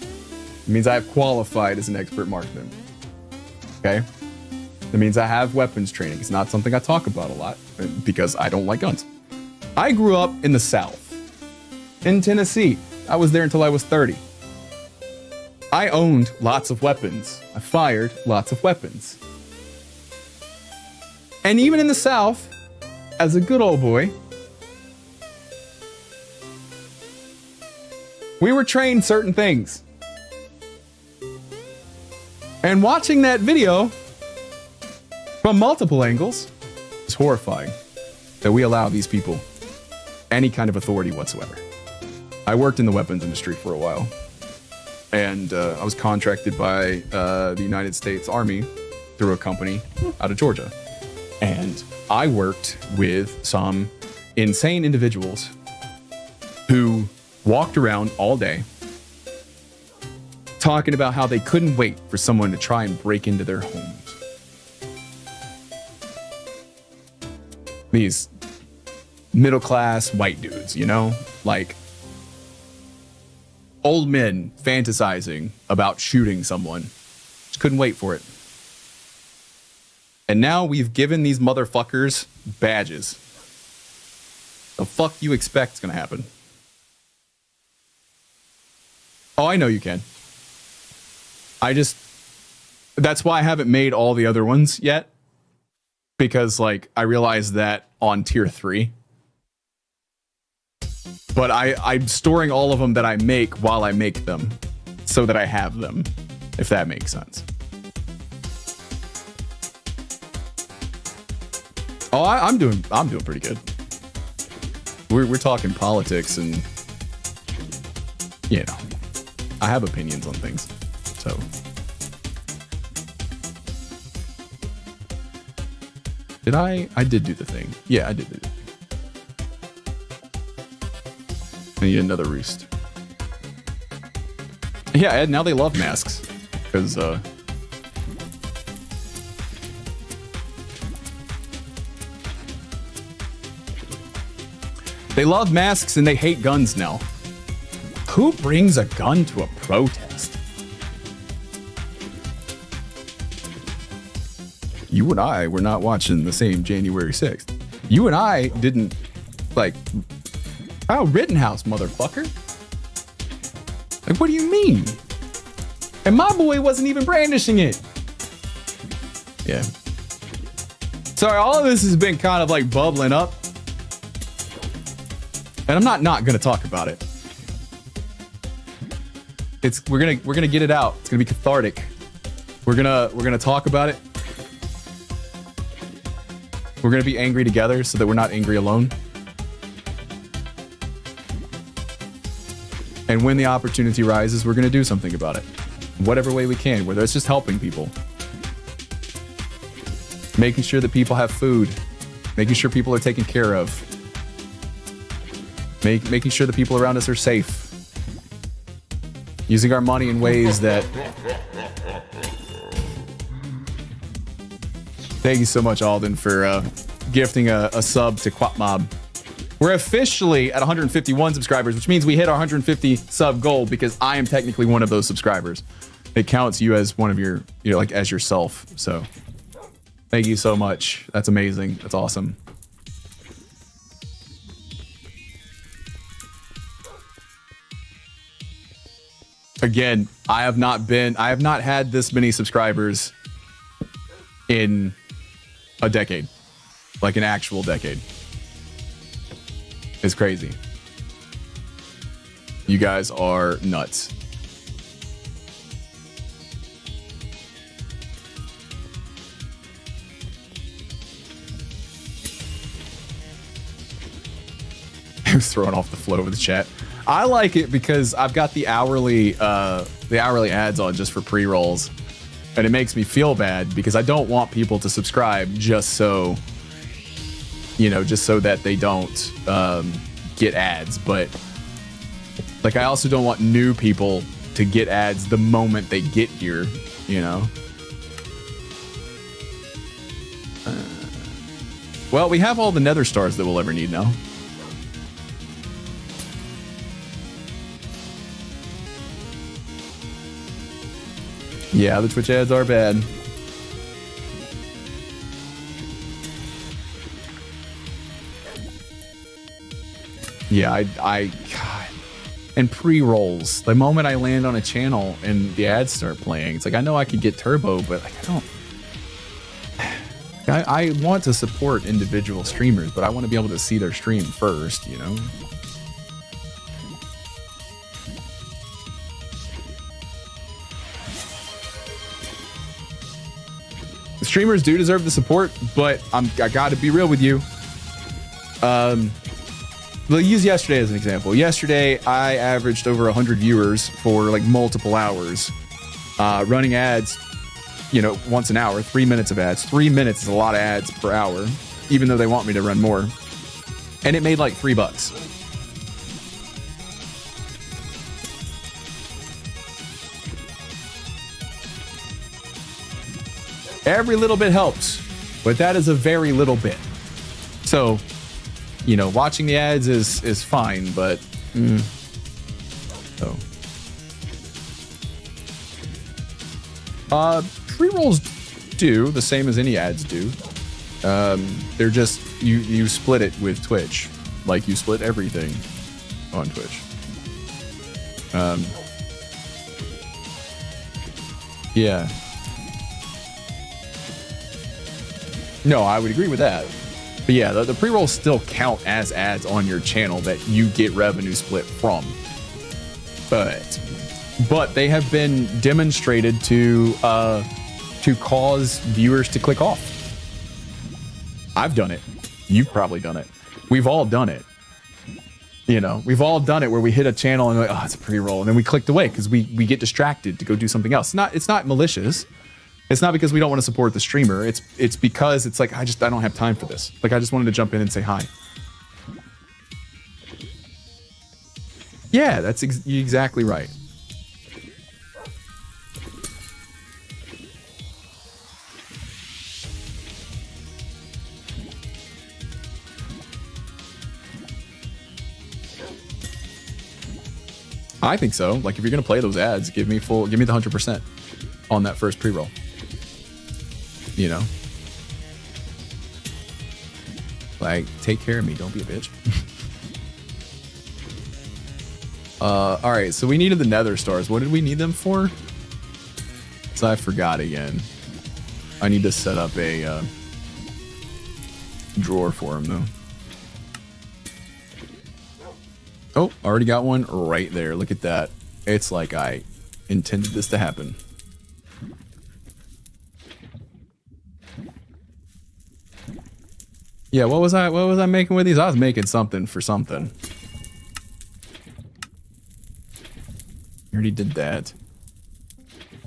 It means I have qualified as an expert marksman. Okay? That means I have weapons training. It's not something I talk about a lot because I don't like guns. I grew up in the South, in Tennessee. I was there until I was 30. I owned lots of weapons. I fired lots of weapons. And even in the South, as a good old boy, we were trained certain things. And watching that video from multiple angles is horrifying that we allow these people any kind of authority whatsoever. I worked in the weapons industry for a while, and I was contracted by the United States Army through a company out of Georgia. And I worked with some insane individuals who walked around all day talking about how they couldn't wait for someone to try and break into their homes. These middle-class white dudes, you know? Like old men fantasizing about shooting someone. Just couldn't wait for it. And now we've given these motherfuckers badges. The fuck you expect is gonna happen? Oh, I know you can. That's why I haven't made all the other ones yet. Because, like, I realized that on tier 3. But I'm storing all of them that I make while I make them. So that I have them. If that makes sense. Oh, I'm doing pretty good. We're talking politics and, you know, I have opinions on things. So did I did do the thing. Yeah, I did do the thing. I need another roost. Yeah, Ed, now they love masks. Because they love masks and they hate guns now. Who brings a gun to a protest? You and I were not watching the same January 6th. You and I didn't, like, Kyle Rittenhouse, motherfucker. Like, what do you mean? And my boy wasn't even brandishing it. Yeah. Sorry, all of this has been kind of like bubbling up. And I'm not gonna talk about it. We're gonna get it out. It's gonna be cathartic. We're gonna talk about it. We're gonna be angry together so that we're not angry alone. And when the opportunity rises, we're gonna do something about it. Whatever way we can, whether it's just helping people. Making sure that people have food. Making sure people are taken care of. Making sure the people around us are safe. Using our money in ways that... Thank you so much, Alden, for gifting a sub to Quapmob. We're officially at 151 subscribers, which means we hit our 150 sub goal because I am technically one of those subscribers. It counts you as one of your, you know, like as yourself. So thank you so much. That's amazing. That's awesome. Again, I have not had this many subscribers in a decade. Like an actual decade. It's crazy. You guys are nuts. I was throwing off the flow of the chat. I like it because I've got the hourly ads on just for pre-rolls, and it makes me feel bad because I don't want people to subscribe just so, you know, just so that they don't get ads. But like, I also don't want new people to get ads the moment they get here, you know. Well, we have all the nether stars that we'll ever need now. Yeah, the Twitch ads are bad. Yeah, God. And pre-rolls. The moment I land on a channel and the ads start playing, it's like, I know I could get turbo, but like, I want to support individual streamers, but I want to be able to see their stream first, you know? The streamers do deserve the support, but I gotta be real with you. We'll use yesterday as an example. Yesterday, I averaged over 100 viewers for like multiple hours, running ads, you know, once an hour, 3 minutes of ads. 3 minutes is a lot of ads per hour, even though they want me to run more. And it made like $3. Every little bit helps, but that is a very little bit. So, you know, watching the ads is fine, but pre-rolls do the same as any ads do. They're just you split it with Twitch, like you split everything on Twitch. Yeah. No, I would agree with that. But yeah, the pre-rolls still count as ads on your channel that you get revenue split from. But they have been demonstrated to cause viewers to click off. I've done it. You've probably done it. We've all done it. You know, we've all done it where we hit a channel and we're like, oh, it's a pre-roll, and then we clicked away because we get distracted to go do something else. It's not malicious. It's not because we don't want to support the streamer. It's because it's like I don't have time for this. Like I just wanted to jump in and say hi. Yeah, that's exactly right. I think so. Like if you're gonna play those ads, give me the 100% on that first pre-roll. You know, like take care of me. Don't be a bitch. All right. So we needed the nether stars. What did we need them for? So I forgot again. I need to set up a drawer for them though. Oh, already got one right there. Look at that. It's like I intended this to happen. Yeah, what was I making with these? I was making something for something. You already did that.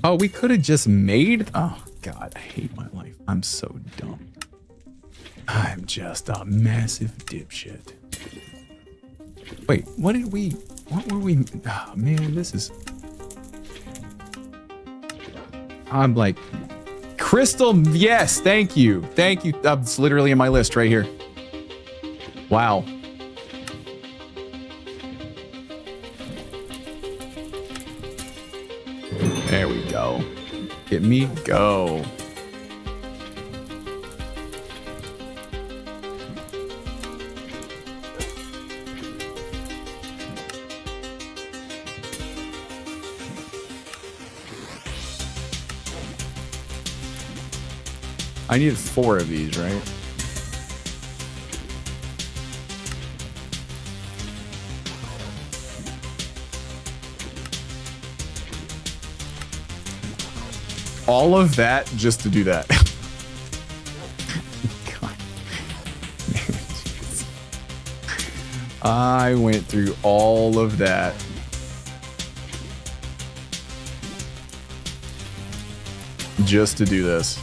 Oh, we could have just made... Oh, God, I hate my life. I'm so dumb. I'm just a massive dipshit. Wait, what were we... Oh, man, this is... I'm like... Crystal, yes, thank you. Thank you. That's literally in my list right here. Wow. There we go. Get me go. I needed 4 of these, right? All of that just to do that. God. I went through all of that. Just to do this.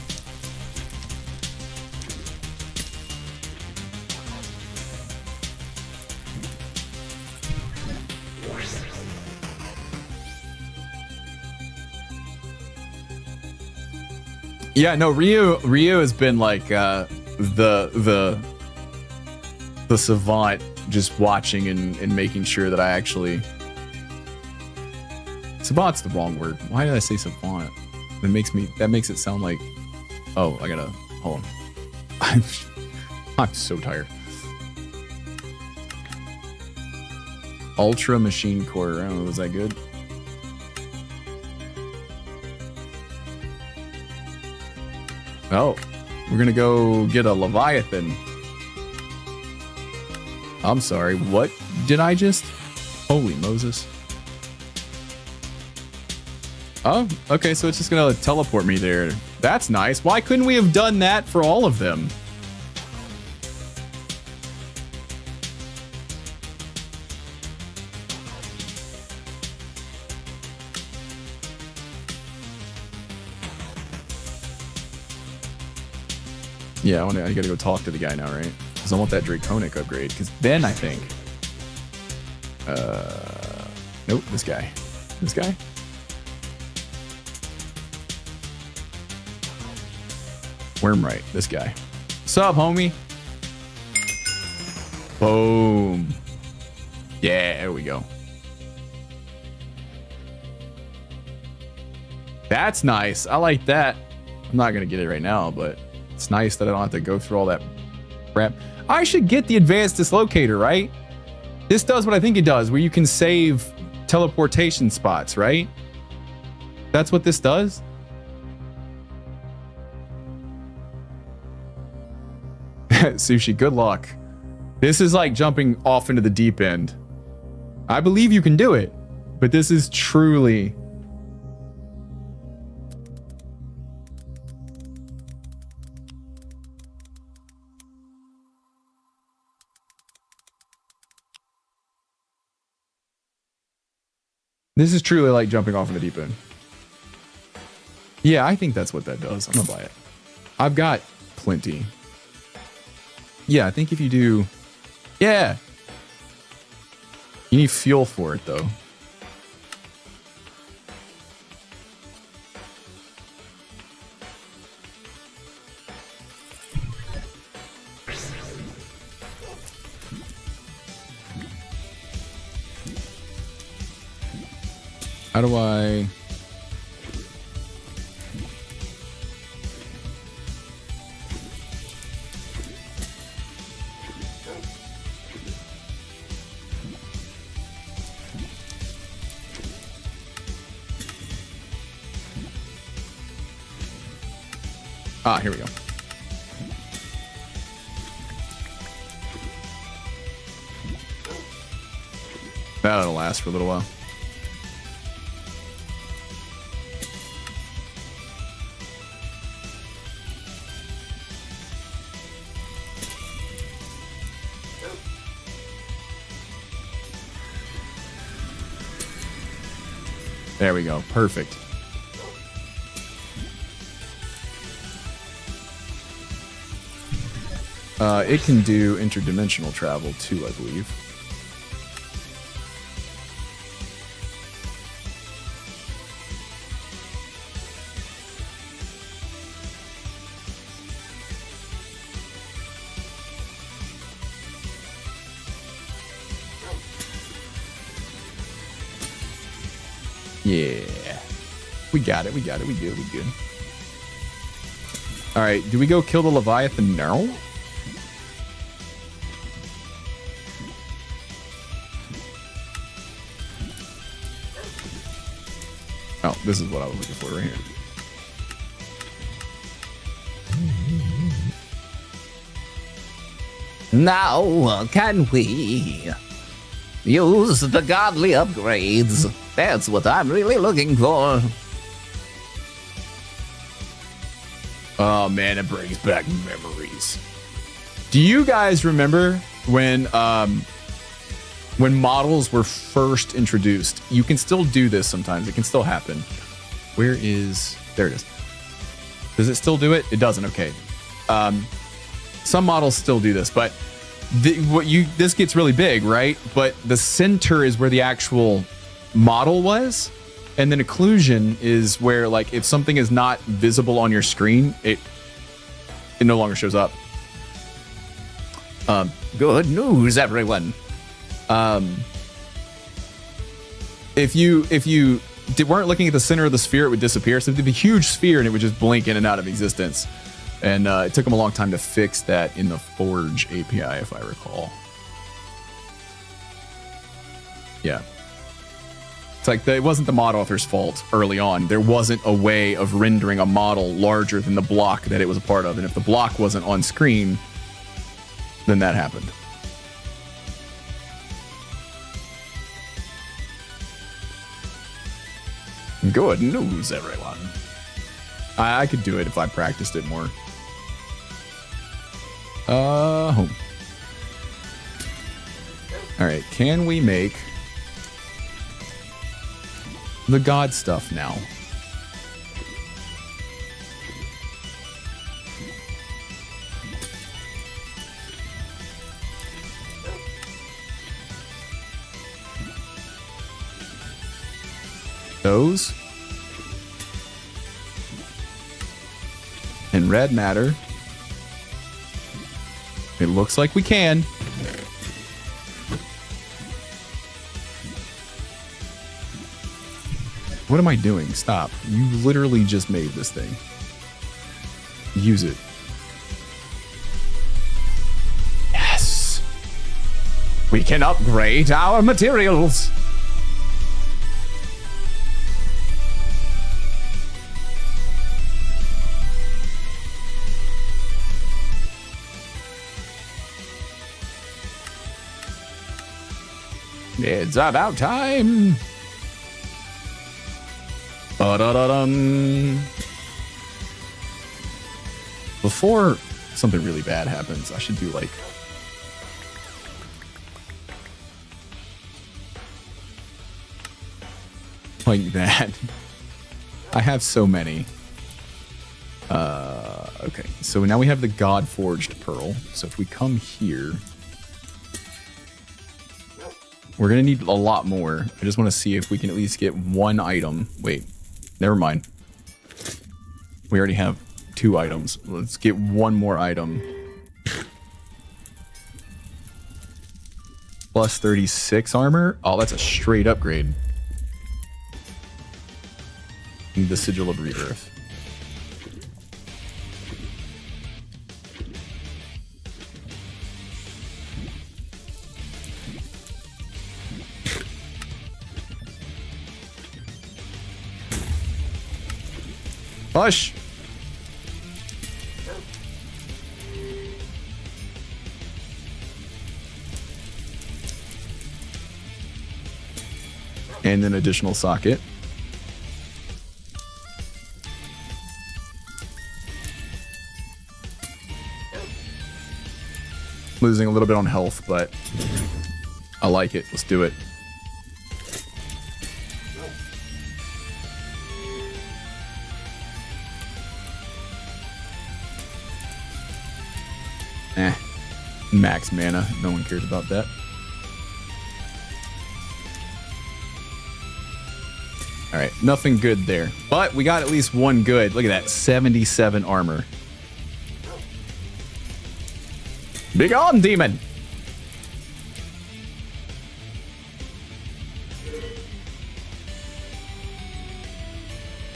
Yeah, no, Ryu has been like the savant, just watching and making sure that I actually... Savant's the wrong word. Why did I say savant? That makes it sound like, oh, I gotta, hold on. I'm so tired. Ultra Machine Core, I don't know, was that good? Oh, we're gonna go get a Leviathan. I'm sorry, what did I just? Holy Moses. Oh, okay, so it's just gonna teleport me there. That's nice. Why couldn't we have done that for all of them? Yeah, I gotta go talk to the guy now, right? Because I want that Draconic upgrade. Because then I think... Nope, this guy. This guy? Wormright, this guy. Sup, homie? Boom. Yeah, there we go. That's nice. I like that. I'm not gonna get it right now, but it's nice that I don't have to go through all that crap. I should get the advanced dislocator, right? This does what I think it does, where you can save teleportation spots, right? That's what this does? Sushi, good luck. This is like jumping off into the deep end. I believe you can do it, but this is truly... This is truly like jumping off in the deep end. Yeah, I think that's what that does. I'm gonna buy it. I've got plenty. Yeah, I think if you do... Yeah! You need fuel for it, though. How do I... Ah, here we go. That'll last for a little while. There we go. Perfect. It can do interdimensional travel too, I believe. Yeah. We got it. We got it. We good. We good. All right. Do we go kill the Leviathan now? Oh, this is what I was looking for right here. Now, can we use the godly upgrades? That's what I'm really looking for. Oh man, it brings back memories. Do you guys remember when models were first introduced? You can still do this sometimes. It can still happen. Where is... There it is. Does it still do it? It doesn't. Okay. Some models still do this, but this gets really big, right? But the center is where the actual model was, and then occlusion is where, like, if something is not visible on your screen, it no longer shows up. Good news, everyone. If you weren't looking at the center of the sphere, it would disappear. So it'd be a huge sphere and it would just blink in and out of existence. And it took them a long time to fix that in the Forge API, if I recall. Yeah. It's like it wasn't the mod author's fault early on. There wasn't a way of rendering a model larger than the block that it was a part of. And if the block wasn't on screen, then that happened. Good news, everyone. I could do it if I practiced it more. Home. All right, can we make the god stuff now? Those and red matter. It looks like we can. What am I doing? Stop. You literally just made this thing. Use it. Yes. We can upgrade our materials. It's about time. Ba-da-da-dum. Before something really bad happens, I should do like that. I have so many. Okay, so now we have the God Forged Pearl. So if we come here, we're gonna need a lot more. I just want to see if we can at least get one item. Wait, never mind. We already have 2 items. Let's get one more item. Plus 36 armor. Oh, that's a straight upgrade. The Sigil of Rebirth. Push. And an additional socket. Losing a little bit on health, but I like it. Let's do it. Max mana. No one cares about that. Alright, nothing good there. But we got at least one good. Look at that. 77 armor. Be gone, demon!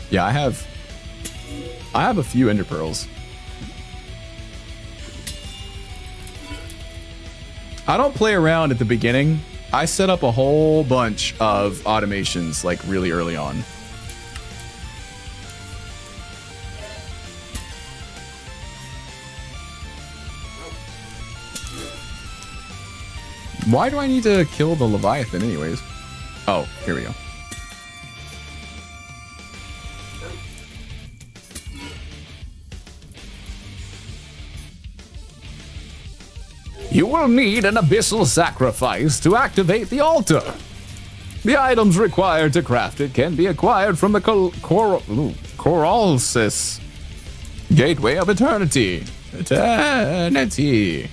Yeah, I have a few ender pearls. I don't play around at the beginning. I set up a whole bunch of automations like really early on. Why do I need to kill the Leviathan anyways? Oh, here we go. You will need an abyssal sacrifice to activate the altar. The items required to craft it can be acquired from the Coralsis Gateway of Eternity. Eternity.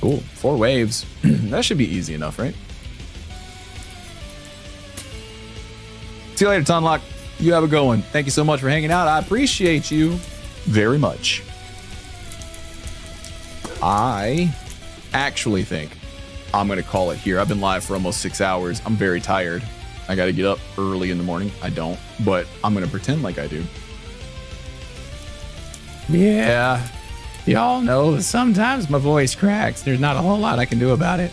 Cool. 4 waves. That should be easy enough, right? See you later, Tonlock. You have a good one. Thank you so much for hanging out. I appreciate you very much. I actually think I'm going to call it here. I've been live for almost 6 hours. I'm very tired. I gotta get up early in the morning. I don't, but I'm gonna pretend like I do. Yeah. Y'all know sometimes my voice cracks. There's not a whole lot I can do about it.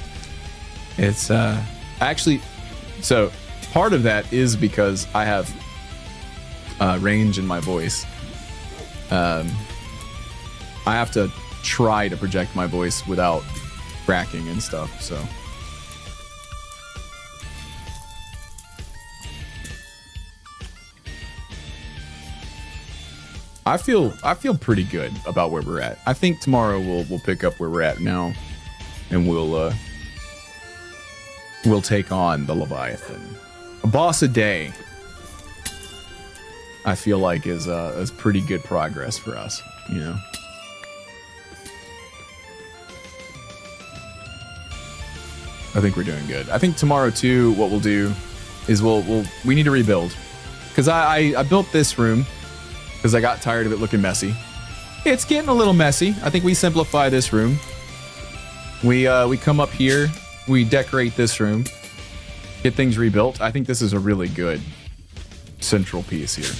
It's Actually, so part of that is because I have range in my voice. I have to try to project my voice without cracking and stuff, so. I feel pretty good about where we're at. I think tomorrow we'll pick up where we're at now, and we'll take on the Leviathan. A boss a day, I feel like is pretty good progress for us, you know. I think we're doing good. I think tomorrow too, what we'll do is we need to rebuild, because I built this room because I got tired of it looking messy. It's getting a little messy. I think we simplify this room. We come up here, we decorate this room, get things rebuilt. I think this is a really good central piece here.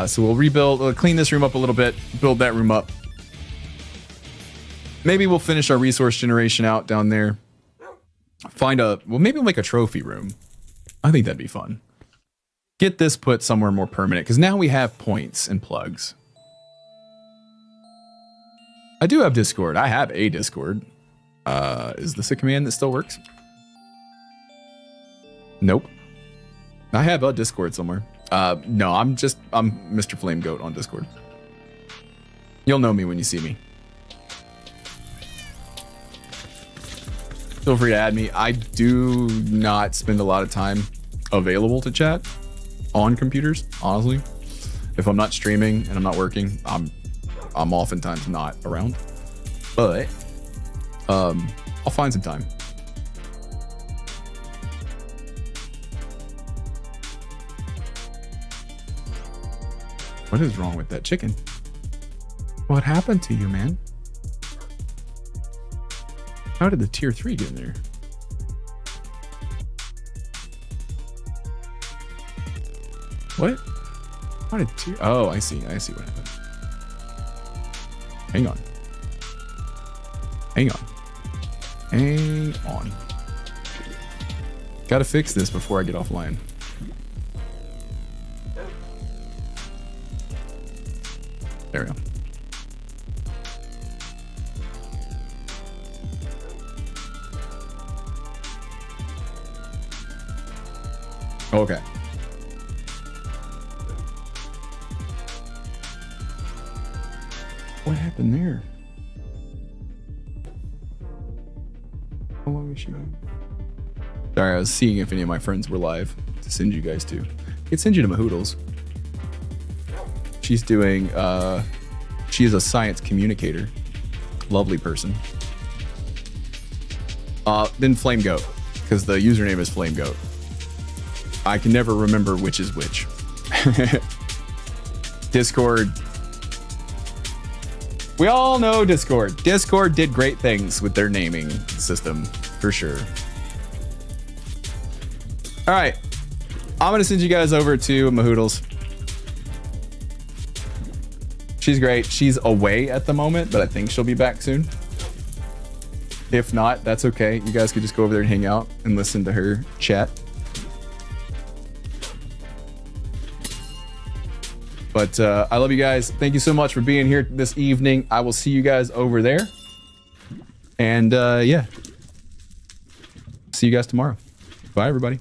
So we'll clean this room up a little bit, build that room up. Maybe we'll finish our resource generation out down there. Maybe we'll make a trophy room. I think that'd be fun. Get this put somewhere more permanent, because now we have points and plugs. I do have Discord. I have a Discord. Is this a command that still works? Nope. I have a Discord somewhere. No, I'm Mr. Flamegoat on Discord. You'll know me when you see me. Feel free to add me. I do not spend a lot of time available to chat on computers, honestly. If I'm not streaming and I'm not working, I'm oftentimes not around. But I'll find some time. What is wrong with that chicken? What happened to you, man? How did the tier 3 get in there? What? How did tier... Oh, I see what happened. Hang on. Hang on. Gotta fix this before I get offline. There we go. Okay. What happened there? How long is she going? Sorry, I was seeing if any of my friends were live to send you guys to. I could send you to Mahoodles. She's doing, she is a science communicator. Lovely person. Then Flamegoat, because the username is Flamegoat. I can never remember which is which. Discord. We all know Discord. Discord did great things with their naming system, for sure. All right. I'm going to send you guys over to Mahoodles. She's great. She's away at the moment, but I think she'll be back soon. If not, that's okay. You guys could just go over there and hang out and listen to her chat. But I love you guys. Thank you so much for being here this evening. I will see you guys over there. And yeah. See you guys tomorrow. Bye, everybody.